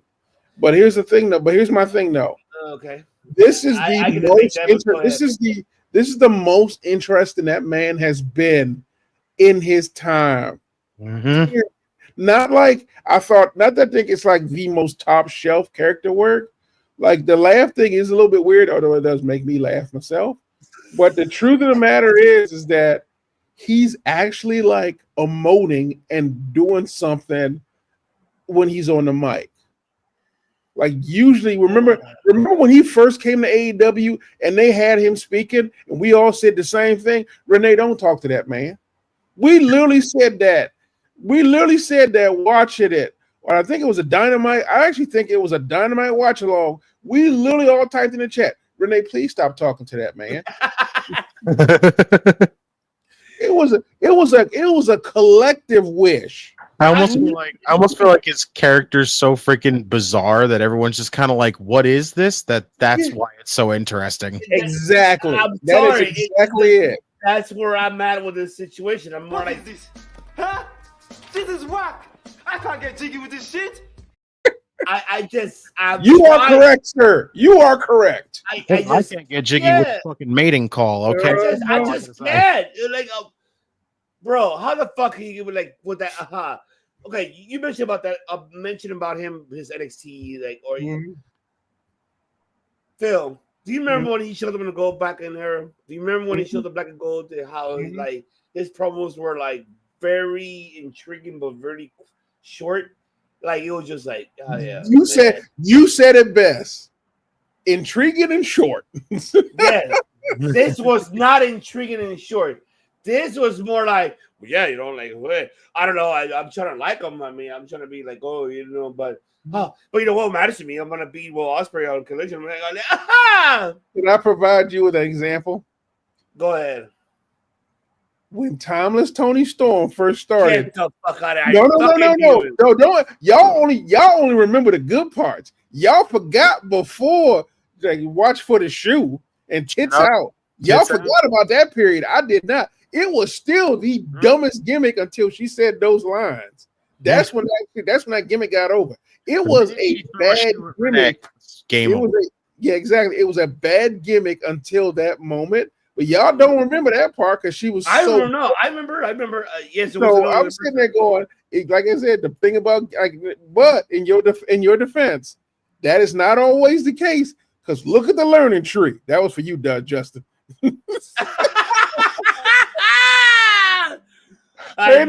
But here's the thing, though. But here's my thing, though. Okay. This is the most interesting that man has been in his time. Mm-hmm. Not like I thought. Not that I think it's like the most top shelf character work. Like the laugh thing is a little bit weird, although it does make me laugh myself. But the truth of the matter is that he's actually like emoting and doing something when he's on the mic. Like usually, remember when he first came to AEW and they had him speaking, and we all said the same thing. Renee, don't talk to that man. We literally said that. Watching it. Or I think it was a Dynamite. I actually think it was a Dynamite watch along. We literally all typed in the chat, Renee, please stop talking to that man. It was a collective wish. I almost feel like his character's so freaking bizarre that everyone's just kind of like, what is this? That's why it's so interesting. Exactly. That is exactly it. That's where I'm at with this situation. I'm more like this. Huh? This is whack. I can't get jiggy with this shit. You are correct, sir. You are correct. I can't get jiggy with the fucking mating call. Okay, I just can't. Like, bro, how the fuck are you like with that? Okay, you mentioned about that. Mentioned about him, his NXT, like, or Phil. Do you remember when he showed up in the gold back in there? Do you remember when he showed up black and gold? How like his promos were like very intriguing but very short. Like it was just like, oh yeah. You said it best. Intriguing and short. Yeah. This was not intriguing and short. This was more like, well, yeah, you know, like I don't know. I'm trying to like him. I mean, I'm trying to be like, oh, you know, but you know what matters to me? I'm gonna beat Will Ospreay on Collision. I'm like, aha! Can I provide you with an example? Go ahead. When Timeless Tony Storm first started, get the fuck out of here. No, don't. Y'all only remember the good parts. Y'all forgot before. Like, watch for the shoe and tits out. Y'all forgot about that period. I did not. It was still the dumbest gimmick until she said those lines. That's when that gimmick got over. It was a bad gimmick. Exactly. It was a bad gimmick until that moment. But y'all don't remember that part because she was. I don't know. I remember. Yes. So I'm sitting there going, like I said, the thing about, but in your defense, that is not always the case. Because look at the learning tree. That was for you, Justin. And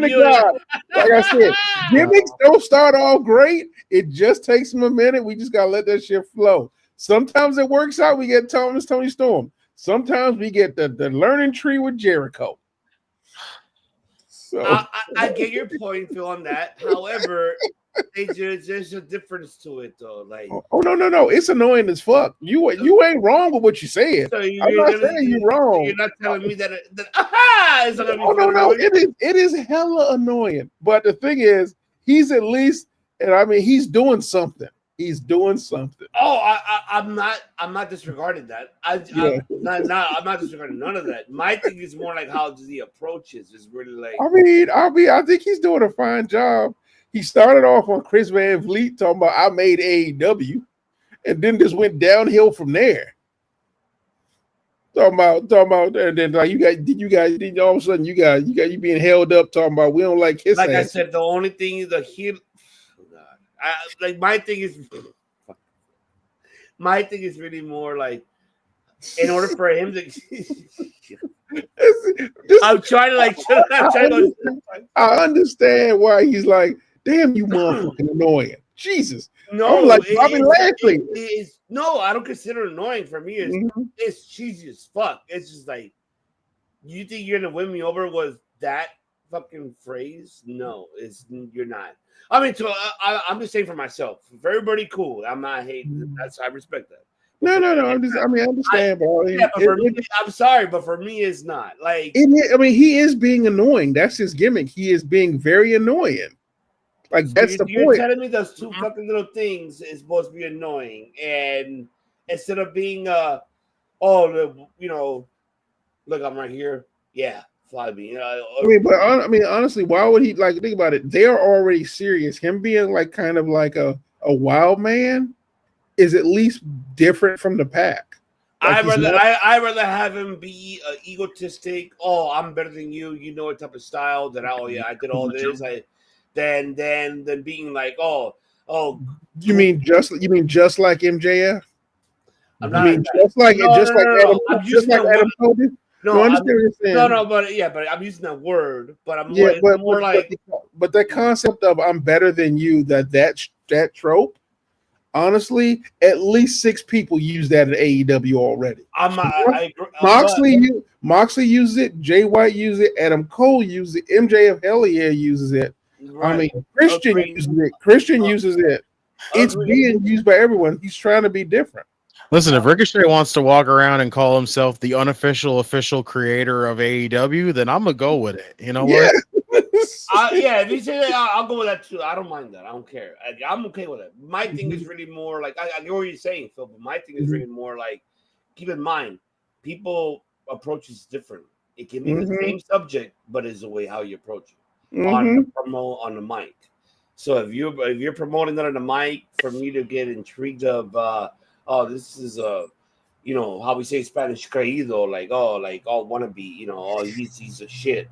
the God, like I said, gimmicks don't start all great. It just takes them a minute. We just gotta let that shit flow. Sometimes it works out. We get Tony Storm. Sometimes we get the learning tree with Jericho. So I get your point, Phil, on that. However, there's a difference to it, though. Like, no, it's annoying as fuck. You ain't wrong with what you said. So I'm not saying you're wrong. You're not telling me that. No. It is hella annoying. But the thing is, he's at least, and I mean, he's doing something. He's doing something. Oh, I'm not disregarding that. I'm not disregarding none of that. My thing is more like how the approach is really like. I think he's doing a fine job. He started off on Chris Van Vliet talking about I made AEW, and then just went downhill from there. Talking about, and then like you all of a sudden you being held up talking about we don't like his. Like ass. I said, the only thing is the heel. My thing is really more like in order for him to I'm trying to like I understand why he's like, damn you motherfucking annoying. Jesus. No, I'm like Bobby Lashley. No, I don't consider it annoying. For me, it's cheesy as fuck. It's just like, you think you're gonna win me over with that fucking phrase? No, you're not. I mean, I'm just saying for myself. For everybody, cool. I'm not hating. I respect that. No. I understand, I'm sorry, but for me, it's not. Like, he is being annoying. That's his gimmick. He is being very annoying. Like, that's the point. You're telling me those two fucking little things is supposed to be annoying, and instead of being look, I'm right here. Yeah. Fly me. Honestly, why would he like think about it? They're already serious. Him being like kind of like a wild man is at least different from the pack. Like I'd rather have him be egotistic. Oh, I'm better than you. You know what type of style that I did all this. Than being like You mean just like MJF? I'm not just like Adam Cody. No, but I'm using that word. But I'm but that concept of I'm better than you, that trope. Honestly, at least 6 people use that at AEW already. I agree. Moxley uses it. Jay White uses it. Adam Cole uses it. MJF Hellier uses it. Right. I mean, Christian uses it. Christian uses it. It's being used by everyone. He's trying to be different. Listen, if Ricochet wants to walk around and call himself the unofficial official creator of AEW, then I'm gonna go with it. You know what? If you say that, I'll go with that too. I don't mind that. I don't care. I'm okay with it. My thing is really more like I get what you're saying, Phil. But my thing is really more like, keep in mind, people approach is different. It can be the same subject, but it's the way how you approach it on the promo on the mic. So if you're promoting that on the mic, for me to get intrigued of this is how we say Spanish creído, like wannabe, he's a shit.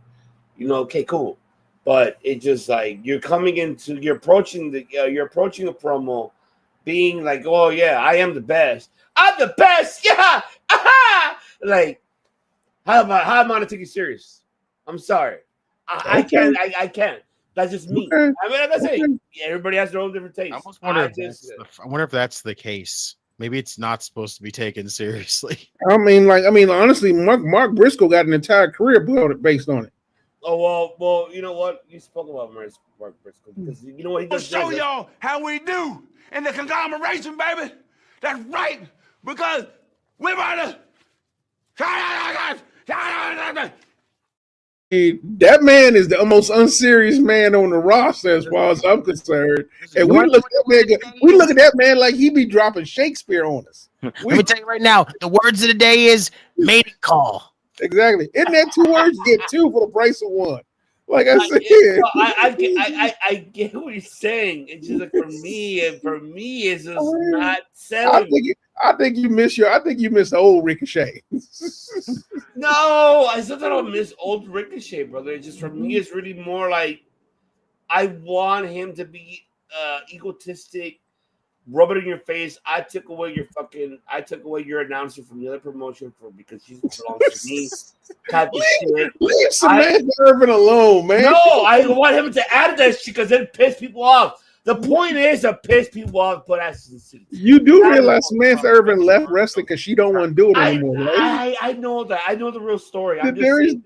Okay, cool. But it just like you're approaching a promo being like, oh yeah, I am the best. I'm the best, yeah. Like, how am I gonna take you serious? I'm sorry. I can't. That's just me. Okay. I mean, like I say, everybody has their own different tastes. I almost wonder if that's the case. Maybe it's not supposed to be taken seriously. Honestly, Mark Briscoe got an entire career built based on it. Oh well, you know what? You spoke about Mark Briscoe because you know what he does. I'll show y'all how we do in the conglomeration, baby. That's right, because we're about to. That man is the most unserious man on the roster, as far as I'm concerned. And we look at that man like he be dropping Shakespeare on us. Let me tell you right now, the words of the day is mating call. Exactly. Isn't that 2 words? Get 2 for the price of 1. Like I said, I get what you're saying. It's just like for me, it's just not selling. I think you miss the old Ricochet. No, I still don't miss old Ricochet, brother. It's just for me, it's really more like I want him to be egotistic, rub it in your face. I took away your announcer from the other promotion because she belongs to me. Type of shit. Leave Samantha Irvin alone, man. No, I want him to add that shit because it piss people off. The point is to piss people off, but you do realize Samantha Irvin left wrestling because she don't want to do it anymore, right? I know that. I know the real story. There is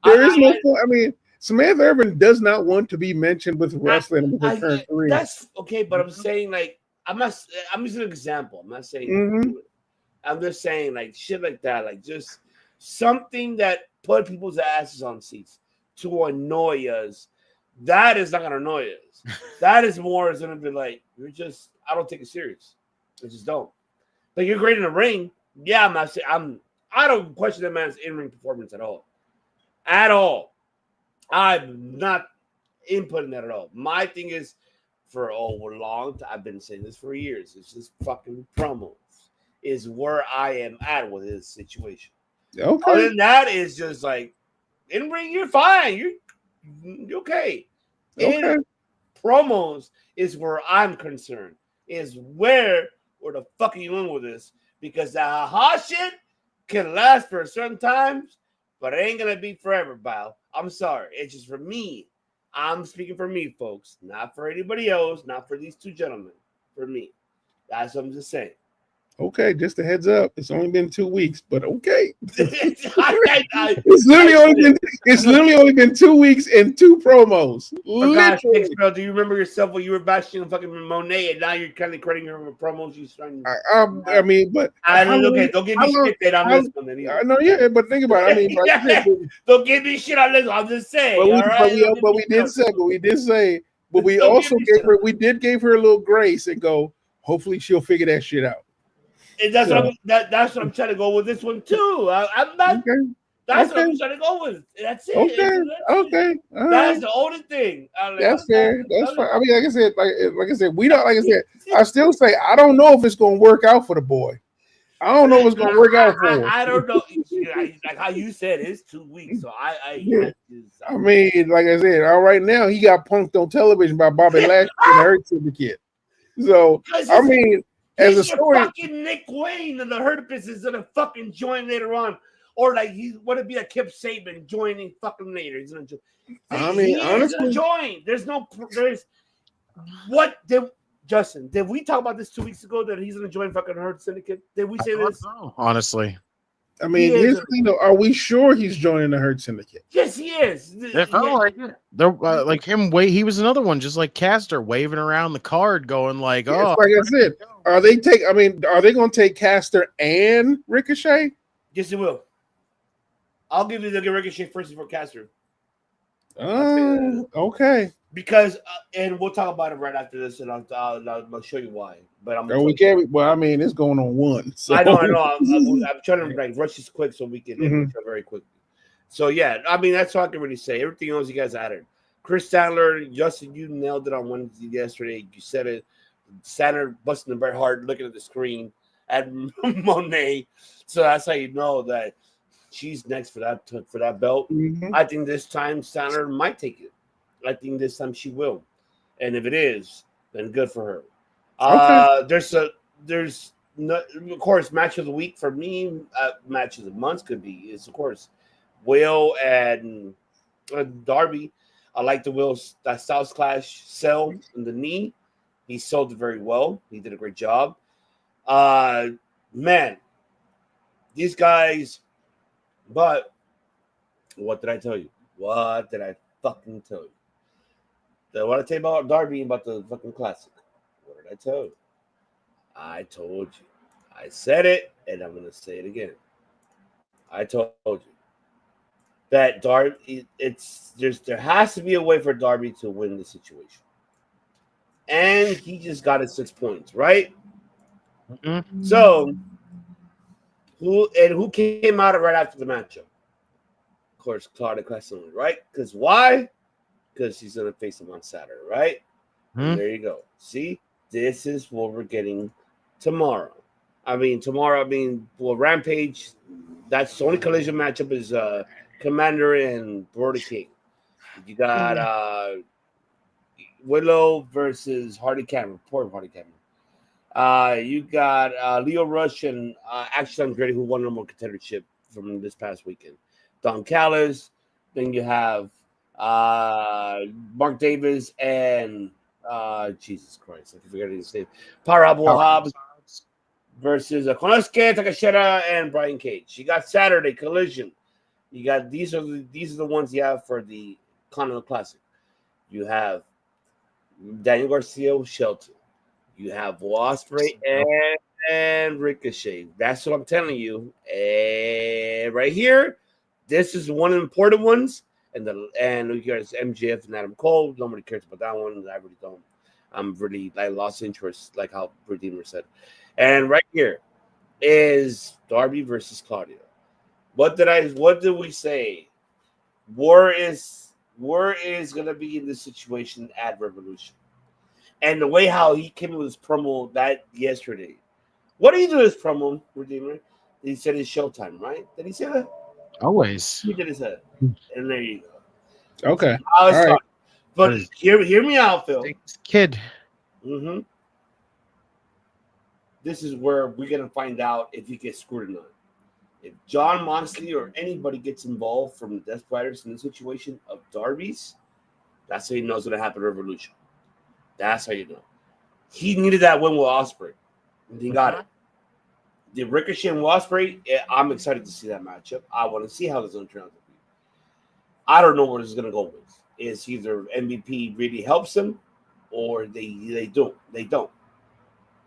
no point. I mean, Samantha Irvin does not want to be mentioned with wrestling with her current career. That's okay, but I'm saying like I'm using an example. I'm not saying I'm just saying like shit like that, like just something that put people's asses on seats to annoy us. That is not gonna annoy us. That is more is gonna be like, I don't take it serious. I just don't. Like, you're great in the ring. Yeah, I'm not saying I don't question that man's in-ring performance at all. At all. I'm not inputting that at all. My thing is, for a long time, I've been saying this for years. It's just fucking promos is where I am at with this situation. Okay. Other than that, is just like in ring, you're fine. You're okay. Okay. In promos is where I'm concerned. Is where the fuck are you in with this? Because the hot shit can last for certain times, but it ain't gonna be forever, Bow. I'm sorry. It's just for me. I'm speaking for me, folks. Not for anybody else. Not for these two gentlemen. For me. That's what I'm just saying. Okay, just a heads up. It's only been 2 weeks, but okay. It's literally only been 2 weeks and 2 promos. For gosh sakes, bro, do you remember yourself when you were bashing fucking Monet and now you're kind of crediting her with promos? You're starting. I mean, but okay, don't give me shit that on this one. Then I know, yeah, but think about it. I mean, like, don't give me shit on this. I'm just saying. We did say, but we also gave her a little grace and go. Hopefully, she'll figure that shit out. And that's what I'm trying to go with this one too. I'm not. Okay. That's what I'm trying to go with. That's it. Okay. That's the only thing. That's fair. That's fine. I mean, like I said, we don't. Like I said, I still say I don't know if it's going to work out for the boy. I don't know if it's going to work out for him. I don't know. Like how you said, it's 2 weeks. So I mean, like I said, right now he got punked on television by Bobby Lashley and the Hurt Syndicate. So I mean. As a story, fucking Nick Wayne and the Hurt Business is gonna fucking join later on, or like he want to be a Kip Saban joining fucking later. He's gonna join. Honestly, join. There's what did Justin? Did we talk about this 2 weeks ago that he's gonna join fucking Hurt Syndicate? Did we say this? So, honestly, I mean, here's the thing though: are we sure he's joining the Hurt Syndicate? Yes, he is. It felt like it. Like him. He was another one, just like Caster, waving around the card, going like, "Oh." Like I said, are they going to take Caster and Ricochet? Yes, they will. I'll give you the Ricochet first before Caster. Okay. Because and we'll talk about it right after this, and I'll show you why. But we can't. Well, I mean, it's going on one. So. I know. I'm trying to like rush this quick so we can very quickly. So yeah, I mean that's all I can really say. Everything else you guys added. Chris Sandler, Justin, you nailed it on Wednesday yesterday. You said it. Sandler busting the Bret Hart, looking at the screen at Monet. So that's how you know that she's next for that belt. Mm-hmm. I think this time Sandler might take it. I think this time she will, and if it is, then good for her. Okay. There's no, of course, match of the week for me. Match of the month could be is of course Will and Darby. I like the Will that Styles Clash sell in the knee. He sold it very well. He did a great job. Man, these guys. But what did I tell you? What did I fucking tell you? What I tell you about Darby about the fucking classic? What did I tell you? I told you. I said it, and I'm gonna say it again. I told you that Darby. There has to be a way for Darby to win the situation, and he just got his 6 points, right? Mm-hmm. So, who came out right after the matchup? Of course, Claudia Castagnoli, right? Because why? Because he's going to face him on Saturday, right? Mm-hmm. There you go. See, this is what we're getting tomorrow. Rampage, that's the only collision matchup is Commander and Brody King. You got Willow versus Hardy Cameron. Poor Hardy Cameron. You got Leo Rush and Action Grady, who won the number one contendership from this past weekend. Don Callis. Then you have Mark Davis and Jesus Christ, I forget his name. Parable Hobbs versus Konosuke Takashita and Brian Cage. You got Saturday Collision. You got these are the ones you have for the Continental Classic. You have Daniel Garcia with Shelton. You have Ospreay and Ricochet. That's what I'm telling you. And right here, this is one of the important ones. and you guys MJF and Adam Cole. Nobody cares about that one. I really don't. I'm really lost interest, like how Redeemer said. And right here is Darby versus Claudio. What did we say? War is gonna be in this situation at Revolution. And the way how he came in with his promo that yesterday. What did he do his promo, Redeemer? He said it's showtime, right? Did he say that? Always. He did his head. And there you go. Okay. All right. But hear me out, Phil. Kid. Mm-hmm. This is where we're gonna find out if he gets screwed or not. If John Moxley or anybody gets involved from the Death Riders in the situation of Darby's, that's how he knows what's gonna happen at Revolution. That's how you know. He needed that win with Ospreay, and he got it. The Ricochet and Ospreay, I'm excited to see that matchup. I want to see how this is going to turn out to be. I don't know where this is going to go with. Is either MVP really helps him, or they don't,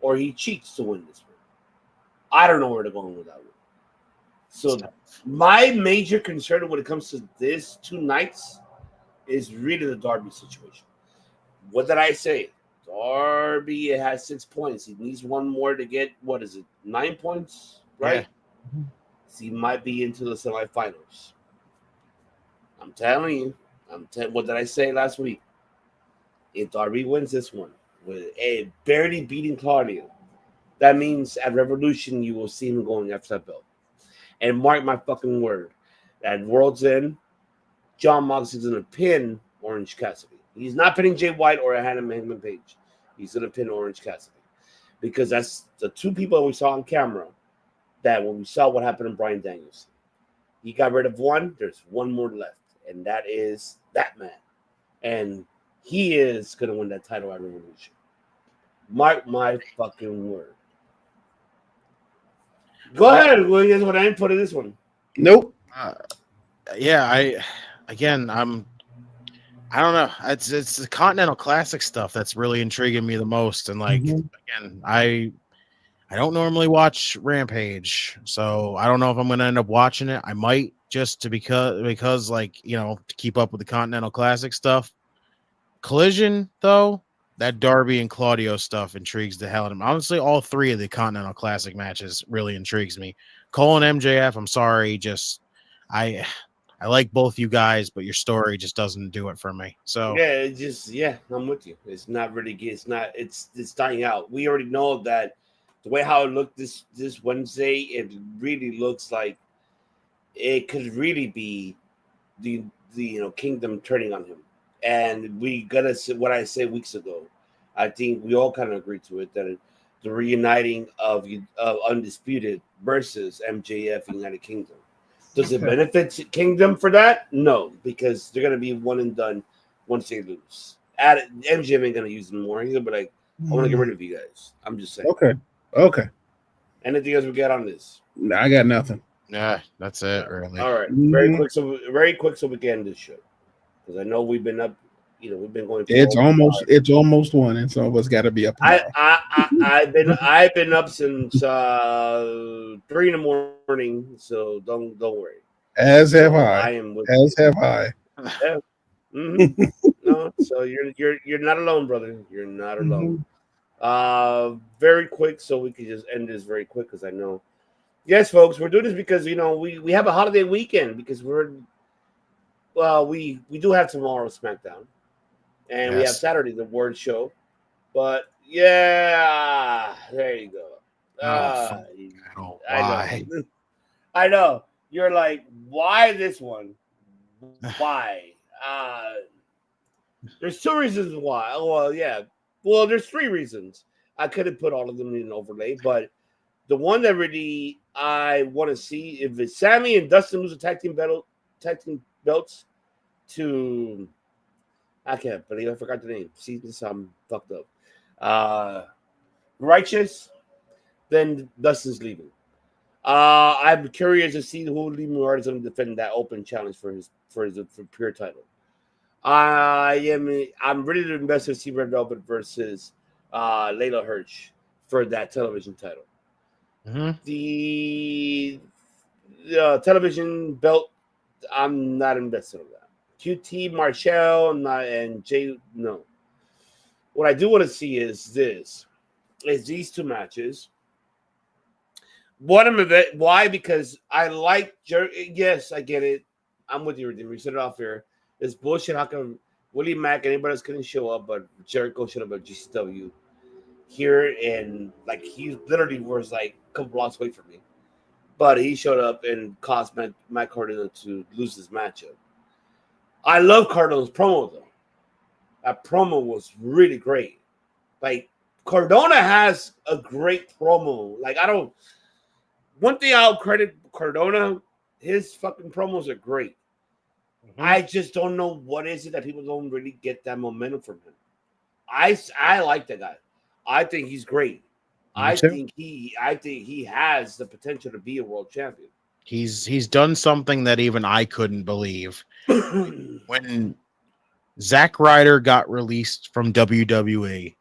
or he cheats to win this one. I don't know where they're going with that one. So my major concern when it comes to this 2 nights is really the Darby situation. What did I say? Darby has 6 points. He needs one more to get, 9 points, right? Yeah. So he might be into the semifinals. I'm telling you. What did I say last week? If Darby wins this one with a barely beating Claudio, that means at Revolution you will see him going after that belt. And mark my fucking word, at World's End, John Moxley's going to pin Orange Cassidy. He's not pinning Jay White or Hannah Hangman Page. He's going to pin Orange Cassidy. Because that's the 2 people we saw on camera that when we saw what happened to Bryan Danielson. He got rid of one. There's one more left. And that is that man. And he is going to win that title at Revolution. Mark my fucking word. Go ahead, Williams. What I didn't put in this one. Nope. I don't know. It's the Continental Classic stuff that's really intriguing me the most. And again, I don't normally watch Rampage, so I don't know if I'm going to end up watching it. I might just because to keep up with the Continental Classic stuff. Collision though, that Darby and Claudio stuff intrigues the hell out of me. Honestly, all 3 of the Continental Classic matches really intrigues me. Cole and MJF, I'm sorry, I like both you guys, but your story just doesn't do it for me. So I'm with you. It's not really good. It's dying out. We already know that the way how it looked this Wednesday, it really looks like it could really be the Kingdom turning on him. And we gotta say what I said weeks ago. I think we all kind of agreed to it that the reuniting of Undisputed versus MJF United Kingdom. Does it benefit Kingdom for that? No, because they're gonna be one and done once they lose. MJF ain't gonna use them more. He's gonna be like, I want to get rid of you guys. I'm just saying. Okay. Anything else we got on this? No, I got nothing. Nah, that's it. Really. All right. Very quick, so we can end this show because I know we've been up. We've been going. It's almost 1, and some of us got to be up. I've been up since 3 in the morning, so don't worry. As have I. I am. Have I. Yeah. Mm-hmm. No, so you're not alone, brother. You're not alone. Very quick, so we can just end this very quick because I know. Yes, folks, we're doing this because we have a holiday weekend because we do have tomorrow SmackDown. And we have Saturday, the Word Show. But, yeah, there you go. I know. You're like, why this one? Why? There's 2 reasons why. Well, yeah. Well, there's 3 reasons. I could have put all of them in an overlay. But the one that really I want to see, if it's Sammy and Dustin lose a tag team belts to... I can't believe I forgot the name. See, this I'm fucked up. Righteous, then Dustin's leaving. I'm curious to see who Lee Moriarty is going to defend that open challenge for pure title. I'm ready to invest in see Red Velvet versus Layla Hirsch for that television title. Mm-hmm. The television belt, I'm not invested in that. QT Marshall and Jay. No, what I do want to see is these two matches. One of them, why? Because I like yes, I get it. I'm with you, Redeemer. We said it off here. It's bullshit. How come Willie Mack, anybody else couldn't show up, but Jericho showed up at GCW here, and like he literally was like a couple blocks away from me, but he showed up and caused Matt Cardona to lose his matchup. I love Cardona's promo though. That promo was really great. Like Cardona has a great promo. Like one thing I'll credit Cardona, his fucking promos are great. Mm-hmm. I just don't know what is it that people don't really get that momentum from him. I like that guy. I think he's great. I think he has the potential to be a world champion. He's done something that even I couldn't believe. When Zack Ryder got released from WWE,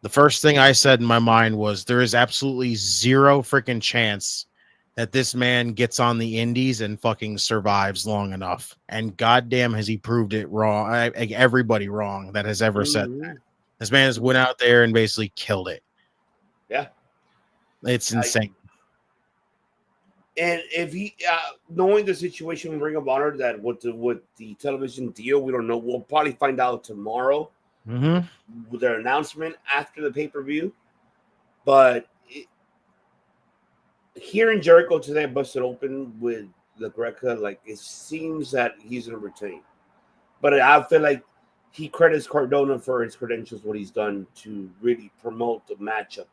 the first thing I said in my mind was there is absolutely zero freaking chance that this man gets on the indies and fucking survives long enough. And goddamn has he proved it wrong. Everybody wrong that has ever said that. This man has went out there and basically killed it. Yeah. It's insane. And if he, knowing the situation in Ring of Honor, that with the television deal, we don't know. We'll probably find out tomorrow with their announcement after the pay-per-view. But hearing Jericho today busted open with the Greca, like it seems that he's going to retain. But I feel like he credits Cardona for his credentials, what he's done to really promote the matchup.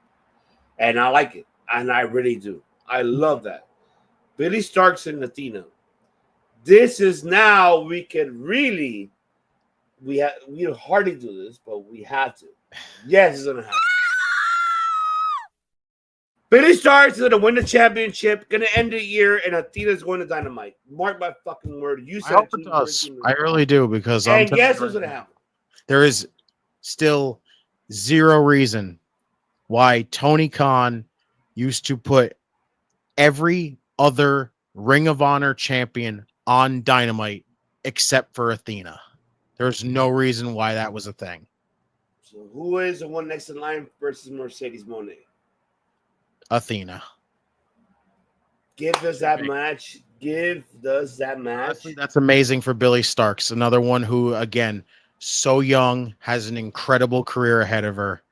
And I like it. And I really do. I love that. Billy Starks and Athena. This is now we can really, we hardly do this, but we have to. Yes, it's going to happen. Billy Starks is going to win the championship, going to end the year, and Athena's going to Dynamite. Mark my fucking word. You said I hope it does. I really do, because and guess what's going to happen? There is still zero reason why Tony Khan used to put every other Ring of Honor champion on Dynamite except for Athena. There's no reason why that was a thing. So who is the one next in line versus Mercedes Moné? Athena. Give us that match. Honestly, that's amazing for Billy Starks. Another one who, again, so young, has an incredible career ahead of her.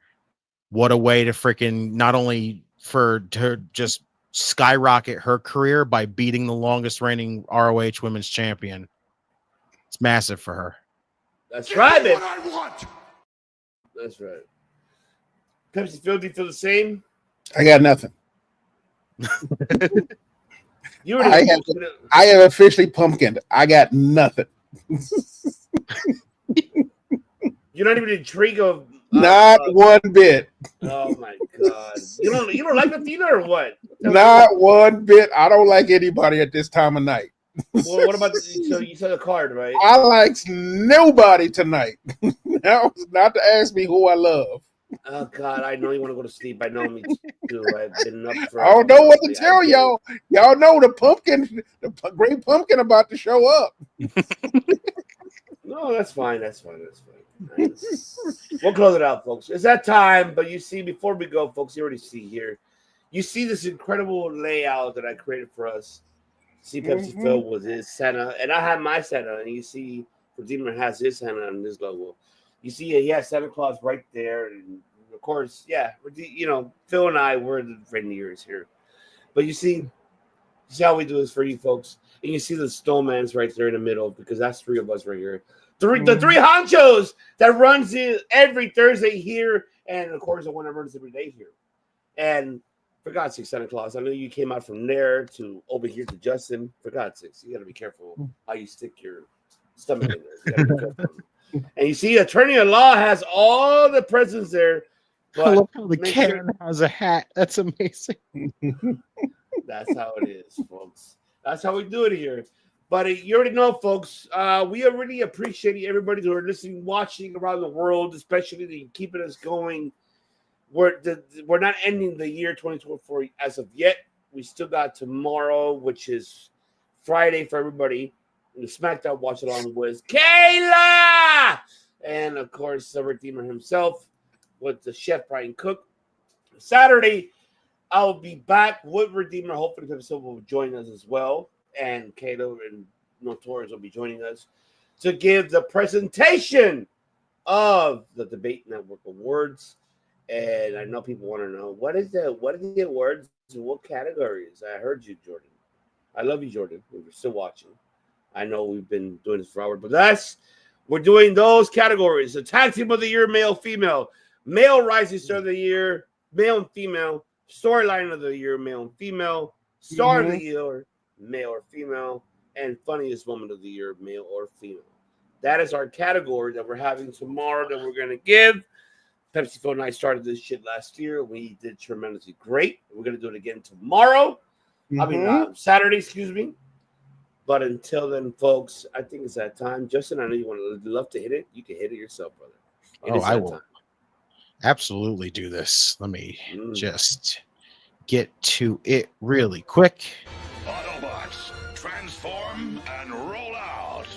What a way to freaking not only to just skyrocket her career by beating the longest reigning ROH Women's Champion. It's massive for her. That's right, man. That's right. Pepsi Phil, do you feel the same? I got nothing. I have officially pumpkined. I got nothing. You're not even intrigued of not one bit. Oh my god! You don't like Athena or what? Not one bit. I don't like anybody at this time of night. Well, what about so you said the card, right? I like nobody tonight. Now, not to ask me who I love. Oh God, I know you want to go to sleep. I know me too. I've been up for. I don't know what to tell y'all. Y'all know the great pumpkin about to show up. No, that's fine. That's fine. We'll close it out, folks. It's that time. But you see, before we go, folks, you already see here. You see this incredible layout that I created for us. See Pepsi Phil with his Santa, and I have my Santa, and you see Redeemer has his Santa and his logo. You see, he has Santa Claus right there, and of course, yeah, Phil and I were the friendliers here. But you see how we do this for you folks, and you see the snowman's right there in the middle because that's three of us right here. The three honchos that runs in every Thursday here, and of course the one that runs every day here. And for God's sake, Santa Claus, I know you came out from there to over here to Justin. For God's sakes, you got to be careful how you stick your stomach in there. You gotta be careful. And you see, Attorney at Law has all the presents there. I love how the Karen has a hat. That's amazing. That's how it is, folks. That's how we do it here. But you already know, folks, we really appreciate everybody who are listening, watching around the world, especially the keeping us going. We're not ending the year 2024 as of yet. We still got tomorrow, which is Friday for everybody. the SmackDown watch along with Kayla, and of course the Redeemer himself with the Chef Brian Cook. Saturday, I'll be back with Redeemer. Hopefully, Kevin Silva will join us as well, and Kayla and Notorious will be joining us to give the presentation of the Debate Network Awards. And I know people want to know what are the awards and what categories? I heard you, Jordan. I love you, Jordan. If you're still watching. I know we've been doing this for hours, but we're doing those categories. The Tag Team of the Year, male, female, male Rising Star of the Year, male and female, Storyline of the Year, male and female, Star of the Year, male or female, and Funniest Moment of the Year, male or female. That is our category that we're having tomorrow that we're going to give. Pepsi Phone and I started this shit last year. We did tremendously great. We're going to do it again tomorrow. Saturday, excuse me. But until then, folks, I think it's that time. Justin, I know you would love to hit it. You can hit it yourself, brother. I will absolutely do this. Let me just get to it really quick. Autobots, transform and roll out.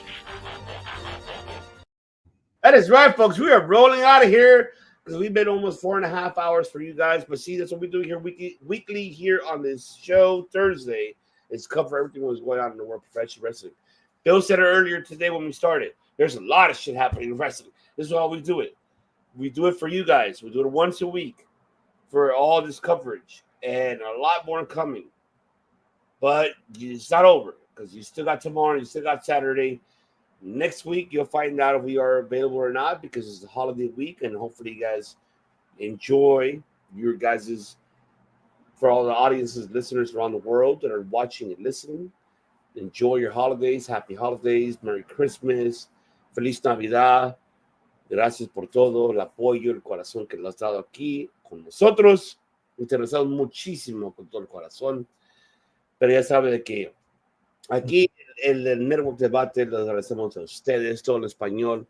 That is right, folks. We are rolling out of here because we've been almost 4.5 hours for you guys. But see, that's what we do here weekly here on this show. Thursday is cover everything that was going on in the world of professional wrestling. Bill said it earlier today when we started. There's a lot of shit happening in wrestling. This is how we do it. We do it for you guys. We do it once a week for all this coverage. And a lot more coming. But it's not over because you still got tomorrow. You still got Saturday. Next week, you'll find out if we are available or not because it's the holiday week. And hopefully you guys enjoy your guys's, for all the audiences, listeners around the world that are watching and listening. Enjoy your holidays. Happy holidays. Merry Christmas. Feliz Navidad. Gracias por todo el apoyo, el corazón que lo has dado aquí con nosotros. Interesados muchísimo con todo el corazón. Pero ya sabe de que aquí el Network Debate lo agradecemos a ustedes, todo en español.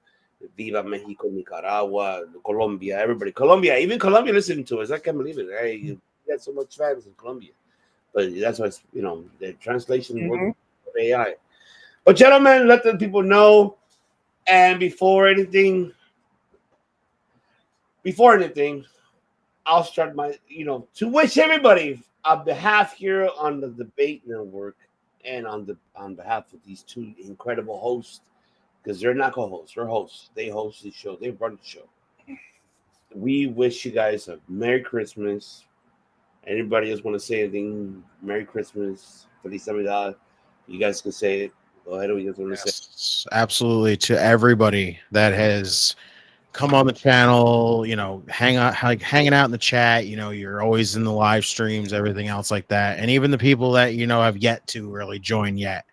Viva México, Nicaragua, Colombia, everybody. Colombia, even Colombia listening to us. I can't believe it. Hey, you got so much fans in Colombia. But that's why it's, the translation works with AI. But gentlemen, let the people know. And before anything, I'll start my, to wish everybody on behalf here on the Debate Network and on behalf of these two incredible hosts, because they're not co-hosts, they're hosts. They host the show. They run the show. We wish you guys a Merry Christmas. Anybody else want to say anything? Merry Christmas. Feliz Navidad. You guys can say it. Go ahead. What you guys want to say? Absolutely. To everybody that has come on the channel, hanging out in the chat, you're always in the live streams, everything else like that. And even the people that, have yet to really join yet.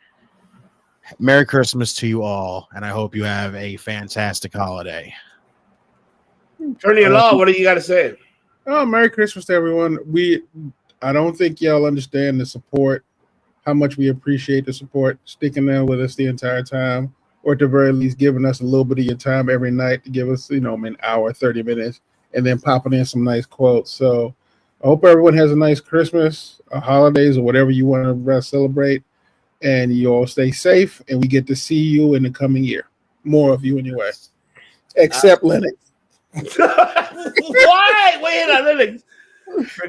Merry Christmas to you all, and I hope you have a fantastic holiday. Attorney Law, what do you got to say? Oh, Merry Christmas to everyone. I don't think y'all understand the support, how much we appreciate the support, sticking there with us the entire time, or at the very least giving us a little bit of your time every night to give us, an hour, 30 minutes, and then popping in some nice quotes. So I hope everyone has a nice Christmas, or holidays, or whatever you want to celebrate. And you all stay safe, and we get to see you in the coming year. More of you anyway. Except Lennox. Why? Wait on Lennox.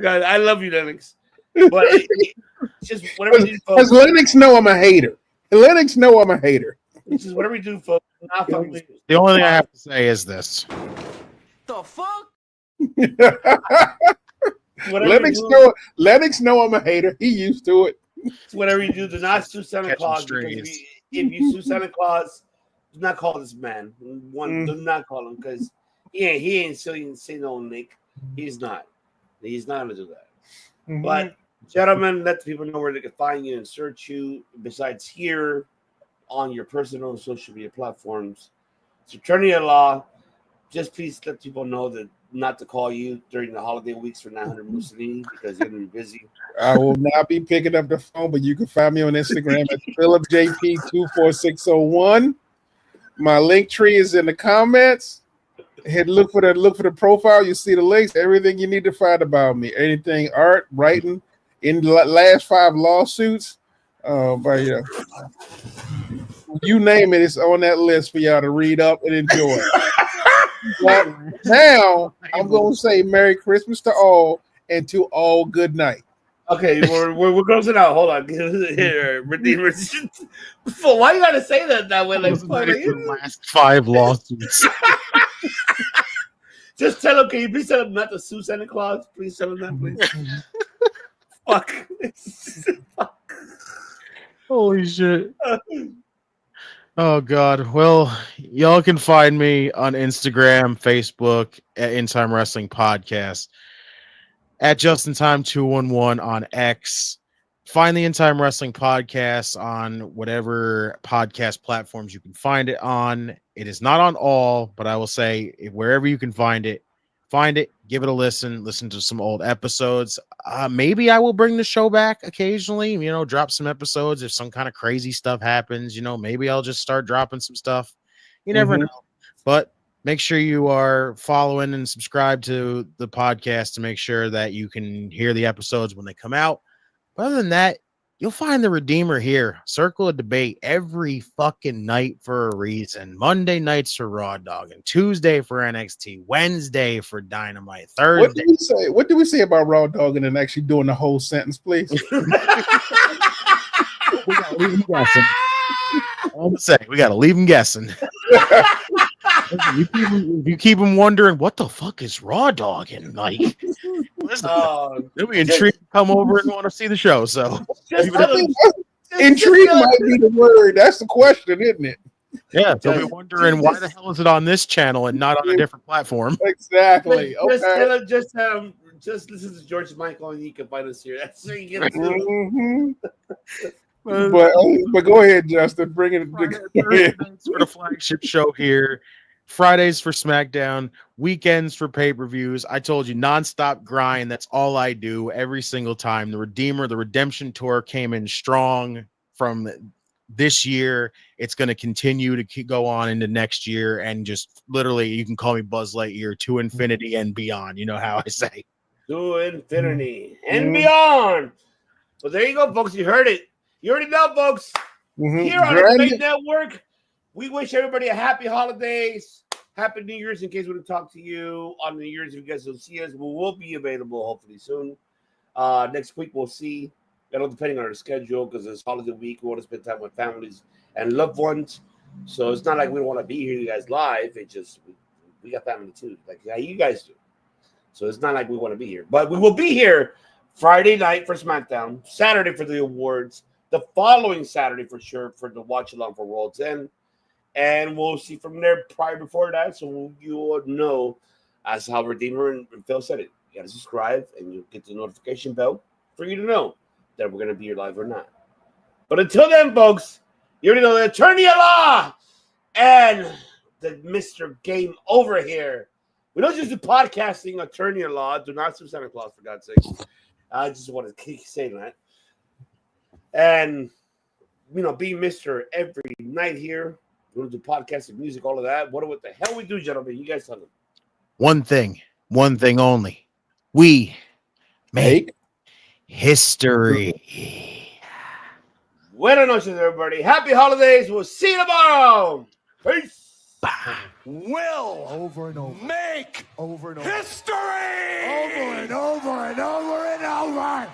God, I love you, Lennox. But just whatever you do, folks. Because Lennox know I'm a hater. Lennox know I'm a hater. It's just whatever you do, folks. The only thing I have to say is this. The fuck? Lennox know I'm a hater. He used to it. Whatever you do, do not sue Santa Claus. If you sue Santa Claus, do not call this man. Do not call him because he ain't say no Nick. He's not gonna do that. Mm-hmm. But gentlemen, let the people know where they can find you and search you. Besides here on your personal social media platforms, it's Attorney at Law. Just please let people know that not to call you during the holiday weeks for 900 Mussolini because you're going to be busy. I will not be picking up the phone, but you can find me on Instagram at PhilipJP24601. My link tree is in the comments. Look for the profile. You see the links. Everything you need to find about me. Anything art, writing, in the last 5 lawsuits. But You name it, it's on that list for y'all to read up and enjoy. But now I'm going to say Merry Christmas to all and to all good night. Okay, we're closing out. Hold on. Here, Redeemer. Why you gotta say that way? Like, the last 5 lawsuits. Just tell him. Can you please tell him not to sue Santa Claus? Please tell him that, please. Fuck. Holy shit. Oh God. Well, y'all can find me on Instagram, Facebook at In Time Wrestling Podcast, at JustinTime211 on X. Find the In Time Wrestling Podcast on whatever podcast platforms you can find it on. It is not on all, but I will say wherever you can find it, give it a listen to some old episodes. Maybe I will bring the show back occasionally, drop some episodes if some kind of crazy stuff happens. Maybe I'll just start dropping some stuff. You never know. But make sure you are following and subscribe to the podcast to make sure that you can hear the episodes when they come out. But other than that, you'll find the Redeemer here. Circle of Debate every fucking night for a reason. Monday nights for Raw Dog, and Tuesday for NXT, Wednesday for Dynamite, Thursday. What did we say about Raw Dog and then actually doing the whole sentence, please? We gotta leave them guessing. If you keep them wondering, what the fuck is Raw Dog in? Like, they'll be intrigued to come over and want to see the show. So, intrigue might be the word. That's the question, isn't it? Yeah, they'll be wondering why the hell is it on this channel and not on a different platform. Exactly. Just listen to George Michael and you can find us here. That's where you get to. But go ahead, Justin. Bring it. Thursdays for the flagship show here. Fridays for SmackDown, weekends for pay-per-views. I told you, nonstop grind. That's all I do every single time. The Redemption Tour came in strong from this year. It's going to continue to go on into next year, and just literally, you can call me Buzz Lightyear to infinity and beyond. You know how I say. To infinity and beyond. Well, there you go, folks. You heard it. You already know, folks. Here on the Debate Network, we wish everybody a happy holidays, happy New Year's. In case we didn't talk to you on New Year's, if you guys don't see us, we will be available hopefully soon. Next week we'll see. Depending on our schedule, because it's holiday week, we want to spend time with families and loved ones. So it's not like we don't want to be here, you guys live. It's just we got family too, like how you guys do. So it's not like we want to be here, but we will be here Friday night for SmackDown, Saturday for the awards, the following Saturday for sure for the watch along for World's End. And we'll see from there before that. So you will know as how Redeemer and Phil said it. You got to subscribe and you'll get the notification bell for you to know that we're going to be here live or not. But until then, folks, you already know the attorney at law and the Mr. Game Over here. We don't just do podcasting, attorney at law. Do not sue Santa Claus, for God's sake. I just want to keep saying that. And, being Mr. every night here. We do podcasting, music, all of that. What the hell we do, gentlemen? You guys tell them. One thing only. We make history. Buenas noches, everybody. Happy holidays. We'll see you tomorrow. Peace. Will Over and over. make Over and over. history. Over and over and over and over.